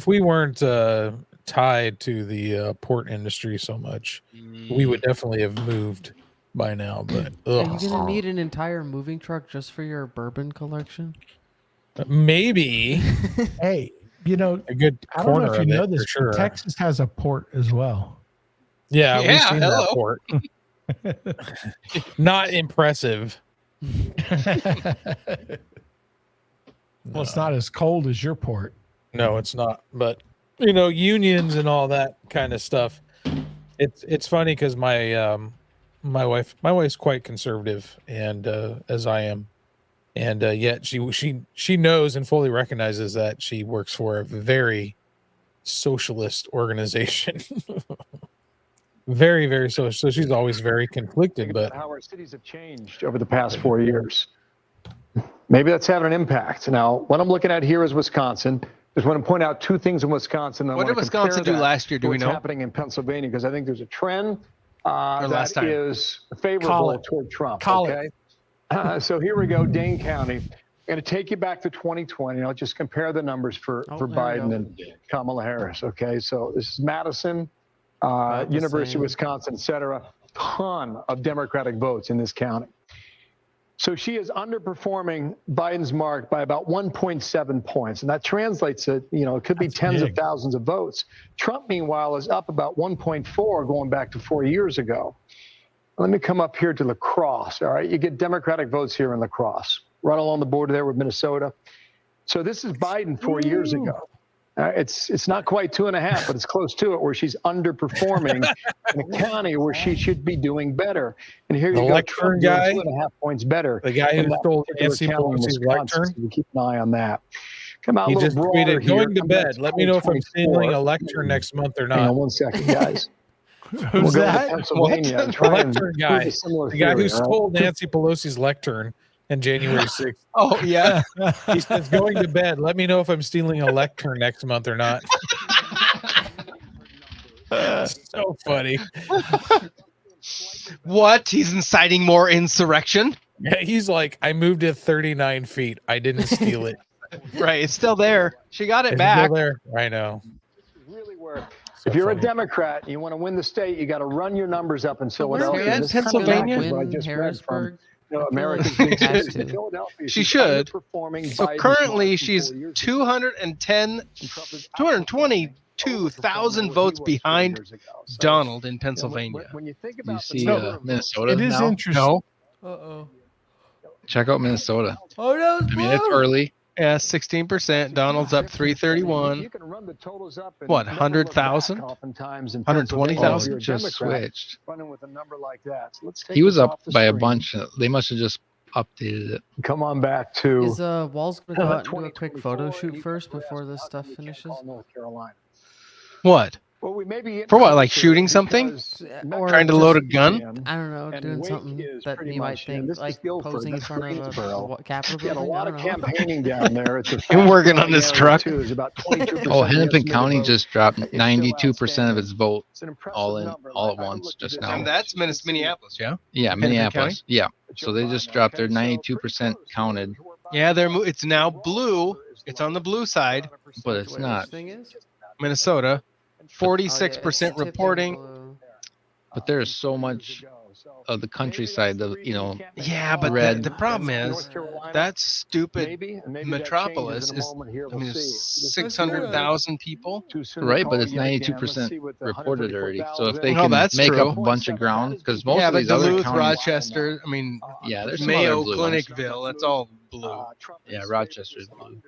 tied to the port industry so much, we would definitely have moved by now. But Are you gonna need an entire moving truck just for your bourbon collection? Maybe. Hey, you know, a good I don't know corner if you of know it this, for sure. but Texas has a port as well. Yeah, we've seen hello. that port. Not impressive. Well, it's not as cold as your port. No, it's not. But you know, unions and all that kind of stuff. It's funny because my wife's quite conservative, and as I am, and yet she knows and fully recognizes that she works for a very socialist organization. Very, very social. So she's always very conflicted. But how our cities have changed over the past 4 years. Maybe that's having an impact. Now, what I'm looking at here is Wisconsin. Just want to point out 2 things in Wisconsin. What did Wisconsin do last year? Do we know? What's happening in Pennsylvania? Because I think there's a trend that is favorable toward Trump. So here we go, Dane County. I'm going to take you back to 2020. I'll just compare the numbers for Biden and Kamala Harris. Okay, so this is Madison. University of Wisconsin, et cetera, ton of Democratic votes in this county. So she is underperforming Biden's mark by about 1.7 points. And that translates to, it could be tens of thousands of votes. Trump, meanwhile, is up about 1.4 going back to 4 years ago. Let me come up here to La Crosse. All right. You get Democratic votes here in La Crosse, right along the border there with Minnesota. So this is Biden 4 years ago. It's not quite 2.5, but it's close to it, where she's underperforming in a county where she should be doing better. And here you go, lectern guy, 2.5 points better. The guy who stole Nancy Pelosi's lectern. So we keep an eye on that. Come out he a little just tweeted, "Going to bed. Let me know if I'm stealing a lectern next month or not." Hang on 1 second, guys. Who's that? Pennsylvania. The lectern guy. The guy who stole Nancy Pelosi's lectern on January 6th. Oh, yeah. He says, "Going to bed. Let me know if I'm stealing a lectern next month or not." So funny. What? He's inciting more insurrection? Yeah, he's like, "I moved it 39 feet. I didn't steal it." Right. It's still there. She got it It's back. still there. I know. Really work. If you're a Democrat and you want to win the state, you got to run your numbers up in Philadelphia. This Pennsylvania? What I just read from, America's She should. So currently she's 222,000 votes behind Donald in Pennsylvania. When you think You about see Minnesota It is now? interesting. No. Uh-oh. Check out Minnesota. Oh, no, I mean, it's early. Yeah, 16%. Donald's up 331. you can run the totals up and What, never 100,000? look back oftentimes in 120,000? Pennsylvania. If you're a Just Democrat, switched. running with a number like that. So let's take He was this up off the by a screen. bunch. They must have just updated it. Come on back to Is Walls going to go out and do a quick photo shoot first before this stuff finishes? North Carolina. What? Well, we may be For what, like shooting something? Or Trying to just- load a gun? I don't know, And doing Wake something is that pretty you might much- think, this is like Guilford, posing in that's front of Greensboro. a Capitol We had a building. lot I of don't know. campaigning down there. It's a You're working on this fast-growing truck? area, too. There's about 22% Oh, of the Hennepin estimated County vote. just dropped It's still 92% of its vote It's an impressive all number. at I once looked just at now. And that's Minneapolis, yeah? Yeah, Hennepin Minneapolis. Yeah. So they just dropped their 92% counted, Yeah, it's now blue. It's on the blue side. but it's not. Thing is? Minnesota. 46% tipping reporting. blue. But there's so much of the countryside of, Yeah, but red. the problem is that stupid Maybe metropolis is, I mean, 600,000 people. Right, but it's 92% reported already. So if they Oh, can that's make true. up a bunch of ground, because most Yeah, of but these other Duluth, counties, Rochester, I mean, yeah, there's some Mayo, other blue ones. Clinickville, that's all blue. Yeah, Rochester's blue.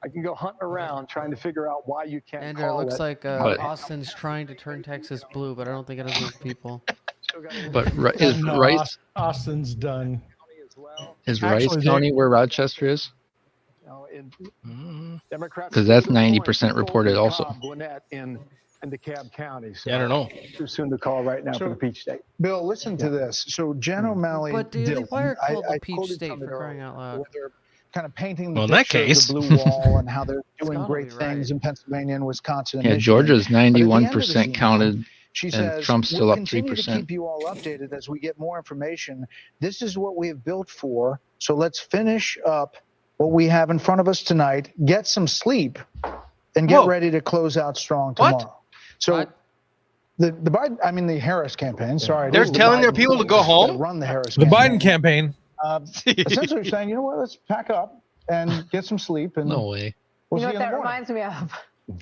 I can go hunting around trying to figure out why you can't Andrew, it call looks it. like But- Austin's trying to turn Texas blue, but I don't think it has enough people. But is No, Rice Austin's done. Actually, they- County where Rochester is? Democrats 'Cause that's are 90% full reported of also. Cobb, Gwinnett, in DeKalb County. So Yeah, I don't know. Too soon to call right now for the Peach State. Bill, listen to this. So Jen O'Malley, But dude, Dillon, why are it called the I Peach quoted State some of for their- crying out loud? where they're kind of painting the Well, in that picture case. of the blue wall and how they're doing gotta great be things right. in Pennsylvania and Wisconsin. And Yeah, Michigan. Georgia's But at the end of the 91% email, counted, She and says, Trump's still we'll up continue to 3%. keep you all updated as we get more information. This is what we have built for. So let's finish up what we have in front of us tonight, get some sleep, and get Whoa. ready to close out strong What? tomorrow. So What? the Biden, I mean the Harris campaign. Sorry, They're it is the telling their Biden people to go campaign, home? Run the Harris. The campaign. Biden campaign. Essentially saying, you know what, let's pack up and get some sleep. And No way. we'll You know see what in the that morning. reminds me of?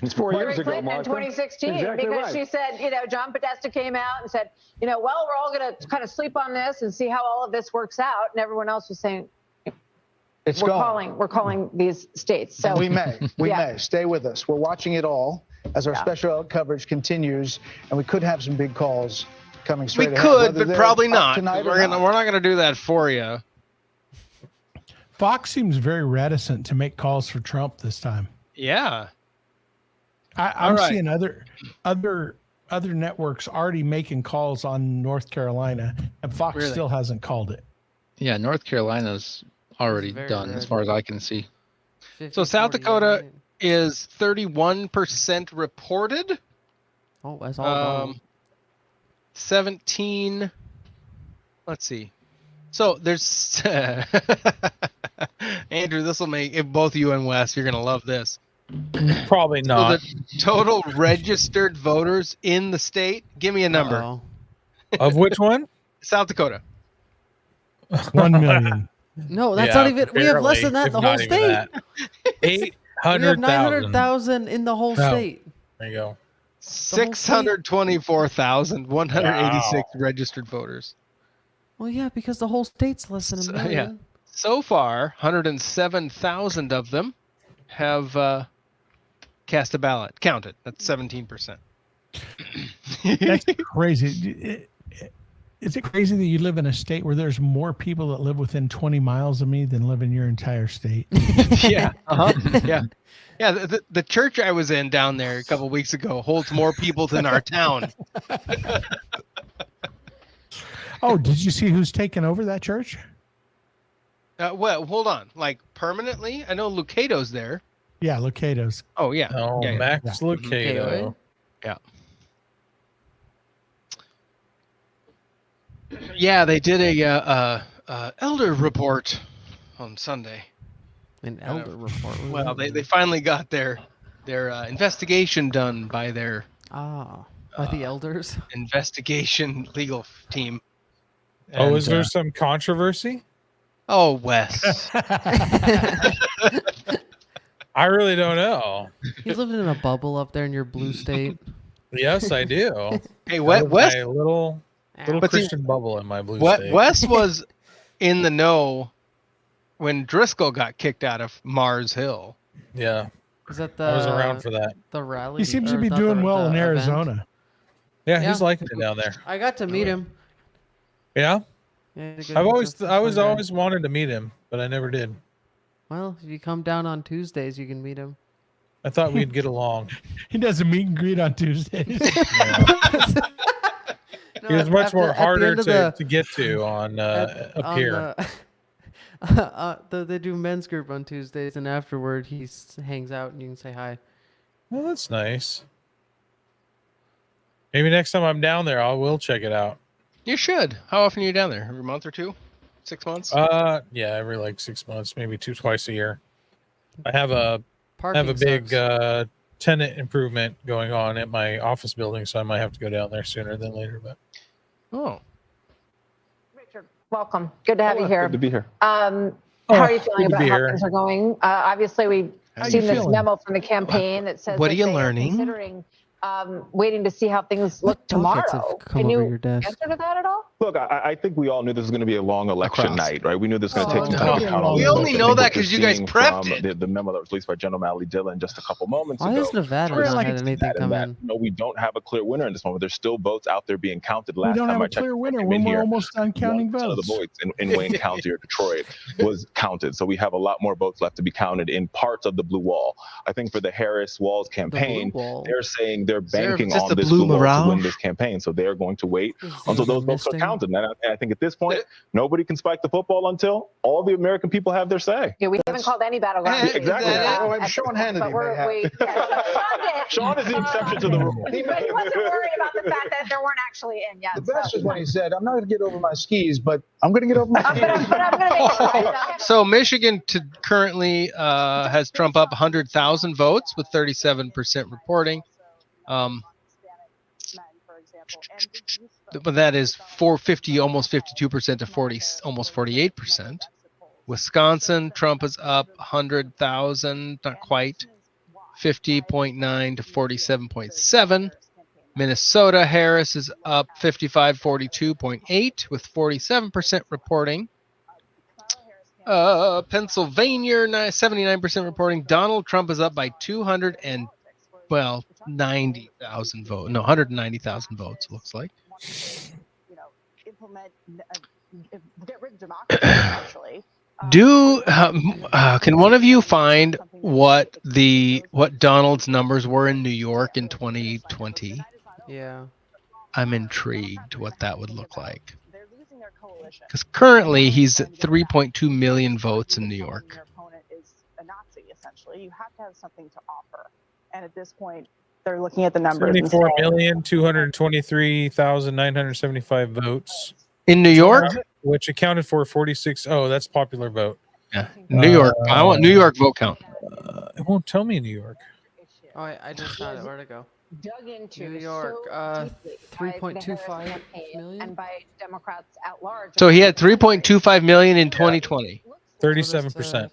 It's 4 years Hillary ago, Clinton in Martha. 2016, Exactly because right. she said, John Podesta came out and said, well, we're all going to kind of sleep on this and see how all of this works out. And everyone else was saying, It's we're going. calling these states. So We may. Stay with us. We're watching it all as our Yeah. special coverage continues, and we could have some big calls coming We straight ahead. could, Whether but they're probably up not. tonight or We're not. not gonna do that for you. Fox seems very reticent to make calls for Trump this time. Yeah. I'm All right. seeing other networks already making calls on North Carolina, and Fox Really? still hasn't called it. Yeah, North Carolina's already Very done red. as far as I can see. 50, So South 48. Dakota is 31% reported. Oh, that's all gone. 17. Let's see. So there's Andrew. This will make if both you and Wes, you're gonna love this. Probably not. So the total registered voters in the state. Give me a number. Of which one? South Dakota. 1 million. No, that's not even. We have less than that in the whole state. 800,000. We have 900,000 in the whole state. There you go. 624,186 registered voters. Well, yeah, because the whole state's less than a million. Yeah. So far, 107,000 of them have cast a ballot. Counted. That's 17%. That's crazy. Is it crazy that you live in a state where there's more people that live within 20 miles of me than live in your entire state? Yeah. Yeah. Yeah. The church I was in down there a couple of weeks ago holds more people than our town. Oh, did you see who's taken over that church? Well, hold on. Like permanently? I know Lucato's there. Yeah, Lucato's. Oh, yeah. Oh, yeah, Max yeah. Lucato. Yeah. Yeah, they did a elder report on Sunday. An elder report. Well, they finally got their investigation done by their by the elders investigation legal team. And, is there some controversy? Oh, Wes. I really don't know. You lived in a bubble up there in your blue state. Yes, I do. Hey, Wes. A little Christian bubble in my blue state. Wes was in the know when Driscoll got kicked out of Mars Hill. Yeah. Is that I was around for that. The rally. He seems to be doing well in Arizona. Yeah, he's liking it down there. I got to meet him. Yeah. I was fun always wanted to meet him, but I never did. Well, if you come down on Tuesdays, you can meet him. I thought we'd get along. He does a meet and greet on Tuesdays. He was much more harder to get to on up here. They do men's group on Tuesdays, and afterward he hangs out, and you can say hi. Well, that's nice. Maybe next time I'm down there, I will check it out. You should. How often are you down there? Every month or two? 6 months? Yeah, every like 6 months, maybe twice a year. I have a Parking big tenant improvement going on at my office building, so I might have to go down there sooner than later. But Richard, welcome. Good to have you here. Good to be here. How are you feeling about how things are going? Obviously, we've seen this feeling? memo from the campaign that says What that are you they learning? considering waiting to see how things look tomorrow. Can you answer to that at all? Look, I think we all knew this was going to be a long election night, right? We knew this was going to take some time to count all We the only votes. know I think that what because you're you guys seeing prepped from the memo that was released by General Mally Dillon just a couple moments Why ago. has Nevada we're not like had anything come that, in? we don't have a clear winner in this moment. There's still votes out there being counted. Last We don't time have I a checked, clear winner came when in we're here, almost done counting 1% of the votes. votes in Wayne County or Detroit was counted. So we have a lot more votes left to be counted in parts of the blue wall. I think for the Harris-Walz campaign, they're saying they're banking just on the this blue blue wall morale? to win this campaign. So they're going to wait until those votes are counted. And I think at this point, nobody can spike the football until all the American people have their say. Yeah, we haven't called any battleground. Exactly. Sean Hannity may have. Sean is the exception to the rule. He wasn't worried about the fact that there weren't actually in yet. The best is when he said, "I'm not going to get over my skis, but I'm going to get over my skis." I'm going to make it. So Michigan currently has Trump up 100,000 votes with 37% reporting. But that is 450, almost 52% to 40, almost 48%. Wisconsin, Trump is up 100,000, not quite, 50.9 to 47.7. Minnesota, Harris is up 42.8 with 47% reporting. Pennsylvania, 79% reporting. Donald Trump is up by 90,000 votes. No, 190,000 votes, looks like. Get rid of democracy, actually. Can one of you find what Donald's numbers were in New York in 2020? Yeah. I'm intrigued what that would look like. Because currently he's at 3.2 million votes in New York. Your opponent is a Nazi, essentially. You have to have something to offer. And at this point, they're looking at the numbers. 74,223,975 votes in New York, which accounted for 46. Oh, that's popular vote. Yeah. New York. I want New York vote count. It won't tell me New York. Oh, I just found it. Where'd it go? Dug into New York, so deeply by the Harris 3.25 campaign million. and by Democrats at large. So he had 3.25 million in 2020. 37%.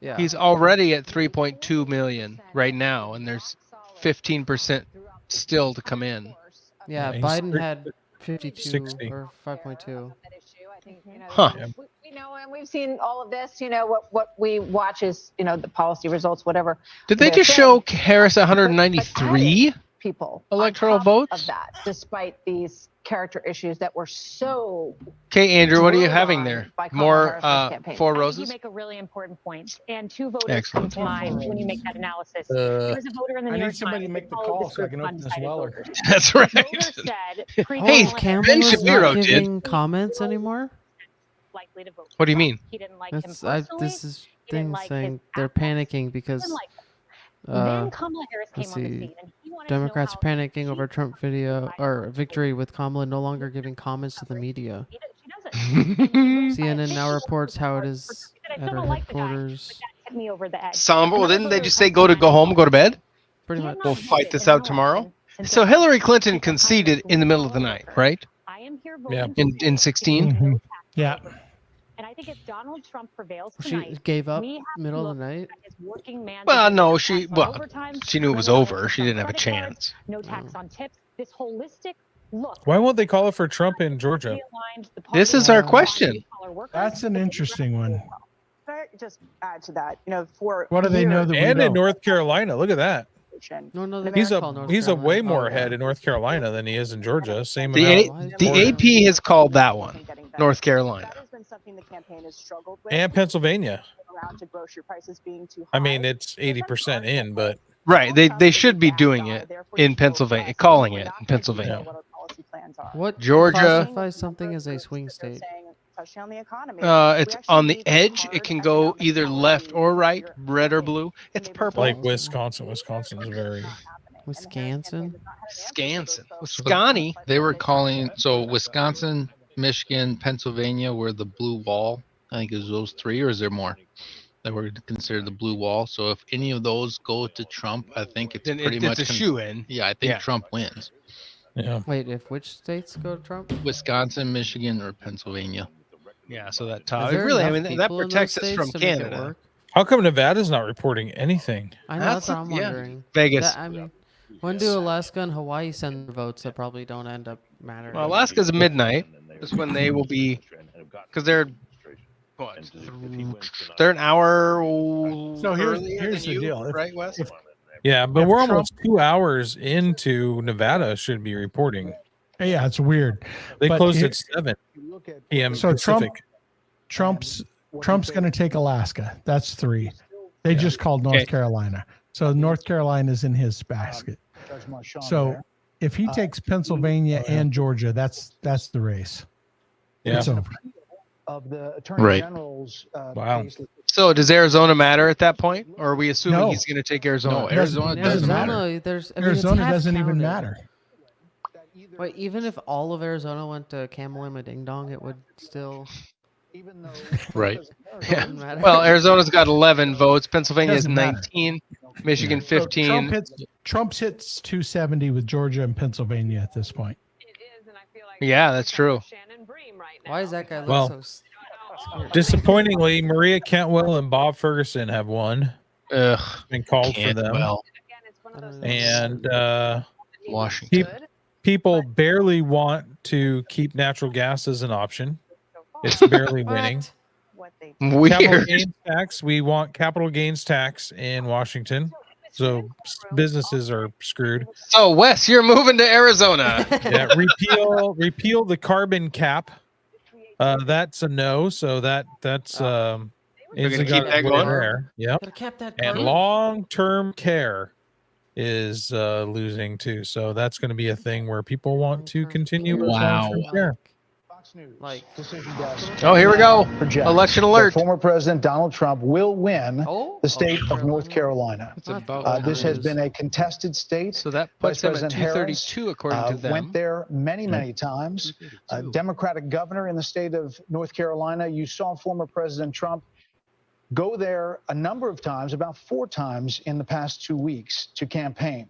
Yeah. He's already at 3.2 million right now, and there's 15% still to come in. Yeah, he's Biden had 52 60. or 5.2. Huh. We know, and we've seen all of this. You know what we watch is the policy results, whatever. Did they just show Harris 193 people electoral on top votes? of that, despite these character issues that were so. Okay, Andrew, what are you drilled having on there? by Kamala More Harris's campaign. Four I think Roses? you make a really important point, and two voters come to mind when you make that analysis. There was a voter in the I New need York somebody Times to make the who followed call this so I group can of open this undecided weller. voters. That's The right. voter said, Hey, Oh, Kamala's Ben not Shapiro did. giving comments anymore. likely to vote for What do you Trump. mean? He didn't like him This personally. is He didn't thing like saying his they're assets. panicking He because didn't like him. Then Kamala Harris came let's on the see, scene, and he wanted to know Democrats how panicking over Trump video or victory with Kamala no longer giving comments to the media. she doesn't. CNN now reports how it is I at still her don't like the guy, headquarters. but that hit me over the edge. Somber. Well, Another didn't they voter just who say comes to go home, go to bed? Pretty He had much. not We'll fight voted this in out an tomorrow. election since So the Hillary Clinton People conceded Congress in the was middle of the over. night, right? I am here Yeah. voting In 16. Mhm. Yeah. And I think if Donald Trump prevails She tonight, gave up we have to middle look of the night. at his working man. Well, to no, no she tax on well, overtime, she knew it was no over. tax She on didn't have a credit cards, chance. no tax on tips. This holistic look. Why won't they call it for Trump in Georgia? This is our question. That's an interesting one. Can I just add to that? For What do they know that we And in don't? North Carolina, look at that. No, they He's can't a call North he's a Carolina. way more Oh, ahead yeah. in North Carolina than he is in Georgia. Same The amount. the AP has called that one North Carolina. That has been something the campaign has struggled with. And Pennsylvania. Around to grocery prices being too I high. mean, it's 80% in, but Right. They should be doing it in Pennsylvania, calling it in Pennsylvania. What Georgia. classifies something as a swing state? Especially on the economy. It's on the edge. It can go either left or right, red or blue. It's purple. like Wisconsin is very. Wisconsin. Wisconsin. They were calling so Wisconsin, Michigan, Pennsylvania were the blue wall. I think it was those three, or is there more that were considered the blue wall? So if any of those go to Trump, I think it's Then pretty it's much a shoe-in. Yeah, I think Yeah. Trump wins. Yeah. Wait, if which states go to Trump? Wisconsin, Michigan, or Pennsylvania. Yeah, so that Is top. there Really, I enough mean, that people in those protects us states from to make it Canada. work? How come Nevada's not reporting anything? I know that's what I'm yeah. wondering. Vegas. I mean, when do Alaska and Hawaii send their votes that probably don't end up mattering? Well, Alaska's midnight. That's when they will be, because they're what? They're an hour. So here's earlier than the you, deal. right, Wes? Yeah, but If we're Trump- almost 2 hours into Nevada should be reporting. Yeah, it's weird. They But closed here- at 7 p.m. So Pacific. Trump's going to take Alaska. That's 3. They just called North Carolina. So North Carolina's in his basket. So if he takes Pennsylvania and Georgia, that's the race. Yeah. It's over. Of the Attorney Right. General's Wow. case. So does Arizona matter at that point, or are we assuming No. he's going to take Arizona? No, Arizona In doesn't Arizona, matter. there's I mean, it's Arizona half doesn't even counted. matter. Wait, even if all of Arizona went to Camelima Ding Dong, it would still. Even though Right. Yeah. wouldn't matter. Well, Arizona's got 11 votes. Pennsylvania has Doesn't matter. 19. Michigan So 15. Trump hits 270 with Georgia and Pennsylvania at this point. Yeah, that's true. Why is that guy look Well, so scared? Disappointingly, Maria Cantwell and Bob Ferguson have won. Ugh. Been called for them. Well, And Washington. people barely want to keep natural gas as an option. It's barely winning. Capital Weird. gains tax. We want capital gains tax in Washington. So businesses are screwed. So, Wes, you're moving to Arizona. Yeah, repeal the carbon cap. That's a no. So that's We're it's gonna got keep that its way going? there. Yep. Gotta cap that And carbon. long-term care is losing too. So that's going to be a thing where people want to continue with Wow. long-term care. Like, Oh, here we go. Project Election that alert. former President Donald Trump will win oh, the state of North Carolina. It's about This has been a contested state. So that Vice puts him at President Harris 232 according to them. went there many times. Democratic governor in the state of North Carolina. You saw former President Trump go there a number of times, about 4 times in the past 2 weeks to campaign.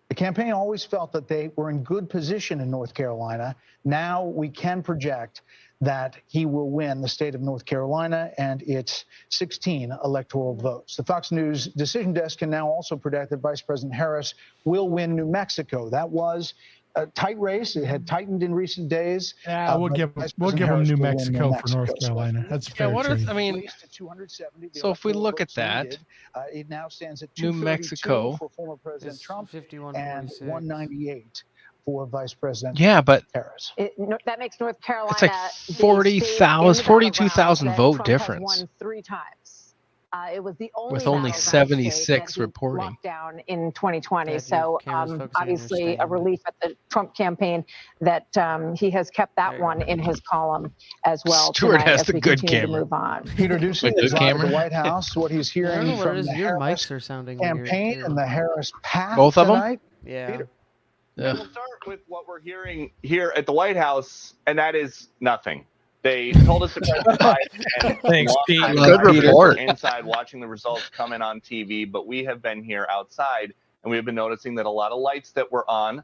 The campaign always felt that they were in good position in North Carolina. Now we can project that he will win the state of North Carolina and its 16 electoral votes. The Fox News decision desk can now also predict that Vice President Harris will win New Mexico. That was a tight race. It had tightened in recent days. Yeah, we'll give him New Mexico for North Carolina. That's fair. I mean, so if we look at that, it now stands at New Mexico for former President Trump and 198 for Vice President Harris. That makes North Carolina. It's like 42,000 vote difference. Won 3 times. It was the only with only 76 reporting lockdown in 2020. So obviously a relief at the Trump campaign that he has kept that one in his column as well. Stuart has the good camera. camera. Move on. Peter Ducey is live at the White House. What he's hearing from the your Harris mics are sounding campaign and the Harris path both of tonight. them. Yeah. Peter. Yeah. We'll start with what we're hearing here at the White House, and that is nothing. They told us to press the button, and thanks, Pete. Good report. Inside watching the results come in on TV, but we have been here outside, and we have been noticing that a lot of lights that were on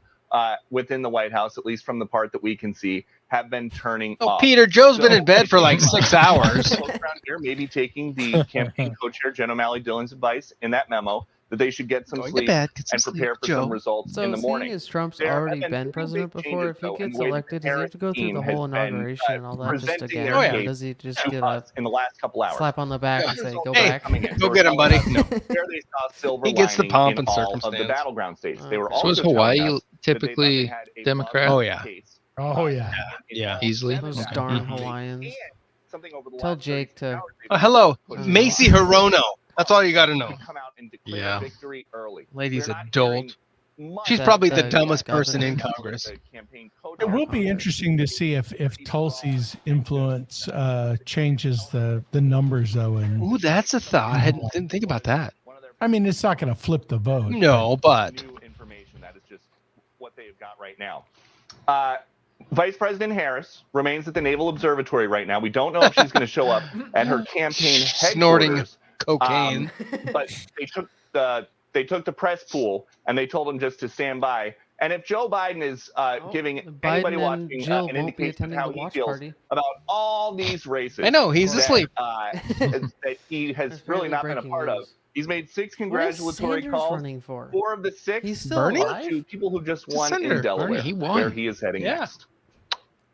within the White House, at least from the part that we can see, have been turning off. Peter, Joe's been in bed for like 6 hours. Around here, maybe taking the campaign co-chair Jen O'Malley Dillon's advice in that memo that they should get some sleep and prepare for some results in the morning. So as Trump's already been president before, if he gets elected, does he have to go through the whole inauguration and all that just again? Or does he just get a in the last couple hours slap on the back and say, go back? Go get him, buddy. No. He gets the pomp and circumstance of the circumstance. battleground states. They were So is also telling Hawaii us typically Democrat? Oh yeah. Oh yeah. Yeah. Easily. Those darn Hawaiians. Tell Jake to. Hello, Macy Hirono. That's all you got to know. Yeah. Lady's a dolt. She's probably the dumbest person in Congress. It will be interesting to see if Tulsi's influence changes the numbers though. And Ooh, that's a thought. I didn't think about that. I mean, it's not going to flip the vote. No, but new information. That is just what they've got right now. Vice President Harris remains at the Naval Observatory right now. We don't know if she's going to show up at her campaign headquarters. Snorting cocaine. But they took the press pool and they told him just to stand by. And if Joe Biden is giving anybody watching an indication of how he feels about all these races, I know he's asleep. That he has really not been a part of. He's made 6 congratulatory calls. 4 of the 6 He's still alive? to people who just won in Delaware, Bernie, he won. where he is heading next.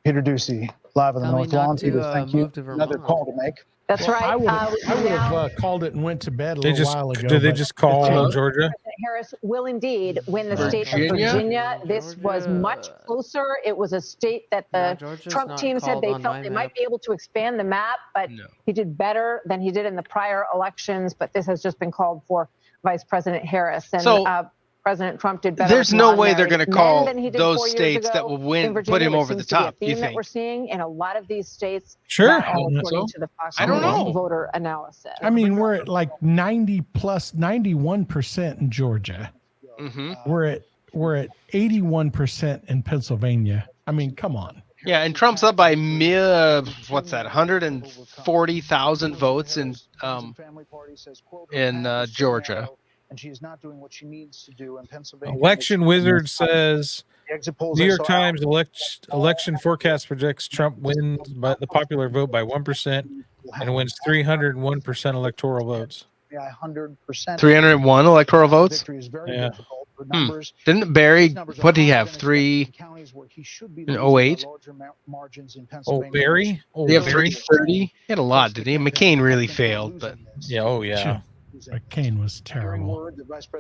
Peter Ducey, live on the Tell me North not Lawn. to, Peter, thank you. move to Another Vermont. call to make. That's right. I would have called it and went to bed a They little just while ago. did they but just call Georgia? President Harris will indeed win the state of Virginia. This was much closer. It was a state that the Georgia's Trump not team said called they on felt my they map. might be able to expand the map, but he did better than he did in the prior elections. But this has just been called for Vice President Harris. And So, President Trump did better. There's with no way they're non-married going to call men than he did those 4 years states ago that will in win, Virginia, put him which over the seems to be a top. You theme that think? we're seeing in a lot of these states. Sure. not all according to the Fox I don't News know. voter analysis. I mean, we're at like 91% in Georgia. Mm-hmm. We're at 81% in Pennsylvania. I mean, come on. Yeah, and Trump's up by what's that? 140,000 votes in Georgia. And she is not doing what she needs to do in Pennsylvania. Election Wizard says exit polls New are York so Times election forecast projects Trump wins by the popular vote by 1% and wins 301% electoral votes. Yeah, 100%. 301 electoral votes. Victory is very Yeah. difficult. The numbers, Didn't Barry? these numbers are What did he higher have? than 3 expected in counties where he should be in losing 08? by larger margins in Oh, Pennsylvania. Barry? Oh, Did he have Barry? 330? He had a lot, did he? McCain really failed, but Yeah, oh yeah. McCain was terrible.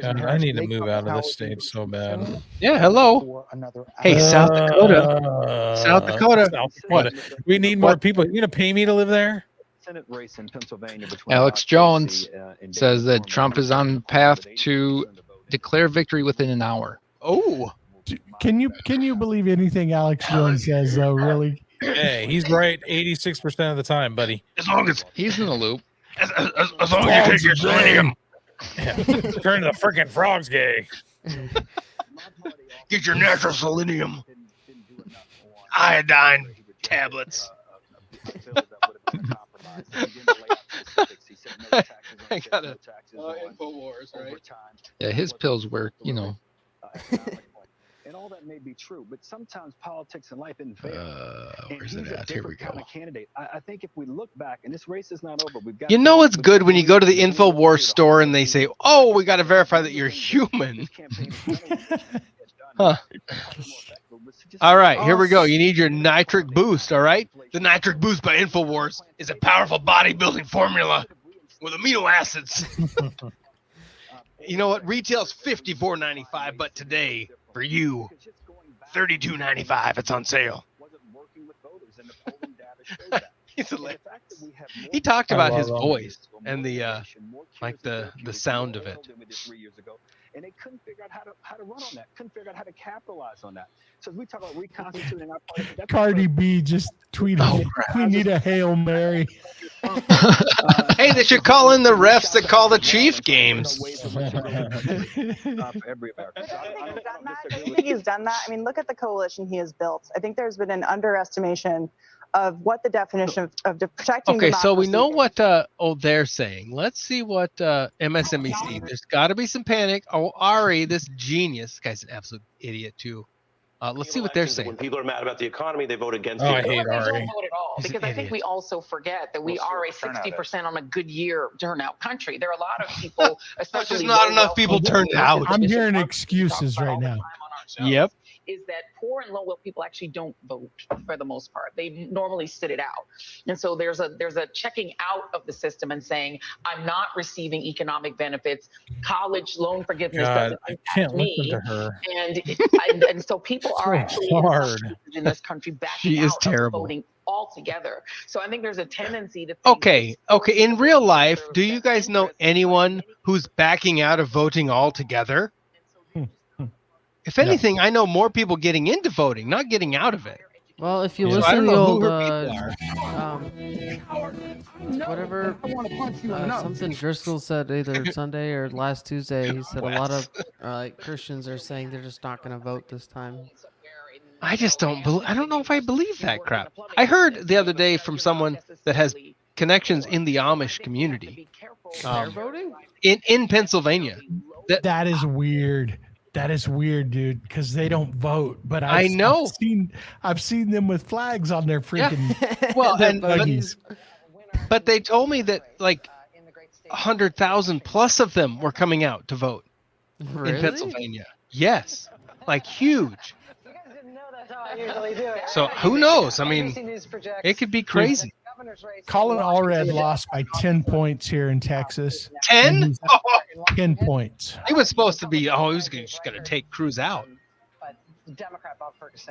God, I need to move out of this state so bad. yeah. Hello. Hey, South Dakota. South Dakota. What? We need more people. You gonna pay me to live there? Senate race in Pennsylvania between Alex Jones says that Trump is on path to declare victory within an hour. Oh. Can you believe anything Alex Jones says though? Really? Hey, he's right 86% of the time, buddy. As long as He's in the loop. as long as you take your selenium, Yeah. Turn the freaking frogs gay. get your natural selenium, iodine gotta. InfoWars, right? Yeah, his pills work. And all that may be true, but sometimes politics and life isn't fair. Where's it at? Here we go. Kind of candidate. I think if we look back, and this race is not over, we've got. You know it's good when you go to the InfoWars store and they say, "Oh, we got to verify that you're human." Huh. All right, here we go. You need your nitric boost. All right, the nitric boost by InfoWars is a powerful bodybuilding formula with amino acids. You know what? Retail's $54.95, but today for you, $32.95. It's on sale. He talked about his voice and the sound of it. And they couldn't figure out how to run on that. Couldn't figure out how to capitalize on that. So as we talk about reconstituting our party, Cardi B just tweeted, "We need a Hail Mary." Hey, they should call in the refs that call the Chief games. I think he's done that. I mean, look at the coalition he has built. I think there's been an underestimation of what the definition of protecting. Okay, so we know what they're saying. Let's see what MSNBC. There's got to be some panic. Oh, Ari, this genius, this guy's an absolute idiot too. Let's see what they're saying. When people are mad about the economy, they vote against. I hate Ari. They don't vote at all because I think we also forget that we are a 60% on a good year turnout country. There are a lot of people, especially just not enough people turned out. I'm hearing excuses right now. Yep. Is that poor and low-wealth people actually don't vote for the most part. They normally sit it out. And so there's a checking out of the system and saying, I'm not receiving economic benefits. College loan forgiveness doesn't impact me. And so people are actually in this country backing out of voting altogether. So I think there's a tendency to think Okay. In real life, do you guys know anyone who's backing out of voting altogether? If anything, I know more people getting into voting, not getting out of it. Well, if you listen to the old, whatever, something Driscoll said either Sunday or last Tuesday, he said a lot of Christians are saying they're just not going to vote this time. I just don't I don't know if I believe that crap. I heard the other day from someone that has connections in the Amish community. Voting? In Pennsylvania. That is weird. That is weird, dude, because they don't vote. But I know. I've seen them with flags on their freaking buggies. But they told me that like 100,000 plus of them were coming out to vote in Pennsylvania. Yes, like huge. So who knows? I mean, it could be crazy. Colin Allred lost by 10 points here in Texas. 10? 10 points. He was supposed to be, he was just going to take Cruz out.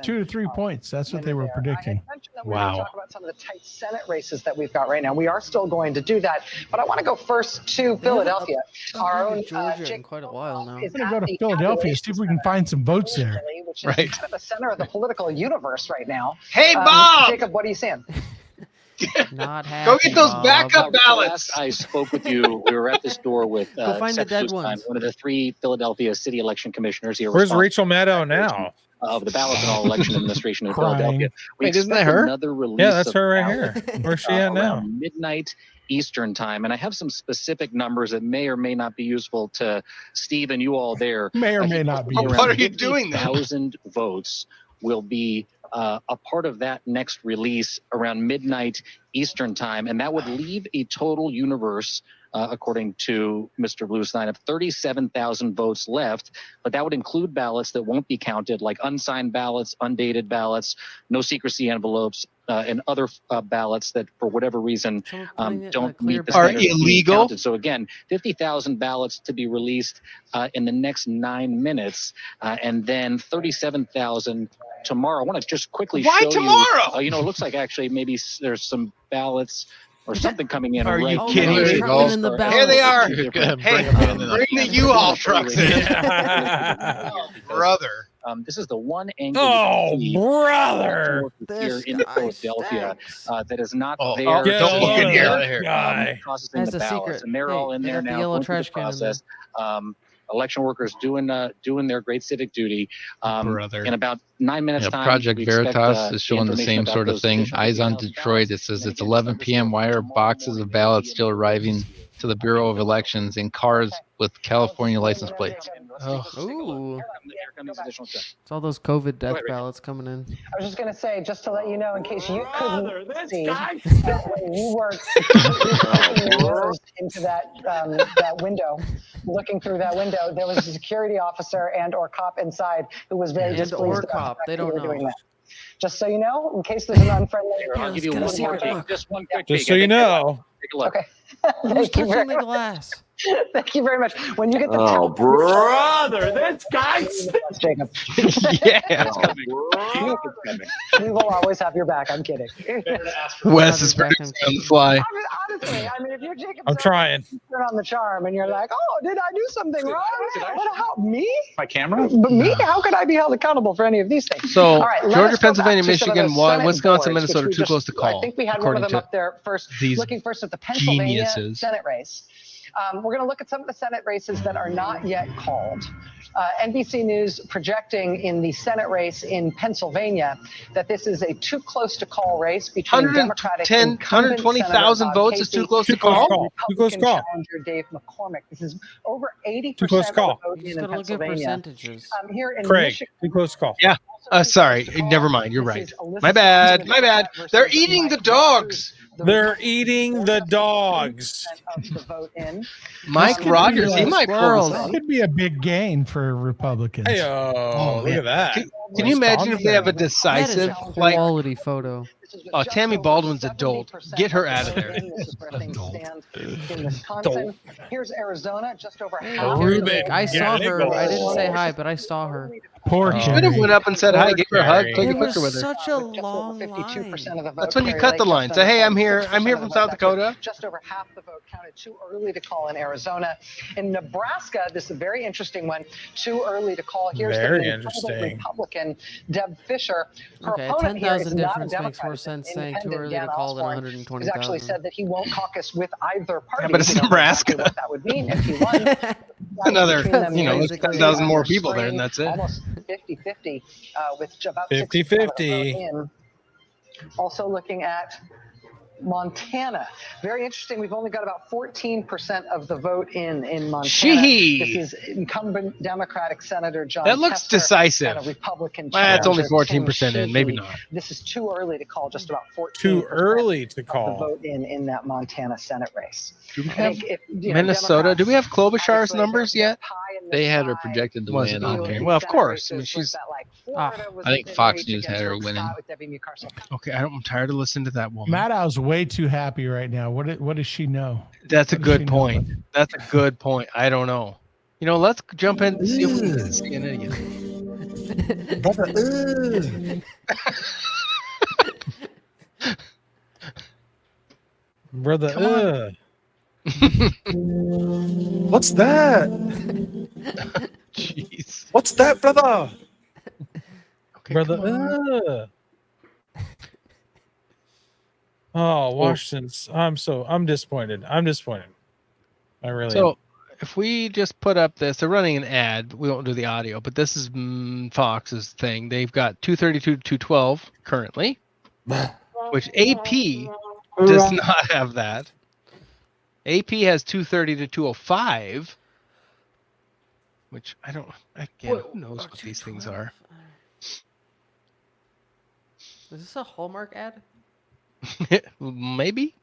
2 to 3 points. That's what they were predicting. Wow. Talk about some of the tight Senate races that we've got right now. We are still going to do that, but I want to go first to Philadelphia. Our own Georgia in quite a while now. We're going to go to Philadelphia, see if we can find some votes there. Which is kind of the center of the political universe right now. Hey, Bob! Jacob, what are you saying? Not happy. Go get those backup ballots. I spoke with you. We were at this door with Go find the dead ones. one of the 3 Philadelphia city election commissioners here. Where's Rachel Maddow now? Of the ballots and all election administration in Philadelphia. Wait, isn't that her? Another release. Yeah, that's her right here. Where's she at now? Midnight Eastern time, and I have some specific numbers that may or may not be useful to Steve and you all there. May or may not be. What are you doing there? 1,000 votes will be a part of that next release around midnight Eastern time, and that would leave a total universe, according to Mr. Bluestein, of 37,000 votes left, but that would include ballots that won't be counted, like unsigned ballots, undated ballots, no secrecy envelopes, and other ballots that, for whatever reason, don't meet the standards are illegal. So again, 50,000 ballots to be released in the next 9 minutes, and then 37,000 tomorrow. I want to just quickly show tomorrow? you. It looks like actually maybe there's some ballots or something coming in. Are you right kidding me? Here they are. Hey, bring the U-Haul trucks in. Brother. This is the one angle. Oh, brother! Here in Philadelphia that is not there. Don't look in here. Processing the ballots, and they're all in there now. The yellow trash can. election workers doing their great civic duty. In about 9 minutes time, Project we expect, Veritas is showing the information same about sort of those thing. additional Eyes on details and Detroit. It ballots. says And it's again, 11 just to p.m. Why are tomorrow boxes of ballots still arriving to the Bureau of Elections in cars with California license plates? Ooh. Here come these additional checks. It's all those COVID death ballots coming in. I was just going to say, just to let you know, in case you couldn't see, when you were poking your nose into that window, looking through that window, there was a security officer and/or cop inside who was very displeased about they don't know. doing that. Just so you know, in case there's an unfriendly. I'll give you one more peek. Just one quick Just peek. so you know. Take a look. Okay. Who's touching the glass? Thank you very much. When you get the brother, this guy's Jacob. Yeah. It's coming. It's coming. We will always have your back. I'm kidding. Wes is producing on the fly. Honestly, I mean, if you're Jacob, I'm trying. turn on the charm and you're like, oh, did I do something wrong? What about me? My camera? But me? How could I be held accountable for any of these things? So, All right, let Georgia, us go Pennsylvania, back to some of Michigan, the Senate Wisconsin, boards, Minnesota, which we too just- close to call. I think we had one of them up there first. these Looking first at the Pennsylvania geniuses. Senate race. We're going to look at some of the Senate races that are not yet called. NBC News projecting in the Senate race in Pennsylvania that this is a too close to call race between Democratic incumbent 120,000 Senator votes is too Casey close to Too close call. call. Too close Republican call. challenger Dave McCormick. This is over 80% Too close of call. the vote You just in gotta look at Pennsylvania. percentages. Here in Craig, Michigan, too close call. Yeah. Sorry. Never mind. You're right. My bad. My bad. They're eating the dogs. They're eating the dogs. of the vote in. Mike Rogers, he might pull this This off. could be a big gain for Republicans. Hey, look man. at that. Can you imagine if they have a That is decisive, a like, quality photo. oh, Tammy Baldwin's adult. Get her out of there. This is where things stand in Wisconsin. Here's Arizona, just over half. Rubik. I saw Yeah, her. I didn't say hi, but I saw her. Poor You should have Kerry. went up and said hi, gave her a hug, take a It was picture with her. such a long line. 52% of the vote. That's when you Kerry cut the Lake, line. just Say, under hey, I'm here 46% from of the South vote. Dakota. Just over half the vote counted. Too early to call in Arizona. In Nebraska, this is a very interesting one. Too early to call. Here's Very the interesting. Republican, Deb Fisher. Her Okay, opponent here is 10,000 not a difference makes Democrat, more it's sense an saying too independent, early to Dan call than Osborne, who's 120,000. actually said that he won't caucus with either party. but it's He knows Nebraska. exactly what that would mean if he won. Another, Between them, there's basically, 10,000 more after people there, and spring, that's it. Almost 50-50 with about 50-50. 60%. Also looking at Montana. Very interesting. We've only got about 14% of the vote in Montana. Shee. This is incumbent Democratic Senator John That looks Tester decisive. and a Republican That's only challenger, 14% Tim in, maybe Sheehy. not. This is too early to call, just about 14%. Too early to of the call. vote in that Montana Senate race. Do we I have think if, you know, Minnesota? Do we have Democrats, Klobuchar's obviously, numbers they're yet? pie in the They had her pie. projected to Was win it on on here. here? Well, of course. I mean, Races was she's that, like, Florida was I think in Fox reach News had against her Rick winning. Scott with Debbie Mucarsel. okay. I'm tired of listening to that woman. Mattow's way too happy right now. What does she know? That's a What does she good know point. about it? That's a good point. I don't know. Let's jump in and see if we can see it again. Brother, What's that? Jeez. What's that, brother? Okay, brother. come on. Oh, Washington's. I'm disappointed. I'm disappointed. I really am. So if we just put up this, they're running an ad. We won't do the audio, but this is Fox's thing. They've got 232 to 212 currently, which AP does not have that. AP has 230 to 205, which again, who knows what these things are. Is this a Hallmark ad? Maybe.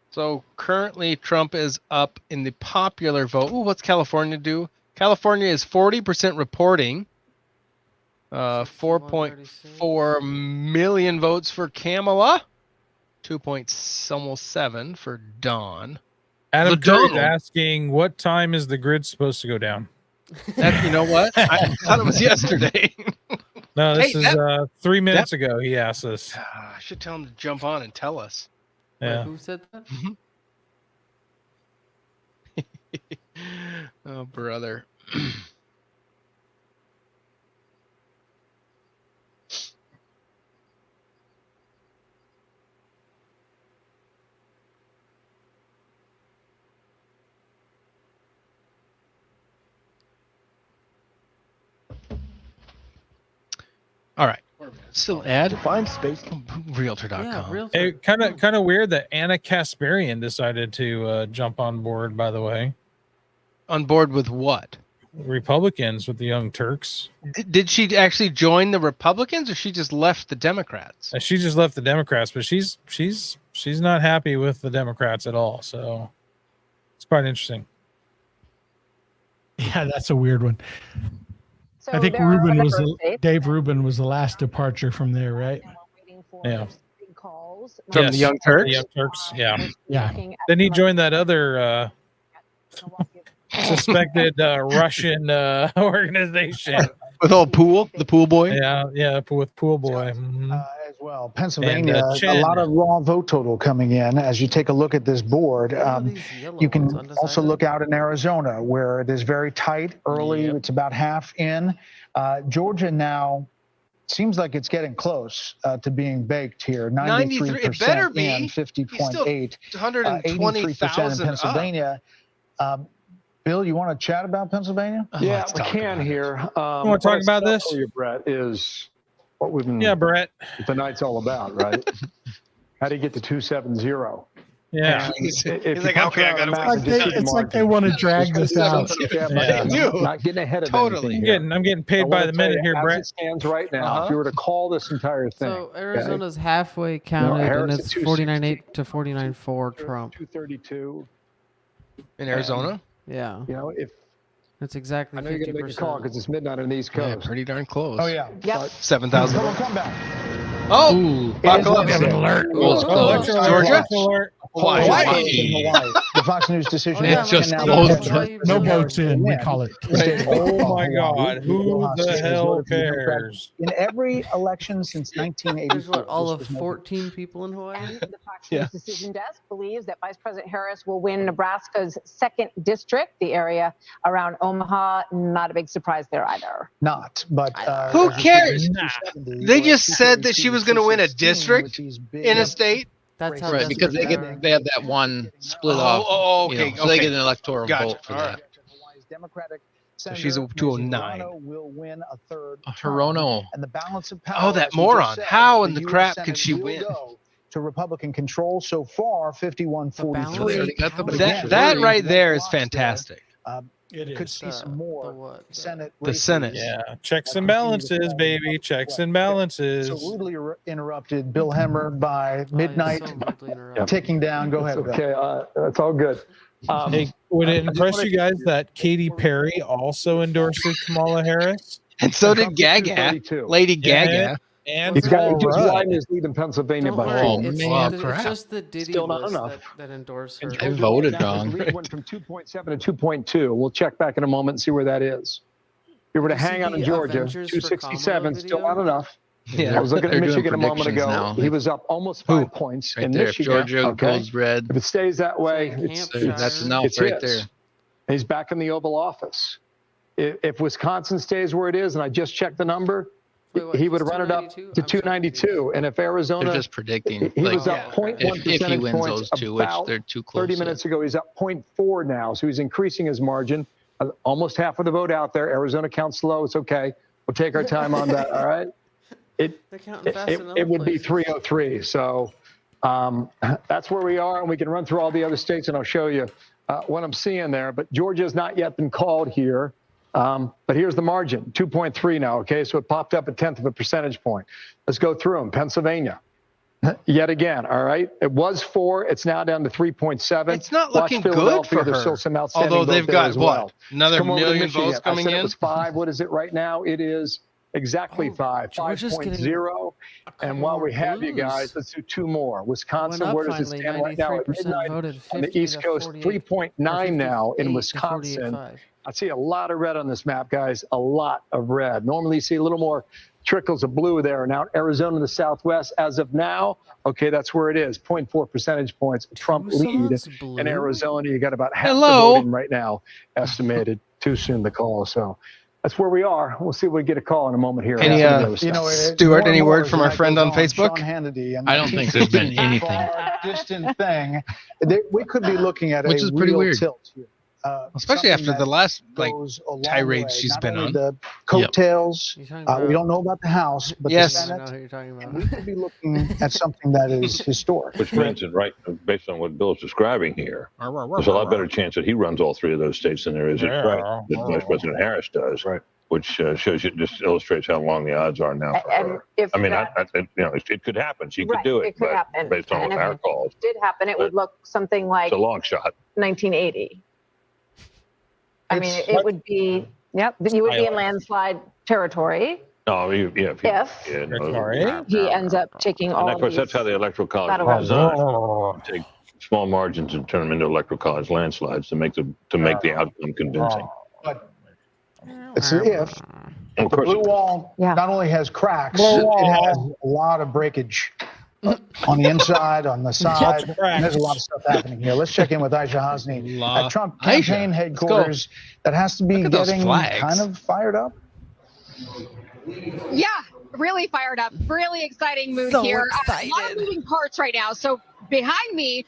So currently Trump is up in the popular vote. Ooh, what's California do? California is 40% reporting. 4.4 million votes for Kamala. 2.7 for Don. Adam Donald. Curry's asking, what time is the grid supposed to go down? You know what? I thought it was yesterday. No, this Hey, is 3 minutes ago. He asked us. I should tell him to jump on and tell us. Yeah. Who said that? Oh, brother. All right. Still ad. Find space. Realtor.com. Yeah, realtor. Hey, kind of weird that Anna Kasparian decided to jump on board. By the way, on board with what? Republicans with the Young Turks. Did she actually join the Republicans, or she just left the Democrats? She just left the Democrats, but she's not happy with the Democrats at all. So it's quite interesting. Yeah, that's a weird one. So I think there are Rubin other was states. Dave Rubin was the last departure from there, right? Yeah. From the Young Turks? The Young Turks, yeah. Yeah. Then he joined that other suspected Russian organization. With old the pool boy? Yeah, with pool boy. Mm-hmm. As well, Pennsylvania, a Chen. lot of raw vote total coming in. As you take a look at this board, you can also look out in Arizona, where it is very tight early. It's about half in. Georgia now seems like it's getting close to being baked here. 93% it better be. in, 50.8, 123,000 in Pennsylvania. Bill, you want to chat about Pennsylvania? Yeah, we can here. You want to talk about this? For you, Brett, is what we've been. Yeah, Brett. Tonight's all about, right? How do you get to 270? Yeah. He's like, okay, I got to. It's like they want to drag this out. Not getting ahead of Totally. anything. I'm getting paid by the minute here, as Brett. It stands right now. If you were to call this entire thing, So Arizona's halfway counted, and it's 49.8 to 49.4 Trump. 232 In Arizona? Yeah. You know, if It's exactly 50%. I know you're going to make a call because it's midnight on the East Coast. Yeah, pretty darn close. Oh, yeah. Yep. 7,000. Come back. Oh, buckle up. Alert. Georgia? Hawaii. The Fox News decision. It just closed. No votes in, we call it. Oh my God! Who the hell cares? In every election since 1980, There's what, all of 14 people in Hawaii? The Fox News decision desk believes that Vice President Harris will win Nebraska's 2nd district, the area around Omaha. Not a big surprise there either. Not, but Who cares? They just said that she was going to win a district in a state. That's how Right, because they have that one split off. Oh, you know, okay. so they get an electoral vote for that. So she's a 209. Will win a third. Hirono. And the balance of power. Oh, that moron. How in the crap could she win? To Republican control so far, 51-43. That right there is fantastic. It Could is. see some more Senate. The Senate. Yeah, checks and balances, baby. Checks and balances. So rudely interrupted Bill Hemmer by midnight, ticking down. Go ahead. Okay, that's all good. Hey, would it impress you guys that Katy Perry also endorsed Kamala Harris? And so did Gaga, Lady Gaga. And He's got just Rudd. widened his lead in Pennsylvania by It's just the Diddy Still not list enough. that endorsed her. I voted wrong. The lead went from 2.7 to 2.2. We'll check back in a moment and see where that is. If you were to hang on in Georgia, Avengers for 267, still Kamala not enough. Yeah, I was looking at they're doing Michigan a moment predictions ago. now. He was up almost 5 points Right in there. Michigan. Georgia okay? goes red. If it stays that way, That's enough it's right his. there. And he's back in the Oval Office. If Wisconsin stays where it is, and I just checked the number, he would run it up to 292. And if Arizona, They're just predicting. he like, was up 0.1 if he percentage wins points those two, which about they're too close. 30 minutes ago, he's up 0.4 now. So he's increasing his margin. Almost half of the vote out there. Arizona counts low. It's okay. We'll take our time on that. All right. It would be 303. So that's where we are. And we can run through all the other states and I'll show you what I'm seeing there. But Georgia has not yet been called here. But here's the margin, 2.3 now, okay? So it popped up 1/10 of a percentage point. Let's go through them. Pennsylvania, yet again, all right? It was 4. It's now down to 3.7. It's not looking good for There's her. still some outstanding Although they've vote there got, as what, well. another Come over to million Michigan. votes coming I said in? It was 5. What is it right now? It is exactly 5, Georgia's 5.0. And while we have you guys, let's do 2 more. Wisconsin, where does it stand right now at midnight? On the East Coast, 3.9 now in Wisconsin. I see a lot of red on this map, guys, a lot of red. Normally you see a little more trickles of blue there. Now Arizona in the Southwest, as of now, okay, that's where it is, 0.4 percentage points. Trump lead in Arizona. You got about half the voting right now estimated. Too soon to call, so that's where we are. We'll see if we get a call in a moment here. Any, Stuart, any word from our friend on Facebook? I don't think there's been anything. Distant thing. We could be looking at Which a is pretty real weird. tilt here. especially after the last tirade she's been on. The coattails. We don't know about the House, but yes, the Senate. I know who you're talking about. And we could be looking at something that is historic. Which means that, right, based on what Bill's describing here, there's a lot better chance that he runs all three of those states than there is that Vice President Harris does. Right. Which shows you, just illustrates how long the odds are now for her. I mean, it could happen. She could do it. It could happen. Oh, Based on what our calls. If it did happen, it would look something like It's a long shot. 1980. I mean, it would be, you would be in landslide territory. No, if he ends up taking all of course, that's how the Electoral College is designed. Take small margins and turn them into Electoral College landslides to make the outcome convincing. It's an if. The blue wall not only has cracks, it has a lot of breakage on the inside, on the side. And there's a lot of stuff happening here. Let's check in with Aisha Hosni at Trump campaign headquarters. That has to be getting kind of fired up. Yeah, really fired up. Really exciting mood here. A lot of moving parts right now. So behind me,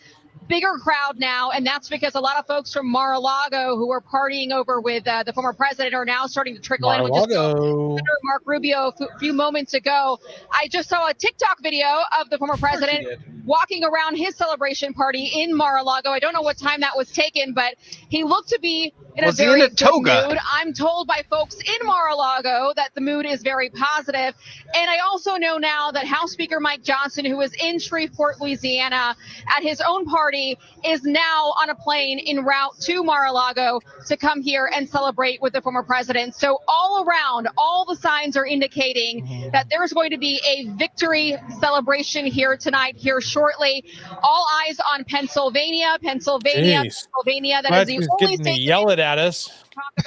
bigger crowd now, and that's because a lot of folks from Mar-a-Lago who were partying over with the former president are now starting to trickle in. With Senator Mark Rubio a few moments ago. I just saw a TikTok video of the former president walking around his celebration party in Mar-a-Lago. I don't know what time that was taken, but he looked to be in a very good mood. I'm told by folks in Mar-a-Lago that the mood is very positive. And I also know now that House Speaker Mike Johnson, who is in Shreveport, Louisiana, at his own party, is now on a plane en route to Mar-a-Lago to come here and celebrate with the former president. So all around, all the signs are indicating that there's going to be a victory celebration here tonight, here shortly. All eyes on Pennsylvania. That is the only state yell it at us.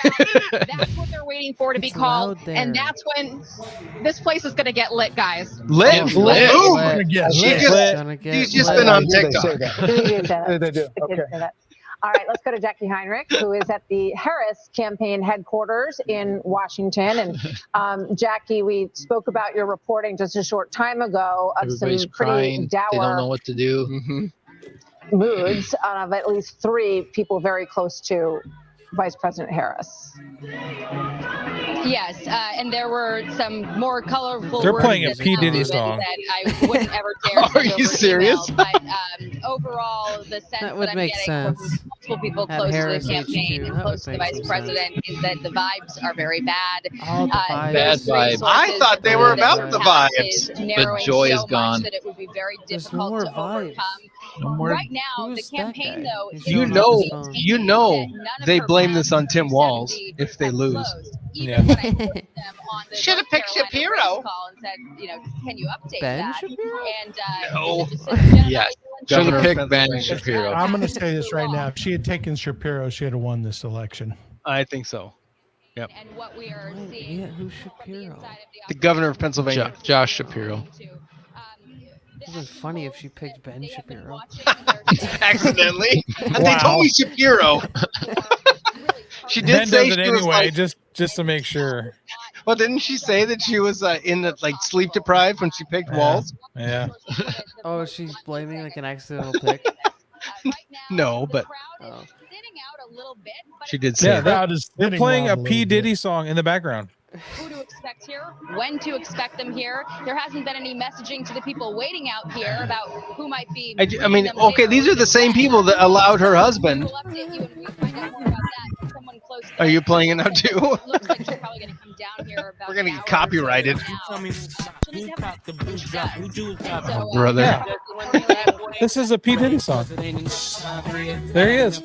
That's what they're waiting for to be called, and that's when this place is going to get lit, guys. Lit. She's just been on TikTok. They do. Okay. All right, let's go to Jackie Heinrich, who is at the Harris campaign headquarters in Washington. And Jackie, we spoke about your reporting just a short time ago of Everybody's some pretty crying. dour They don't know what to do. moods of at least three people very close to Vice President Harris. Yes, and there were some more colorful. They're playing a P. Diddy song. That I wouldn't ever dare. Are you serious? Email, but overall, the sense That would I'm make getting from sense. multiple people At close Harris to the campaign HQ, and close to the Vice President is that the vibes are very bad. Oh, the vibes. Bad vibes. I thought they were about the vibes. The joy is gone. That it would be very There's difficult no more to vibes. overcome. Right now, Who's the that campaign guy? though, He's is showing You off know, his phone. you know, they blame this on Tim Walz if they lose. Yeah. Should have picked Shapiro. And said, can you update Ben that? Shapiro? And No. Yes. Should Governor have of picked Ben Pennsylvania. Shapiro. I'm going to say this right now. If she had taken Shapiro, she had won this election. I think so. Yep. And what we are seeing Yeah, who's Shapiro? The governor of Pennsylvania. Josh Shapiro. It would have been funny if she picked Ben Shapiro. Accidentally. They told me Shapiro. She did Ben say does it she was anyway, like, just to make sure. well, didn't she say that she was in the sleep deprived when she picked Walz? Yeah. Oh, she's blaming like an accidental pick. No, but Oh. she did say Yeah, that. they're playing a P. Diddy song in the background. who to expect here, when to expect them here. There hasn't been any messaging to the people waiting out here about who might be. I mean, okay, these are the same people that allowed her husband. We'll update you when we find out more about that. Someone close to Are you playing it now too? looks like she's probably going to come down here about We're gonna an get hour copyrighted. So, Brother. This is a P. Diddy song. There he is.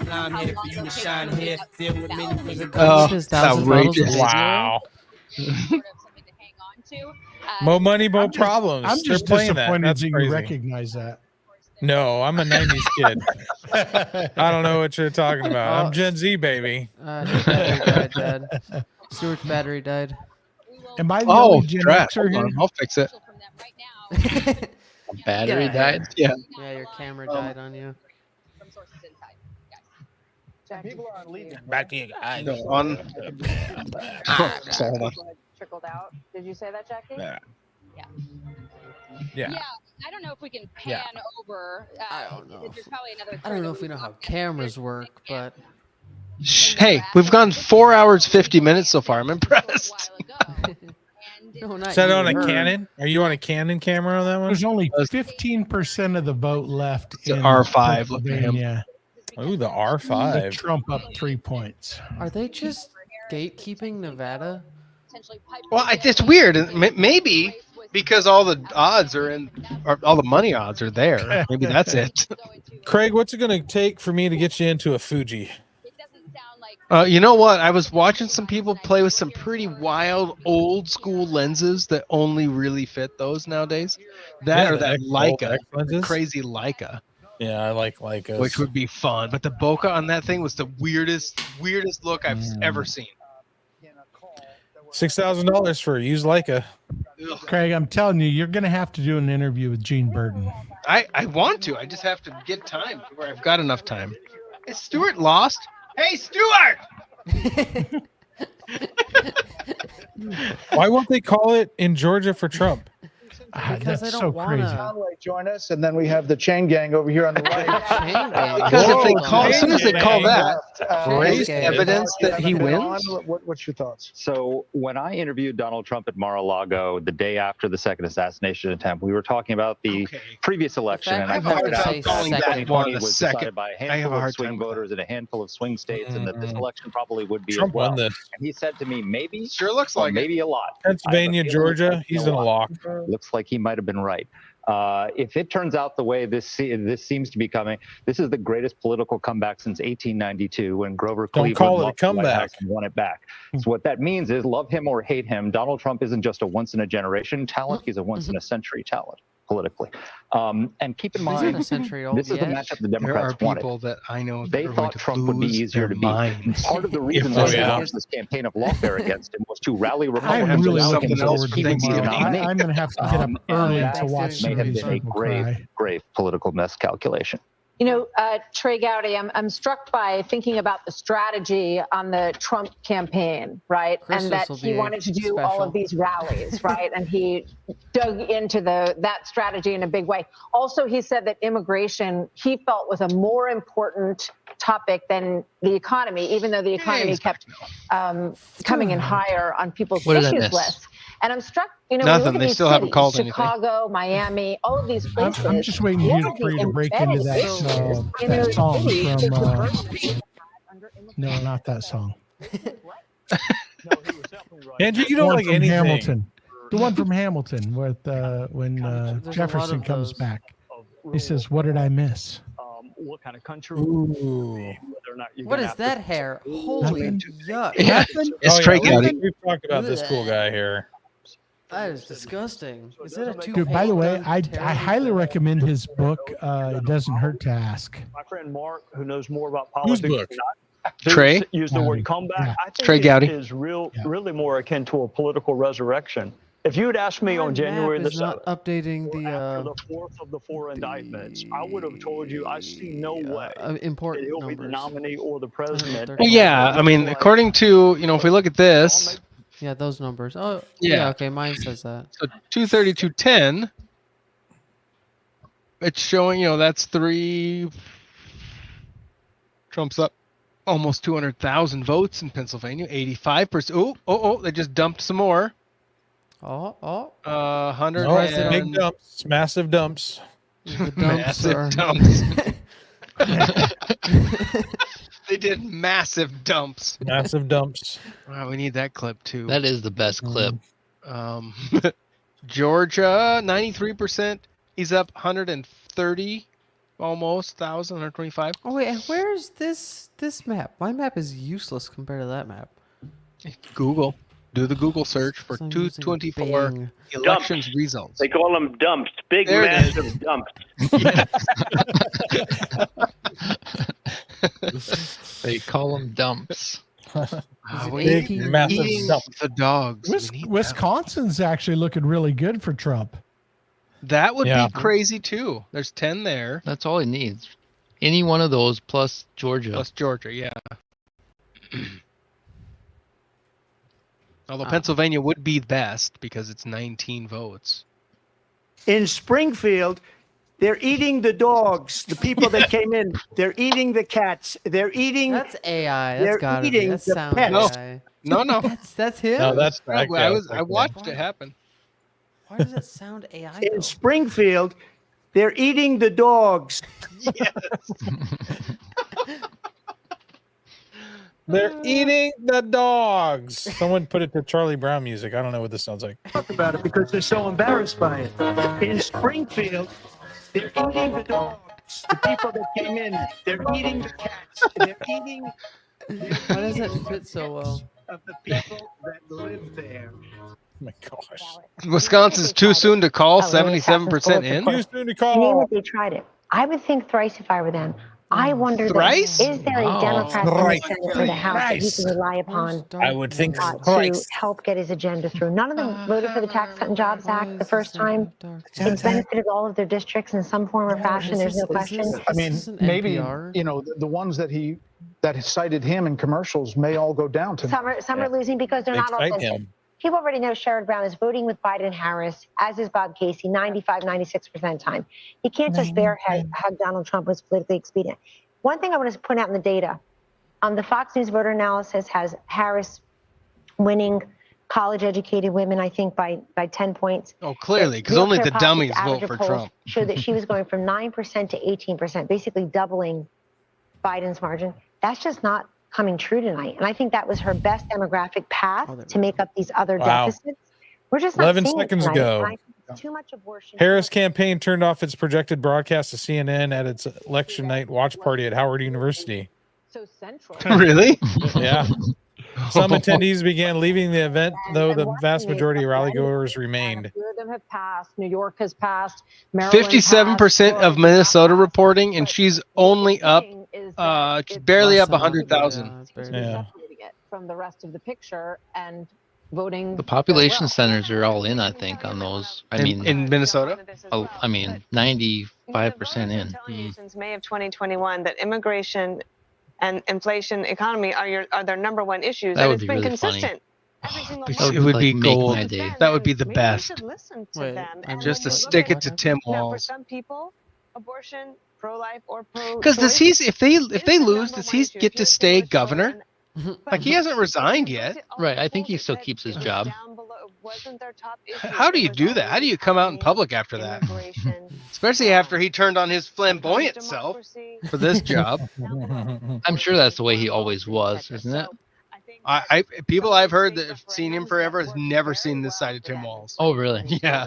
Oh, it's outrageous. Wow. More money, more problems. I'm just They're playing that. disappointed That's that you crazy. recognize that. No, I'm a 90s kid. I don't know what you're talking about. I'm Gen Z, baby. His battery died, Dad. Stuart's battery died. Am I the Oh, only Gen crap. Xer here? I'll fix it. Battery Yeah. died? Yeah. Yeah, your camera died on you. People are leaving. Back to you guys. No, on. Hold on. Trickled out. Did you say that, Jackie? Yeah. Yeah, I don't know if we can pan over. I don't know. There's probably another. I don't know if we know how cameras work, but Hey, we've gone 4 hours 50 minutes so far. I'm impressed. No, not Is that you, on a her. Canon? Are you on a Canon camera on that one? There's only 15% of the vote left in R5. Look at him. Pennsylvania. Ooh, the With R5. Trump up 3 points. Are they just gatekeeping Nevada? Well, it's weird. Maybe because all the odds are in, or all the money odds are there. Maybe that's it. Craig, what's it going to take for me to get you into a Fuji? You know what? I was watching some people play with some pretty wild old school lenses that only really fit those nowadays. That or that Leica, crazy Leica. Yeah, I like Leicas. Which would be fun. But the bokeh on that thing was the weirdest look I've ever seen. $6,000 for a used Leica. Craig, I'm telling you, you're going to have to do an interview with Gene Burton. I want to. I just have to get time where I've got enough time. Is Stuart lost? Hey, Stuart! Why won't they call it in Georgia for Trump? That's so crazy. Conway, join us, and then we have the chain gang over here on the right. Because if they call, as soon as they call that, is evidence that he wins. What's your thoughts? So when I interviewed Donald Trump at Mar-a-Lago the day after the second assassination attempt, we were talking about the previous election, and I pointed out that 2020 was decided by a handful of swing voters in a handful of swing states, and that this election probably would be Trump as well. won this. And he said to me, maybe, sure looks like maybe a lot. Pennsylvania, Georgia, he's in a lock. Looks like he might have been right. If it turns out the way this seems to be coming, this is the greatest political comeback since 1892 when Grover Cleveland lost the White House and won it back. So what that means is, love him or hate him, Donald Trump isn't just a once-in-a-generation talent, he's a once-in-a-century talent politically. And keep in mind, this is the matchup the Democrats wanted. That I know they thought Trump would be easier to beat. Part of the reason they launched this campaign of lawfare against him was to rally Republicans. I'm really looking forward to I'm going to have to get up early to watch may have been a grave political miscalculation. You know, Trey Gowdy, I'm struck by thinking about the strategy on the Trump campaign, right? Christmas and that he wanted to do all of these rallies, right? And he dug into that strategy in a big way. Also, he said that immigration, he felt, was a more important topic than the economy, even though the economy kept coming in higher on people's issues lists. And I'm struck, you know, Nothing. They still haven't called anything. Chicago, Miami, all of these places. I'm just waiting for you to break into that song from. No, not that song. Andrew, you don't like anything. Hamilton. The one from Hamilton with when Jefferson comes back. He says, "What did I miss?" What kind of country? What is that hair? Holy yuck! Yeah. It's Trey Gowdy. We've talked about this cool guy here. That is disgusting. Is it a Dude, by the way, I highly recommend his book. It doesn't hurt to ask. My friend Mark, who knows more about politics, book? Trey used the word comeback. Yeah. I think Trey Gowdy is really more akin to a political resurrection. If you had asked me on January the 7th, not updating after the fourth of the four indictments, I would have told you I see no way important that he'll be the nominee or the president. Well, yeah, I mean, according to, if we look at this. Yeah, those numbers. Oh, yeah. Okay, mine says that. So 230, 210. It's showing, that's 3. Trump's up almost 200,000 votes in Pennsylvania. 85%. Oh, they just dumped some more. 100. Big dumps, massive dumps. The dumps are... dumps. They did massive dumps. Massive dumps. Wow, we need that clip too. That is the best clip. Georgia, 93%. He's up 130, almost 1,000, 125. Oh wait, and where's this map? My map is useless compared to that map. Google. Do the Google search for 224 elections results. They call them dumps. Big, massive dumps. They call them dumps. Big, massive dumps. The dogs. Wisconsin's actually looking really good for Trump. That would be crazy too. There's 10 there. That's all he needs. Any one of those plus Georgia. Yeah. Although Pennsylvania would be best because it's 19 votes. In Springfield, They're eating the dogs. The people that came in. They're eating the cats. They're eating. That's AI. That's gotta be. Eating That the sounds pets. AI. No. That's him. No, that's back. I watched it happen. Why does it sound AI? In Springfield, they're eating the dogs. Yes. They're eating the dogs. Someone put it to Charlie Brown music. I don't know what this sounds like. Talk about it because they're so embarrassed by it. In Springfield, they're eating the dogs. The people that came in, they're eating the cats. They're eating. Why does that fit so well? Of the people that live there. Oh my gosh. Wisconsin's too soon to call. 77% in. Too soon to I mean, call. they tried it. I would think thrice if I were them. I wonder, Thrice? is there a Democrat in the Senate or the House that he can rely upon I would think to thrice. help get his agenda through? None of them voted for the Tax Cut and Jobs Act the first time. It's benefited all of their districts in some form or fashion. There's no question. I mean, maybe the ones that cited him in commercials may all go down to Some are losing because they're not authentic. People already know Sherrod Brown is voting with Biden and Harris, as is Bob Casey, 95, 96% of the time. He can't just hug Donald Trump was politically expedient. One thing I want to point out in the data, the Fox News voter analysis has Harris winning college-educated women, I think, by 10 points. Oh, clearly, because only the dummies vote for polls Trump. Showed that she was going from 9% to 18%, basically doubling Biden's margin. That's just not coming true tonight. And I think that was her best demographic path to make up these other deficits. We're just not 11 seeing seconds it tonight. ago. And I think too much abortion. Harris campaign turned off its projected broadcast to CNN at its election night watch party at Howard University. So central. Really? Yeah. Some attendees began leaving the event, though the vast majority of rallygoers remained. A few of them have passed. New York has passed. Maryland 57% of Minnesota reporting, and she's only up, barely up 100,000. Yeah. From the rest of the picture and voting. The population centers are all in, I think, on those. I mean, in Minnesota? Oh, I mean, 95% in. Since May of 2021 that immigration and inflation economy are their number one issues. That and would it's be been really consistent. It would be make gold. my day. That would be the We best. should listen to them. And Just to when you stick look it to at- Tim now, for Walz. some people, abortion, pro-life or pro. Because does he, if they lose, does he get to stay governor? Like he hasn't resigned yet. Right. I think he still keeps his job. How do you do that? How do you come out in public after that? Especially after he turned on his flamboyant self for this job. I'm sure that's the way he always was, isn't it? I people I've heard that have seen him forever has never seen this side of Tim Walz. Oh, really? Yeah.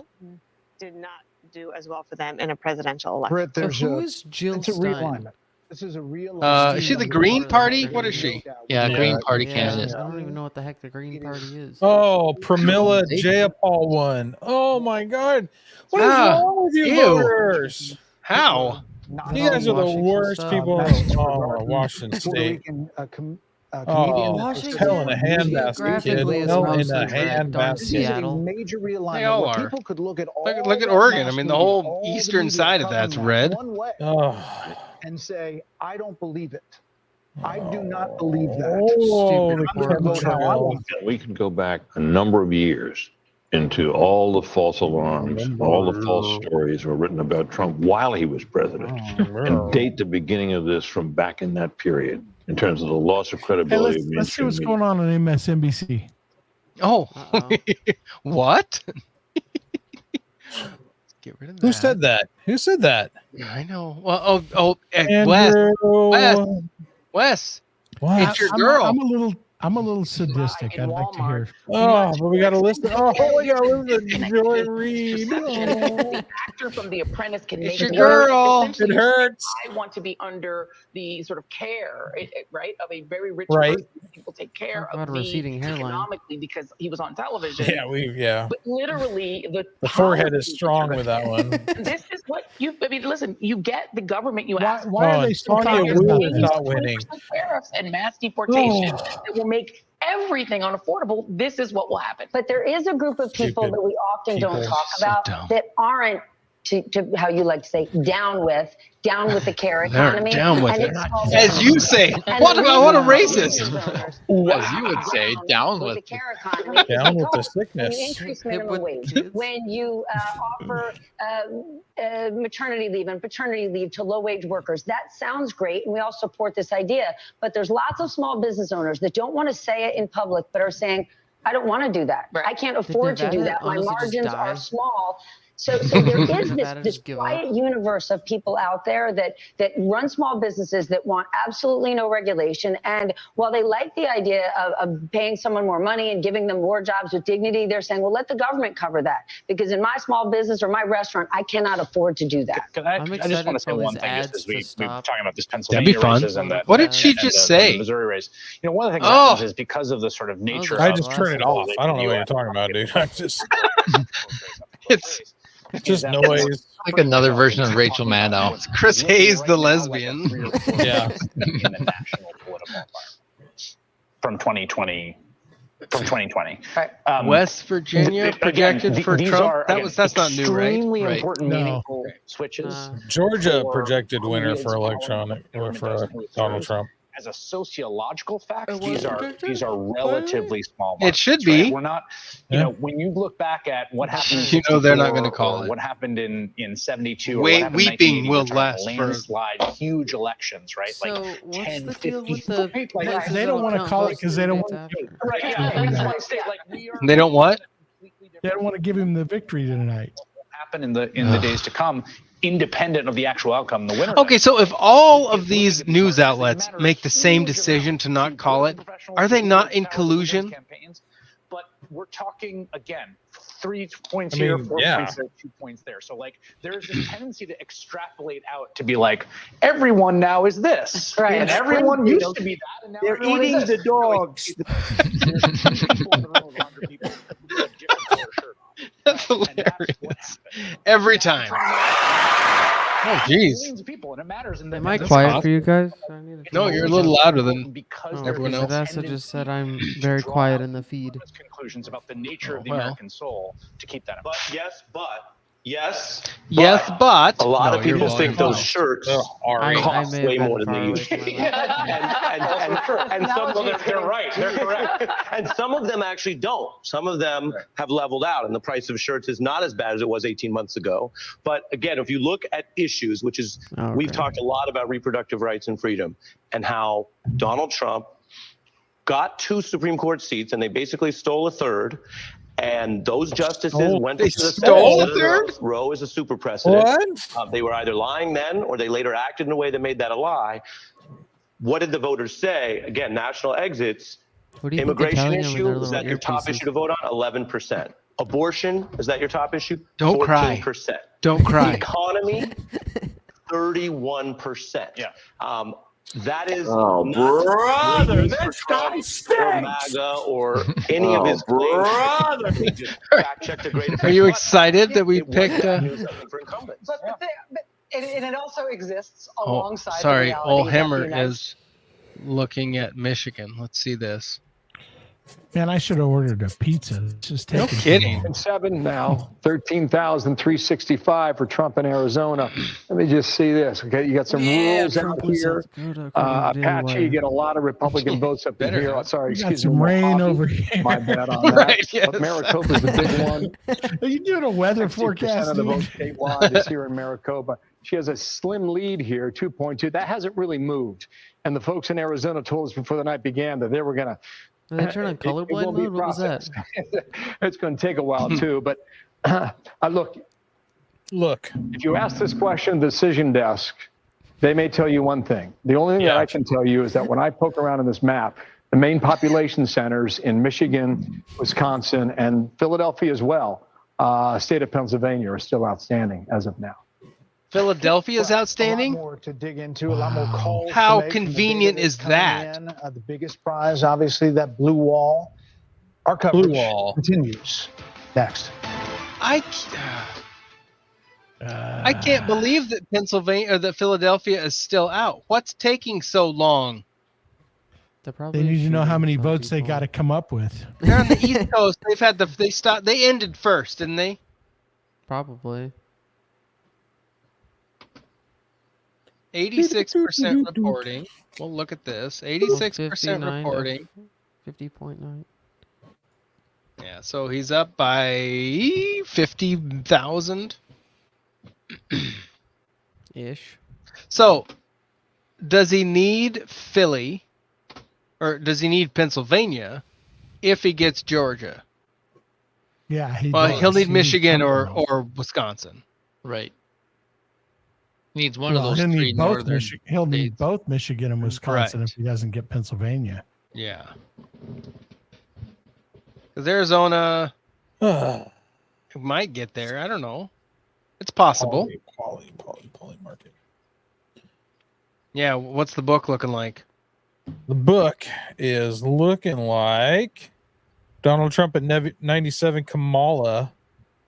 Did not do as well for them in a presidential election. Brett, there's who is Jill it's a Stein? realignment. This is a realignment. Is she the Green Party? What is she? Yeah, Green Party candidate. I don't even know what the heck the Green Party is. Oh, Pramila Jayapal won. Oh my God. What is Ah, wrong with you ew. voters? How? You guys are the Washington worst stuff. people in Washington Puerto State. Rican, comedian. Oh, Washington hell in a handbasket, kid. geographically is Hell in mostly a right on handbasket. This is a Seattle. major realignment. They all where are. People could look at all Look at the Oregon. I mass mean, the media, whole all the eastern media side of that's covering red. one way Oh, and say, I don't believe it. I do not believe that. oh, the I'm gonna vote how I want. We can go back a number of years into all the false alarms, all the false stories were written about Trump while he was president, and date the beginning of this from back in that period in terms of the loss of Hey, credibility of let's see mainstream what's media. going on MSNBC. Oh, what? Get rid of that. who said that? Who said that? I know. Well, Wes. Andrew. Wes. What? It's your girl. I'm a little sadistic. I'd like to hear. Oh, but we got to listen. Oh, we got to listen to Joy Reid. The actor from The Apprentice can It's make your it work. girl. Essentially, It hurts. I want to be under the sort of care, right, of a very rich Right. person. People take care Talk about of a me receding hairline. economically because he was on television. Yeah. But literally, The forehead is strong with that one. this is what you. I mean, listen. You get the government. You Why, ask. why are Oh, they still Tanya talking about Wu is this? not winning. Tariffs and mass deportation that will make everything unaffordable. This is what will happen. But there is a group of people Stupid that we often don't people. talk So about dumb. that aren't to how you like to say, down with the care economy. Down with and it. it's As you say, what a racist. As you would say, down with the care economy. Down with the When sickness. you increase minimum wage, when you offer maternity leave and paternity leave to low-wage workers, that sounds great, and we all support this idea. But there's lots of small business owners that don't want to say it in public, but are saying, I don't want to do that. Right. I can't afford to do that. My margins are small. So there is this quiet universe of people out there that run small businesses that want absolutely no regulation. And while they like the idea of paying someone more money and giving them more jobs with dignity, they're saying, well, let the government cover that. Because in my small business or my restaurant, I cannot afford to do that. I just want to say one thing as we're talking about this Pennsylvania That'd be fun. races and that. What did she just say? The Missouri race. You know, one of the things that happens is because of the sort of nature. I just turn it off. I don't know what you're talking about, dude. I just it's just noise. Like another version of Rachel Maddow. It's Chris Hayes, the lesbian. Yeah. In the national political environment from 2020. From 2020. West Virginia projected again, for these Trump. Are, That's not new, right? Extremely Right. important, meaningful switches. Georgia projected winner for electronic or for Donald Trump. As a sociological fact, these are relatively small. It should markets, be. right? We're not, you know, when you look back at what happened, You know they're not going to call it. What happened in 72? Weeping will last for landslide, huge elections, right? So like what's 10, the 50. deal with the? Like, They don't want to call it because they don't want to. Right, yeah, that's why I say, like, we are. They don't what? They don't want to give him the victory tonight. Happen in the days to come, independent of the actual outcome, the winner. Okay, so if all of these news outlets make the same decision to not call it, are they not in collusion? But we're talking again, 3 points here, 4 points there, 2 points there. So like, there's this tendency to extrapolate out to be like, everyone now is this, Right. and everyone used to be that, and now They're everyone eating is this. the dogs. That's hilarious. Every time. Oh, jeez. Millions of people, and it matters. And Am I quiet for you guys? No, you're a little louder than everyone else. Vanessa just said I'm very quiet in the feed. Conclusions about the nature of the American soul to keep that in mind. Yes, but a lot of people think those shirts I cost may have way been more than they far used to. away from And some of them, they're right. They're correct. and some of them actually don't. Some of them have leveled out, and the price of shirts is not as bad as it was 18 months ago. But again, if you look at issues, which is we've talked a lot about reproductive rights and freedom, and how Donald Trump got 2 Supreme Court seats, and they basically stole a third. And those justices went to the stole a third? Roe is a super precedent. What? They were either lying then, or they later acted in a way that made that a lie. What did the voters say? Again, national exits. Immigration issue, is that your top issue to vote on? 11%. Abortion, is that your top issue? Don't 14%. cry. Don't cry. Economy, 31%. Yeah. That is brother, this guy or stinks. MAGA or any of his brother. claims. Just fact check the great Are you excited that we picked? for incumbents. But it also exists alongside. Sorry, the Ol reality that the Hammer United is looking at Michigan. Let's see this. Man, I should have ordered a pizza. It's just No taking kidding. too long. 7 now, 13,365 for Trump in Arizona. Let me just see this. Okay, you got some rules out here. Apache, you get a lot of Republican votes up in here. Sorry, You got excuse me. some rain Mojave. over here. My bad on that. Right, yes. But Maricopa's the big one. Are you doing a weather 60% forecast? of the dude? vote statewide is here in Maricopa. She has a slim lead here, 2.2. That hasn't really moved. And the folks in Arizona told us before the night began that they were going to. Did they turn on colorblind mode? What was that? It's going to take a while too, but look. If you ask this question, the decision desk, they may tell you one thing. The only thing that I can tell you is that when I poke around in this map, the main population centers in Michigan, Wisconsin, and Philadelphia as well, state of Pennsylvania, are still outstanding as of now. Philadelphia is outstanding. A lot more to dig into, a lot more calls. How to make. convenient is that? The biggest prize, obviously, that blue wall. Our coverage continues. Next. I can't believe that Pennsylvania or that Philadelphia is still out. What's taking so long? They need to know how many votes they got to come up with. They're on the East Coast. They've had they ended first, didn't they? Probably. 86% reporting. Well, look at this. 86% reporting. 50.9. Yeah, so he's up by 50,000 ish. So, does he need Philly or does he need Pennsylvania if he gets Georgia? Yeah, he'll need Michigan or Wisconsin. Right. Needs one of those three northern. He'll need both Michigan and Wisconsin if he doesn't get Pennsylvania. Yeah. Because Arizona might get there. I don't know. It's possible. Poly market. Yeah, what's the book looking like? The book is looking like Donald Trump at 97, Kamala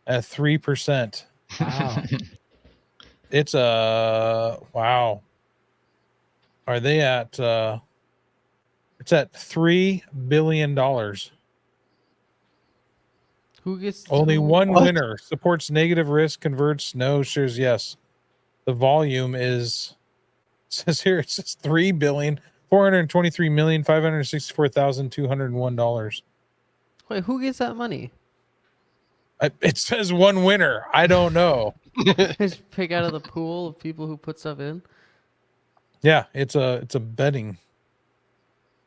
at 3%. Wow. It's wow. Are they at it's at $3 billion. Who gets only one winner? Supports negative risk, converts no, shares yes. The volume is, it says here, it says $3,423,564,201. Wait, who gets that money? It says one winner. I don't know. Just pick out of the pool of people who put stuff in. Yeah, it's a betting,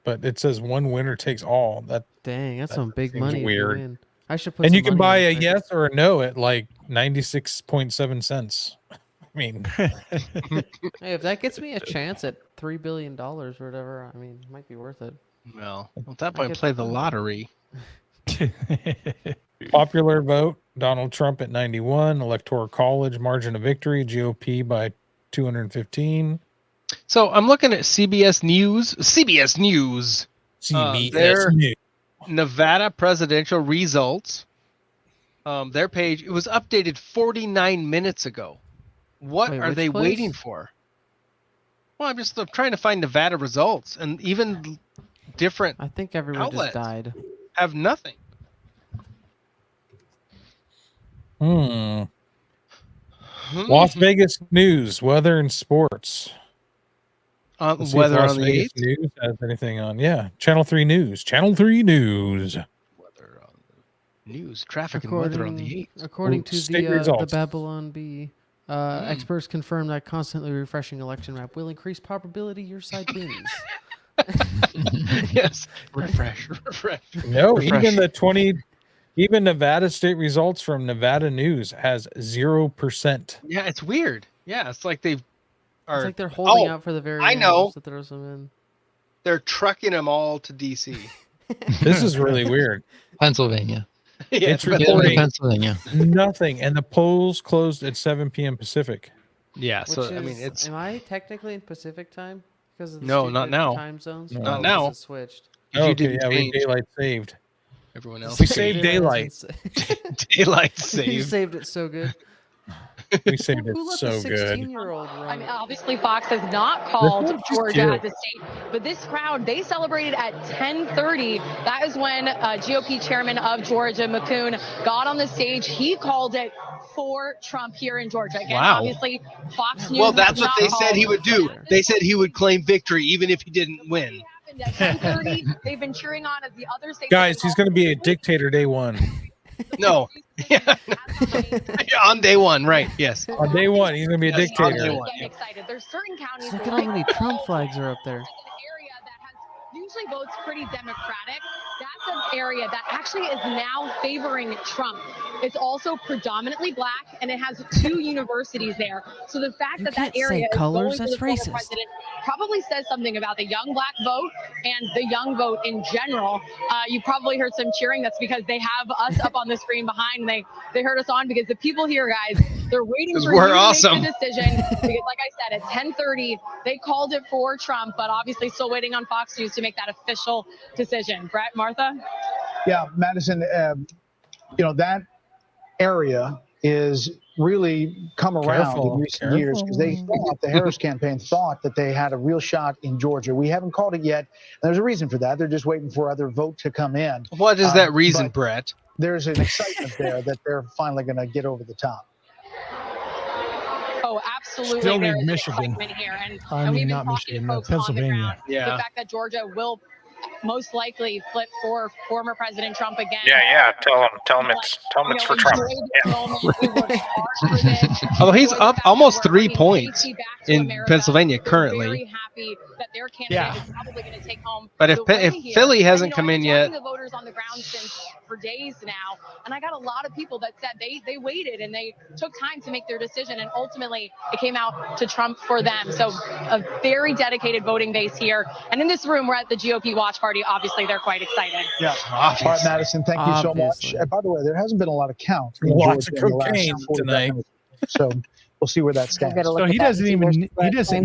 but it says one winner takes all. Dang, that's some big money. Weird. I should put. And some you can money buy in a there. yes or a no at like 96.7 cents. I mean, Hey, if that gets me a chance at $3 billion or whatever, I mean, it might be worth it. Well, at that point, play the lottery. Popular vote, Donald Trump at 91, Electoral College margin of victory, GOP by 215. So I'm looking at CBS News. CBS News. Their Nevada presidential results. Their page, it was updated 49 minutes ago. What are they waiting for? Well, I'm just trying to find Nevada results, and even different. I think everyone just died. Have nothing. Las Vegas news, weather and sports. Weather on the Vegas 8th? News has anything on? Yeah, Channel 3 News. Channel 3 News. Weather on the news, traffic and weather on the 8th. According to the Babylon Bee, experts confirm that constantly refreshing election map will increase probability your side wins. Yes, refresh. No, Refresh. even Nevada state results from Nevada News has 0%. Yeah, it's weird. Yeah, it's like It's like they're holding out for the very I end know. to throw some in. They're trucking them all to DC. This is really weird. Pennsylvania. Yeah, It's reporting Pennsylvania. nothing, and the polls closed at 7 p.m. Pacific. Yeah, Which so is, I mean, it's Am I technically in Pacific time because of the No, not stupid now. time zones? No. Not Oh, now. it's switched. Okay, yeah, we daylight saved. Everyone else We saved daylight. Daylight You saved. saved it so good. We saved it Who let so the good. 16-year-old run? I mean, obviously Fox has not called This one's just Georgia cute. as a state, but this crowd, they celebrated at 10:30. That is when GOP chairman of Georgia, McCoon, got on the stage. He called it for Trump here in Georgia. Again, Wow. obviously Fox News Well, that's has what not they said he called. would do. They said he would claim victory even if he didn't win. At 10:30, they've been cheering on as the other states. Guys, he's going to be a dictator day one. No. On day one, right? Yes. On day one, he's going to be a Yes, on dictator. day one. Getting excited. There's certain counties Look at like how many Trump flags are up there. area that has usually votes pretty Democratic. That's an area that actually is now favoring Trump. It's also predominantly black, and it has 2 universities there. So the fact that can't area say is colors, going to the that's former racist. president probably says something about the young black vote and the young vote in general. You probably heard some cheering. That's because they have us up on the screen behind. They heard us on because the people here, guys, they're waiting for we're you awesome. to make the decision. Because like I said, at 10:30, they called it for Trump, but obviously still waiting on Fox News to make that official decision. Brett, Martha? Yeah, Madison, that area is really come around in recent years because they thought, the Harris campaign thought that they had a real shot in Georgia. We haven't called it yet. There's a reason for that. They're just waiting for other vote to come in. What is that reason, Brett? There's an excitement there that they're finally going to get over the top. So absolutely, Still there need is Michigan. excitement here, and I we've mean, been not talking to Michigan, folks on the Pennsylvania. ground. Yeah. The fact that Georgia will most likely flip for former President Trump again. Yeah. Tell him it's for Trump. Although he's up almost 3 points in Pennsylvania currently. Very happy that their candidate is probably going to take home. But if Philly hasn't come in yet, I've been talking to voters on the ground for days now, and I got a lot of people that said they waited and they took time to make their decision, and ultimately it came out to Trump for them. So a very dedicated voting base here, and in this room we're at the GOP watch party. Obviously, they're quite excited. Yeah, all right, Madison, thank you so much. And by the way, there hasn't been a lot of count in Georgia in the last 45 minutes, so we'll see where that stands. So he doesn't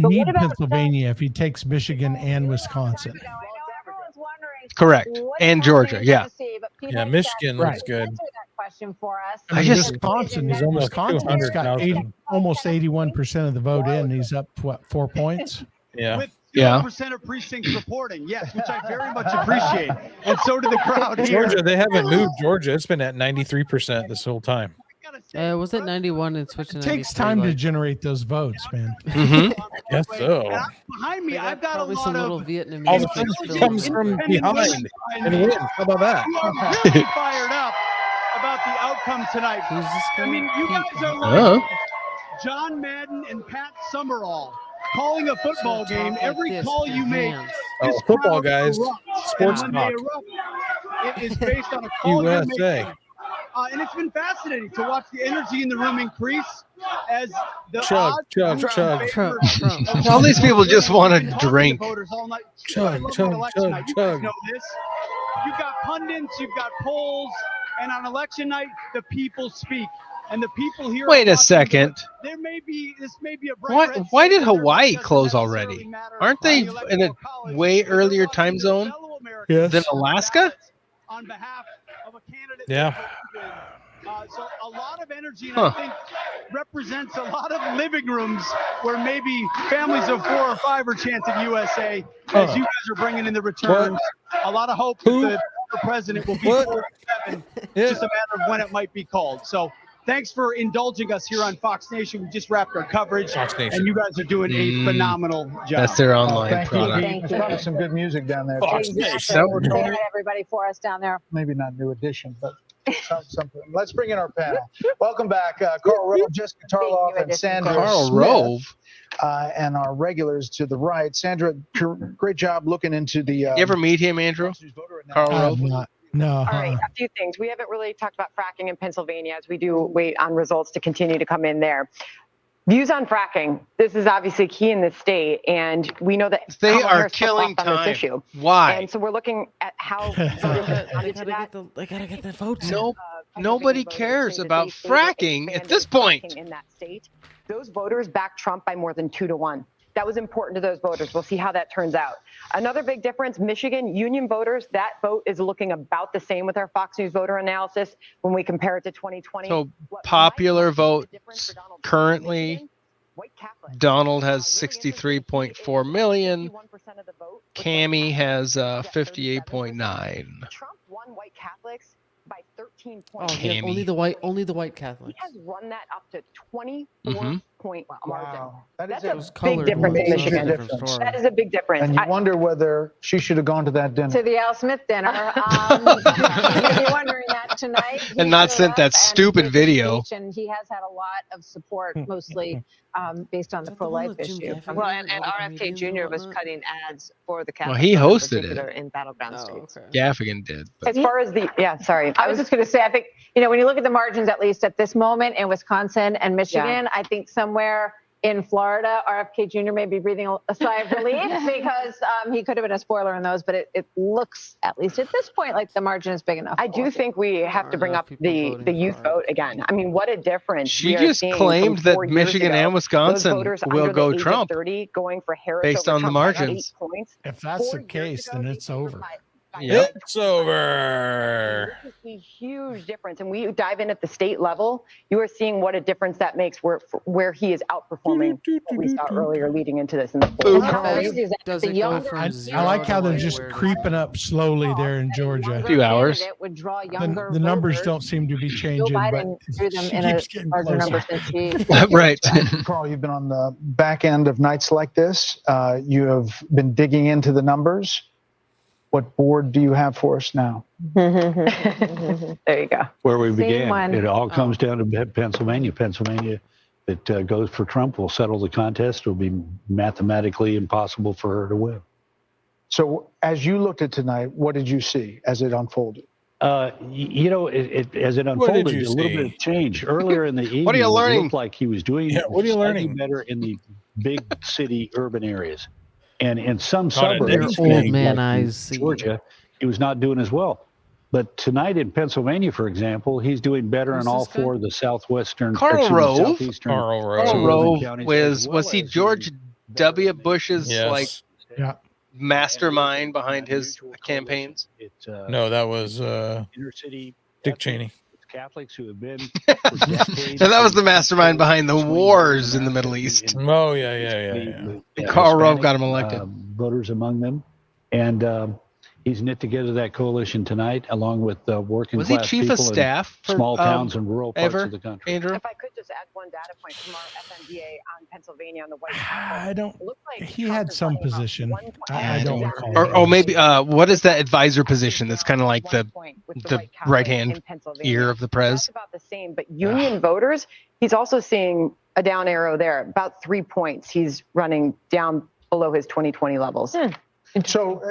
need Pennsylvania if he takes Michigan and Wisconsin. correct, and Georgia, yeah. Yeah, Michigan looks good. Question for us. I mean, Wisconsin's got almost 81% of the vote in. He's up, what, 4 points? Yeah. With 0% of precincts reporting, yes, which I very much appreciate, and so did the crowd here. Georgia, they haven't moved Georgia. It's been at 93% this whole time. Was it 91 and switched to 93? It takes time to generate those votes, man. Yes, so. Behind me, I've got a some lot little of Vietnamese. All the country comes from behind and wins. How about that? You are really fired up about the outcome tonight. Who's this guy? I mean, you guys are like John Madden and Pat Summerall calling a football game. Every call you make, oh, football guys, sports talk. It is based on a call you're making. And it's been fascinating to watch the energy in the room increase as the chug. All these people just want to drink. Chug. You know this. You've got pundits, you've got polls, and on election night, the people speak. And the people here. Wait a second. This may be a bright red Why did state, but Hawaii it doesn't close necessarily already? matter Aren't they on the in a electoral college. way They're earlier looking time to zone fellow Americans than Alaska? on behalf of a candidate. Yeah. So a lot of energy, and I think represents a lot of living rooms where maybe families of 4 or 5 are chanting USA as you guys are bringing in the returns. A lot of hope that the president will be 47. It's just a matter of when it might be called. So thanks for indulging us here on Fox Nation. We just wrapped our coverage, and you guys are doing a phenomenal job. That's their online product. Thank you. Probably some good music down there. Exactly. They had everybody for us down there. Maybe not New Edition, but something. Let's bring in our panel. Welcome back, Karl Rove, Jessica Tarloff, and Sandra Karl Smith, Rove. and our regulars to the right. Sandra, great job looking into the. You ever meet him, Andrew? Karl Rove? No. All right, a few things. We haven't really talked about fracking in Pennsylvania as we do wait on results to continue to come in there. Views on fracking. This is obviously key in the state, and we know that they are killing time. On this issue. Why? And so we're looking at how they gotta get the votes. Nobody cares about fracking at this point. In that state, those voters backed Trump by more than 2 to 1. That was important to those voters. We'll see how that turns out. Another big difference, Michigan union voters, that vote is looking about the same with our Fox News voter analysis when we compare it to 2020. So popular vote currently, Donald has 63.4 million. Cammie has 58.9. Trump won white Catholics by 13 Oh, points. yeah, only the white Catholics. He has run that up to 24-point margin. That's a big difference in Michigan. That is a big difference. And you wonder whether she should have gone to that dinner. To the Al Smith dinner. You'll be wondering that tonight. And not sent that stupid video. And he has had a lot of support, mostly based on the pro-life issue. Well, and RFK Jr. was cutting ads for the Well, Catholic he Church hosted in particular it. in battleground states. Gaffigan did. But. As far as the, I was just going to say, I think, when you look at the margins, at least at this moment in Wisconsin and Michigan, I think somewhere in Florida, RFK Jr. may be breathing a sigh of relief because he could have been a spoiler in those, but it looks, at least at this point, like the margin is big enough. I do think we have to bring up the youth vote again. I mean, what a difference. She just claimed that Michigan and Wisconsin will go Trump 30 going for Harris based on the margins. Points. If that's the case, then it's over. It's over. This is a huge difference. And we dive in at the state level, you are seeing what a difference that makes where he is outperforming what we saw earlier leading into this in the polls. I like how they're just creeping up slowly there in Georgia. A few hours. It would draw younger The numbers voters. don't seem to be changing, Joe but Biden drew them she in a keeps getting larger number closer. since he Right. Carl, you've been on the back end of nights like this. You have been digging into the numbers. What board do you have for us now? There you go. Where we Same began. one. It all comes down to Pennsylvania. Pennsylvania that goes for Trump will settle the contest. It will be mathematically impossible for her to win. So as you looked at tonight, what did you see as it unfolded? As it unfolded, a little bit of change. Earlier in the evening, What are you learning? It looked like he was doing slightly better in the big city urban areas. And in some suburbs, old man eyes, Georgia, he was not doing as well. But tonight in Pennsylvania, for example, he's doing better in all four of the southwestern, Karl Rove. southeastern. Karl Rove counties, was he George W. Bush's mastermind behind his campaigns? No, that was inner city Dick Cheney. Catholics who have been So that was the mastermind behind the wars in the Middle East. Oh yeah. Karl Rove got him elected. Voters among them, and he's knit together that coalition tonight, along with working Was he class chief people of staff in for, small towns and rural parts ever, of the country. Andrew? If I could just add one data point from our FMDA on Pennsylvania on the White House. I don't. He had some position. I don't recall. Or maybe what is that advisor position? That's kind of like the right hand ear of the That's prez. about the same, but union voters, he's also seeing a down arrow there, about 3 points. He's running down below his 2020 levels. So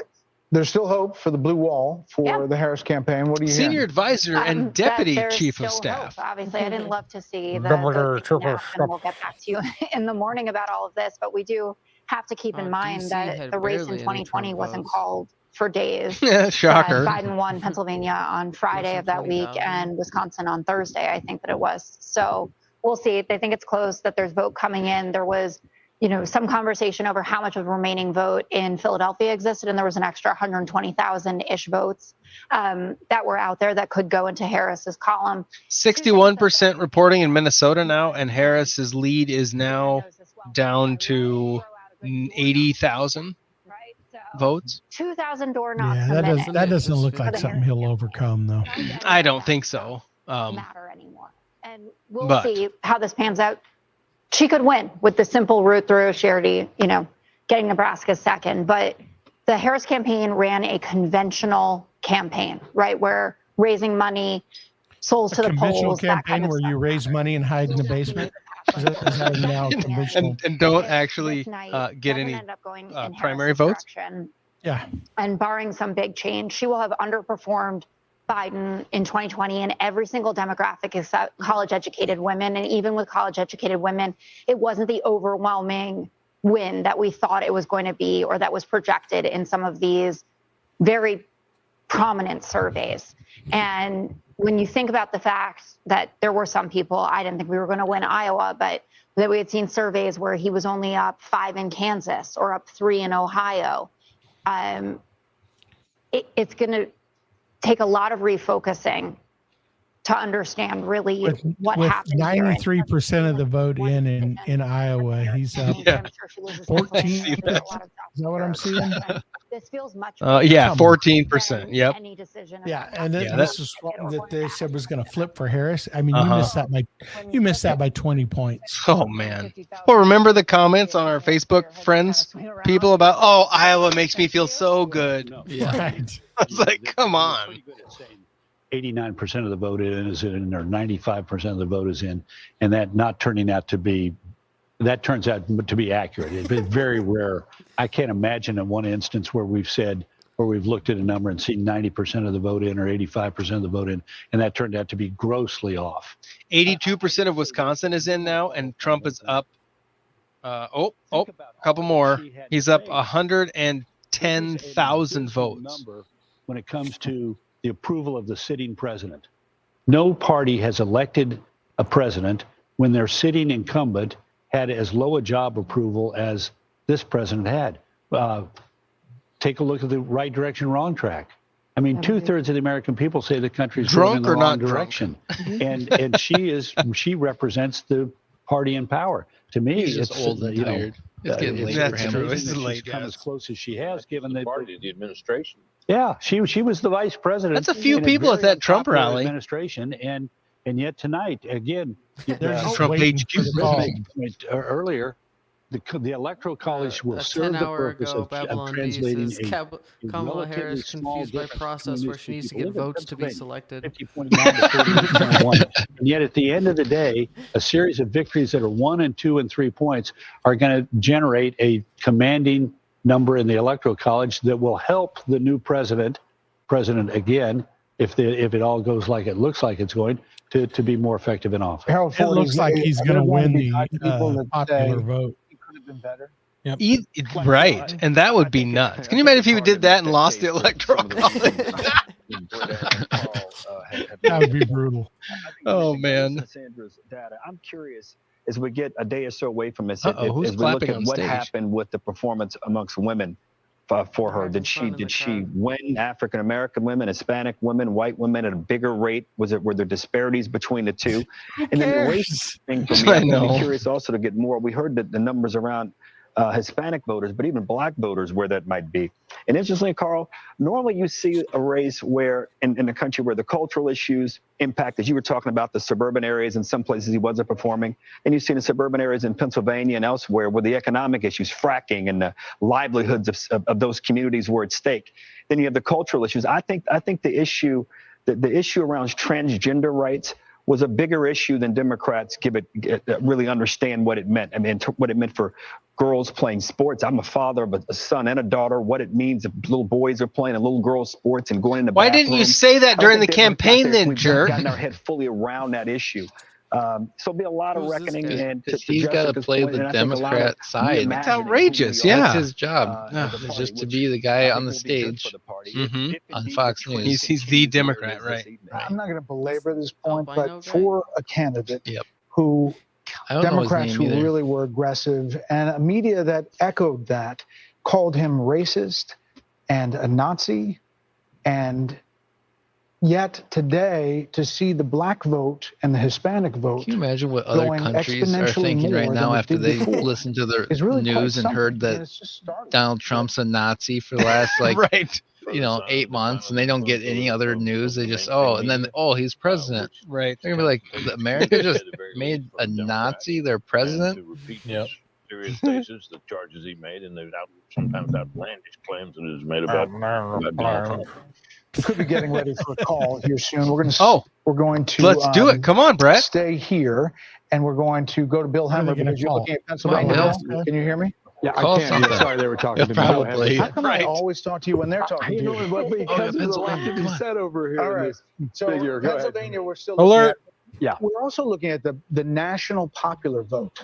there's still hope for the blue wall for the Harris campaign. What do you hear? Senior advisor and deputy there's chief of still staff. hope. Obviously, I didn't love to see the Governor nap, and we'll get back to you in the morning about all of this. But we do have to keep in mind DC that had the race barely in any 2020 Trump wasn't votes. called for days. Yeah, shocker. Biden won Pennsylvania on Friday of that week and Wisconsin on Thursday, I think that it was. So we'll see. They think it's close, that there's vote coming in. There was, some conversation over how much of the remaining vote in Philadelphia existed, and there was an extra 120,000-ish votes that were out there that could go into Harris's column. 61% reporting in Minnesota now, and Harris's lead is now down to 80,000 votes. 2,000 door knocks Yeah, a minute. that doesn't look like something he'll overcome, though. I don't think so. Matter anymore. And we'll but- see how this pans out. She could win with the simple route through. She already, getting Nebraska second. But the Harris campaign ran a conventional campaign, right, where raising money, souls to the Conventional polls, that campaign kind of where stuff. you raise money and hide in the basement. Is that now conventional? And don't actually get any primary votes. Yeah. And barring some big change, she will have underperformed Biden in 2020 in every single demographic except college-educated women. And even with college-educated women, it wasn't the overwhelming win that we thought it was going to be, or that was projected in some of these very prominent surveys. And when you think about the fact that there were some people, I didn't think we were going to win Iowa, but that we had seen surveys where he was only up 5 in Kansas or up 3 in Ohio. It's going to take a lot of refocusing to understand really what happened. 93% of the vote in Iowa, he's up 14. Is that what I'm seeing? This feels much 14%. Yep. any decision. Yeah, and this is something that they said was going to flip for Harris. I mean, you missed that by 20 points. Oh man. Well, remember the comments on our Facebook friends, people about, Iowa makes me feel so good. Yeah. Right. I was like, come on. 89% of the vote is in, or 95% of the vote is in, and that not turning out to be, that turns out to be accurate. It's very rare. I can't imagine in one instance where we've looked at a number and seen 90% of the vote in or 85% of the vote in, and that turned out to be grossly off. 82% of Wisconsin is in now, and Trump is up. A couple more. He's up 110,000 votes. When it comes to the approval of the sitting president. No party has elected a president when their sitting incumbent had as low a job approval as this president had. Take a look at the right direction, wrong track. I mean, 2/3 of the American people say the country's going in the wrong direction, and she represents the party in power. To me, He's just it's old and tired. It's getting late for him. True. It's It's late. she's come as close as she has, given the party, the administration. Yeah, she was the vice president. That's a few people at that Trump rally. Administration, and yet tonight again, They're just Trump waiting for the call. earlier. The Electoral College will A serve the 10-hour purpose ago, of Babylon B translating says Kamala Harris confused by process where she needs to get votes to be selected. 50.9 to 38.1. And yet, at the end of the day, a series of victories that are 1 and 2 and 3 points are going to generate a commanding number in the Electoral College that will help the new president again, if it all goes like it looks like it's going, to be more effective in office. It looks like he's going to win the popular vote. Have been better. Yep. Right, and that would be nuts. Can you imagine if he did that and lost the electoral college? That would be brutal. Oh man. Sandra's data. I'm curious as we get a day or so away from this, Who's as we look clapping at on what stage? happened with the performance amongst women for her. Did she win African American women, Hispanic women, white women at a bigger rate? Were there disparities between the two? And then the race thing for me, I'm really curious also to get more. We heard that the numbers around Hispanic voters, but even black voters, where that might be. And interestingly, Carl, normally you see a race where in the country where the cultural issues impact, as you were talking about the suburban areas, in some places he wasn't performing, and you see the suburban areas in Pennsylvania and elsewhere where the economic issues, fracking, and the livelihoods of those communities were at stake. Then you have the cultural issues. I think the issue around transgender rights was a bigger issue than Democrats really understand what it meant. I mean, what it meant for girls playing sports. I'm a father of a son and a daughter. What it means if little boys are playing and little girls' sports and going in the Why bathroom. didn't you say that during the campaign then, jerk? We've gotten our head fully around that issue. So there'll be a lot of reckoning. And he's got to play the Democrat side. It's outrageous. Yeah, that's his job. It's just to be the guy on the stage on Fox News. He's the Democrat, right? I'm not going to belabor this point, but for a candidate who Democrats who really were aggressive and a media that echoed that called him racist and a Nazi, and yet today to see the black vote and the Hispanic vote. Can you imagine what other countries are thinking right now after they listened to the news and heard that Donald Trump's a Nazi for the last 8 months, and they don't get any other news. They just and then he's president. Right. They're gonna be like, America just made a Nazi their president. Yep. Serious cases, the charges he made, and there's sometimes outlandish claims that is made about Donald Trump. We could be getting ready for a call here soon. We're going to let's do it. Come on, Brett. Stay here, and we're going to go to Bill Hemmer because you're looking at Pennsylvania. Can you hear me? Yeah, I can. Sorry, they were talking to me. Probably. How come I always talk to you when they're talking to you? But because there's a lot to be said over here. All right. So figure. Pennsylvania, we're still alert. We're also looking at the national popular vote,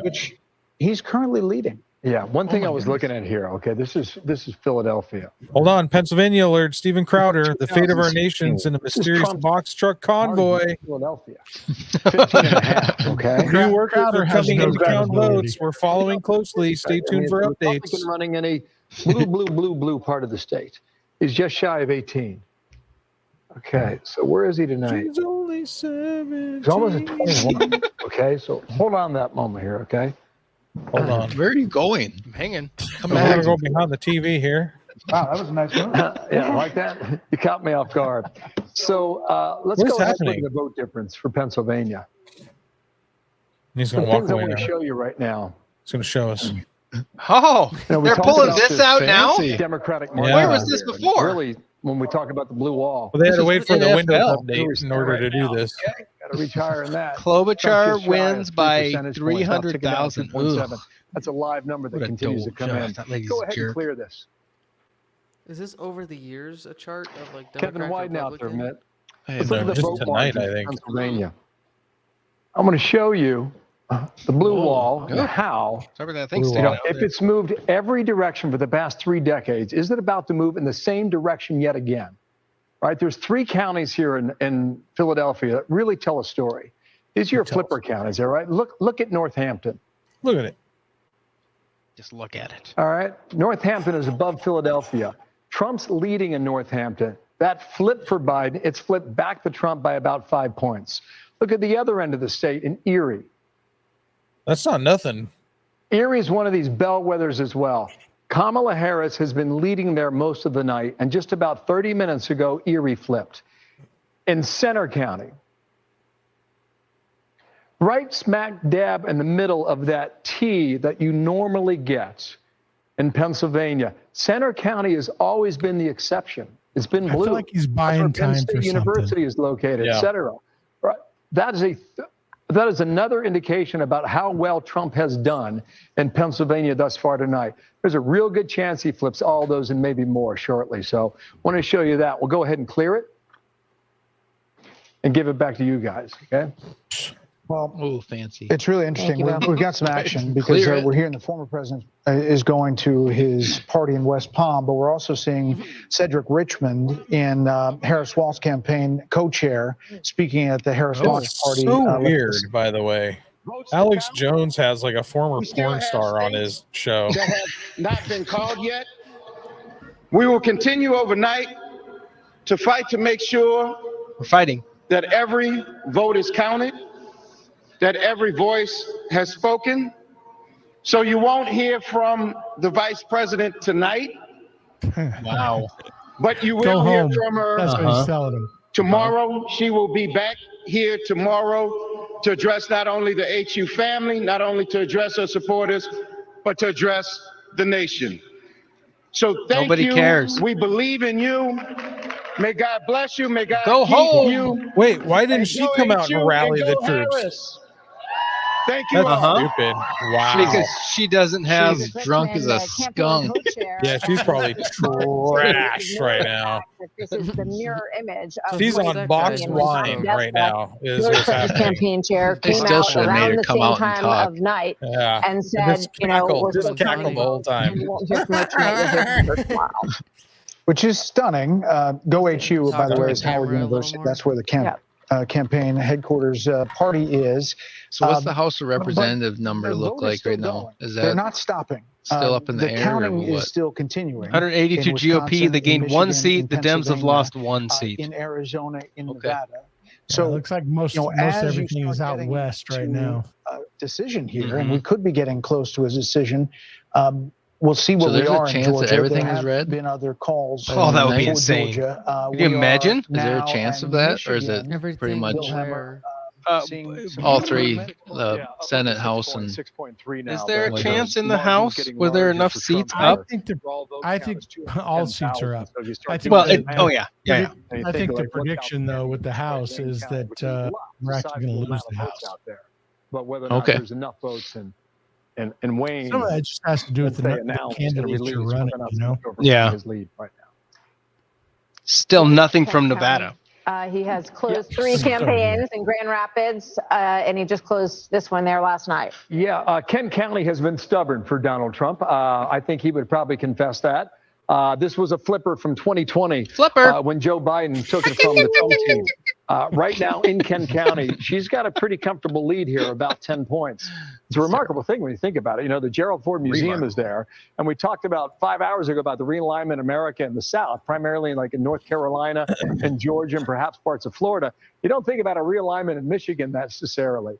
Which he's currently leading. Yeah, one thing I was looking at here. Okay, this is Philadelphia. Hold on, Pennsylvania alert. Stephen Crowder, the fate of our nations in a mysterious box truck convoy. Philadelphia, 15.5. Okay. New workers are coming in to count votes. We're following closely. Stay tuned for updates. Republican running in a blue part of the state. He's just shy of 18. Okay, so where is he tonight? He's only 17. He's almost at 21. Okay, so hold on that moment here. Okay. Hold on. Where are you going? I'm hanging. I'm going to go behind the TV here. Wow, that was a nice one. Yeah, like that. You caught me off guard. So let's go ahead and look at the vote difference for Pennsylvania. He's going to walk away I want now. to show you right now. He's going to show us. Oh, they're pulling this out now? Democratic Where was this before? Really, when we talk about the blue wall. Well, they had to wait for the Windows update in order to do this. Got to reach higher than that. Klobuchar wins by 300,000. That's a live number that continues to come in. Go ahead and clear this. Is this over the years a chart of like Kevin Democrat, Wyden out there, Republican? Mitt. Let's look at the just vote tonight, margins I in think. Pennsylvania. I'm going to show you the blue wall and how. Sorry that thing stayed out if there. it's moved every direction for the past 3 decades, is it about to move in the same direction yet again? Right? There's 3 counties here in Philadelphia that really tell a story. These are your flipper counties, all right? Look at Northampton. Look at it. Just look at it. All right. Northampton is above Philadelphia. Trump's leading in Northampton. That flip for Biden, it's flipped back to Trump by about 5 points. Look at the other end of the state in Erie. That's not nothing. Erie is one of these bellwethers as well. Kamala Harris has been leading there most of the night, and just about 30 minutes ago, Erie flipped. In Centre County, right smack dab in the middle of that T that you normally get in Pennsylvania, Centre County has always been the exception. It's been blue. I feel like he's buying That's where Penn time State for University something. is located, Yeah. et cetera. Right. That is another indication about how well Trump has done in Pennsylvania thus far tonight. There's a real good chance he flips all those and maybe more shortly. So I want to show you that. We'll go ahead and clear it and give it back to you guys, okay? Well, oh, fancy. It's really interesting. We've got some action because we're hearing the former president is going to his party in West Palm, but we're also seeing Cedric Richmond in Harris Walz's campaign co-chair speaking at the Harris Walz party. So weird, by the way. Alex Jones has like a former porn star on his show. That have not been called yet. We will continue overnight to fight to make sure we're fighting that every vote is counted, that every voice has spoken. So you won't hear from the vice president tonight. Wow. But you Go Oh, will hear home. from her That's what he's telling him. tomorrow. She will be back here tomorrow to address not only the HU family, not only to address her supporters, but to address the nation. So thank Nobody you. cares. We believe in you. May God bless you. May God Go keep home. you. Wait, why didn't And she go come out and HU rally and the go troops? Harris. Thank you That's all. stupid. Wow. Because she doesn't have. She's drunk as a skunk. Yeah, she's probably trashed right now. This is the mirror image of She's what on he's boxed doing in wine Wisconsin. right now. Is Hillary what's Clinton's happening. campaign chair They came still out should have made around her the come same out and time talk. of night Yeah. and said, Just you know, cackle, we're just going to cackle the whole time. You won't hear from her tonight. You'll hear from her tomorrow. Which is stunning. Go HU, by the way, is Howard camera a little University. more. That's where the campaign headquarters party is. So what's the House of Representative but number the look vote is like still right now? going. Is They're that not stopping. still up in the air, or counting is what? still continuing. 182 in GOP. Wisconsin, They in gained one Michigan, seat. in The Dems have Pennsylvania, lost one seat. in Arizona, in Okay. Nevada. So So it looks like most as you everything is start out getting west right to now. a decision here, and we could be getting close to a decision. We'll see what So we there's a are in chance that Georgia. everything There is have red? been other calls. Oh, that would be for insane. Georgia. Could you We are imagine? Is there a now chance of in that, or is it Michigan, pretty Everything much Bill Hemmer, where seeing some all three, improvement. the Senate, House, and 6.3 now. Is there a Like chance a in the House? Were there enough seats up? I think all seats are up. I think Well, the- oh yeah, yeah. I think the prediction though with the House is that we're actually going to lose the House. out there. But whether or not Okay. there's enough votes and Wayne, Some of that just has to do with let's say, the announced and candidates released, you're whether or running, not you know? Stover Yeah. his lead right now. Still nothing from Nevada. He has closed 3 campaigns in Grand Rapids, and he just closed this one there last night. Yeah, Kent County has been stubborn for Donald Trump. I think he would probably confess that. This was a flipper from 2020. Flipper. When Joe Biden took it from the Trump team. Right now in Kent County, she's got a pretty comfortable lead here, about 10 points. It's a remarkable thing when you think about it. You know, the Gerald Ford Museum is there. And we talked about 5 hours ago about the realignment of America in the South, primarily like in North Carolina and Georgia and perhaps parts of Florida. You don't think about a realignment in Michigan necessarily.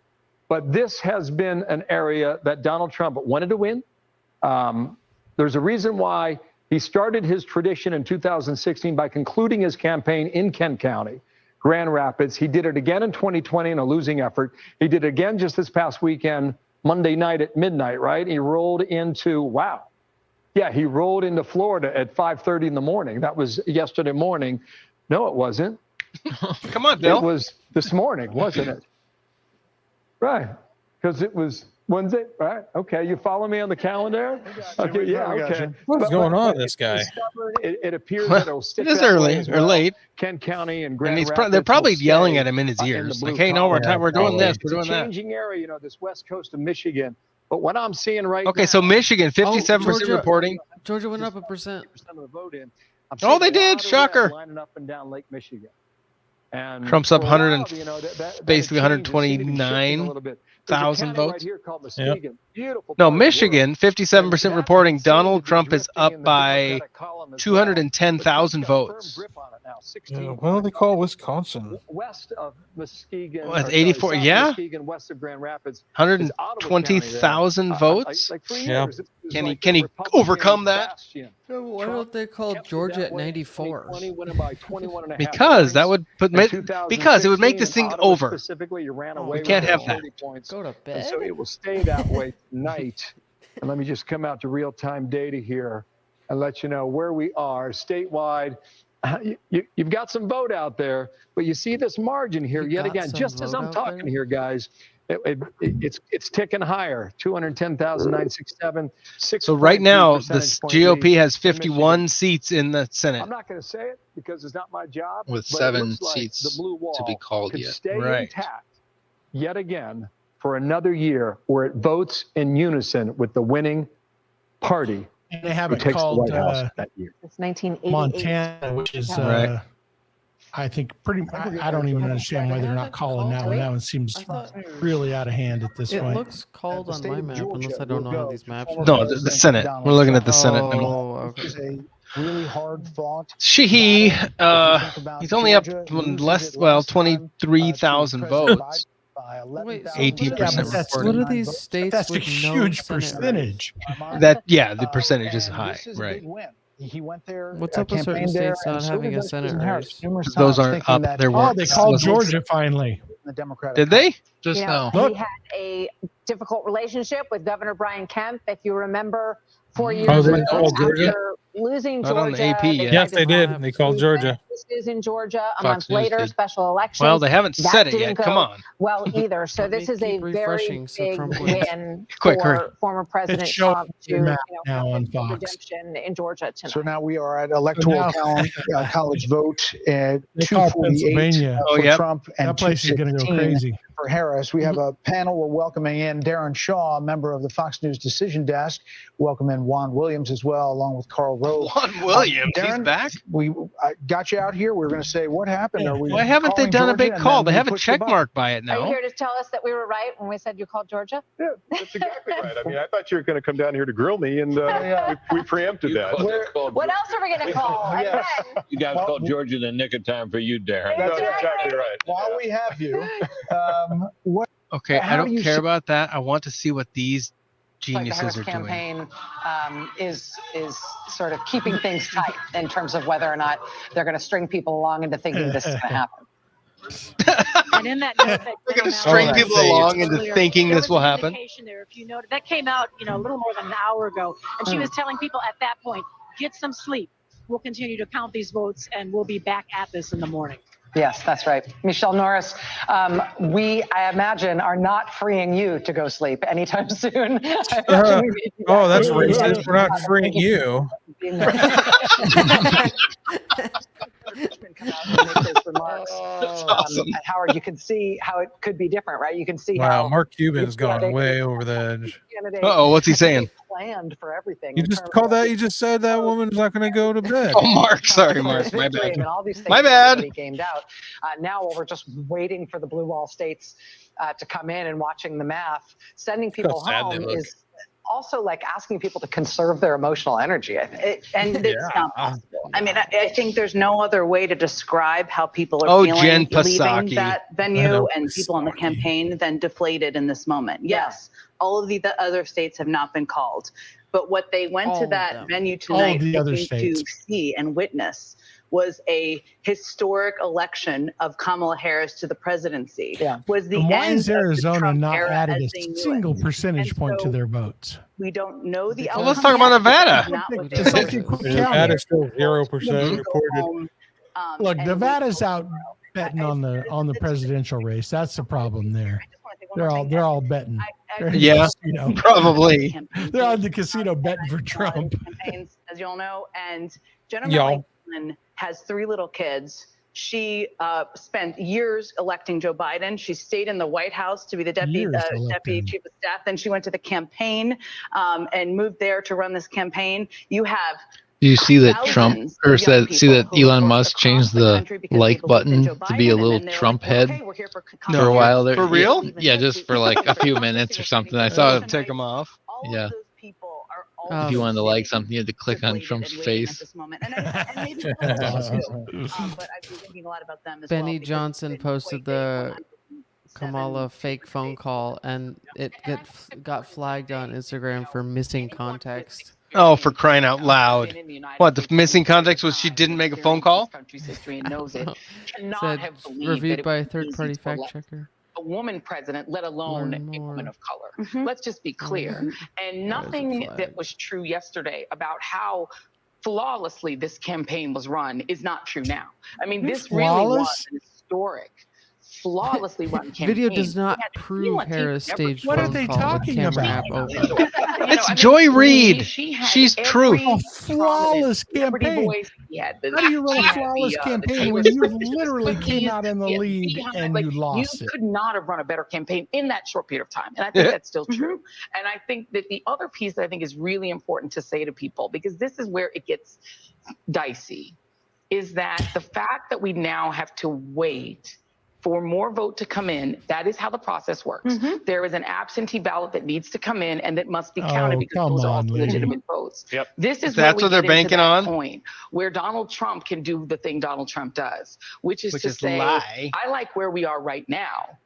But this has been an area that Donald Trump wanted to win. There's a reason why he started his tradition in 2016 by concluding his campaign in Kent County, Grand Rapids. He did it again in 2020 in a losing effort. He did it again just this past weekend, Monday night at midnight, right? He rolled into, he rolled into Florida at 5:30 in the morning. That was yesterday morning. No, it wasn't. Come on, Bill. It was this morning, wasn't it? Right, because it was Wednesday, right? Okay, you follow me on the calendar? Okay, yeah, okay. What's going on with this guy? It appears that it'll stick It is that way early as or well. late. Kent County and And Grand he's Rapids they're probably will yelling stay, at him in his in the ears, blue like, "Hey, no, we're collar. doing this, It's we're doing a that." changing area, you know, this west coast of Michigan. But what I'm seeing right Okay, now, so Michigan, 57% Georgia- reporting. Georgia went up 1%. of the vote in. I'm Oh, seeing they a did. lot of Shocker. red lining up and down Lake Michigan. And Trump's up for a while, 100 you know, that basically had changed. It's seeming to be shifting 129. a little bit. thousand votes. Right here called Yep. Muskegon. Beautiful. No, part of the Michigan, 57% reporting Donald Trump is up by 210,000 votes. What do they call Wisconsin? West of Muskegon. What, or 84? south of Yeah, Muskegon, west of Grand Rapids. is Ottawa County there. 120,000 votes. Like for Yeah. years, it was Can he like can the he Republican overcome that? bastion. Why Trump don't they call kept it Georgia that at way in 94? 2020, winning by 21.5 Because that points. would put In because it would make 2016, this in thing Ottawa over. Specifically, you ran Oh, away we can't with have it, that. 30 points. Go to And so bed. it will stay that way tonight. And let me just come out to real-time data here and let you know where we are statewide. You've got some vote out there, but you see this margin here yet again. Just as I'm talking here, guys, it's ticking higher. 210,967. So right now, the 6.3 percentage point GOP lead has in 51 Michigan. seats in the Senate. I'm not going to say it because it's not my job. With but it 7 looks like seats the blue wall to be called could yet. stay Right. intact yet again for another year where it votes in unison with the winning party And they who haven't takes the called White House that year. It's 1988. Montana, which is, Right. I think pretty. I don't even understand why they're not calling that one. That one seems really out of hand at this It point. looks called on my map, unless I don't know how these maps No, work. the Senate. We're looking at the Senate now. Oh, okay. This is a really hard fought. He's only up Georgia less, loses it well, last time, 23,000 to President votes. by Wait, so 18% that's- what are these states That's a with no huge Senate race? percentage. The percentage is and high, this is a right? big win. He went there. What's up with certain campaigned there, states and not so having did a Vice Senate President Harris race? numerous Those times, aren't thinking up. that There he weren't. Oh, they was called Listen. Georgia finally. the Democratic Did they? Just You know, now. Look. he had a difficult relationship with Governor Brian Kemp. If you remember, 4 years Oh, they ago, called Georgia? after losing Not on the Georgia, AP yet. Yes, tried they to did. They called Georgia. This in Georgia. A Fox month News later, did. special election. Well, they haven't That said it didn't yet. go Come on. well either. So Let this me is a keep very refreshing so big Trump wins. win Quick, for hurry. former President showing Trump to the map now have on his Fox. redemption in Georgia tonight. So now we are at electoral college vote at They call 248 Pennsylvania. Oh, for yep. Trump and That place is going to go 216 crazy. for Harris. We have a panel. We're welcoming in Darren Shaw, a member of the Fox News Decision Desk. Welcome in Juan Williams as well, along with Carl Rove. Juan Williams, he's Darren, back. We got you out here. We were going to say, what happened? Are we Why haven't they calling done a Georgia? big And call? then They we have a push the check button? mark by it Are you now. here to tell us that we were right when we said you called Georgia? Yeah, that's exactly right. I mean, I thought you were going to come down here to grill me, and we preempted that. What else are we going to call? And Yeah. then, You guys called Georgia in the nick of time for you, Darren. That's exactly right. While we have you, what? Okay, I How do don't you care see- about that. I want to see what these Like the Harris geniuses are doing. campaign is sort of keeping things tight in terms of whether or not they're going to string people along into thinking this is going to happen. And in that note, that We're going to came string out people along into earlier, thinking there this was will an happen. indication there, if you noted, that came out, a little more than an hour ago, and she was telling people at that point, get some sleep. We'll continue to count these votes, and we'll be back at this in the morning. Yes, that's right. Michelle Norris, we, I imagine, are not freeing you to go sleep anytime soon. Oh, that's racist. We're not freeing you. And Howard, you can see how it could be different, right? You can see Wow, how Mark Cuban's gone way over the edge. Uh-oh, what's he saying? Planned for everything. You just called that. You just said that woman's not going to go to bed. Oh, Mark. Sorry, Mark. My bad. And all these things My have bad. already gamed out. Now we're just waiting for the blue wall states to come in and watching the math. Sending people sad they home look. is also like asking people to conserve their emotional energy. I think. And it's not possible. I mean, I think there's no other way to describe how people are Oh, feeling Jen leaving Psaki. that I venue know. and people on the campaign than deflated in this moment. Yes, all of the other states have not been called, but what they went All to of that them. venue All of tonight the other hoping to states. see and witness was a historic election of Kamala Harris to the presidency. Yeah. Was the And why end is of the Arizona Trump not era added as a they knew single it. percentage And point to so their votes? we don't know the Well, let's outcome talk about yet, but Nevada. that's not what Just they like in Cook That County. is still 0% go reported. home, Look, and Nevada's out betting on the presidential race. That's the problem there. They're all betting. They're in the Yeah, casino. probably. They're on the casino betting for Trump. campaigns, as you all know, and Jennifer Y'all. Lynn has 3 little kids. She spent years electing Joe Biden. She stayed in the White House to be the deputy Years electing him. chief of staff. Then she went to the campaign and moved there to run this campaign. You have Do you see that Trump see that Elon Musk changed the like button to be a little Trump head for a while there? For real? Yeah, just for like a few minutes or something. I saw it. Take them off. Yeah. If you wanted to like something, you had to click on Trump's face. Benny Johnson posted the Kamala fake phone call, and it got flagged on Instagram for missing context. Oh, for crying out loud! What, the missing context was she didn't make a phone call? Said reviewed by a third-party fact checker. A woman president, let alone a woman of color. Let's just be clear. And nothing that was true yesterday about how flawlessly this campaign was run is not true now. I mean, this really was an historic, flawlessly run campaign. Video does not prove Harris staged phone call with camera app open. It's Joy Reid. She's truth. A flawless campaign. How do you run a flawless campaign when you literally came out in the lead and you lost it? You could not have run a better campaign in that short period of time. And I think that's still true. And I think that the other piece that I think is really important to say to people, because this is where it gets dicey, is that the fact that we now have to wait for more vote to come in, that is how the process works. There is an absentee ballot that needs to come in and that must be counted because those are legitimate votes. This is that's what they're banking on. Point where Donald Trump can do the thing Donald Trump does, which is to say, lie. I like where we are right now.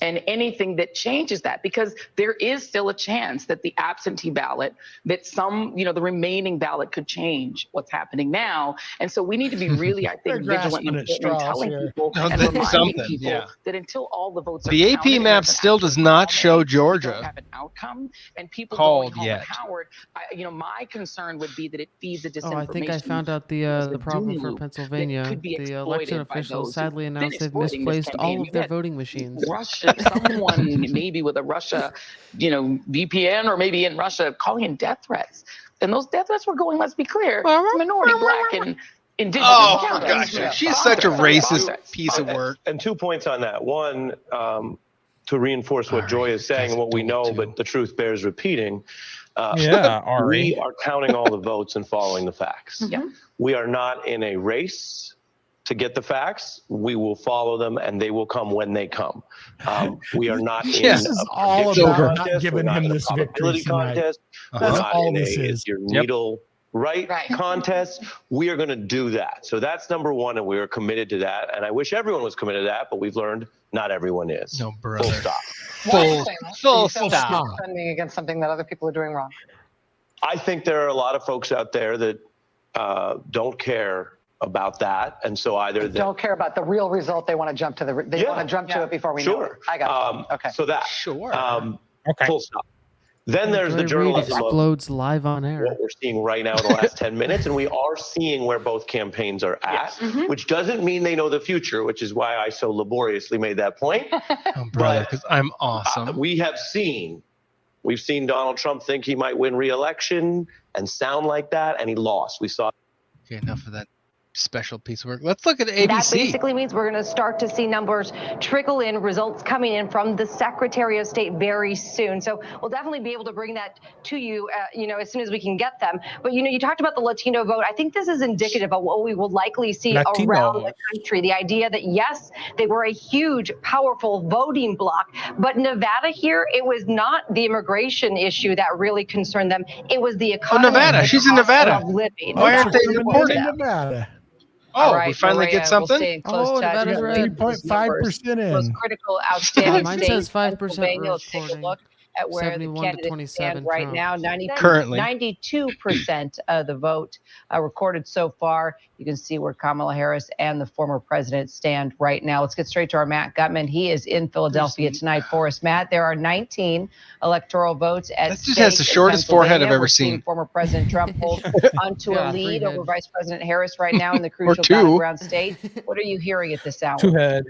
And anything that changes that, because there is still a chance that the absentee ballot, that some, the remaining ballot could change what's happening now. And so we need to be really, I think, vigilant in telling people and reminding people that until all the votes are the AP map still does not show Georgia have an outcome and people called going yet. Howard, my concern would be that it feeds a disinformation. Oh, I think I found out the problem for Pennsylvania. The election officials sadly announced they've misplaced all of their voting machines. Someone maybe with a Russia, VPN, or maybe in Russia calling in death threats. And those death threats were going, let's be clear, minority, black, and indigenous. Oh, my gosh. She's such a racist piece of work. And 2 points on that. One, to reinforce what Joy is saying and what we know, but the truth bears repeating. We are counting all the votes and following the facts. We are not in a race to get the facts. We will follow them, and they will come when they come. We are not in this is all about not giving him this victory contest. That's not all in this is. your needle right contest. We are going to do that. So that's number one, and we are committed to that. And I wish everyone was committed to that, but we've learned not everyone is. No, brother. Full stop. Full stop. Defending against something that other people are doing wrong. I think there are a lot of folks out there that don't care about that, and so either they don't care about the real result. They want to jump to want to jump to it before we know it. I got it. Okay. So that full stop. Then there's the Reid journalism explodes live on air. What we're seeing right now in the last 10 minutes, and we are seeing where both campaigns are at, which doesn't mean they know the future, which is why I so laboriously made that point. Oh, brother, because I'm awesome. We've seen Donald Trump think he might win re-election and sound like that, and he lost. We saw. Okay, enough of that special piece of work. Let's look at ABC. That basically means we're going to start to see numbers trickle in, results coming in from the Secretary of State very soon. So we'll definitely be able to bring that to you, as soon as we can get them. But, you talked about the Latino vote. I think this is indicative of what we will likely see around the country. The idea that, yes, they were a huge, powerful voting bloc. But Nevada here, it was not the immigration issue that really concerned them. It was the economy. Oh, Nevada. She's in Nevada. Why aren't they reporting? Nevada. Oh, we finally get something? Nevada's 3.5% in. Most critical, outstanding mine state. says 5% Pennsylvania. Let's take a reporting. look at where the 71 to candidates 27 stand right Trump. now. Currently. 92% of the vote recorded so far. You can see where Kamala Harris and the former president stand right now. Let's get straight to our Matt Gutman. He is in Philadelphia tonight for us. Matt, there are 19 electoral votes at stake. That just has the shortest forehead I've ever seen. Former President Trump holds onto a lead over Vice President Harris right now in the crucial two. battleground state. What are you hearing at this hour? Two-head.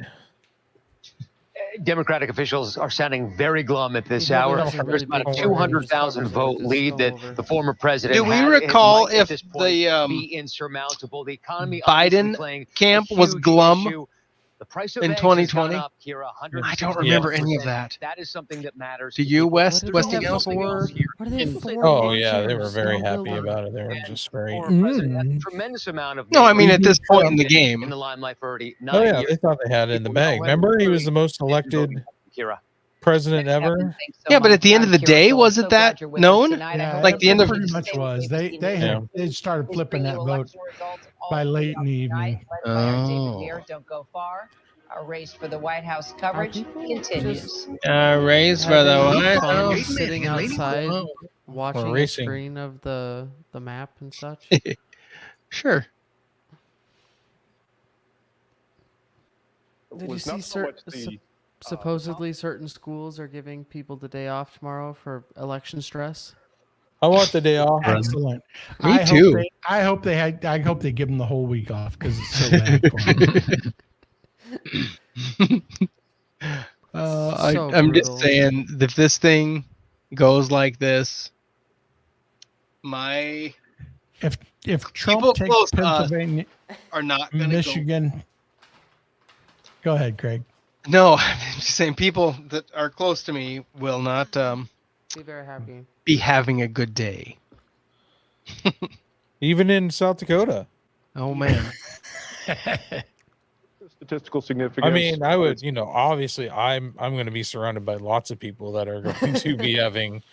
Democratic officials are sounding very glum at this hour. There's about a 200,000 vote lead that the former president Do we had. recall It might, at if this point, the be insurmountable? The economy Biden playing camp a was huge glum? issue. The price of in eggs has gone 2020? up here I don't remember any of that. That is something that matters. Do you, What did they Westinghouse? have four? What did they have four Oh yeah, they were launchers very in the happy building? about it. They were just very. Former president had a tremendous amount of. No, I mean at neighbors this point in the in game. the limelight for already 9 Oh yeah, years. they thought they had it in the People know bag. him Remember, he was the really most elected president ever. Yeah, but at the end of the day, was it that known? Yeah, Like the end it of pretty much was. They started flipping that vote by late in the evening. Oh. Don't go far. Our race for the White House coverage continues. Raise for the White Fun House. sitting outside watching a racing. screen of the map and such. Sure. Did you Was see not so much the, supposedly certain schools are giving people the day off tomorrow for election stress? I want the day off. Excellent. Me I too. I hope they give them the whole week off because it's so bad. For 'em. I'm just saying, if this thing goes like this, if Trump people takes close to us Pennsylvania, are not going to Michigan. Go ahead, Craig. No, I'm just saying people that are close to me will not Be very happy. be having a good day. Even in South Dakota. Oh man. statistical significance. I mean, I would, obviously I'm going to be surrounded by lots of people that are going to be having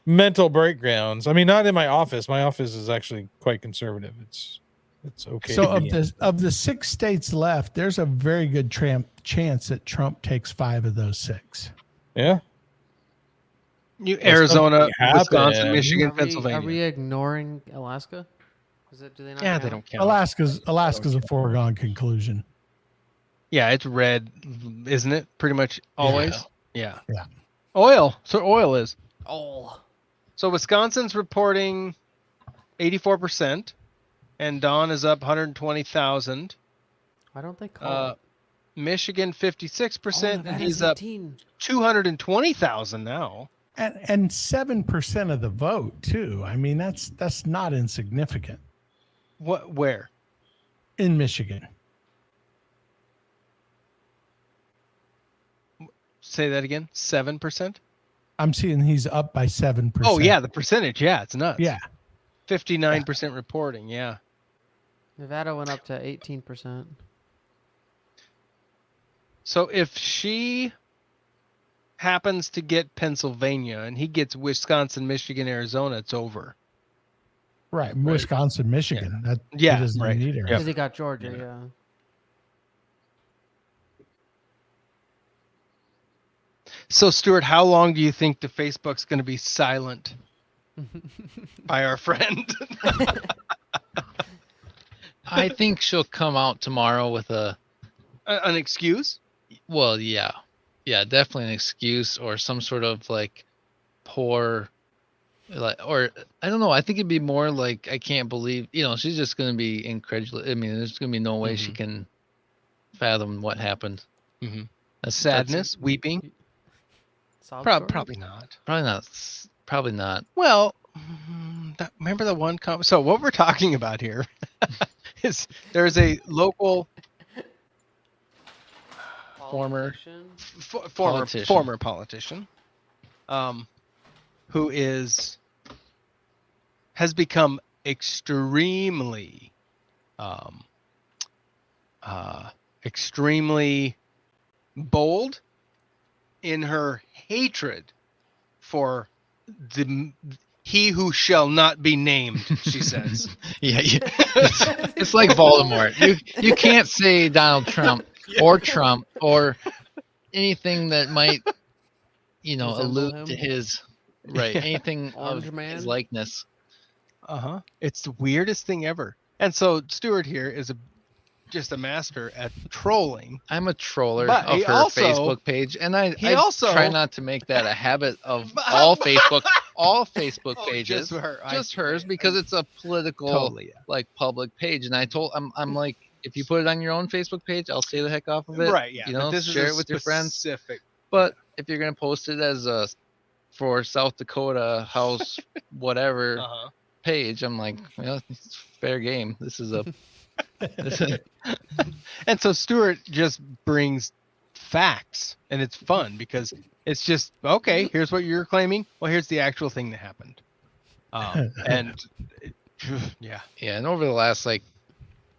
mental breakdowns. I mean, not in my office. My office is actually quite conservative. It's okay. So of the 6 states left, there's a very good chance that Trump takes 5 of those 6. Yeah. Arizona, Wisconsin, Michigan, Pennsylvania. Are we ignoring Alaska? Do they not Yeah, count? they don't count. Alaska's a foregone conclusion. Yeah, it's red, isn't it? Pretty much always. Yeah. Yeah. Oil. So oil is. Oh. So Wisconsin's reporting 84%, and Dawn is up 120,000. Why don't they call it? Michigan 56%, and he's up 18. 220,000 now. And 7% of the vote too. I mean, that's not insignificant. What? Where? In Michigan. Say that again. 7%. I'm seeing he's up by 7%. Oh yeah, the percentage. Yeah, it's nuts. Yeah. 59% reporting. Yeah. Nevada went up to 18%. So if she happens to get Pennsylvania and he gets Wisconsin, Michigan, Arizona, it's over. Right. Wisconsin, Michigan. Yeah. That Yeah, he doesn't right. need it. Because he got Georgia, yeah. So Stuart, how long do you think the Facebook's going to be silent by our friend? I think she'll come out tomorrow with an excuse. Well, yeah, definitely an excuse or some sort of like poor, or I don't know. I think it'd be more like I can't believe. She's just gonna be incredulous. I mean, there's gonna be no way she can fathom what happened. Mm-hmm. Sadness, weeping. Probably not. Probably not. Well, remember the one comment. So what we're talking about here is there's a local former politician who has become extremely bold in her hatred for he who shall not be named, she says. Yeah. It's like Voldemort. You can't say Donald Trump or anything that might, allude to his anything of his likeness. It's the weirdest thing ever. And so Stuart here is just a master at trolling. I'm a troller But of he her also- Facebook page, and I also- try not to make that a habit of all Facebook pages, just her. just hers, because it's a political, Totally, yeah. like public page. And I'm like, if you put it on your own Facebook page, I'll stay the heck off of it. Right, yeah. But this share is it with your friends. specific. But if you're gonna post it as for South Dakota House whatever page, I'm like, well, it's fair game. This is a And so Stuart just brings facts, and it's fun because it's just, okay, here's what you're claiming. Well, here's the actual thing that happened. And yeah. And over the last like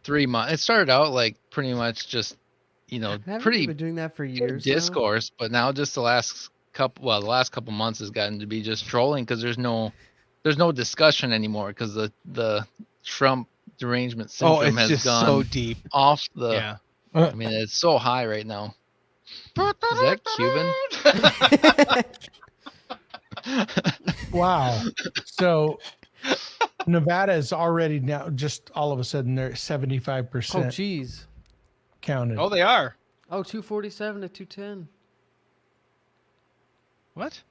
3 months, it started out like pretty much just, Haven't you been doing that for years now? discourse, but now just the last couple months has gotten to be just trolling because there's no discussion anymore because the Trump derangement syndrome has just gone so deep off the. I mean, it's so high right now. Is that Cuban? Wow. So Nevada is already now just all of a sudden they're 75%. Oh, geez. Counted. Oh, they are. Oh, 247 to 210. What?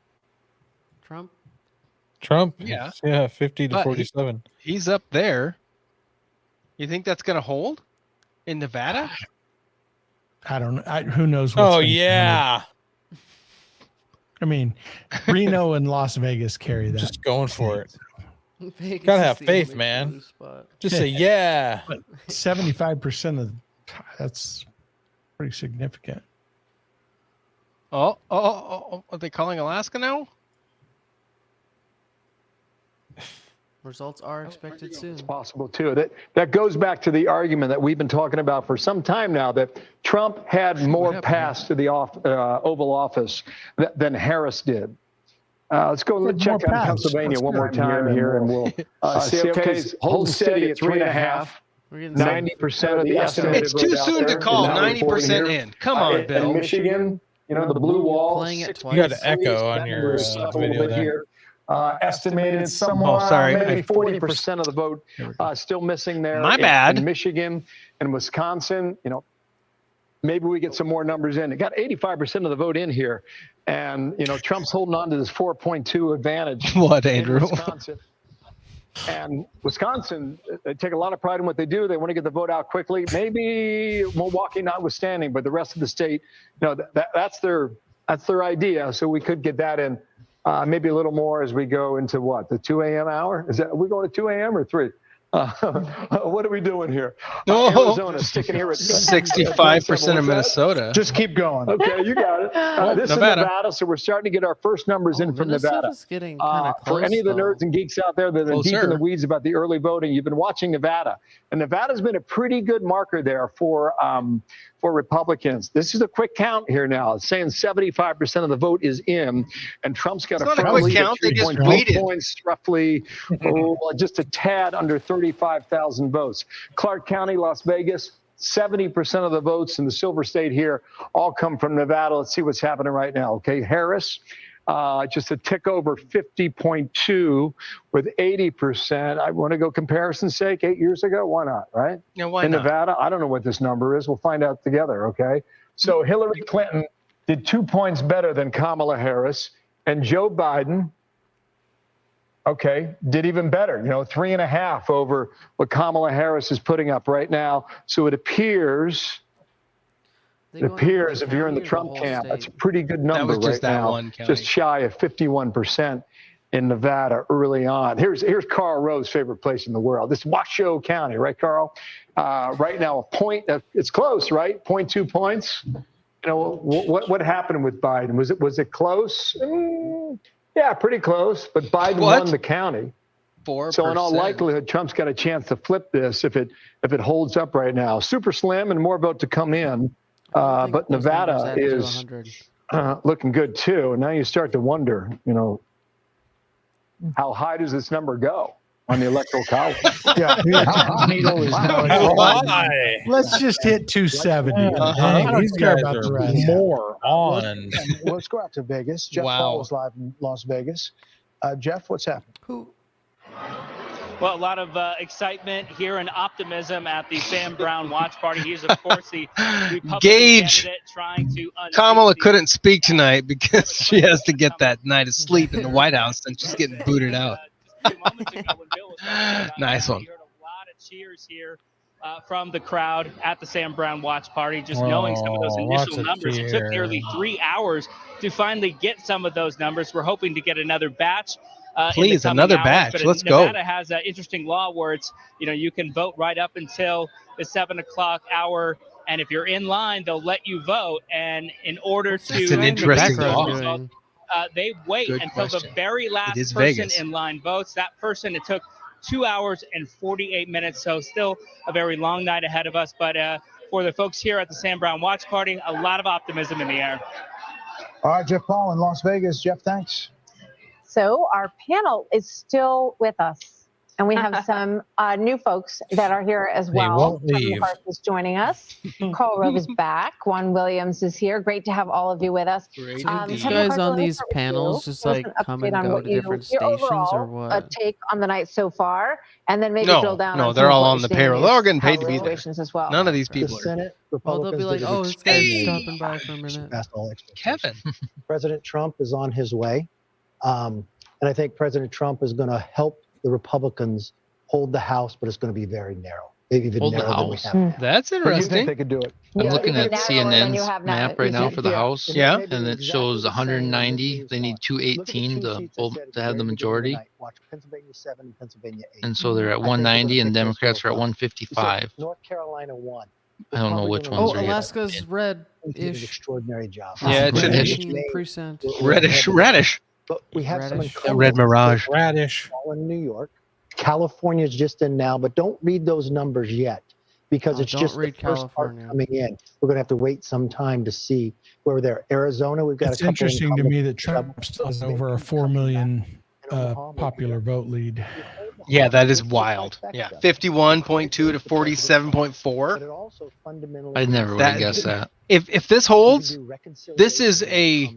Trump? Yeah. Yeah, 50 to But 47. He's up there. You think that's going to hold in Nevada? I don't know. Who knows what's Oh, gonna yeah. happen. I mean, Reno and Las Vegas carry that. Just going for it. Vegas Gotta is have the faith, only man. blue spot. Just say, yeah. But 75% that's pretty significant. Oh, are they calling Alaska now? Results are expected soon. It's possible too. That goes back to the argument that we've been talking about for some time now that Trump had more paths to the Oval Office than Harris did. Let's go check out Pennsylvania one more time here, and we'll see. Okay, hold steady at 3.5. 90% of the estimated It's too soon to call 90% in. Come on, Bill. In Michigan, the blue wall. Playing it twice. You got an echo on your video there. Here. Estimated somewhere, maybe 40% of the vote still missing there. My bad. In Michigan and Wisconsin, maybe we get some more numbers in. It got 85% of the vote in here, and Trump's holding on to this 4.2 advantage. What, Andrew? Wisconsin. And Wisconsin, they take a lot of pride in what they do. They want to get the vote out quickly. Maybe Milwaukee notwithstanding, but the rest of the state, that's their idea. So we could get that in. Maybe a little more as we go into what, the 2 a.m. hour? Are we going to 2 a.m. or 3? What are we doing here? Arizona sticking here at 65% of Minnesota. Just keep going. Okay, you got it. This Nevada. is Nevada, so we're starting to get our first numbers in from Nevada. Minnesota's getting kind of close, For any of the though. nerds and geeks out there that are deep in the weeds about the early voting, you've been watching Nevada, and Nevada's been a pretty good marker there for Republicans. This is a quick count here now. It's saying 75% of the vote is in, and Trump's got a firm lead at 3.2 points, roughly, just a tad under 35,000 votes. Clark County, Las Vegas, 70% of the votes in the Silver State here all come from Nevada. Let's see what's happening right now. Okay, Harris, just a tick over 50.2 with 80%. I want to go comparison's sake, 8 years ago. Why not, right? Yeah, why in not? Nevada, I don't know what this number is. We'll find out together, okay? So Hillary Clinton did 2 points better than Kamala Harris, and Joe Biden, did even better, 3.5 over what Kamala Harris is putting up right now. So it appears if you're in the Trump camp, that's a pretty good number right now. Just shy of 51% in Nevada early on. Here's Carl Rowe's favorite place in the world. This is Washoe County, right, Carl? Right now, it's close, right? 0.2 points. What happened with Biden? Was it close? Yeah, pretty close. But Biden won the county. 4%. So in all likelihood, Trump's got a chance to flip this if it holds up right now. Super slim and more vote to come in. But Nevada is looking good too. And now you start to wonder, how high does this number go on the electoral college? Let's just hit 270. These guys are more on. Let's go out to Vegas. Jeff Paul is live in Las Vegas. Jeff, what's happening? Well, a lot of excitement here and optimism at the Sam Brown watch party. He's, of course, the Republican candidate trying to Kamala couldn't speak tonight because she has to get that night of sleep in the White House and she's getting booted out. Nice one. We heard a lot of cheers here from the crowd at the Sam Brown watch party, just knowing some of those initial numbers. It took nearly 3 hours to finally get some of those numbers. We're hoping to get another batch Please, in the another hours, batch. but Let's Nevada go. has an interesting law where it's, you can vote right up until the 7 o'clock hour. And if you're in line, they'll let you vote. And in order to It's an interesting law. They wait Good until question. the very last is person Vegas. in line votes. That person, it took 2 hours and 48 minutes. So still a very long night ahead of us. But for the folks here at the Sam Brown Watch Party, a lot of optimism in the air. All right, Jeff Paul in Las Vegas. Jeff, thanks. So our panel is still with us, and we have some new folks that are here as well. won't leave. Harp is joining us. Carl Rove is back. Juan Williams is here. Great to have all of you with us. These guys on these panels just like come and go to different stations or what? A take on the night so far, and then maybe drill down. No, they're all on the payroll. They're all getting paid to be there. As well. None of these people. The Senate, Well, they'll be like, oh, this guy's stopping by for a minute. Kevin. President Trump is on his way. And I think President Trump is going to help the Republicans hold the House, but it's going to be very narrow. Maybe even Hold the narrower than we House. have. That's But you think interesting. they could do it? I'm Yeah, looking at even narrower than you CNN's have now. map right now for the House. Yeah. And it shows 190. They need 218 to have the majority. Watch Pennsylvania 7 and Pennsylvania 8. And so they're at 190 and Democrats are at 155. North Carolina 1. I don't know which Oh, ones are. Alaska's Did an red-ish. extraordinary job. Yeah, it should Reddish be. precinct. Reddish. But we have some Radish. A red mirage. Radish. all in New York. California's just in now, but don't read those numbers yet because Oh, it's don't just the read first part California. coming in. We're going to have to wait some time to see where we're there. Arizona, we've got It's a couple interesting to me that Trump incumbents. still has over a 4 million popular vote lead. Yeah, that is wild. Yeah, 51.2 to 47.4. But it also fundamentally I never would have guessed that. If this holds, this is a.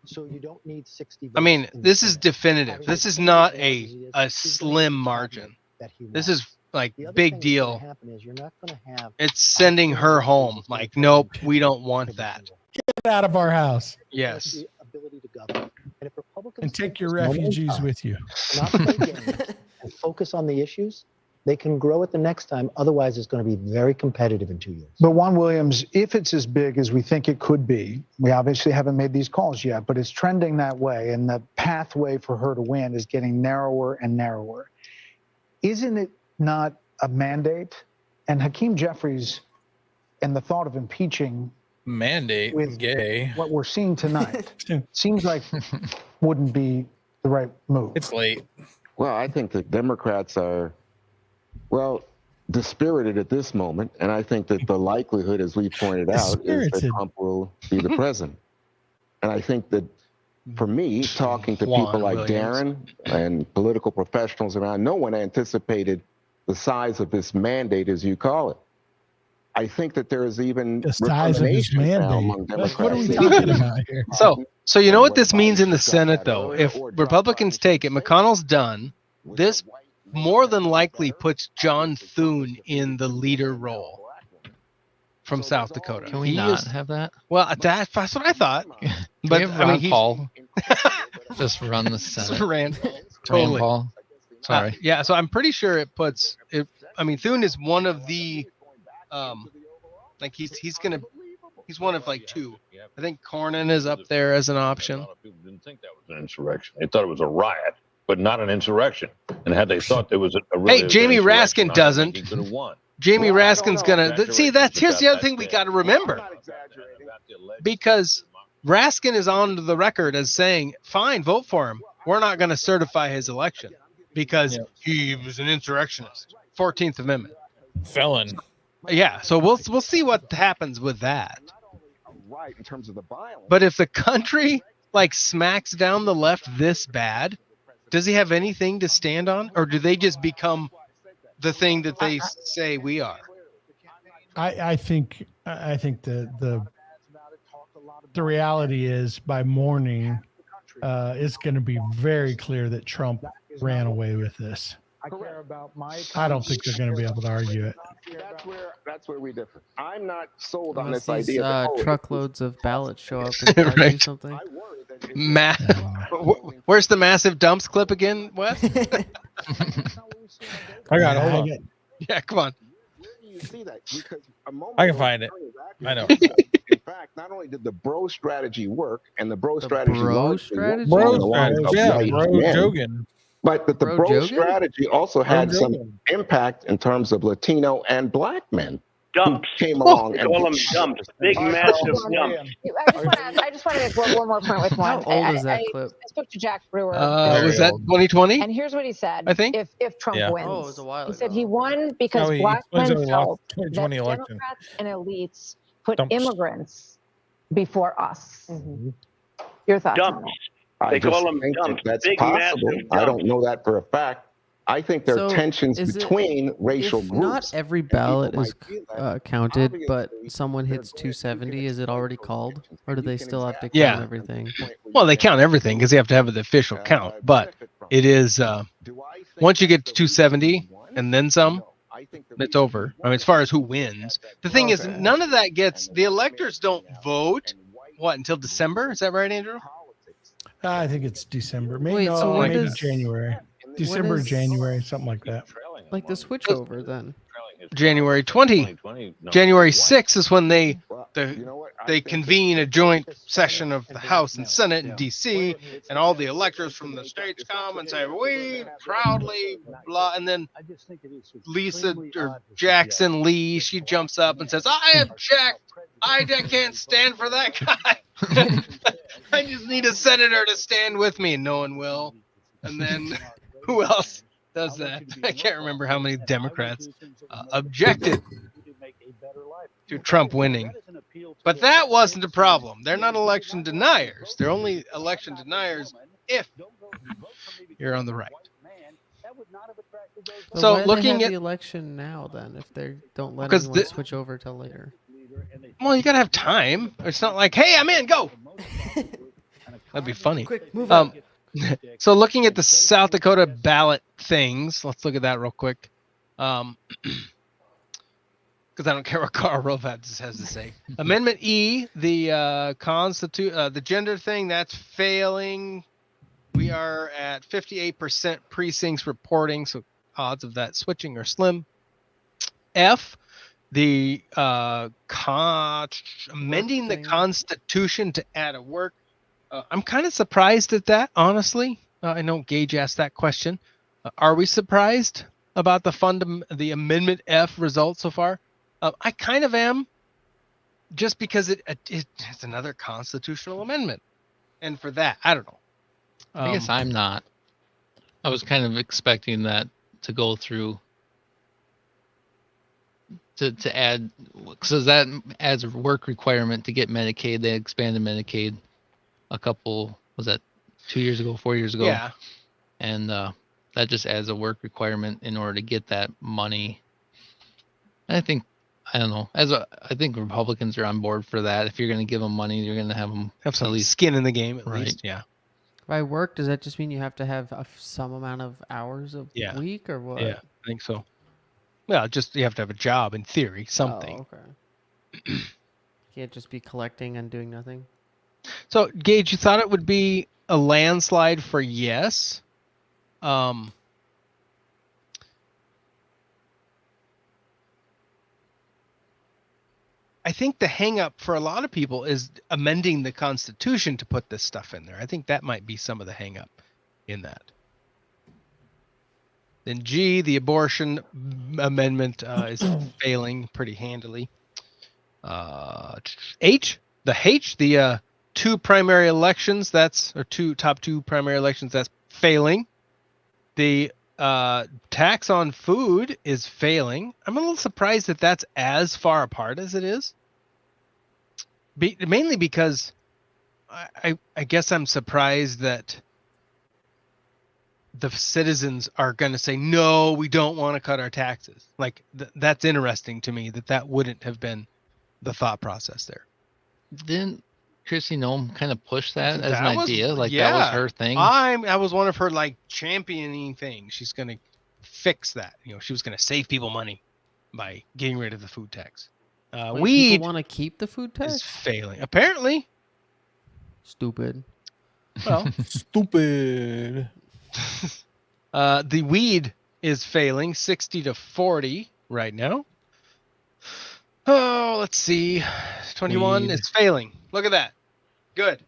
So you don't need 60 I mean, votes in this the is Senate. definitive. This is not a slim margin. That he This wants. is like The other big thing that's deal. gonna happen is you're not going to have It's sending her home. Like, nope, we don't want that. Get out of our house Yes. the ability to govern. And if Republicans and take your this moment in refugees time, with you. not play games, and focus on the issues, they can grow it the next time. Otherwise, it's going to be very competitive in 2 years. But Juan Williams, if it's as big as we think it could be, we obviously haven't made these calls yet, but it's trending that way, and the pathway for her to win is getting narrower and narrower. Isn't it not a mandate? And Hakeem Jeffries and the thought of impeaching Mandate with gay. what we're seeing tonight seems like wouldn't be the right move. It's late. Well, I think the Democrats are, well, dispirited at this moment. And I think that the likelihood, as we pointed out, is that Dispirited. Trump will be the president. And I think that for me, talking to Juan people like Williams. Darren and political professionals around, no one anticipated the size of this mandate, as you call it. I think that there is even The size of this recriminations now mandate. among Like, what are we Democrats. talking about here? So you know what this means in the Senate, though? If Republicans take it, McConnell's done. This more than likely puts John Thune in the leader role from South Dakota. Can we He not is- have that? Well, that's what I thought. But But Ron he's- Paul just run the Senate. Rand, Rand totally. Paul. Sorry. Yeah, so I'm pretty sure it puts it. I mean, Thune is one of the, like he's one of like two. I think Cornyn is up there as an option. A lot of people didn't think that was an insurrection. They thought it was a riot, but not an insurrection. And had they thought there was a really Hey, Jamie an insurrection, Raskin I doesn't. think he could have won. Jamie Well, I don't Raskin's know. gonna see. That's here's the other thing we got to remember, because Raskin is on the record as saying, "Fine, vote for him. We're not going to certify his election because he was an insurrectionist." 14th Amendment Felon. Yeah, so we'll see what happens with that. Right, in terms of the violence. But if the country like smacks down the left this bad, does he have anything to stand on, or do they just become the thing that they say we are? I think the reality is by morning, it's going to be very clear that Trump ran away with this. I care about my. I don't think they're going to be able to argue it. That's where we differ. I'm not sold on Unless this these idea. that, truckloads of ballots show up and try to do Right. something. Where's the massive dumps clip again, Wes? I got it. Hold on. Yeah, come on. see that? Because a moment I can ago, find it. Terry was I know. accurate. In fact, not only did the bro strategy work, and the bro strategy largely worked along the lines of white men, Jogan. but that the Bro bro Jogan? strategy also had some Jogan. impact in terms of Latino and black men Dumps. who came along They and call them dumps. Big, massive dumps. I just want to make one more point with one. How old is that clip? I spoke to Jack Brewer. Was that 2020? And here's what he said. I think. If Trump Yeah. wins, Oh, it was a while he said ago. he won because No, he black wins men over the felt that 2020 election. Democrats and elites put Dumps. immigrants before us. Your thoughts on Dumps. that? They I just call them think that dumps. that's Big, possible. massive I dumps. don't know that for a fact. I think there are So, tensions is it- between racial If groups. not every and people ballot might is feel that. counted, but Obviously, someone they're hits going- you can 270, is it exploit already those called? tensions, Or do and you they can still have to exactly count Yeah. everything? point where you Well, they can count everything because they have to have the official count. But benefit from it is Do I think once you get that's to the reason 270 he won? and then some, No. I think the it's reason over. he I mean, won as far as who is because he had wins, that the thing is, platform none of that gets and the white men electors don't coming out vote. and white What until December? Is that right, Andrew? politics. I think it's December. Maybe, Wait, so when maybe does- January. December, is- January, something like that. Like the switchover then? January 20. January 6th is when they convene a joint session of the House and Senate in D.C. and all the electors from the states come and say, "We proudly blah," and then Lisa or Jackson Lee, she jumps up and says, "I object. I can't stand for that guy. I just need a senator to stand with me," and no one will. And then who else does that? I can't remember how many Democrats objected to Trump winning. But that wasn't a problem. They're not election deniers. They're only election deniers if you're on the right. But So why do they looking have at the election now then if they don't let Because anyone switch over till later? well, you gotta have time. It's not like, hey, I'm in, go. That'd be funny. Quick, move on. So looking at the South Dakota ballot things, let's look at that real quick. Because I don't care what Carl Rovatz has to say. Amendment E, the the gender thing, that's failing. We are at 58% precincts reporting, so odds of that switching are slim. F, the amending the Constitution to add a work. I'm kind of surprised at that, honestly. I know Gage asked that question. Are we surprised about the Amendment F result so far? I kind of am, just because it's another constitutional amendment, and for that, I don't know. I guess I'm not. I was kind of expecting that to go through to add, because that adds a work requirement to get Medicaid. They expanded Medicaid a couple, was that 4 years ago? Yeah. And that just adds a work requirement in order to get that money. And I don't know. I think Republicans are on board for that. If you're going to give them money, you're going to have them Have some at least skin in the game, at right. least. Yeah. By work, does that just mean you have to have some amount of hours a Yeah. week or what? Yeah, I think so. Well, just you have to have a job in theory, something. Oh, okay. Can't just be collecting and doing nothing. So, Gage, you thought it would be a landslide for yes. I think the hang up for a lot of people is amending the Constitution to put this stuff in there. I think that might be some of the hang up in that. Then G, the abortion amendment is failing pretty handily. H, the two primary elections, top two primary elections, that's failing. The tax on food is failing. I'm a little surprised that that's as far apart as it is. Mainly because I guess I'm surprised that the citizens are going to say, no, we don't want to cut our taxes. Like, that's interesting to me that wouldn't have been the thought process there. Didn't Chrissy Noem kind of push that as an That was- idea? Like yeah. that was her thing? I was one of her like championing things. She's going to fix that. She was going to save people money by getting rid of the food tax. Wait, Weed people want to keep the food tax? is failing. Apparently. Stupid. Well, Stupid. The weed is failing 60 to 40 right now. Oh, let's see. 21 is failing. Look at that. Good.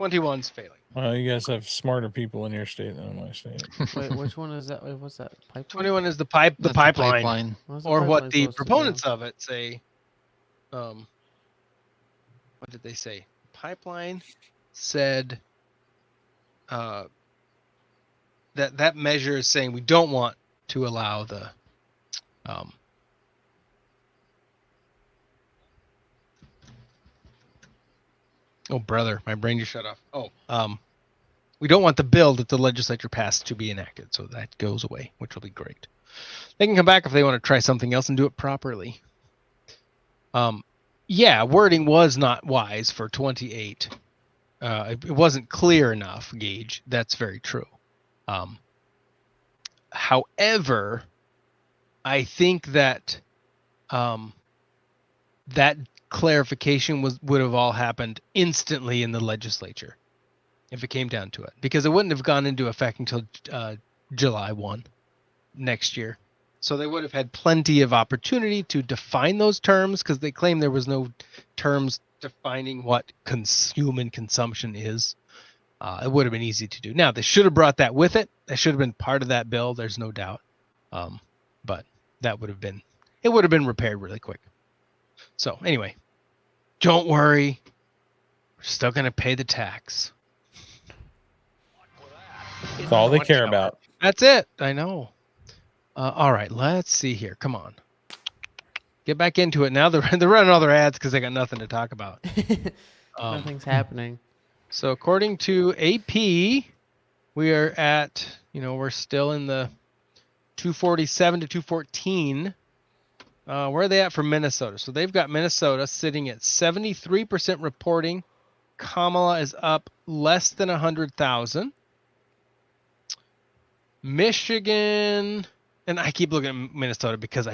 21's failing. Well, you guys have smarter people in your state than in my state. Wait, which one is that? Wait, what's that? Pipeline? 21 is the That's the pipeline. Or what the supposed to do? proponents of it say. What did they say? Pipeline said that measure is saying we don't want to allow the oh brother, my brain just shut off. We don't want the bill that the legislature passed to be enacted, so that goes away, which will be great. They can come back if they want to try something else and do it properly. Yeah, wording was not wise for 28. It wasn't clear enough, Gage. That's very true. However, I think that that clarification would have all happened instantly in the legislature if it came down to it, because it wouldn't have gone into effect until July 1 next year. So they would have had plenty of opportunity to define those terms, because they claim there was no terms defining what human consumption is. It would have been easy to do. Now, they should have brought that with it. That should have been part of that bill. There's no doubt. But that would have been, it would have been repaired really quick. So anyway, don't worry. We're still going to pay the tax. That's all they care about. That's it. I know. All right, let's see here. Come on. Get back into it. Now they're running all their ads because they got nothing to talk about. Nothing's happening. So according to AP, we are at, we're still in the 247 to 214. Where are they at for Minnesota? So they've got Minnesota sitting at 73% reporting. Kamala is up less than 100,000. Michigan, and I keep looking at Minnesota because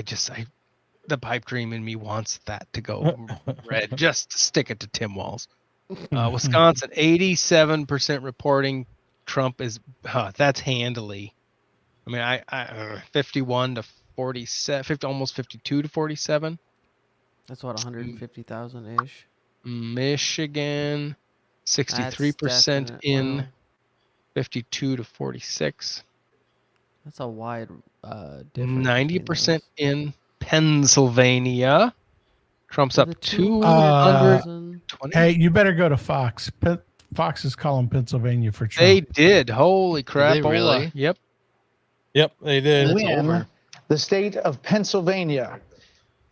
the pipe dream in me wants that to go red. Just stick it to Tim Walz. Wisconsin, 87% reporting. Trump is, that's handily. I mean, I 51 to 47, almost 52 to 47. That's what, 150,000 ish. Michigan, 63% in, 52 to 46. That's a wide difference. 90% in Pennsylvania. Trump's up 220. Hey, you better go to Fox. Fox is calling Pennsylvania for Trump. They did. Holy crap. Did they really? Yep. Yep, they did. Win the state of Pennsylvania.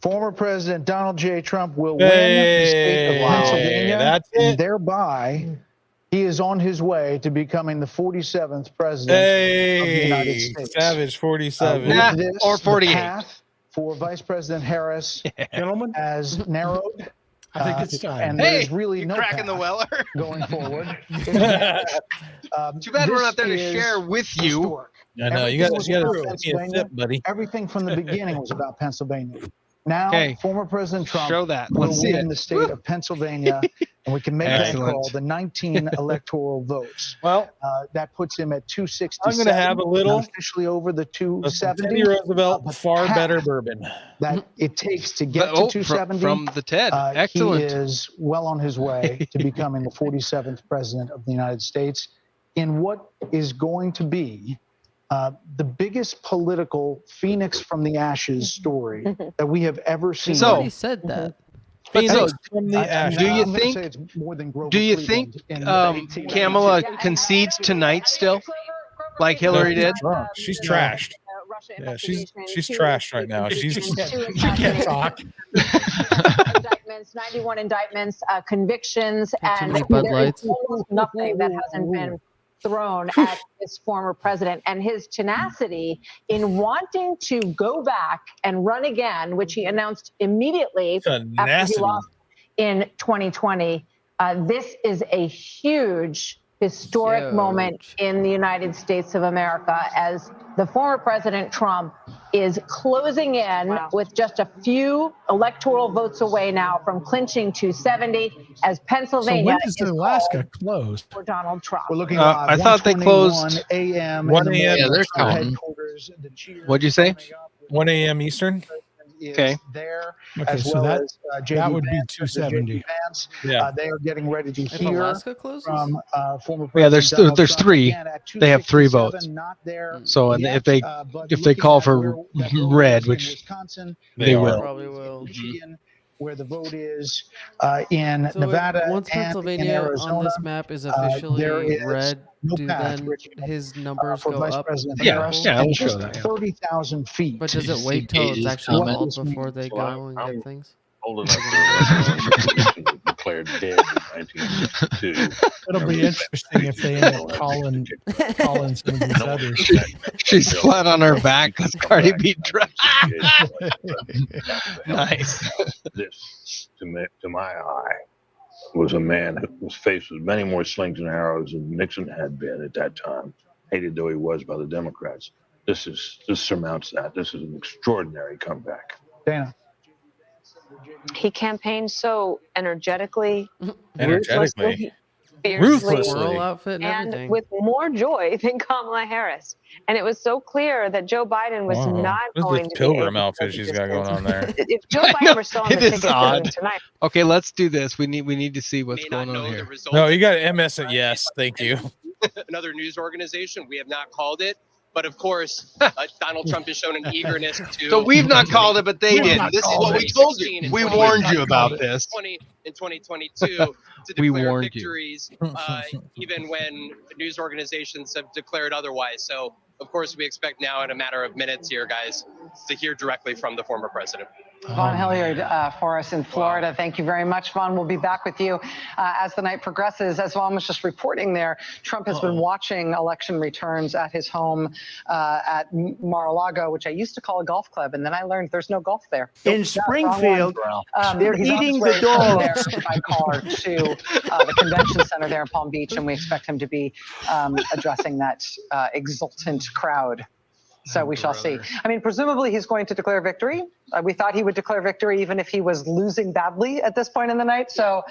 Former President Donald J. Trump will win the state of Pennsylvania, and thereby he is on his way to becoming the 47th president of the United States. Savage 47. Or 48. The path for Vice President Harris, gentlemen, has narrowed. I think it's time. And there's really no cracking the Weller going forward. Too bad we're not there to share with you. Historic. I know, you got to Pennsylvania. buddy. Everything from the beginning was about Pennsylvania. Now, Okay. former President Trump Show that. will Let's see win it. the state of Pennsylvania, and we can make that Excellent. call the 19 electoral votes. Well, that puts him at 267. I'm going to have a little officially over the of 270. Teddy Roosevelt far better bourbon. That it takes to get Oh, to 270. from the Ted. Excellent. He is well on his way to becoming the 47th president of the United States in what is going to be the biggest political phoenix from the ashes story that we have ever seen. So- Nobody said that. Phoenix from the ashes. Do you I'm gonna think- say it's more than Grover Do you Cleveland think in the Kamala concedes tonight still, like Hillary did? She's trashed. Yeah, she's trashed right now. She's She can't talk. Indictments, 91 indictments, convictions, and many Bud there is Lights. almost nothing that hasn't been thrown at this former president, and his tenacity in wanting to go back and run again, which he announced immediately after he Tenacity. lost in 2020. This is a huge historic moment in the United States of America as the former President Trump is closing in with just a few electoral votes away now from clinching 270 as So Pennsylvania when is Alaska closed? for Donald Trump. We're looking I thought they closed 1:21 a.m. 1 in the a.m. morning. Yeah, they're Trump counting. headquarters, the cheers What'd you say? 1 a.m. Eastern. is there, as well as that would be Vance, 270. Vance. Yeah. They are getting ready to If hear Alaska closes? from former Yeah, President Donald there's Trump. three. Again, at They have 3 votes. 267, not there So and yet, if they but if they looking call at for where that vote red, is in which Wisconsin, they are. will. Probably will. Michigan, where the vote is in So Nevada once and in Pennsylvania Arizona. on this map is there officially is red, no do path, then Richard, his numbers for go Vice up? President a Harris. couple? Yeah, we'll show Just that. 30,000 feet. But does Did it you wait see till it's Gage's actually comment? called before they Well, go and I'm- get things? Old enough to declared dead in 1992. It'll be interesting if they end up calling some of these others. She's flat on her back because Cardi B dropped. Nice. This, to my eye, was a man who was faced with many more slings and arrows than Nixon had been at that time, hated though he was by the Democrats. This surmounts that. This is an extraordinary comeback. Dana. He campaigned so energetically, Energetically. fiercely, Ruthlessly. Outfit and and everything. with more joy than Kamala Harris. And it was so clear that Joe Biden was Wow. not This is going the to pilgrim be able outfit to she's got distance. going on there. If Joe Biden were still on the It is ticket odd. tonight, Okay, let's do this. We need to see what's going on here. No, you got MS. Yes, thank you. Another news organization. We have not called it, but of course, Donald Trump has shown an eagerness to. So we've not called it, but they We've did. not This is called what it. we told you. 2016 and We warned you about 2020 this. In 2022 to We declare warned you. victories, even when news organizations have declared otherwise. So, of course, we expect now in a matter of minutes here, guys, to hear directly from the former president. Vaughn Hilliard for us in Florida. Thank you very much, Vaughn. We'll be back with you as the night progresses. As Vaughn was just reporting there, Trump has been watching election returns at his home at Mar-a-Lago, which I used to call a golf club, and then I learned there's no golf there. In Springfield, they're eating the dogs. By car to the convention center there in Palm Beach, and we expect him to be addressing that exultant crowd. So we shall see. I mean, presumably he's going to declare victory. We thought he would declare victory even if he was losing badly at this point in the night. So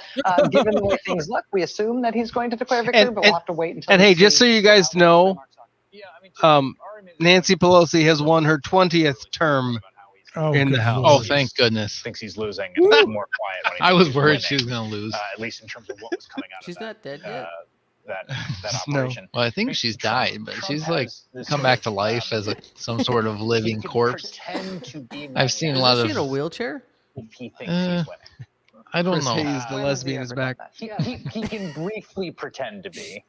given the way things look, we assume that he's going to declare victory, but we'll have to wait until. And hey, just so you guys know, Nancy Pelosi has won her 20th term in the House. Oh, thank goodness. Thinks he's losing and was more quiet when he I was worried winning, she was going to lose. at least in terms of what was coming out She's of not dead yet. that No. operation. Well, I think she's died, but she's like come back to life as some sort of living corpse. I've seen a lot Is of. she in a wheelchair? If he thinks he's winning. I don't Chris know. Hayes, the lesbian, is back. He can briefly pretend to be.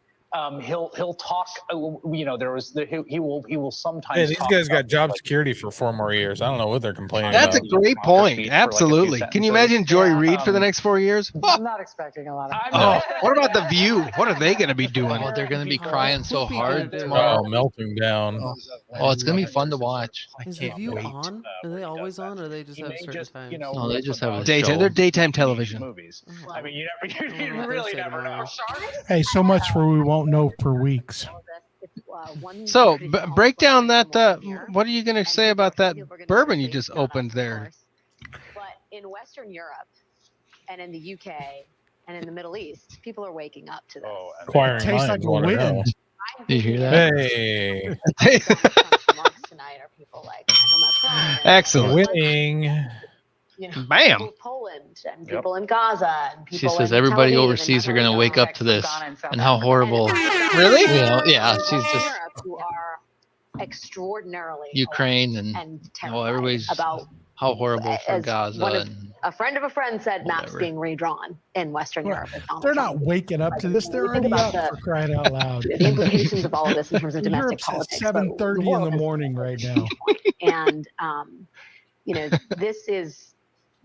He'll talk. You know, he will sometimes. Hey, these talk guys got about job like, security for 4 more years. I don't know what they're complaining That's a about. great point. Absolutely. Can you imagine Joy Reid for the next 4 years? I'm not expecting a lot of. Oh, what about The View? What are they going to be doing? Oh, they're going to be crying so hard tomorrow. Oh, melting down. Oh, it's going to be fun to watch. Is the View on? Are they always on, or they just have certain times? No, they just have a Daytime. show. They're daytime television. Movies. I mean, you really never know. Hey, so much for we won't know for weeks. So break down that. What are you going to say about that bourbon you just opened there? But in Western Europe and in the UK and in the Middle East, people are waking up to this. Acquiring Tastes minds like a wanna wind. know. Did you hear that? Hey, Remarks tonight are people like, I know Macron. and Excellent. winning. you know, Bam. people in Poland and people in Gaza and people She says in everybody Tel Aviv and overseas are going to Israel wake up to this and how horrible. Really? You know, yeah, she's just Europe who are extraordinarily Ukraine and and terrified everybody's about how horrible for as Gaza. one of- And a friend of a friend said maps Whatever. being redrawn in Western Europe. with Donald They're Trump. not waking up to this. They're Think already about up for crying out loud. the implications of all of this in terms of domestic Europe's at politics. but 7:30 in world the has- morning right now. And you know, this is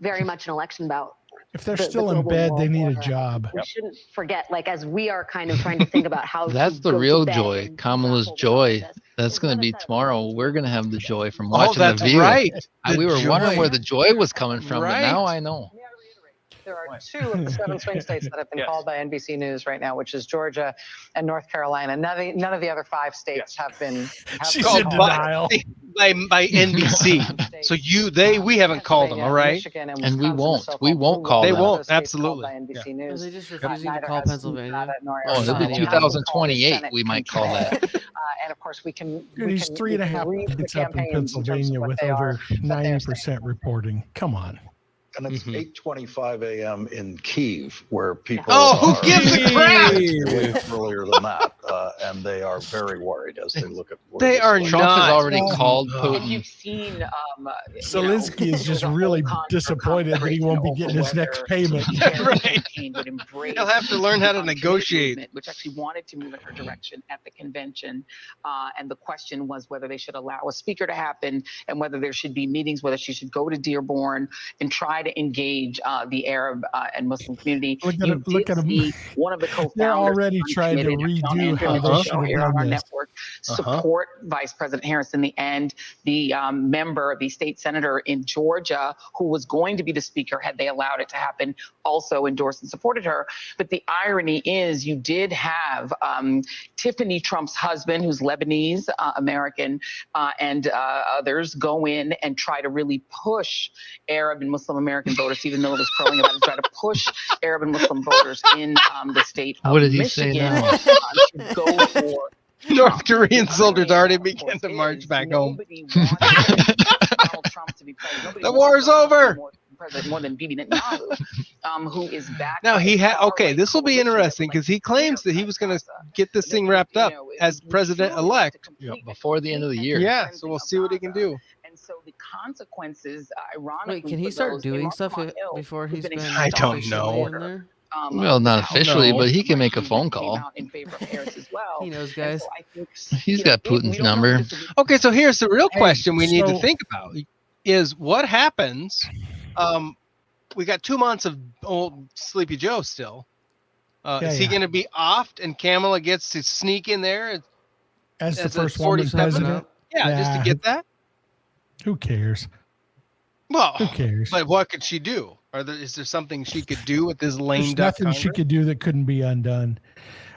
very much an election about. If they're the still in global bed, they world need a order. job. We shouldn't forget, like as we are kind of trying to think about how. that's to the go to real bed joy. and Kamala's grapple with joy. all of this. That's going to be tomorrow. We're going to have the joy from Oh, watching that's the View. right. The We were wondering joy. where the joy was coming from, Right. but now I know. There are 2 of the 7 swing states that have been called by NBC News right now, which is Georgia and North Carolina. None of the other 5 states have been. She's Oh, in denial. by NBC. So we haven't called them, all right? And we won't. We won't call them. They won't. Absolutely. NBC Yeah. News. Are they just refusing to call Pennsylvania? Oh, it'll be 2028. We might call that. And of course, we can. He's 3.5 minutes up in Pennsylvania with over 90% reporting. Come on. And it's 8:25 a.m. in Kyiv, where people who gives a crap? Earlier than that, and they are very worried as they look at. They are Trump not. has already called If Putin. you've seen, Zelensky is just really disappointed that he won't be getting his next payment. Right. He'll have to learn how to negotiate. Which actually wanted to move in her direction at the convention, and the question was whether they should allow a speaker to happen, and whether there should be meetings, whether she should go to Dearborn and try to engage the Arab and Muslim community. Look at them. One of the co-founders. They're already trying to redo how they should have here on done our this. network support Vice President Harris in the end. The member, the state senator in Georgia, who was going to be the speaker had they allowed it to happen, also endorsed and supported her. But the irony is you did have Tiffany Trump's husband, who's Lebanese American, and others go in and try to really push Arab and Muslim American voters, even though it was crowing about it, try to push Arab and Muslim voters in the state of What did he Michigan say now? to go for North Korean soldiers already began to march back home. Donald Trump to be president. The war's over. President more than Bibi Netanyahu, who is back. Now this will be interesting because he claims that he was going to get this thing wrapped up as president-elect before the end of the year. Yeah, so we'll see what he can do. And so the consequences, ironically, Wait, can he start doing stuff before he's been? I don't know. In there? Well, not officially, but he can make a phone call. He knows, guys. He's got Putin's number. Okay, so here's the real question we need to think about: is what happens? We got 2 months of old Sleepy Joe still. Is he going to be offed and Kamala gets to sneak in there as the first woman president? Yeah, just to get that. Who cares? Well, who cares? But what could she do? Is there something she could do with this lame duck? Nothing she could do that couldn't be undone.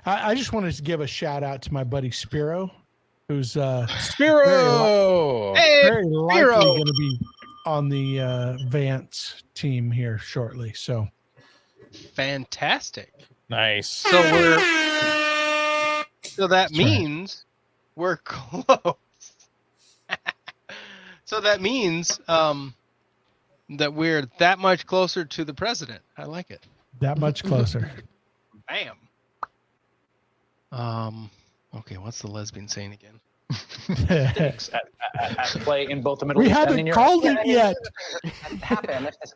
I just wanted to give a shout out to my buddy Spiro, who's Spiro. Very likely going to be on the Vance team here shortly. So fantastic. Nice. So that means we're close. So that means that we're that much closer to the president. I like it. That much closer. Bam. Okay, what's the lesbian saying again? at play in both the Middle East and in We Europe. haven't called it yet.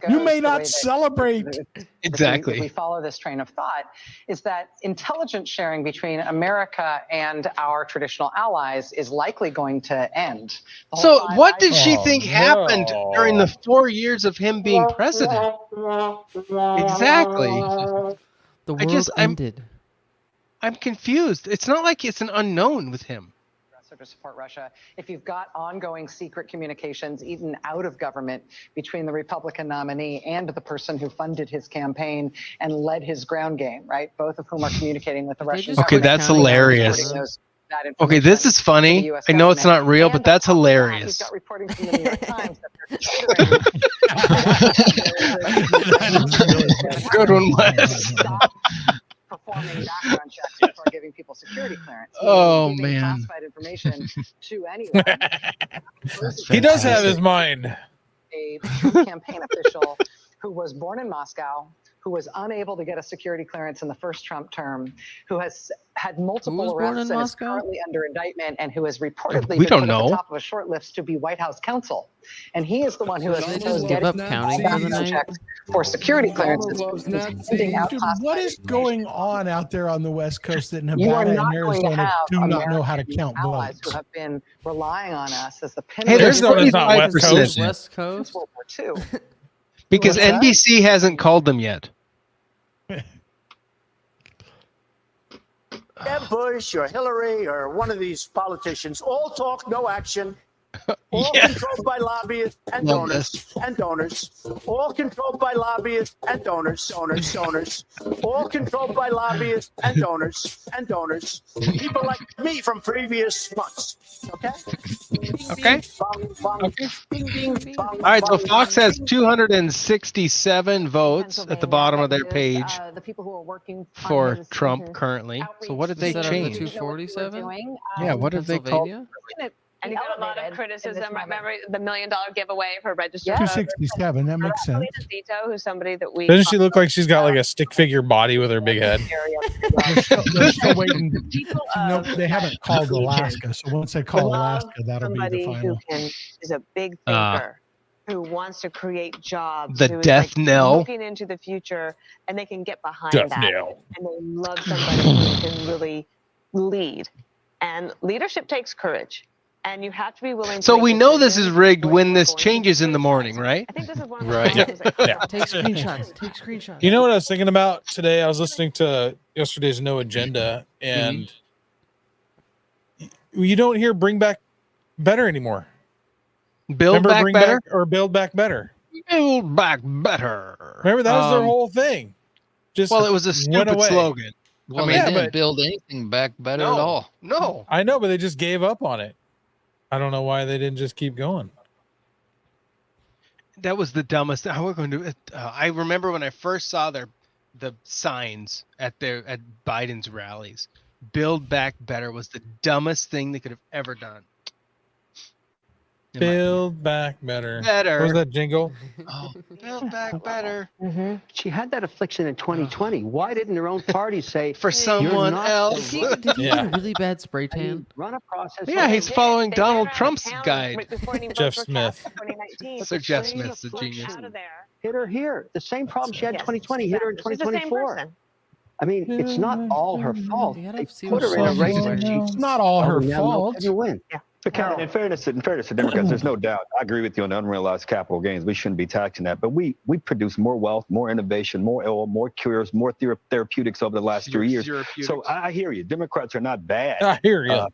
You may not celebrate. Exactly. If we follow this train of thought, is that intelligence sharing between America and our traditional allies is likely going to end. So what did she think happened during the 4 years of him being president? Exactly. The world ended. I'm confused. It's not like it's an unknown with him. To support Russia, if you've got ongoing secret communications, even out of government, between the Republican nominee and the person who funded his campaign and led his ground game, right? Both of whom are communicating with the Russian Okay, that's hilarious. Okay, this is funny. I know it's not real, but that's hilarious. He's got reporting from the New York Times that they're Good one, Wes. performing background checks before giving people security clearance. Oh, Giving man. classified information to anyone. He does have his mind. A Trump campaign official who was born in Moscow, who was unable to get a security clearance in the first Trump term, who has had multiple arrests and is currently under indictment, and who has reportedly been put at the top of a short list to be White House counsel. And he is the one who has proposed getting background checks for security clearances. Dude, what is going on out there on the West Coast that You are Nevada not and going to Arizona have do not know how to American count allies votes? who have been relying on us as the Hey, there's pinnacle no- it's not West Coast. West Coast. World War II. Because What's that? NBC hasn't called them yet. Bush or Hillary or one of these politicians all talk, no action. All controlled by lobbyists and donors. All controlled by lobbyists and donors. All controlled by lobbyists and donors. People like me from previous months. Okay? Okay. All right, so Fox has 267 votes at the bottom of their page The people who are working for Trump currently. So what did they change? 247? Yeah, what did they call? And he got a lot of criticism. Remember the $1 million giveaway for registered 267. That makes sense. Zito, who's somebody that we Doesn't she look like she's got like a stick figure body with her big head? They're still waiting. No, they haven't called Alaska. So once they call Alaska, that'll be the somebody final. who is a big thinker, who wants to create jobs, The who is, death knell. looking into the future, and they can get behind Death that. knell. And they love somebody who can really lead. And leadership takes courage. And you have to be willing to So make we know this is decisions rigged when this changes in the morning, right? I think this is one of the Right. things that Yeah. Take screenshots. Take screenshots. You know what I was thinking about today? I was listening to yesterday's No Agenda, and you don't hear "Bring Back Better" anymore. Build Remember back Bring better. Back or Build Back Better. Build back better. Remember that was their whole thing. Just Well, it was a went stupid away. slogan. Well, I they mean, didn't but- build anything back better No. at all. No. I know, but they just gave up on it. I don't know why they didn't just keep going. That was the dumbest. How we're going to? I remember when I first saw the signs at Biden's rallies. Build back better was the dumbest thing they could have ever done. Build back better. Better. What was that jingle? Oh, build back better. She had that affliction in 2020. Why didn't her own party say For someone else? Did he get a really bad spray tan? Run a process? Yeah, he's following Donald Trump's guide. Jeff Smith. Sir Jeff Smith's a genius. Hit her here. The same problem she had in 2020 hit her in She's the same 2024. person. I mean, it's not all her fault. Yeah, They I've seen put her in a her race songs where right she. now. It's not all her now fault. couldn't win. Yeah. But Carol, In fairness to Democrats, there's no doubt. I agree with you on the unrealized capital gains. We shouldn't be taxing that. But we produce more wealth, more innovation, more oil, more cures, more therapeutics over the last 3 years. So I hear you. Democrats are not bad. I hear you.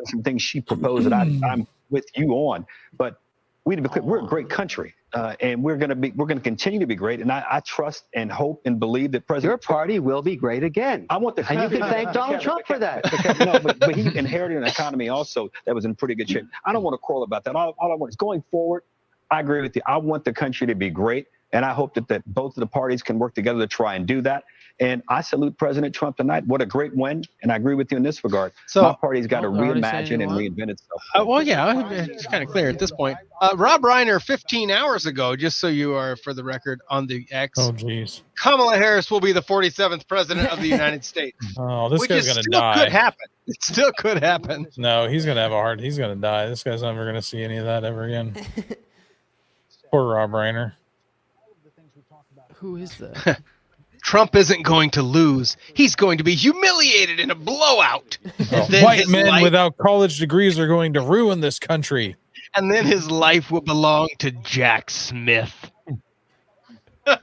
Some things she proposed that I'm with you on. But we're a great country, and we're going to continue to be great. And I trust and hope and believe that President Your party will be great again. I want the And you can thank Donald Trump for that. No, but he inherited an economy also that was in pretty good shape. I don't want to quarrel about that. All I want is going forward. I agree with you. I want the country to be great, and I hope that both of the parties can work together to try and do that. And I salute President Trump tonight. What a great win. And I agree with you in this regard. So- my party's got to Oh, they're already saying reimagine and what? reinvent itself. Well, yeah, it's kind of clear at this point. Rob Reiner, 15 hours ago, just so you are for the record on the X, Oh, jeez. Kamala Harris will be the 47th president of the United States. Oh, this Which guy's is gonna still die. could happen. It still could happen. No, he's gonna have a heart. He's gonna die. This guy's never gonna see any of that ever again. Poor Rob Reiner. Who is that? Trump isn't going to lose. He's going to be humiliated in a blowout. And then White his men life- without college degrees are going to ruin this country. And then his life will belong to Jack Smith. I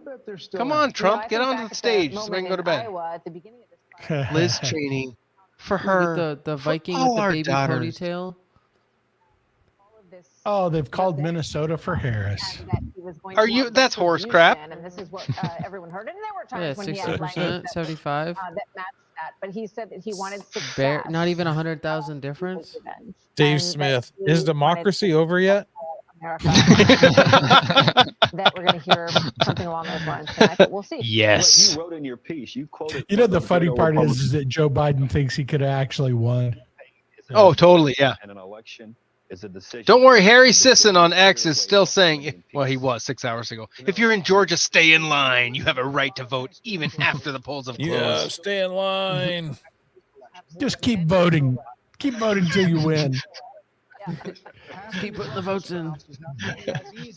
bet they're still. Come on, Trump, get onto the stage so we can go to bed. Iowa, at the beginning of this Liz Cheney, for her, With the Viking all with the our baby daughters. ponytail. Oh, they've called Minnesota for Harris. Are you? That's horse crap. And this is what everyone heard. And there were Yeah, times when he had language 60%, 75. that matched that. But he said that he wanted success. Bare, not even 100,000 difference. Dave Smith, is democracy over yet? America. That we're going to hear something along those lines tonight. But we'll see. Yes. You wrote in your piece, you quoted. You know, the funny part is that Joe Biden thinks he could have actually won. Oh, totally, yeah. And an election is a decision. Don't worry, Harry Sisson on X is still saying, well, he was 6 hours ago. If you're in Georgia, stay in line. You have a right to vote even after the polls have closed. Yeah, stay in line. Just keep voting. Keep voting till you win. Keep putting the votes in.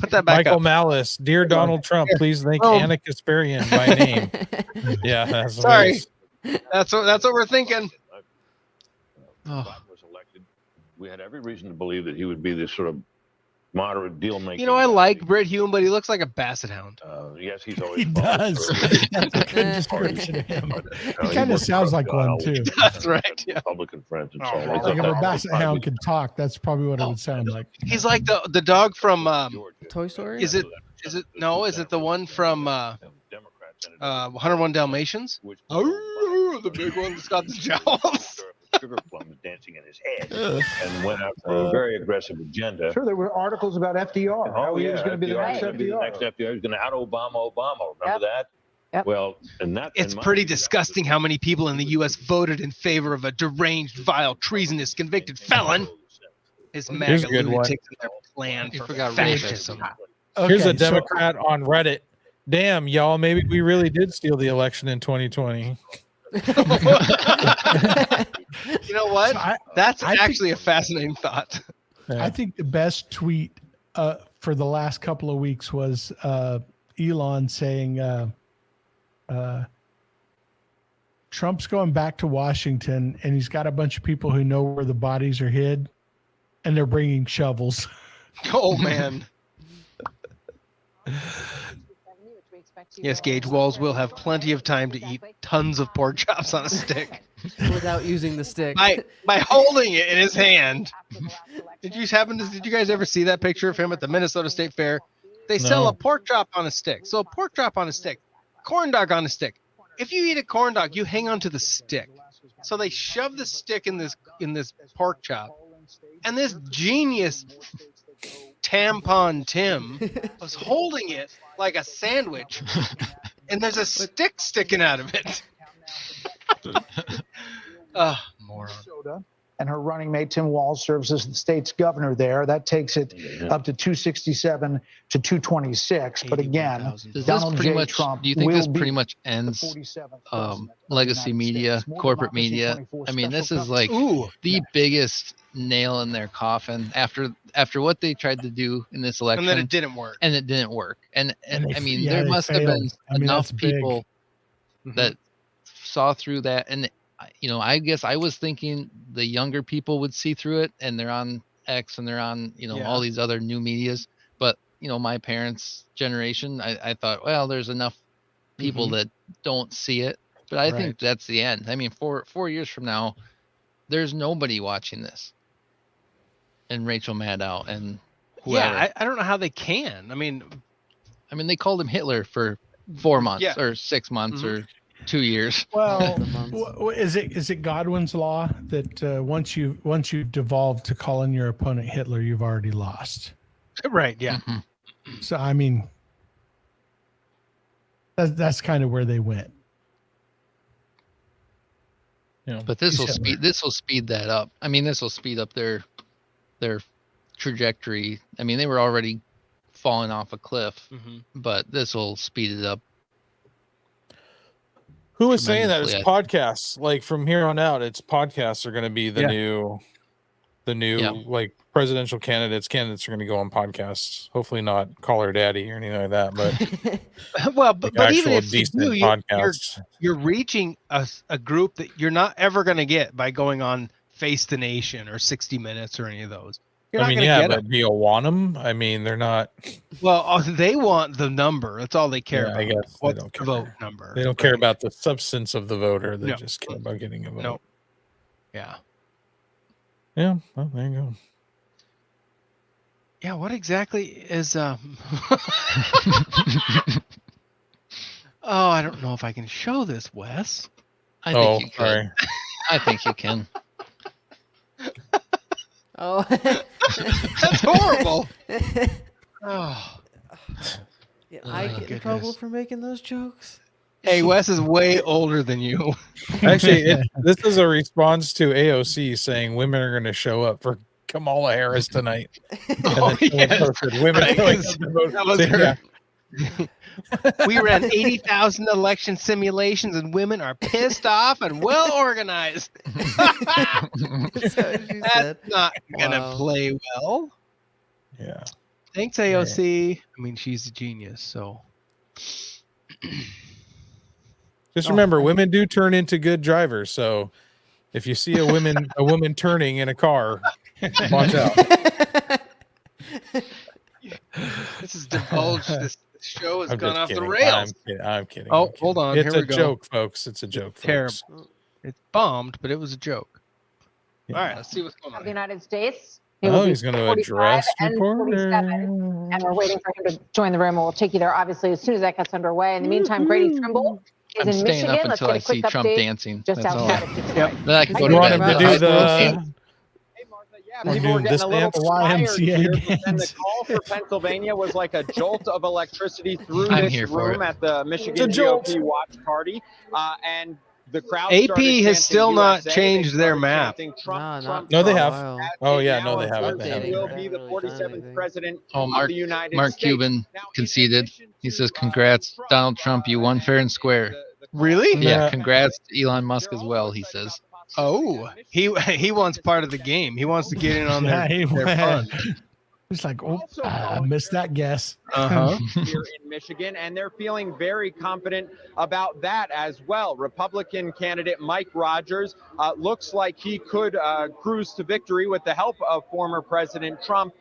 Put that back Michael up. Malice, dear Donald Trump, please thank Oh. Anna Kasparian by name. Yeah, that's what Sorry. it is. That's what we're thinking. Biden was elected. We had every reason to believe that he would be this sort of moderate deal making. You know, I like Britt Hume, but he looks like a basset hound. Yes, he's always. He does. That's a good description of him. He kind of sounds like one too. That's right. Yeah. Republican friends and so on. Like if a basset hound could talk, that's probably what it would sound like. He's like the dog from Toy Story. Is it the one from 101 Dalmatians? Oh, the big one that's got the jowls. Sugar plums dancing in his head, and went after a very aggressive agenda. Sure, there were articles about FDR. How he was going to be the next FDR. The next FDR. He's going to out Obama. Remember that? Yep. Well, and that It's pretty disgusting how many people in the U.S. voted in favor of a deranged, vile, treasonous, convicted felon. His MAGA lunatics in their plan for fascism. Here's a Democrat on Reddit. Damn, y'all, maybe we really did steal the election in 2020. You know what? That's actually a fascinating thought. I think the best tweet for the last couple of weeks was Elon saying Trump's going back to Washington and he's got a bunch of people who know where the bodies are hid and they're bringing shovels. Oh, man. Yes, Gage Walls will have plenty of time to eat tons of pork chops on a stick. Without using the stick. By holding it in his hand. Did you guys ever see that picture of him at the Minnesota State Fair? They sell a pork chop on a stick. So a pork chop on a stick, corn dog on a stick. If you eat a corn dog, you hang on to the stick. So they shove the stick in this pork chop. And this genius tampon Tim was holding it like a sandwich, and there's a stick sticking out of it. Minnesota, and her running mate Tim Walz serves as the state's governor there. That takes it up to 267 to 226. But again, Donald J. Trump. Do you think this pretty much ends legacy media, corporate media? I mean, this is like the biggest nail in their coffin after what they tried to do in this election, and then it didn't work. And I mean, there must have been enough people that saw through that. And I guess I was thinking the younger people would see through it, and they're on X and they're on all these other new medias. But my parents' generation, I thought, well, there's enough people that don't see it. But I think that's the end. I mean, 4 years from now, there's nobody watching this. And Rachel Maddow and whoever. Yeah, I don't know how they can. I mean, they called him Hitler for 4 months or 6 months or 2 years. Well, is it Godwin's law that once you've devolved to calling your opponent Hitler, you've already lost? Right. Yeah. Mm-hmm. So I mean, that's kind of where they went. But this will speed that up. I mean, this will speed up their trajectory. I mean, they were already falling off a cliff, but this will speed it up. Who was saying that? It's podcasts. Like from here on out, it's podcasts are going to be the new like presidential candidates. Candidates are going to go on podcasts. Hopefully not Call Her Daddy or anything like that. But well, but even if you do, podcasts. You're reaching a group that you're not ever going to get by going on Face the Nation or 60 Minutes or any of those. You're not gonna get but do you want them? I mean, they're not. Well, they want the number. That's all they care about. I guess what's they don't care. Vote number. They don't care about the substance of the voter. They just care about getting a vote. No. Yeah. Yeah. Well, there you go. Yeah. What exactly is? Oh, I don't know if I can show this, Wes. I think you can. I think you can. Oh, that's horrible. Oh, yeah, I get in trouble for making those jokes. Hey, Wes is way older than you. Actually, this is a response to AOC saying women are going to show up for Kamala Harris tonight. Oh, yes. Women that was her. We ran 80,000 election simulations, and women are pissed off and well organized. That's not gonna play well. Yeah. Thanks, AOC. I mean, she's a genius. So just remember, women do turn into good drivers. So if you see a woman turning in a car, watch out. This is divulged. This show has I'm gone just off the kidding. rails. I'm kidding. Oh, I'm kidding. hold on. It's Here a we go. joke, folks. It's a joke, folks. Terrible. It's bombed, but it was a joke. Yeah. All right, let's see what's going Of on. the United States. Oh, he's going to 45 address and 47, and we're waiting for him to join the room, and we'll take you there, obviously, as soon as that gets underway. In the meantime, Grady Trimble is I'm in staying Michigan. up Let's until get I a quick see Trump update dancing. just That's all. outside of Detroit. Yep. Then I can go You to want bed. him to do the... We're People doing were this getting a little dance? tired here, but then the dance. call for Pennsylvania was like a jolt of electricity through I'm this here for room it. at the Michigan It's a jolt. GOP watch party, and the crowd AP started has chanting still not USA. changed They their started map. chanting Trump, Nah, Trump, not No, they for a Trump. have. while. Oh, And yeah, now no, they haven't. They He haven't. will They be haven't the really done 47th anything. president Oh, of the United Mark States. Cuban Now, in conceded. addition He to, says, "Congrats, Donald Trump. You won fair and square." Really? Yeah, Nah. congrats to Elon Musk as well. He says. Oh, he wants part of the game. He wants to get in on their fun. It's like, oh, I missed that guess. Here in Michigan, and they're feeling very confident about that as well. Republican candidate Mike Rogers looks like he could cruise to victory with the help of former President Trump.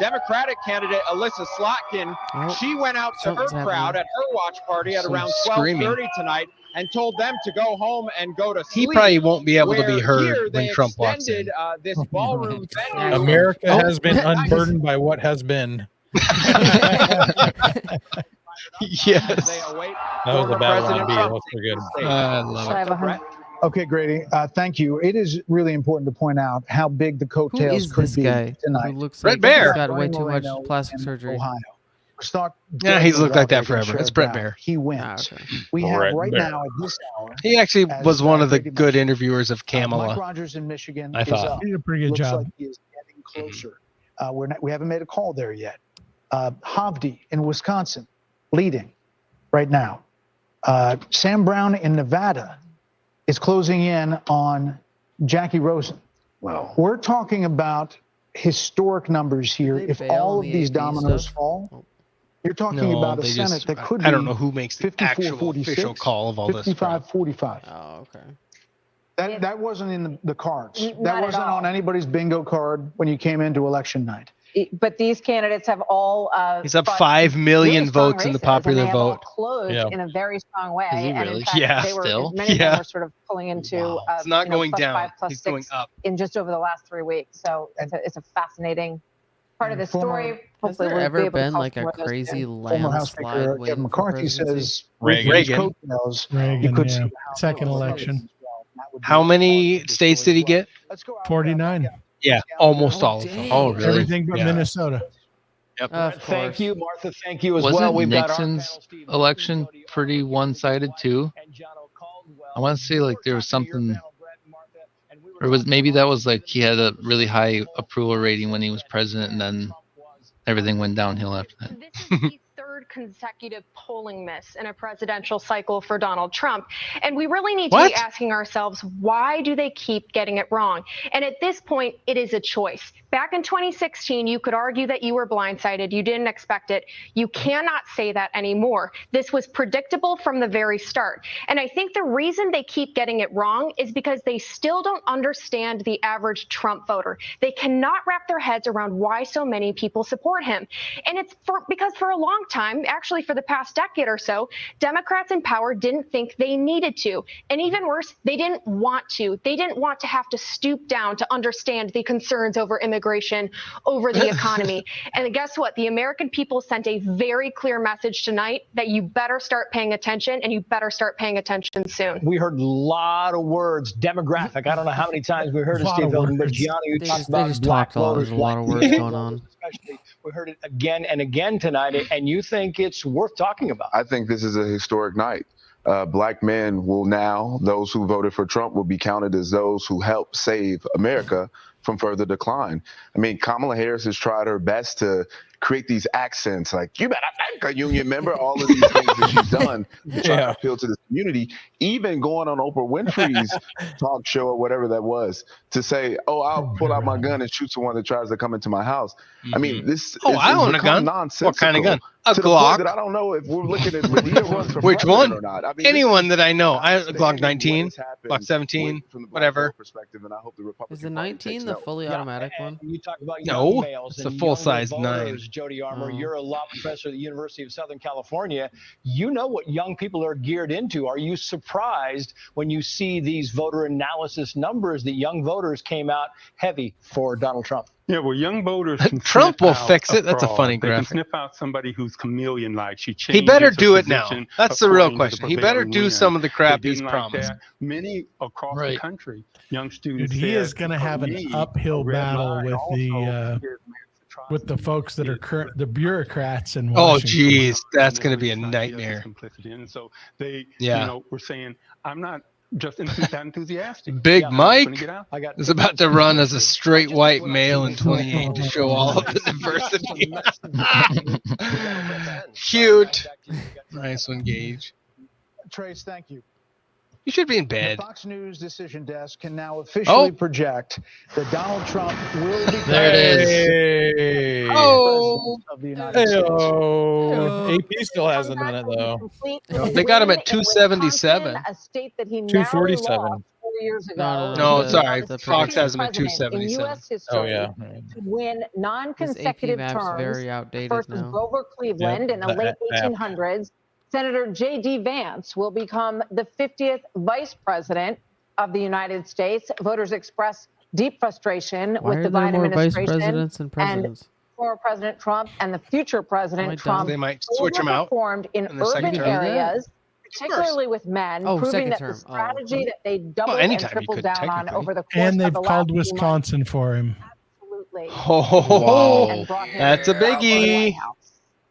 Democratic candidate Alyssa Slotkin, she went out to her crowd at her watch party at Some around screaming. 12:30 tonight and told them to go home and go to He sleep. probably won't be able to be Where heard here when they Trump walks in. extended, this ballroom venue. America has been unburdened by what has been. Yes. They await That was a former Babylon President B. Trump. Let's forget him. I love it. Okay, Grady. Thank you. It is really important to point out how big the Who coattails is could this be guy tonight. who looks Brett like Baer. he's got way Bernie too much Moreno plastic in surgery? Ohio. Stark Yeah, he's looked like that Regan forever. It's Sherrod Brett Brown. Bear. He wins. Ah, okay. We have Brett right Baer. now at this hour. He actually as, was one of the Grady good mentioned, interviewers of Mike Kamala. Rogers in Michigan I is thought. up. He did a pretty good Looks job. like he is getting closer. We haven't made a call there yet. Hovde in Wisconsin, leading right now. Sam Brown in Nevada is closing in on Jackie Rosen. Wow. We're talking about historic numbers here. They If bail all on of the these AP dominoes stuff? fall, you're talking No, about a they Senate just, that could be I don't know who makes the 54, actual 46, official call of all this. 55, 45. Oh, okay. That wasn't in the cards. Not That at wasn't all. on anybody's bingo card when you came into election night. But these candidates have all He's up fought 5 million really strong votes in the races, and popular they have all vote. closed Yeah. in a very strong way. Is he And in really? fact, Yeah. they were Still? many of Yeah. them were sort of pulling into It's not going +5, down. He's +6 going up. in just over the last 3 weeks. So it's a fascinating part of the story. Has Hopefully there we'll be ever able to been call like some a more of those crazy soon. Former House landslide Speaker win Kevin for McCarthy presidency? says Reagan. with his Reagan. coattails, you Reagan, could yeah. see the House Second vote election. as well. That would be How a many part of the states story did he as well. get? Let's go out 49. Yeah, almost all of them. dang. Oh, really? Everything but Yeah. Minnesota. Of Thank course. you, Martha. Thank you as Wasn't well. We've got our Nixon's panel, Steve election Martin, Jody pretty Arnold, one-sided too? and John O'Caldwell. I want to say like there was Before talking to your something, panel, Brett and Martha, and we were or was talking maybe about that was like the he had a really high poll approval rating when he was president, and then Trump was. everything went downhill after that. This is the third consecutive polling miss in a presidential cycle for Donald Trump. And we really need to What? be asking ourselves, why do they keep getting it wrong? And at this point, it is a choice. Back in 2016, you could argue that you were blindsided. You didn't expect it. You cannot say that anymore. This was predictable from the very start. And I think the reason they keep getting it wrong is because they still don't understand the average Trump voter. They cannot wrap their heads around why so many people support him. And it's because for a long time, actually for the past decade or so, Democrats in power didn't think they needed to. And even worse, they didn't want to. They didn't want to have to stoop down to understand the concerns over immigration, over the economy. And guess what? The American people sent a very clear message tonight that you better start paying attention, and you better start paying attention soon. We heard a lot of words, demographic. I don't know how many times we heard it, A lot Steve of Hilton, but words. Gianni, you They talked just about black talked a lot. voters, There's a lot of black words Latino going on. voters especially. We heard it again and again tonight, and you think it's worth talking about. I think this is a historic night. Black men will now, those who voted for Trump will be counted as those who helped save America from further decline. I mean, Kamala Harris has tried her best to create these accents like, you better thank a union member, all of these things that she's done to try to appeal to this community, even going on Oprah Winfrey's talk show or whatever that was to say, oh, I'll pull out my gun and shoot someone that tries to come into my house. I mean, this I own a gun. nonsensical. What kind of gun? A to the Glock. point that I don't know if we're looking at Medina runs for Which president one? or not. I mean, anyone that I know. I Glock 19, Glock 17, whatever. Perspective, and I hope the Republican Is the 19 the fully automatic one? You talk about No, young males it's a and full-size young 9. voters, Jody Armour, you're a law professor at the University of Southern California. You know what young people are geared into. Are you surprised when you see these voter analysis numbers that young voters came out heavy for Donald Trump? Yeah, well, young voters can Trump will sniff out fix it. That's a fraud. funny They graphic. can sniff out somebody who's chameleon-like. She He better changes her do it now. position That's the real according to question. He better prevailing do wind. some of the crap They he's didn't like promised. that. Many across the country, young students. Dude, he said, is going to for have an me, uphill a red battle line with the folks that are the bureaucrats in Oh, Washington. geez, that's going to be a nightmare. complicity. And so they, Yeah. were saying, I'm not just that enthusiastic. Big I'm Mike gonna get out. is about to run as a straight white male in 28 to show all of the diversity. Cute. Nice one, Gage. Trace, thank you. You should be in bed. The Fox News decision desk can now officially project that Donald Trump will be There it is. Oh, of the United States. AP still hasn't done it though. They got him at 277. A state that he 247. narrowly lost 4 years ago. No, sorry. The Fox has him at president in 277. U.S. history Oh yeah. to win non-consecutive map's terms very outdated versus now. Grover Cleveland in the late 1800s. Senator J.D. Vance will become the 50th vice president of the United States. Voters express deep frustration Why with are the there Biden more vice administration presidents than presidents? and former President Trump and the future President Trump. They might switch him out overperformed in in the second urban term. areas, particularly with men, Oh, proving second that term. the strategy that they doubled and anytime he tripled could, down on technically. over the course And of they've the called last few months. Wisconsin for him. Absolutely. Oh, And brought him that's a to the White biggie. House.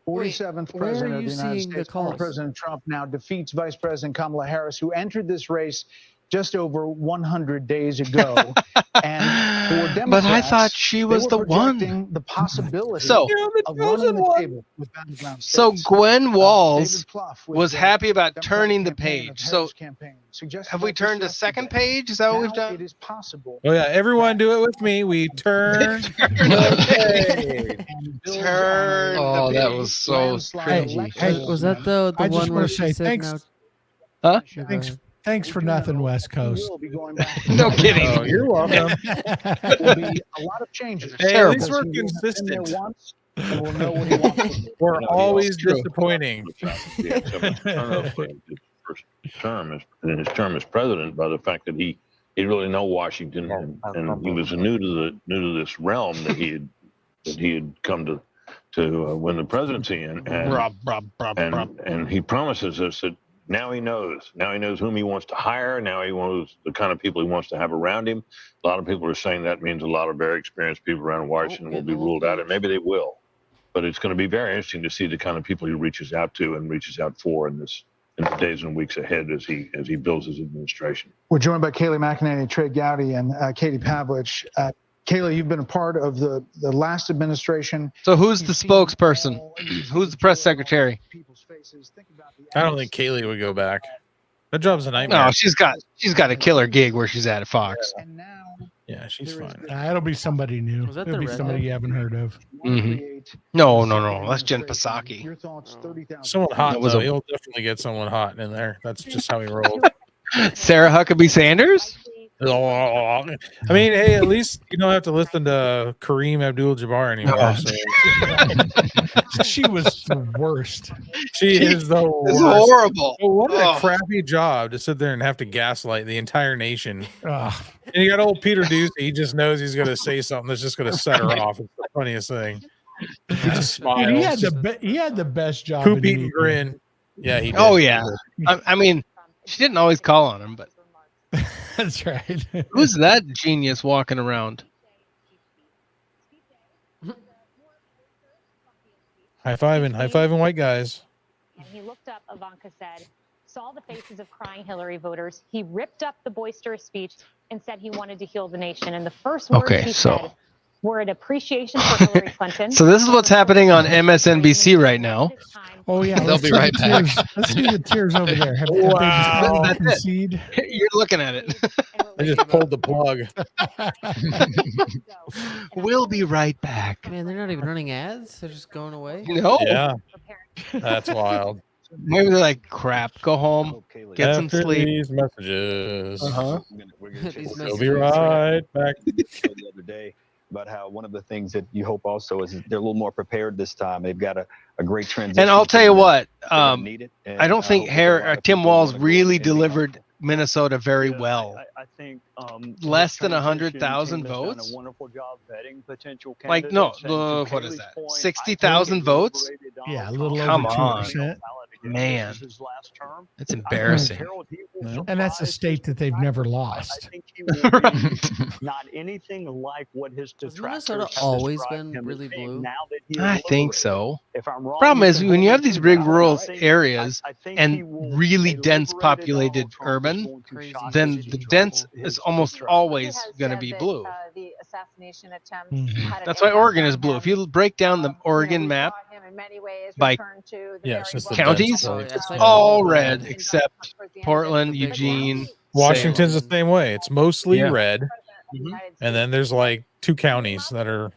47th where are president of you the United seeing the States, former calls? President Trump now defeats Vice President Kamala Harris, who entered this race just over 100 days ago. And for Democrats, But I thought she was they were the one. projecting the possibility So- of running the table with battleground So states. Gwen Walls David Plouffe with was the happy about Democratic turning the campaign of page. So Harris' campaign suggested have we like this turned to second yesterday. page? Is that what we've Now done? It is possible. Oh yeah, everyone do it with me. We turn the page. and build Turn on a Oh, that big was so landslide cringy. election. Hey, Was that the I just one want where to she say said thanks. now? Huh? Yeah, go Thanks, ahead. thanks for nothing, West Coast. Will be going back. No kidding. Oh, you're welcome. Will be a lot of changes. Hey, at terrible. least we're Because he will have been there consistent. once, and we'll know what he wants to do. We're No, always true. disappointing. He had so much turnover in his first term as president by the fact that he really know Washington and he was new to this realm that he had come to win the presidency in, and he promises us that now he knows whom he wants to hire. Now he knows the kind of people he wants to have around him. A lot of people are saying that means a lot of very experienced people around Washington will be ruled out, and maybe they will. But it's going to be very interesting to see the kind of people he reaches out to and reaches out for in the days and weeks ahead as he builds his administration. We're joined by Kayleigh McEnany, Trey Gowdy, and Katie Pavlich. Kayleigh, you've been a part of the last administration. So who's the spokesperson? Who's the press secretary? I don't think Kayleigh would go back. That job's a nightmare. No, she's got a killer gig where she's at Fox. Yeah, she's fine. It'll be somebody new. Was that It'll the be somebody redhead? you haven't heard of. No. That's Jen Psaki. Someone hot That was though. a- He'll definitely get someone hot in there. That's just how he rolls. Sarah Huckabee Sanders? I mean, hey, at least you don't have to listen to Kareem Abdul-Jabbar anymore. Oh. So. She was the worst. She is the worst. It's horrible. Oh, what a Oh. crappy job to sit there and have to gaslight the entire nation. Ugh. And you got old Peter Ducey. He just knows he's going to say something that's just going to set her off. It's the funniest thing. He just smiles. Dude, he had the best job. Poop, in eat, and media. grin. Yeah, he did. Oh yeah. I mean, she didn't always call on him, but That's right. who's that genius walking around? High fiving white guys. And he looked up, Ivanka said, saw the faces of crying Hillary voters. He ripped up the boisterous speech and said he wanted to heal the nation. And the first words Okay, he so said word appreciation for Hillary Clinton. So this is what's happening on MSNBC right now. Oh yeah, They'll be right back. Let's see the tears over there. Have they decided to concede? You're looking at it. They just pulled the plug. We'll be right back. Man, they're not even running ads. They're just going away. No. Yeah. That's wild. Maybe they're like, crap, go home, get some After sleep. these messages. We'll be right back. The other day about how one of the things that you hope also is they're a little more prepared this time. They've got a great transition. And I'll tell you what, need it, I don't think Tim Walz really delivered Minnesota very well. I think Less than 100,000 votes. A wonderful job vetting potential Like no, candidates, and to what is Kaylee's that? point, 60,000 votes? Yeah, a little Come over on, 2%. man, his last term. it's embarrassing. And that's a state that they've never lost. Not anything like what his detractors Minnesota have always described been him really as being blue? now that he is I think liberated. so. If I'm wrong, Problem you is can when you hold have me these to big that. rural I think areas he and will- really a dense liberated populated Donald Trump is urban, going to shock then his the trouble. dense His is almost trouble. always going to be blue. The assassination attempt Mhm. had an That's why impact Oregon on is blue. him. If you break down the We Oregon saw map him in many ways by return to the Yeah, very it's just the rough counties, dense Oh, yeah, votes. it's like all all red red. except towards the end of Portland, The big Eugene, ones. Washington's the Salem. same way. It's mostly Yeah. red, Mhm. and then there's like 2 counties that are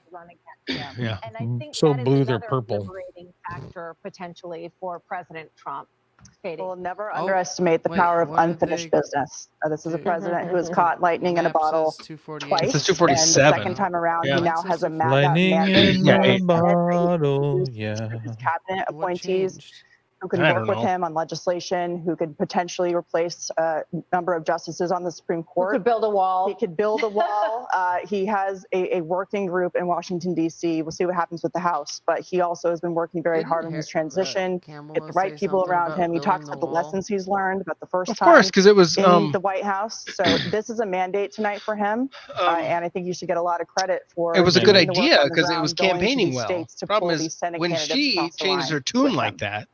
Yeah. And I think so that is blue they're another purple. liberating factor potentially for President Trump. Katie. We'll never Oh, underestimate the wait, power of what did unfinished they business. This is a do? president who has caught lightning in a Map bottle says 248. twice, It says and the 247. second time around, Yeah. he Mine now says has a 248. Lightning in Yeah, the yeah. bottle. Yeah. his cabinet What appointees changed? who can I work don't with know. him on legislation, who could potentially replace a number of justices on the Supreme Who Court. could build a wall? He could build a wall. He has a working group in Washington, D.C. We'll see what happens with the House, but he also has been working very Didn't hard on his transition, Campbell get the say right people something around about him. He building talks the about the wall? lessons he's learned about the first Of time course, because it was in the White House. So this is a mandate tonight for him, and I think you should get a lot of credit for it was a And good doing the work idea on the because it was ground, going to campaigning these well. states to Problem pull is these Senate when candidates she across the changed her line tune with like him. that,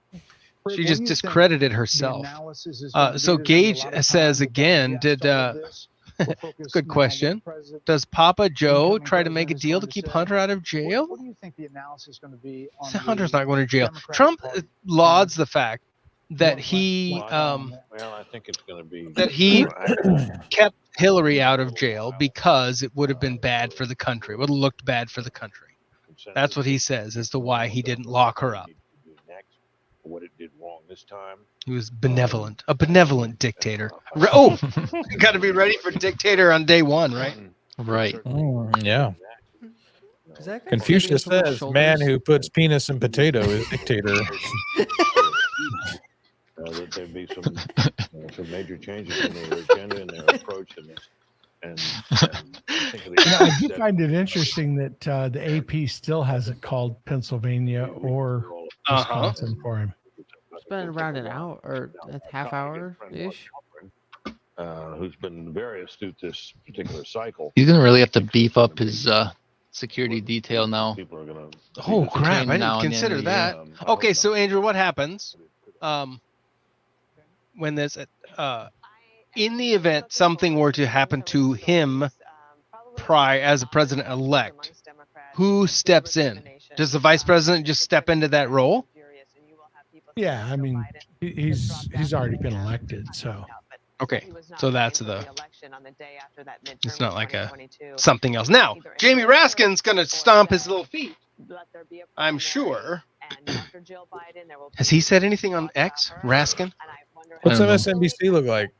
Fred, she what just do you think discredited the herself. analysis is gonna So be? There's gonna be a Gage lot of says time again, yes did to all of this. We'll focus good now on what question. the president- Does Papa Joe incoming try to make a president is deal to going to keep say. Hunter out of jail? What do you think the analysis is going to be on Hunter's the not going to jail. Democratic Trump Party? lauds the fact that What- he what- Well, I think it's going to be that he kept Hillary out of jail because it would have been bad for the country. It would have looked bad for the country. That's what he says as to why he didn't lock her up. what it did wrong this time. He was benevolent, a benevolent dictator. Oh, got to be ready for dictator on day one, right? Right. Yeah. Is that guy Confucius standing on someone's says, "Man shoulders?" who puts penis in potato is dictator." That there'd be some major changes in their agenda and their approach to this. And think of the I do find it interesting that the AP still hasn't called Pennsylvania or Wisconsin for him. It's been around an hour or a half hour ish. Who's been very astute this particular cycle. He's gonna really have to beef up his security detail now. People are gonna. Oh crap! I now didn't and consider then, that. Okay, so Andrew, what happens when there's in the event something were to happen to him as a president-elect? Who steps in? Does the vice president just step into that role? Yeah, I mean, he's already been elected, so. Okay, so that's the. It's not like a something else. Now, Jamie Raskin's gonna stomp his little feet. I'm sure. Has he said anything on X, Raskin? What's MSNBC look like?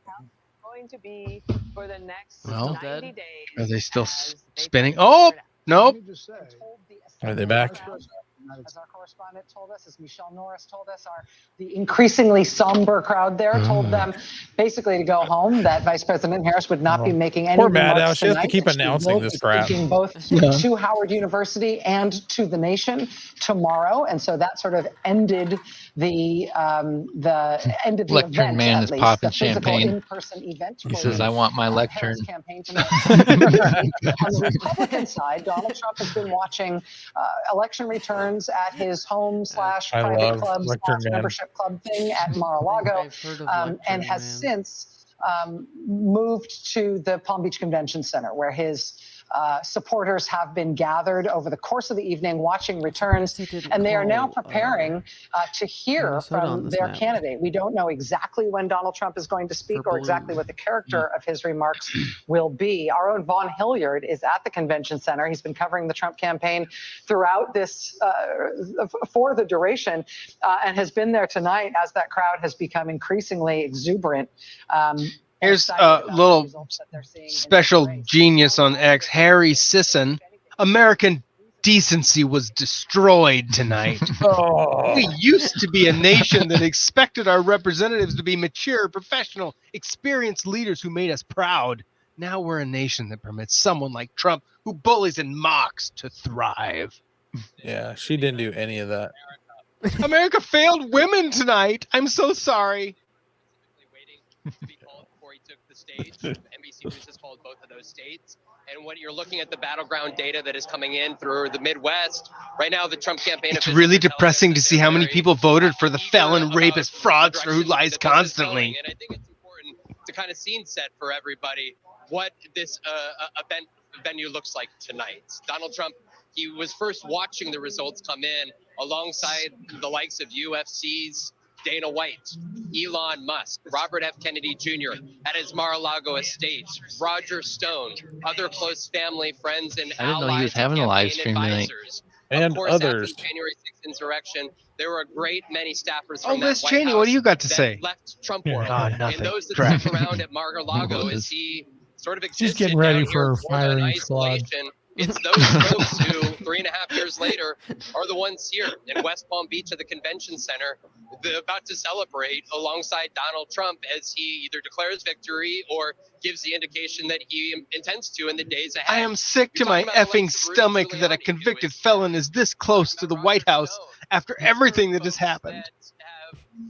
Going to be for the next Well, 90 days. are they still spinning? Oh, nope. Are they back? As our correspondent told us, as Michelle Norris told us, the increasingly somber crowd there told them basically to go home, that Vice President Harris would not be making any Poor remarks Maddow. She has to tonight, keep that she announcing will this be crap. speaking both Yeah. to Howard University and to the nation tomorrow. And so that sort of ended the Lectern event, man at is least, popping the physical champagne. in-person event. He for says, the "I want my Harris lectern." campaign tonight. On the Republican side, Donald Trump has been watching election returns at his home / I private love club Lectern / Man. membership club thing at Mar-a-Lago, and has since moved to the Palm Beach Convention Center, where his supporters have been gathered over the course of the evening watching returns, and they are now preparing to hear from their candidate. We don't know exactly when Donald Trump is going to speak or exactly what the character of his remarks will be. Our own Vaughn Hilliard is at the convention center. He's been covering the Trump campaign throughout this for the duration and has been there tonight as that crowd has become increasingly exuberant. Here's a little special genius on X, Harry Sisson. American decency was destroyed tonight. We used to be a nation that expected our representatives to be mature, professional, experienced leaders who made us proud. Now we're a nation that permits someone like Trump, who bullies and mocks, to thrive. Yeah, she didn't do any of that. America failed women tonight. I'm so sorry. Before he took the stage, NBC News has called both of those states. And when you're looking at the battleground data that is coming in through the Midwest, right now the Trump campaign... It's really depressing to see how many people voted for the felon, rapist, fraudster who lies constantly. And I think it's important to kind of scene set for everybody what this event venue looks like tonight. Donald Trump, he was first watching the results come in alongside the likes of UFC's Dana White, Elon Musk, Robert F. Kennedy Jr. at his Mar-a-Lago estate, Roger Stone, other close family, friends, and I didn't know he was having a live stream tonight. And of course, others. After the January 6th insurrection, there were a great many staffers from that Liz White Cheney, House what do you got to that say? left Trump world. nothing. And those that Crap. stuck around at Mar-a-Lago as he sort of existed She's getting ready down here for firing squad. isolation. It's those folks who 3.5 years later are the ones here in West Palm Beach at the convention center, about to celebrate alongside Donald Trump as he either declares victory or gives the indication that he intends to in the days ahead. I am sick to my effing stomach that a convicted felon is this close to the White House after everying that has happened.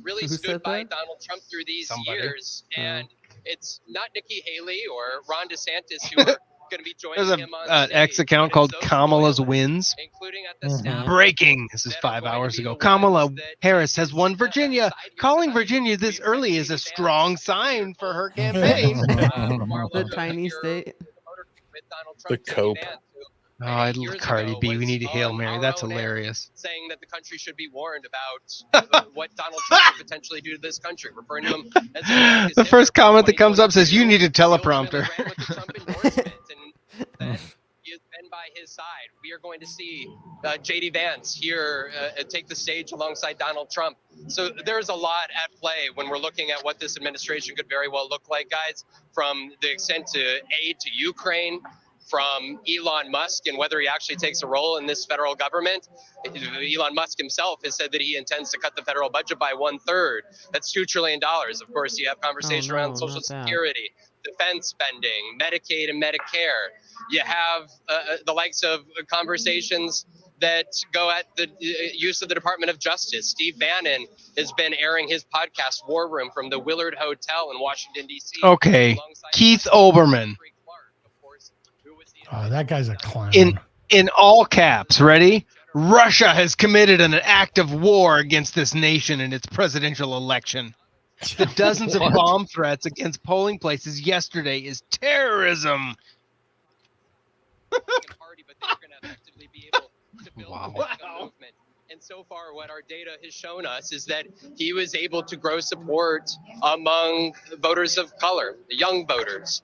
Really stood by Donald Trump through these years, and it's not Nikki Haley or Ron DeSantis who are going to be joining There's him on an X account called Kamala's Wins. including at the staff. Breaking. This is 5 hours ago. Kamala Harris has won Virginia. Calling Virginia this early is a strong sign for her campaign. The tiny state. The cope. Oh, I love Cardi B. We need a Hail Mary. That's hilarious. Saying that the country should be warned about what Donald Trump could potentially do to this country, referring to him as The first comment that comes up says, you need a teleprompter. that he has been by his side. We are going to see J.D. Vance here take the stage alongside Donald Trump. So there's a lot at play when we're looking at what this administration could very well look like, guys, from the extent to aid to Ukraine, from Elon Musk and whether he actually takes a role in this federal government. Elon Musk himself has said that he intends to cut the federal budget by 1/3. That's $2 trillion. Of course, you have conversation around Social Security, defense spending, Medicaid and Medicare. You have the likes of conversations that go at the use of the Department of Justice. Steve Bannon has been airing his podcast War Room from the Willard Hotel in Washington, D.C. Okay, Keith Olbermann. Oh, that guy's a clown. In all caps, ready? Russia has committed an act of war against this nation in its presidential election. The dozens of bomb threats against polling places yesterday is terrorism. Wow. And so far, what our data has shown us is that he was able to grow support among voters of color, young voters.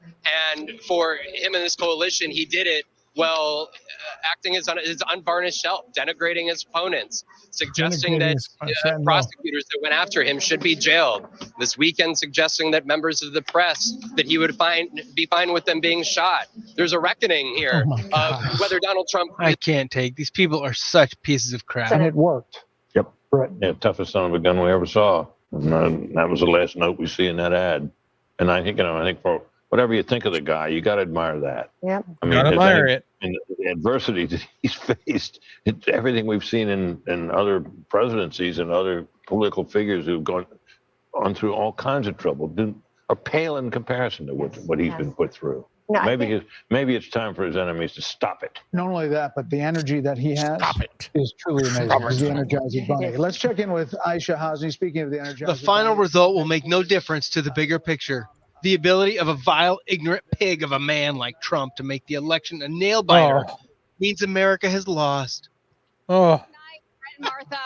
And for him and this coalition, he did it well, acting as his unvarnished self, denigrating his opponents, suggesting that prosecutors that went after him should be jailed. This weekend, suggesting that members of the press, that he would be fine with them being shot. There's a reckoning here of whether Donald Trump... I can't take. These people are such pieces of crap. And it worked. Yep. Right. Yeah, toughest son of a gun we ever saw. And that was the last note we see in that ad. And I think for whatever you think of the guy, you got to admire that. Yeah. I mean, gotta admire it. And the adversity that he's faced, everything we've seen in other presidencies and other political figures who've gone through all kinds of trouble are pale in comparison to what he's been put through. No, maybe it's time for his enemies to stop it. Not only that, but the energy that he has is truly amazing. He's the Energizer Bunny. Let's check in with Aisha Hasni. Speaking of the Energizer The final Bunny. result will make no difference to the bigger picture. the ability of a vile, ignorant pig of a man like Trump to make the election a nail biter means America has lost. Oh. Martha,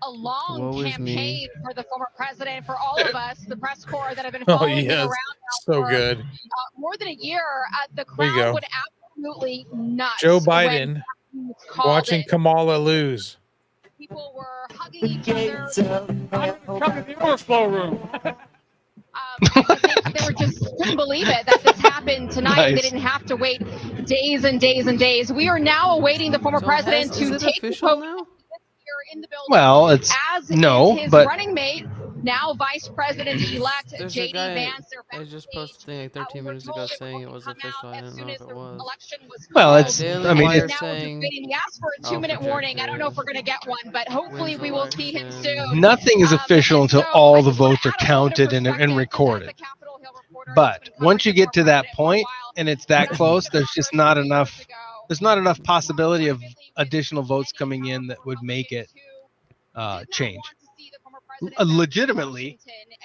a long campaign for the former president, for all of us, the press corps that have been following him around now so for good. More than a year. The There you crowd go. would absolutely nuts. Joe when Biden he was called watching in. Kamala lose. People were hugging each other. Come to the overflow room. They were just couldn't believe it that this happened tonight. They Nice. didn't have to wait days and days and days. We are now awaiting the former president to take the podium in the building. Well, it's as no, is his but running mate, now Vice President-elect There's J.D. a guy Vance. I just posted a thing like 13 minutes ago saying it was official. I didn't know if it was. well, Yeah, it's. Daily I mean, Wire it's saying. He asked for a 2-minute warning. I don't know if we're going to get one, but hopefully we will see him soon. nothing is official until all the votes are counted and recorded. But once you get to that point and it's that close, there's just not enough. There's not enough possibility of additional votes coming in that would make it change. Legitimately.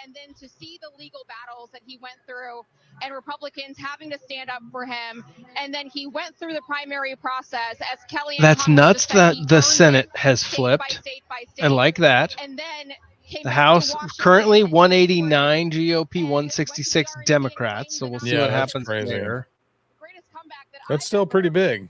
And then to see the legal battles that he went through and Republicans having to stand up for him. And then he went through the primary process as Kellyanne. That's nuts that the Senate has flipped. And like that. And then the House currently 189 GOP, 166 Democrats. So we'll see what happens there. That's still pretty big.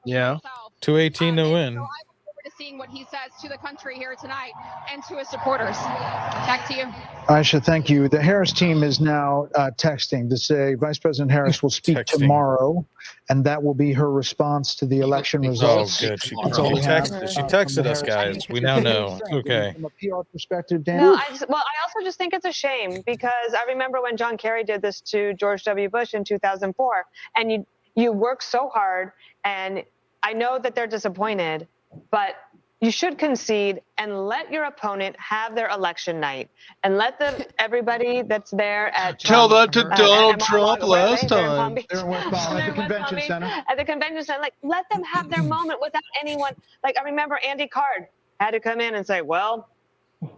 Yeah. 218 to win. To seeing what he says to the country here tonight and to his supporters. Back to you. Aisha, thank you. The Harris team is now texting to say Vice President Harris will speak tomorrow, and that will be her response to the election results. Oh, good. She texted us, guys. We now know. It's okay. From a PR perspective, Dan? No, I also just think it's a shame because I remember when John Kerry did this to George W. Bush in 2004, and you work so hard, and I know that they're disappointed, but you should concede and let your opponent have their election night and let everybody that's there at tell that to Donald Trump last time. They're in West Palm at the convention center. At the convention center, like let them have their moment without anyone. Like I remember Andy Card had to come in and say, "Well,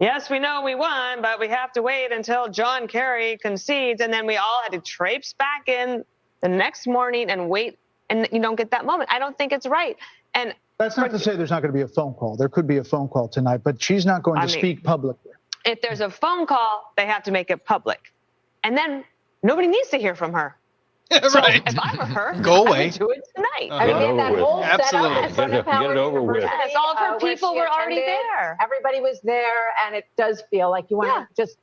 yes, we know we won, but we have to wait until John Kerry concedes," and then we all had to traipse back in the next morning and wait, and you don't get that moment. I don't think it's right. And that's not to say there's not going to be a phone call. There could be a phone call tonight, but she's not going to speak publicly. If there's a phone call, they have to make it public. And then nobody needs to hear from her. So right. If I were her, go away. I would do it tonight. I mean, that whole Absolutely. setup in front of Get it over with. Yes, all of her people were already there. Everybody was there, and it does feel like you want to just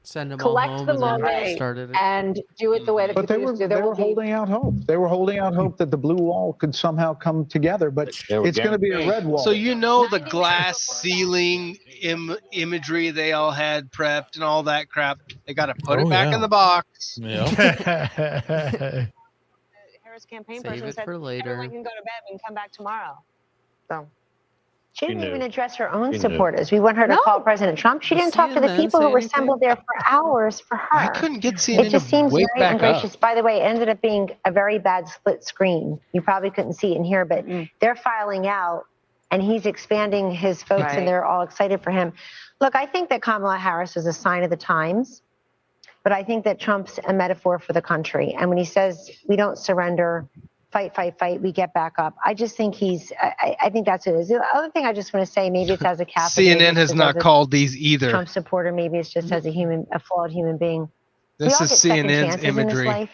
send them all collect home the and then moment started it. and do it the way that But people used to. they were holding out hope. They were holding out hope that the blue wall could somehow come together, but it's going to be a red wall. So you know the glass ceiling imagery they all had prepped and all that crap. They got to put it back in the box. Yeah. Harris campaign Save person it said for later. everyone can go to bed and come back tomorrow. So. She didn't knew. even address her own She knew. supporters. We want her to call President Trump. She didn't talk to the CNN people who say were anything? assembled there for hours for her. I couldn't get CNN It just to seems wake very back up. ungracious. By the way, it ended up being a very bad split screen. You probably couldn't see it in here, but they're filing out, and he's expanding his votes, Right. and they're all excited for him. Look, I think that Kamala Harris is a sign of the times, but I think that Trump's a metaphor for the country. And when he says we don't surrender, fight, fight, fight, we get back up. I just think I think that's what it is. The other thing I just want to say, maybe it's as a Catholic. CNN has not called these either. Trump supporter, maybe it's just as a flawed human being. We This all is get second CNN's chances in this imagery. life.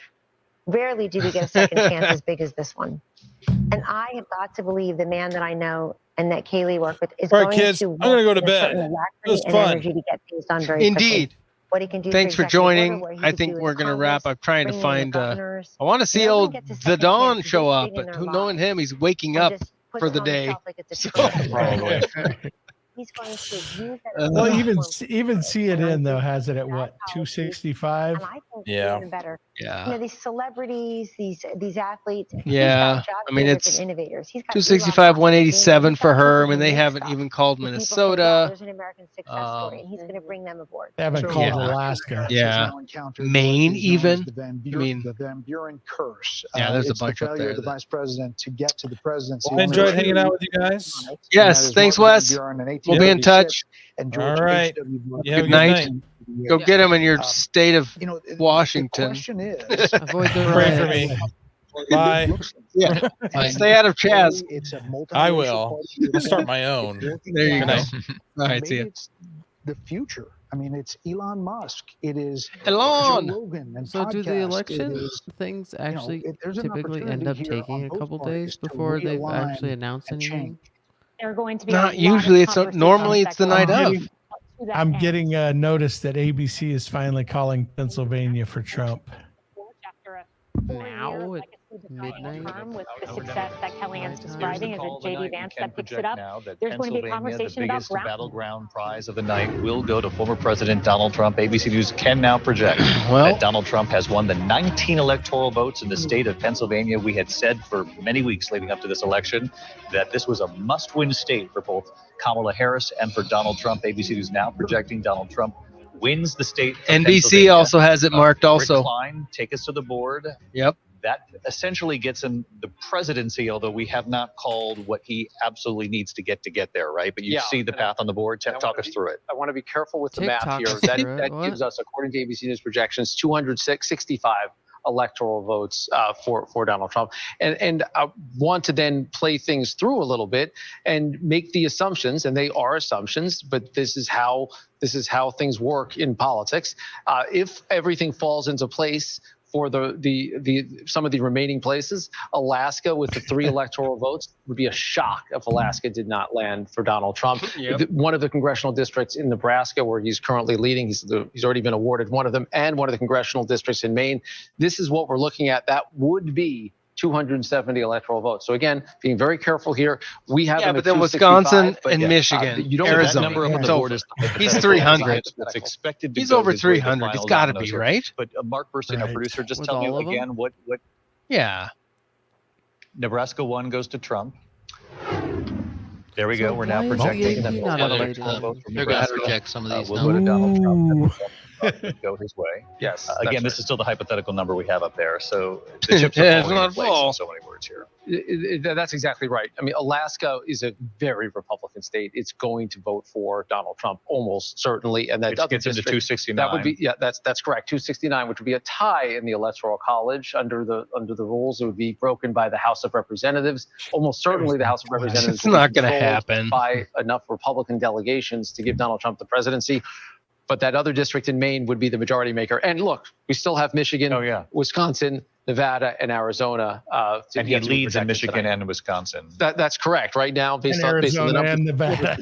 Rarely do we get a second chance as big as this one. And I have got to believe the man that I know and that Kaylee worked with is All right, going kids, to I'm gonna go to work with a bed. certain It alacrity was and fun. energy to get things done very quickly. Indeed. What he can do Thanks for executive order, joining. what he I could think do we're in going to wrap. Congress, I'm trying to bringing in the find. governors. I want to see No one old gets a the second Don chance to show do up, anything in but their who knowing lives him, he's waking and up just puts for it the on day. himself like it's a So- Probably. He's going to use that Well, as a even platform. CNN though has it at what 265. And I think Yeah. even better. Yeah. You know, these celebrities, these athletes. he's Yeah. got job I mean, creators it's and innovators. He's got 265, Elon Musk, 187 he's for got her. I people mean, who they make haven't stuff. even called The people say, Minnesota. "Wow, there's an American success story," and he's going to bring them aboard. They haven't So, called Yeah. Alaska. Yeah. Now encountered Maine what is known as even? the Van I Buren, mean- the Van Buren curse. Yeah, there's a it's bunch the up failure there of the that- vice president to get to the presidency. I enjoyed Only hanging two out with you guys. on it, and Yes, that is thanks, Martha Van Wes. Buren in We'll be in 1836 touch. and All George right. H.W. Bush You have a Good good night. night. in Go get them in your state of Washington. The question is, avoid the Pray for me. Bye. Yeah. Stay out of Chaz. It's a I will. I'll start my own. There you Good go. night. All right, see Maybe ya. it's the future. I mean, it's Elon Musk. It is Elon. Joe Rogan and So do the podcasts. election It is, things actually there's an typically end up opportunity here taking on a both couple parties days to before they've realign actually announced and anything? change. There are going to be Not usually. It's normally it's the night of. I'm getting a notice that ABC is finally calling Pennsylvania for Trump. Now at midnight. With the success that Kellyanne's describing, is it J.D. Vance that picks it up? Now that There's going to be a Pennsylvania, conversation the about biggest battleground prize of the night, will go to former President Donald Trump. ABC News can now project that Donald Trump has won the 19 electoral votes in the state of Pennsylvania. We had said for many weeks leading up to this election that this was a must-win state for both Kamala Harris and for Donald Trump. ABC News now projecting Donald Trump wins the state. NBC also has it marked also. Rick Klein, take us to the board. Yep. That essentially gets him the presidency, although we have not called what he absolutely needs to get there, right? But you see the path on the board. Talk us through it. I want to be careful with the math here. TikTok That, through it. that What? gives us, according to ABC News projections, 265 electoral votes for Donald Trump. And I want to then play things through a little bit and make the assumptions, and they are assumptions, but this is how things work in politics. If everything falls into place for the some of the remaining places, Alaska with the 3 electoral votes would be a shock if Alaska did not land for Donald Trump. Yep. One of the congressional districts in Nebraska, where he's currently leading, he's already been awarded one of them, and one of the congressional districts in Maine. This is what we're looking at. That would be 270 electoral votes. So again, being very careful here. We have Yeah, but then Wisconsin and Michigan, You don't Arizona. that number up on It's the board over. is He's 300. It's expected to He's go over his way to 300. It's final got to dominoes be, here. right? But Mark Burstein, our producer, just With tell me all of them? again what Yeah. Nebraska 1 goes to Trump. There we go. So We're now why is the projecting AP that not one updated? electoral vote from They're going to Nebraska project some of these will go to Donald Trump. Ooh. Go his way. Yes. Again, this is still the hypothetical number we have up there. So the chips Yeah, are it's falling not into place ball. in so many words here. That's exactly right. I mean, Alaska is a very Republican state. It's going to vote for Donald Trump almost certainly, and that Which other gets into district, 269. That would be that's correct. 269, which would be a tie in the Electoral College under the rules. It would be broken by the House of Representatives. Almost certainly, the House of Representatives. It's will be not gonna controlled happen. by enough Republican delegations to give Donald Trump the presidency. But that other district in Maine would be the majority maker. And look, we still have Michigan, Wisconsin, Nevada, and Arizona. And he leads in Michigan and Wisconsin. That's correct. Right now, based on the Arizona numbers, and Nevada.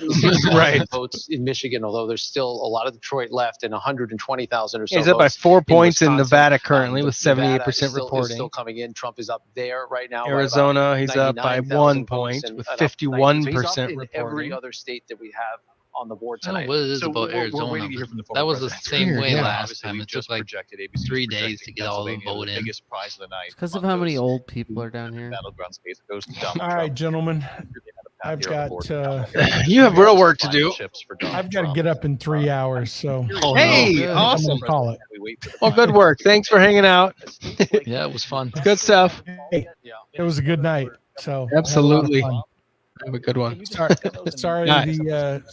right, votes in Michigan. Although there's still a lot of Detroit left, and 120,000 or so. He's up by votes 4 points in Wisconsin. Nevada currently with Nevada 78% is reporting. still coming in. Trump is up there right now. by Arizona, about he's up by 99,000 1 votes point and with up 51% so he's up in every reporting. other state that we have on the board I don't know tonight. what it is So about we're Arizona. waiting to hear from the former That was the president. same way Yeah. last Obviously, time. we It took just like projected ABC 3 days projecting to get all the Pennsylvania, vote the in. biggest prize of the night. Because of Among how many those old people are down here. battleground states, it goes to Donald All Trump. right, gentlemen. I've Here on the got board. You have real work to do. Chips for Donald I've got to Trump. get up in 3 hours, so Oh, hey, good. awesome. I'm gonna call it. We wait for the Well, good work. Thanks for hanging out. Yeah, it was fun. Good stuff. It was a good night. So I had a lot of Absolutely. fun. Have a good one. Sorry, Nice.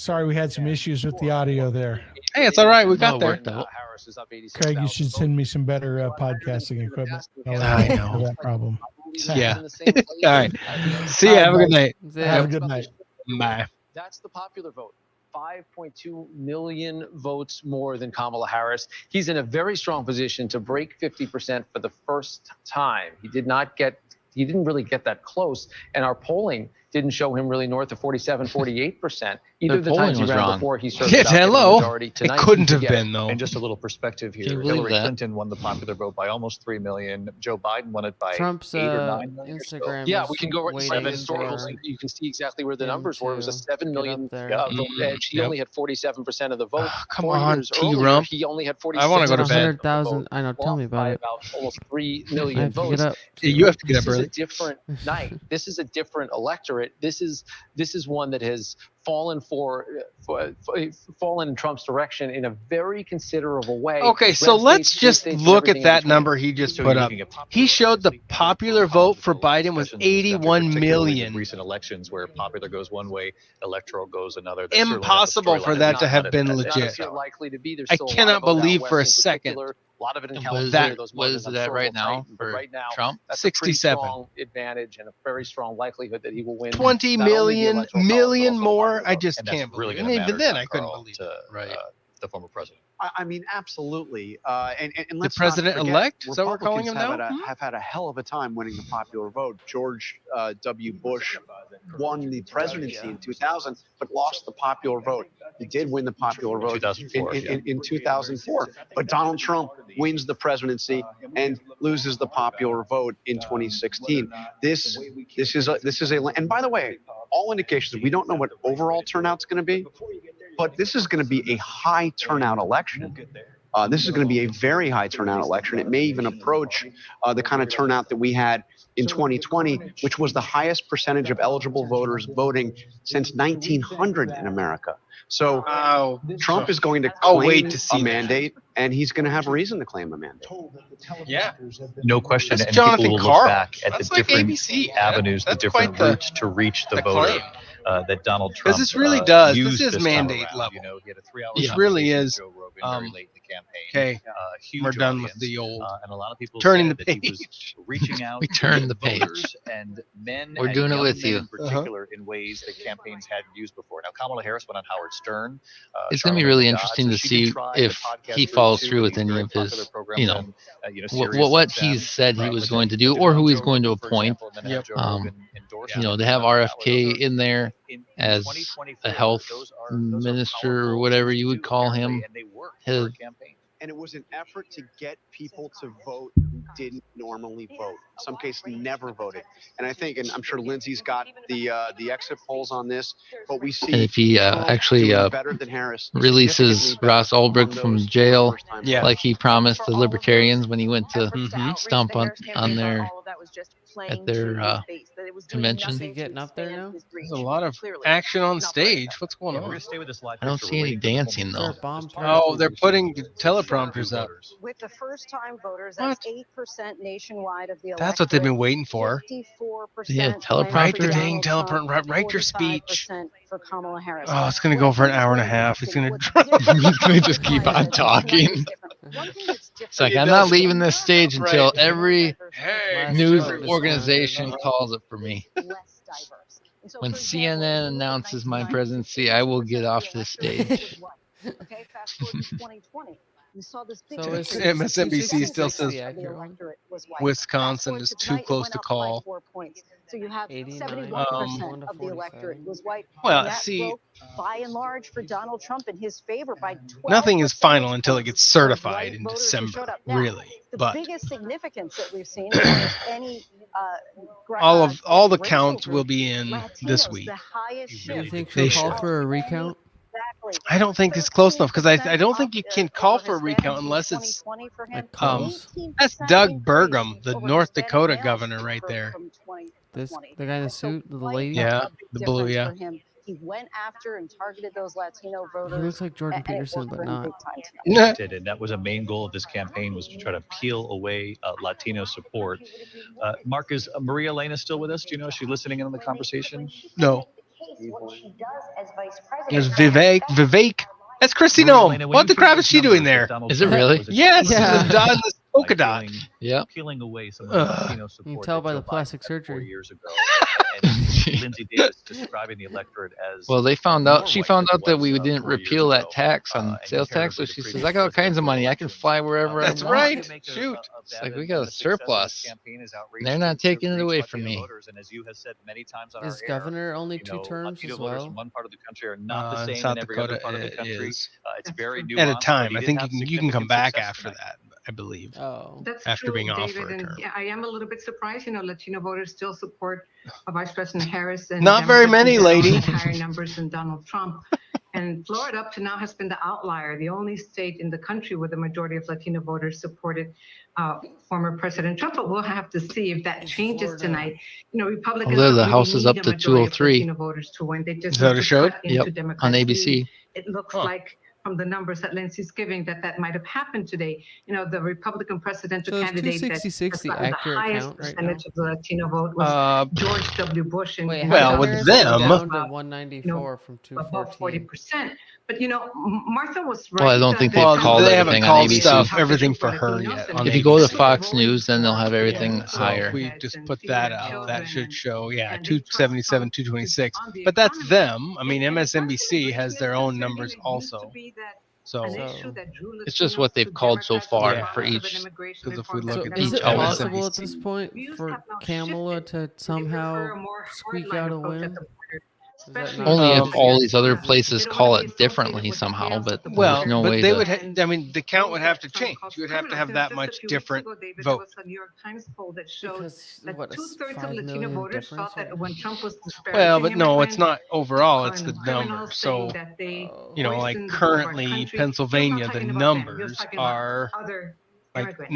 sorry we had some issues with the audio there. Hey, it's all right. We got No, it there. worked out. Harris is up 86,000 Craig, you should votes. send me some better podcasting equipment. I know. For that problem. Yeah. All right. See ya. Have a good night. Have a good night. Bye. That's the popular vote. 5.2 million votes more than Kamala Harris. He's in a very strong position to break 50% for the first time. He didn't really get that close, and our polling didn't show him really north of 47, 48%. Either the polling times he was ran wrong. before he started Yeah, out getting the hello. majority. It Tonight, couldn't he have could get been, though. And just a little perspective Can here. you believe Hillary that? Clinton won the popular vote by almost 3 million. Joe Biden won it by Trump's 8 or 9 million. or so. Instagram. Yeah, is we can go right to waiting the historical. for You can see exactly where the him numbers were. It was a to 7 million get up there. vote edge. He Yep. only had 47% of the vote. Come 4 on, years earlier, T-Rump. he only had 46%. I wanna go to bed. 100,000. I know. Tell me about it. About almost 3 I million have to votes. get up. Yeah, you have to get up This is early. a different night. This is a different electorate. it. This is one that has fallen fallen in Trump's direction in a very considerable way. Okay, so let's just look at that number he just put up. He showed the popular vote for Biden was 81 million. Recent elections where popular goes one way, electoral goes another. Impossible for that to have been legit. I cannot believe for a second. A lot of it in California. What is that right now for Trump? That's 67. a pretty strong advantage and a very strong likelihood that he will win. 20 million more. I just can't believe it. And even then, I couldn't believe it. Right. The former president. I mean, absolutely. And let's the president-elect? Is that what we're calling Republicans him now? have had a hell of a time winning the popular vote. George W. Bush won the presidency in 2000, but lost the popular vote. He did win the popular vote in 2004. But Donald Trump wins the presidency and loses the popular vote in 2016. This is a and by the way, all indications, we don't know what overall turnout's going to be, but this is going to be a high turnout election. This is going to be a very high turnout election. It may even approach the kind of turnout that we had in 2020, which was the highest percentage of eligible voters voting since 1900 in America. So Trump is going to claim a mandate, and he's going to have reason to claim a mandate. Yeah. No question. That's and Jonathan people will Carl. look back at That's the like different ABC. avenues, the That's different quite routes to reach the voter. claim. That Donald Trump Because this really does. used This is time mandate around. level. You know, he had a 3-hour This really conversation with is. Joe Rogan very late in the campaign. Okay, Huge we're done with audience, the old and a lot of people turning said the that he was page. reaching out We to turned the voters page. and men. We're and doing it young with men you. in particular in ways that campaigns hadn't used before. Now, Kamala Harris went on Howard Stern. It's going to be Charlamagne really Dodds, interesting so to she see did try the if podcast he route follows too, through with these any very of his, popular programs you know, on, Sirius what XM, he said he was but going to to do, do or it on who he's Joe going to Rogan, for appoint. example, and then have Joe Rogan endorse You know, him. to have RFK in there in as 2024, a health those are minister or whatever you would call him. and they work His, for a campaign. And it was an effort to get people to vote who didn't normally vote. In some cases, never voted. And I think, and I'm sure Lindsay's got the exit polls on this, but we see and if he Trump actually doing better than Harris, releases significantly Ross better Ulbricht on from those jail, first-time Yeah. like he promised the libertarians when he went to stomp on their at their convention. Is he getting up there now? There's a lot of action on stage. What's going We're on? going to stay with this live I don't picture see any related to the dancing former though. Is there a bomb president. Oh, they're putting teleprompters up. With the first-time voters, What? that's 8% nationwide of the electorate. That's what they've been waiting for. 54% Yeah, went teleprompter. Write the for dang Donald Trump, teleprompter. Write your speech. 45% for Kamala Harris. Oh, it's going to go for an hour and a half. It's going to. He's going to just keep on talking. It's like, I'm not leaving this stage until every news organization calls it for me. When CNN announces my presidency, I will get off this stage. Okay, fast forward to 2020. We saw this big So is MSNBC still 266 says the accurate one? Wisconsin is too close to call. So you have 89, 71% of the electorate was white. Well, And that see, broke, by and large, for Donald Trump in his favor by 12 nothing is final percentage until it points gets of certified in white voters who showed December, up. Now, really. the But biggest significance that we've seen is any all the counts will be in this week. the highest Do you shift. think They she'll call should. for a recount? I don't think it's close enough because I don't think you can call for a recount unless it's Like close? that's Doug Burgum, the North Dakota governor, right there. The guy in the suit, the lady? Yeah, the blue, yeah. He went after and targeted those Latino voters. He looks like Jordan and it Peterson, worked but for him not. big time tonight. And that was a main goal of this campaign, was to try to peel away Latino support. Mark, is Maria Elena still with us? Do you know, is she listening in on the conversation? No. What she does as vice president. There's Vivek. That's Christy Maria Nome. Elena, when What you the hear crap those is she doing numbers there? that Donald Is it Trump really? was Yes, Yeah. the Don the polka dot. Yep. peeling away some of the Latino support. You can tell that by Joe the plastic Biden had 4 surgery. years ago. And Lindsay Davis describing the electorate as Well, they found out. She more found white out than that we it was, didn't 4 years repeal that ago. tax on And sales tax. So comparatively, she the says, previous "I got all kinds of money. I can fly wherever I That's want." right. Make Shoot. It's that like we and got a the success of this surplus. campaign is They're not outrageous to taking it reach away from Latino me. voters. And as you have said many times on Is our air, governor only you 2 know, terms Latino as voters well? in one part of the country are not the In same South in every Dakota, other part of the it country. is. It's very nuanced. At a but time. he I did think have you can come significant back success after tonight. that, I believe, Oh. That's after true, being off David, for a and term. yeah, I am a little bit surprised. You know, Latino voters still support Vice President Harris. And Not very Democrats many, in general lady. have higher numbers than Donald Trump. And Florida up to now has been the outlier, the only state in the country where the majority of Latino voters supported former President Trump. But we'll have to see if that changes tonight. You know, Republicans the don't House really is need up a to majority of 203. Latino voters to win. They just Is that need a to show? cut into Yep, Democrats' on ABC. lead. It looks like from the numbers that Lindsay's giving that might have happened today. You know, the Republican presidential So is candidate that 266 the got the accurate highest count right percentage now? of the Latino vote was George W. Bush. Wait, in how did with Harris them, go down to about, 194 from above 214? 40%. But you know, Martha was right. Well, I don't think they've well, called they everything haven't on called ABC. stuff, everything for her yet. On If you go to ABC. Fox News, then they'll have everything So higher. if we just put that out, that should show, 277, 226. But that's them. I mean, MSNBC has their own numbers also. So it's just what they've called so far for each. Because if we look So at is each it possible MSNBC, at this point for Kamala to somehow squeak out a win? Is that not Only if possible? all these other places call it differently somehow, but well, there's no but way they to. would. I mean, the count would have to change. You would have to have that much different vote. A New York Times poll that showed Because that what, a 2/3 of 5 Latino million voters difference? thought that when Trump was Well, disparaging but no, it's immigrants, not overall. It's the criminals, numbers. saying So that they you know, like poisoned the whole of our currently country. Pennsylvania, the He was not talking about them. He was numbers talking about are other like immigrants.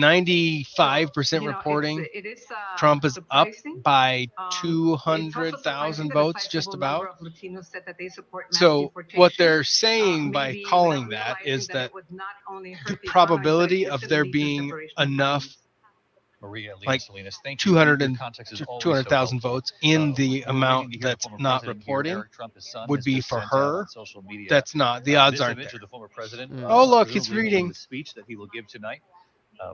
95% You know, reporting. it is Trump is up surprising. by It's also 200,000 surprising that a votes, just sizable about. number of Latinos said that they support mass So what deportation, they're saying by maybe calling without that is realizing that it would not only the hurt the economy, but it probability could of there lead to being separation of enough, families. Maria like Salinas, thank you. 200 Your and context is always 200,000 so helpful. votes in the We're amount waiting to hear that's former not President here, reporting Eric Trump, his son, would has be just for sent out her. on social media, That's not. The odds this aren't image there. of the former president. Oh, look, it's presumably from reading. the speech that he will give tonight.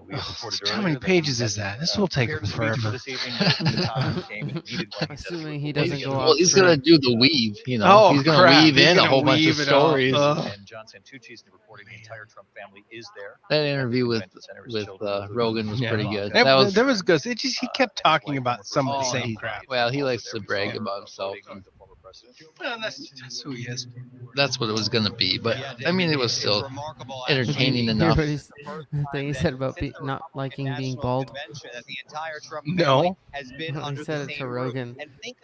We have reported How many earlier pages that is that? This will take prepared the speech for forever. this evening, but the time came and he didn't like he said it Assuming he would doesn't go Well, off he's gonna script. do the weave. You know, Oh, he's gonna crap. weave He's in a gonna whole bunch of weave it all. stories. Ugh. And John Santucci's reporting the entire Trump family is there. That interview with Rogan was pretty good. That was There was good. It just he kept talking about some of the same crap. well. He likes to brag about himself. And Well, that's who he is. that's what it was gonna be. But I mean, it was still entertaining enough. Everybody's thing he said about not liking being bald. No, He said it to Rogan.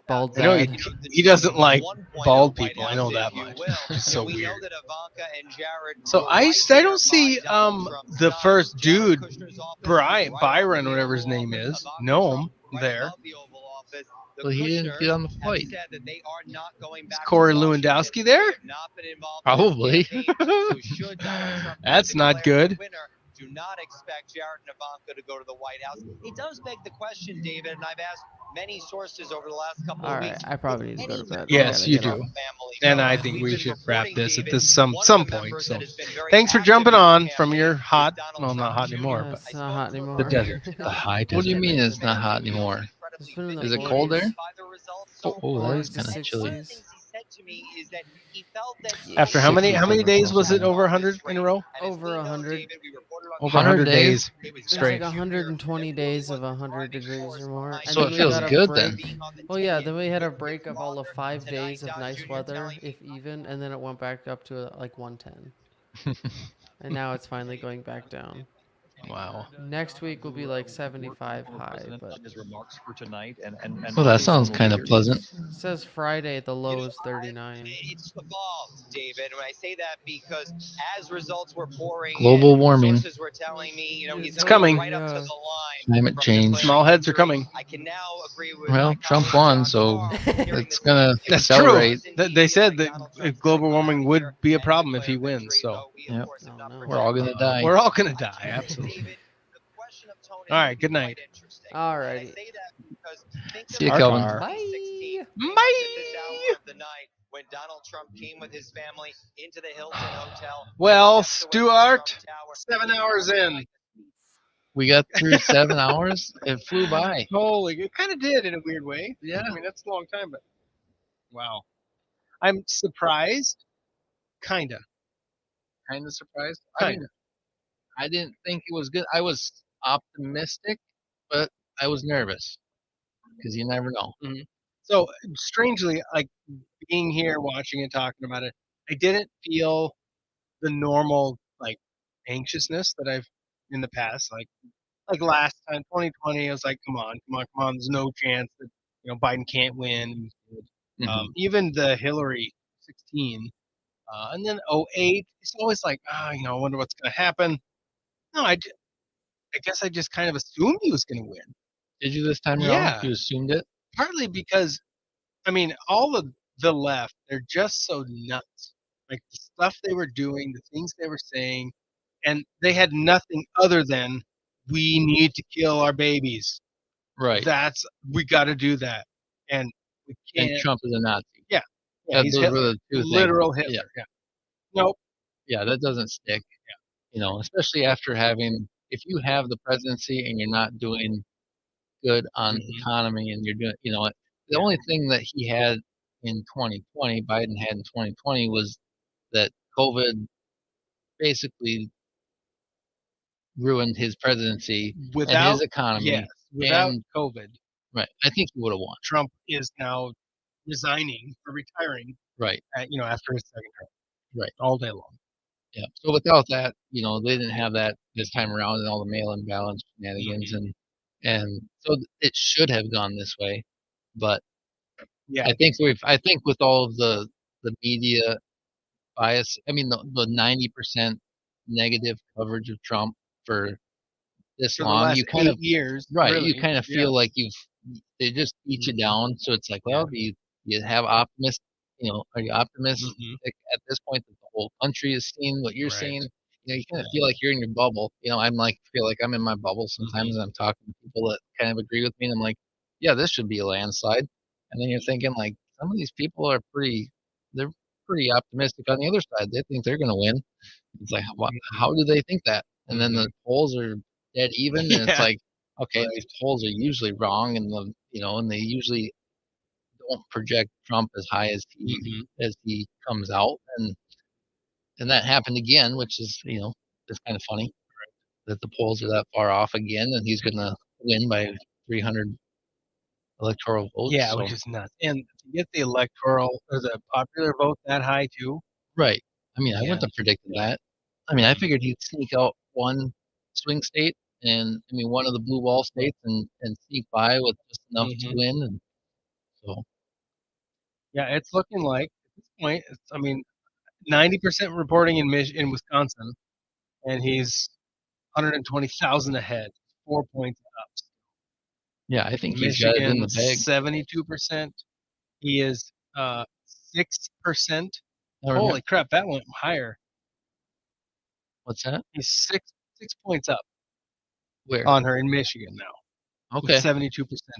Bald I know dad. he doesn't like bald people. I know that much. It's so weird. So I don't see the first dude, Byron, whatever his name is, Noam there. Well, he didn't get on the flight. Is Corey Lewandowski there? Probably. That's not good. Do not expect Jared and Ivanka to go to the White House. It does beg the question, David, and I've asked many sources over the last couple of weeks. I probably need to go to bed. Yes, you do. And I think we should wrap this at this some point. So, thanks for jumping on from your hot. Well, not hot anymore, but It's not hot anymore. the desert, the high desert. What do you mean it's not hot anymore? It's been in the Is it cold 40s. there? Oh, that is 40s to kind of 60s. chilly. After how many days was it over 100 in a row? Over 100. Over 100 days It's straight. like 120 days of 100 degrees or more. And So then it we feels got a good break. Well, yeah, then we had a break of all of 5 days of nice weather, if even, and then it went back up to like 110. And now it's finally going back down. Wow. Next week will be like 75 high, but his remarks for tonight and Well, that sounds kind of pleasant. it says Friday the low is 39. It's evolved, David. When I say that, because as results were pouring Global in, warming. sources were telling me, you know, he's It's coming. right up to the line. Climate change. Small heads are coming. I can now agree with Well, Trump won, so it's gonna That's accelerate. true. They said that global warming would be a problem if he wins. So Yep. Oh, no. We're all gonna die. we're all gonna die. Absolutely. All right. Good night. All righty. See you, Kelvin. Bye. When Donald Trump came with his family into the Hilton Hotel. Well, Stuart, 7 hours in. We got through 7 hours. It flew by. Holy, it kind of did in a weird way. Yeah. I mean, that's a long time, but wow. I'm surprised. Kinda. Kind of surprised. Kinda. I didn't think it was good. I was optimistic, but I was nervous because you never know. So strangely, like being here, watching and talking about it, I didn't feel the normal like anxiousness that I've in the past. Like last time, 2020, I was like, come on. There's no chance that Biden can't win. Even the Hillary 16, And then 08, it's always like, I wonder what's going to happen. No, I guess I just kind of assumed he was going to win. Did you this time around? Yeah. You assumed it? Partly because, all of the left, they're just so nuts. Like the stuff they were doing, the things they were saying, and they had nothing other than, we need to kill our babies. Right. We got to do that. And we can't. And Trump is a Nazi. Yeah. He's those Hitler. were the two Literal things. Hitler. Yeah. Nope. Yeah, that doesn't stick. Especially after if you have the presidency and you're not doing good on the economy and you're doing, the only thing that he had in 2020, Biden had in 2020 was that COVID basically ruined his presidency and his economy. Yes, without and COVID. Right. I think he would have won. Trump is now resigning or retiring. Right. After his second term. Right. All day long. Yeah. So without that, they didn't have that this time around and all the mail-in balance shenanigans and so it should have gone this way, but yeah, I think with all of the media bias, the 90% negative coverage of Trump for this for long, the last you kind of years, right, really, you kind of feel like they just beat you down. So it's like, well, do you have optimist? Are you optimistic at this point that the whole country is seeing what you're seeing? You kind of feel like you're in your bubble. Feel like I'm in my bubble sometimes. And I'm talking to people that kind of agree with me, and I'm like, yeah, this should be a landslide. And then you're thinking like, some of these people are they're pretty optimistic on the other side. They think they're going to win. It's like, how do they think that? And then the polls are dead even, and it's like, okay, these polls are usually wrong, and and they usually don't project Trump as high as he comes out, and that happened again, which is it's kind of funny that the polls are that far off again, and he's gonna win by 300 electoral votes. Yeah, which is nuts. And to get the electoral or the popular vote that high too. Right. I wouldn't have predicted that. I figured he'd sneak out one swing state and one of the blue wall states and sneak by with just enough to win, and so. Yeah, it's looking like at this point, 90% reporting in Wisconsin, and he's 120,000 ahead, 4 points up. Yeah, I think he's got it in the bag. 72%. He is 6%. Holy crap, that went higher. What's that? He's six points up. Where? On her in Michigan now. Okay. 72%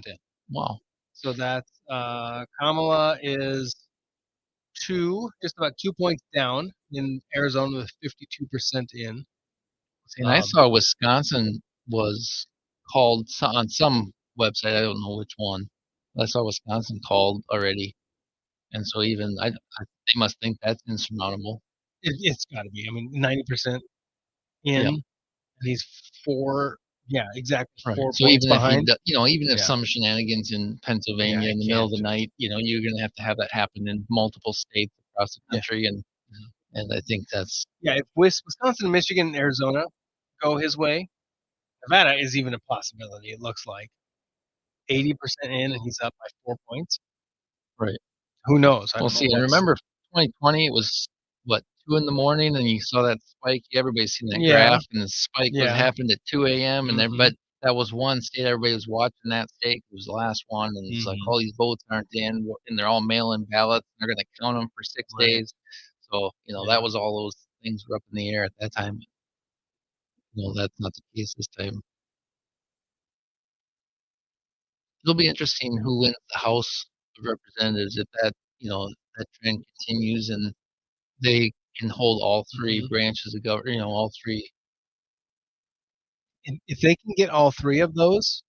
in. Wow. So that's Kamala is just about 2 points down in Arizona with 52% in. See, and I saw Wisconsin was called on some website. I don't know which one. I saw Wisconsin called already, and so even they must think that's insurmountable. It's got to be. 90% in, and he's 4. Yeah, exactly. Right. 4 so points even behind. Even if some shenanigans in Pennsylvania in the middle of the night, you're going to have that happen in multiple states across the country, and I think that's if Wisconsin, Michigan, and Arizona go his way, Nevada is even a possibility. It looks like 80% in, and he's up by 4 points. Right. Who knows? We'll see. And remember, 2020 it was 2 in the morning, and you saw that spike. Everybody's seen that graph, and the spike happened at 2 a.m. and but that was one state everybody was watching. That state it was the last one, and it's like all these votes aren't in, and they're all mail-in ballots. And they're going to count them for 6 days. So that was all those things were up in the air at that time. That's not the case this time. It'll be interesting who wins the House of Representatives if that that trend continues and they can hold all 3 branches of government. All 3. If they can get all 3 of those,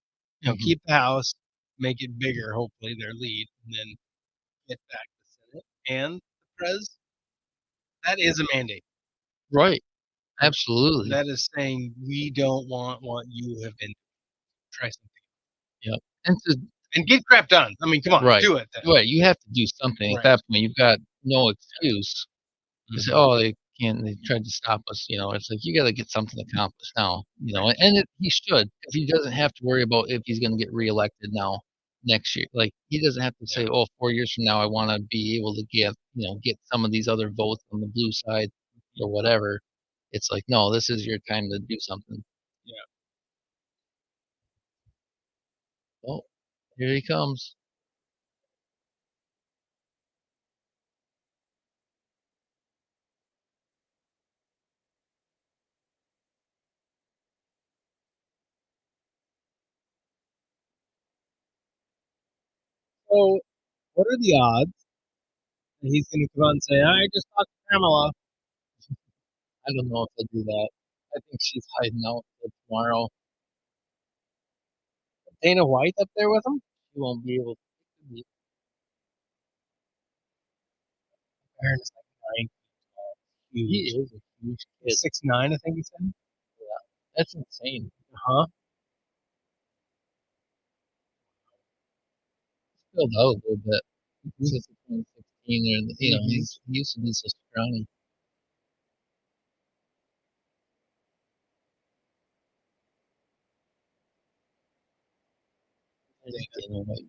keep the House, make it bigger, hopefully their lead, and then get back to the Senate and the Pres. That is a mandate. Right. Absolutely. That is saying we don't want what you have been. Try something. Yep. And get crap done. Come on, do it. Then. Right. You have to do something at that point. You've got no excuse. You say, oh, they can't. They tried to stop us. It's like you got to get something accomplished now. And he should, because he doesn't have to worry about if he's going to get reelected now. next year. Like he doesn't have to say, "Oh, 4 years from now, I want to be able to get some of these other votes on the blue side or whatever." It's like, no, this is your time to do something. Yeah. Oh, here he comes. So, what are the odds that he's going to come out and say, "I just talked to Kamala"? I don't know if he'll do that. I think she's hiding out till tomorrow. Dana White up there with him? She won't be able to. Aaron is like 9 feet tall. Huge. He is a huge kid. 6'9", I think he said. Yeah, that's insane. Uh-huh. Filled out a little bit since 2016. Or he used to be so scrawny. Dana White.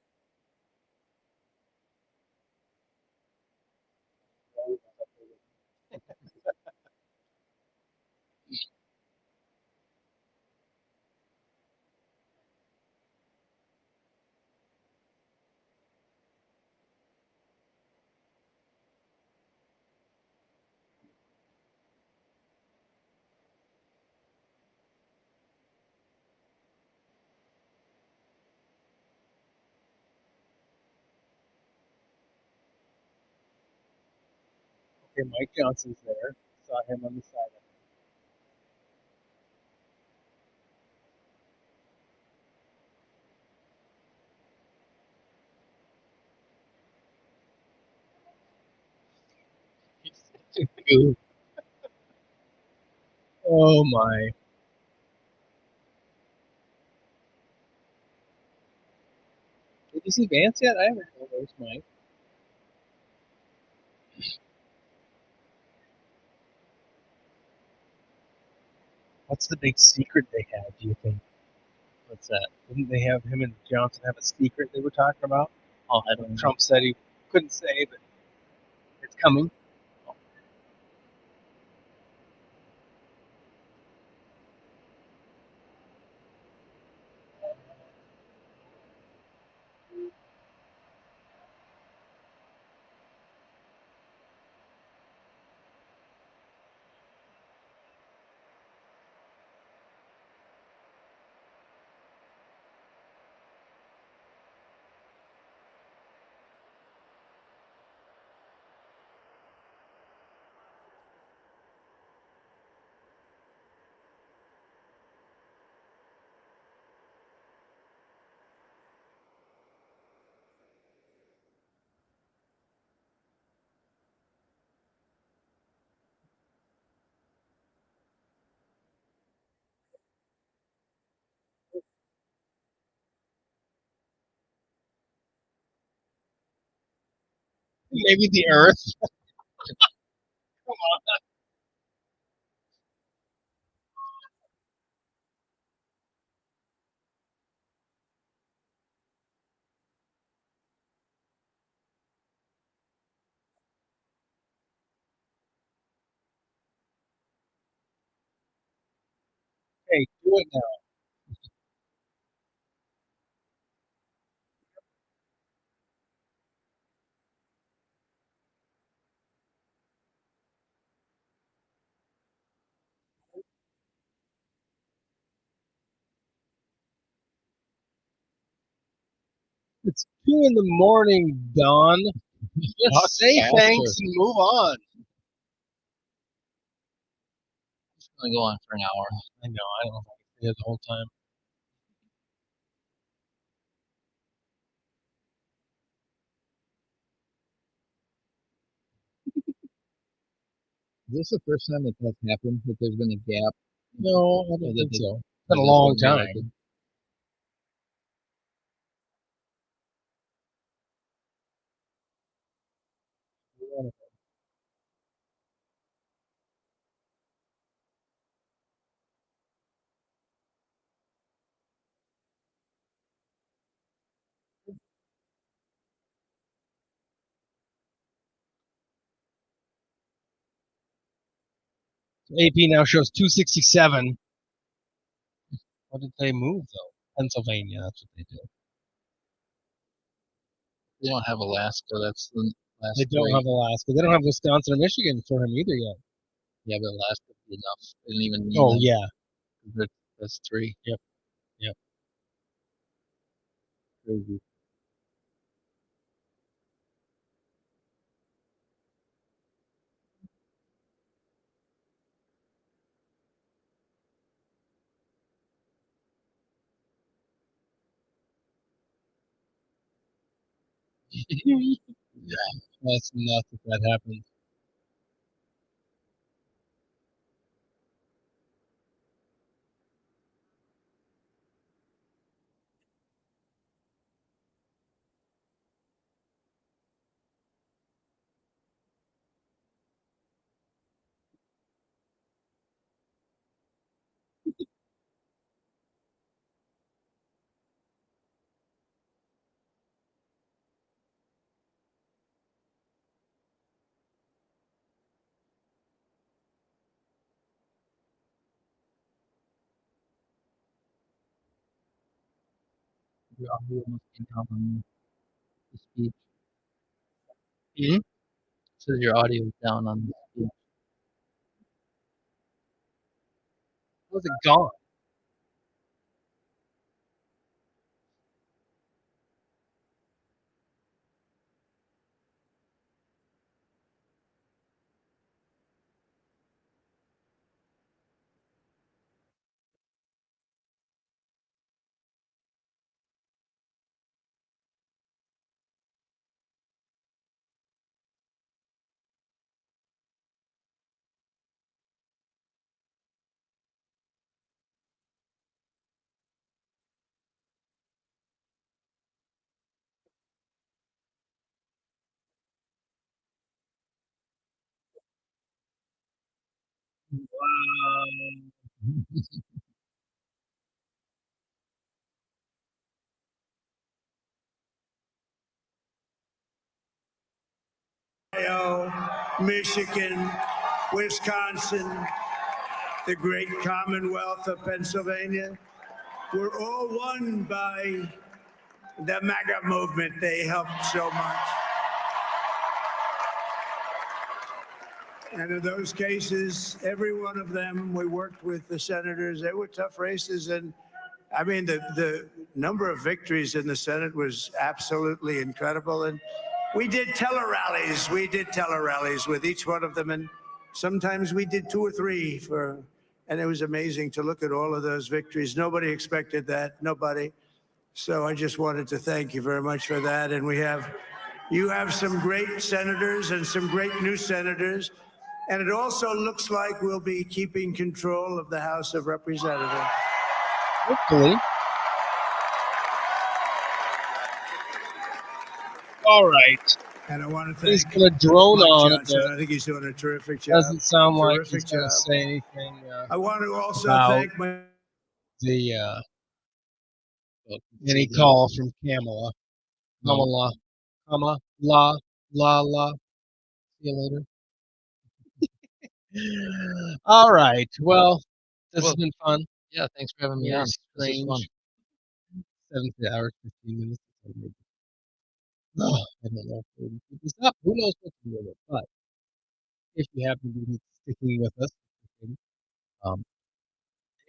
Okay, Mike Johnson's there. Saw him on the side of Goof. Oh my. Did you see Vance yet? I haven't. Oh, there's Mike. What's the big secret they had, do you think? What's that? Didn't they have him and Johnson have a secret they were talking about? Oh, I don't know. Trump said he couldn't say, but it's coming. Maybe the Earth. Come on. Hey, do it now. It's 2 in the morning, Don. Just say thanks and move on. It's gonna go on for an hour. I know. I don't know if I can stay the whole time. Is this the first time that that's happened? That there's been a gap? No, I don't think so. It's been a long time. AP now shows 267. What did they move, though? Pennsylvania, that's what they did. They don't have Alaska. That's the last. They don't have Alaska. They don't have Wisconsin or Michigan for him either yet. Yeah, but Alaska would be enough. They didn't even need Oh, them. yeah. That's 3. Yep. Crazy. That's nuts if that happens. Your audio must be down on the speech. Hmm? So your audio is down on the speech. Was it gone? Ohio, Michigan, Wisconsin, the great Commonwealth of Pennsylvania. We're all won by the MAGA movement. They helped so much. And in those cases, every one of them, we worked with the senators. They were tough races. And I mean, the number of victories in the Senate was absolutely incredible. And we did tele-rallies. We did tele-rallies with each one of them. And sometimes we did 2 or 3 and it was amazing to look at all of those victories. Nobody expected that, nobody. So I just wanted to thank you very much for that. And you have some great senators and some great new senators. And it also looks like we'll be keeping control of the House of Representatives. Hopefully. All right. And I want to thank he's going to drone Mike on Johnson. a bit. I think he's doing a terrific job. Doesn't sound like Terrific he's going to job. say anything. I want to also about thank any call from Kamala. Kamala. La. See you later. All right. Well, this has been fun. Yeah, thanks for having me Very on. This is fun. strange. 17 hours, 15 minutes. Oh, I don't know if we'll keep this up. Who knows what to do with it? But if you happen to be sticking with us,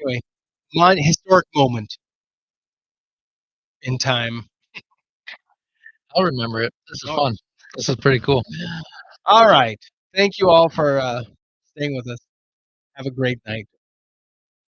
anyway, historic moment in time. I'll remember it. This is fun. This is pretty cool. All right. Thank you all for staying with us. Have a great night.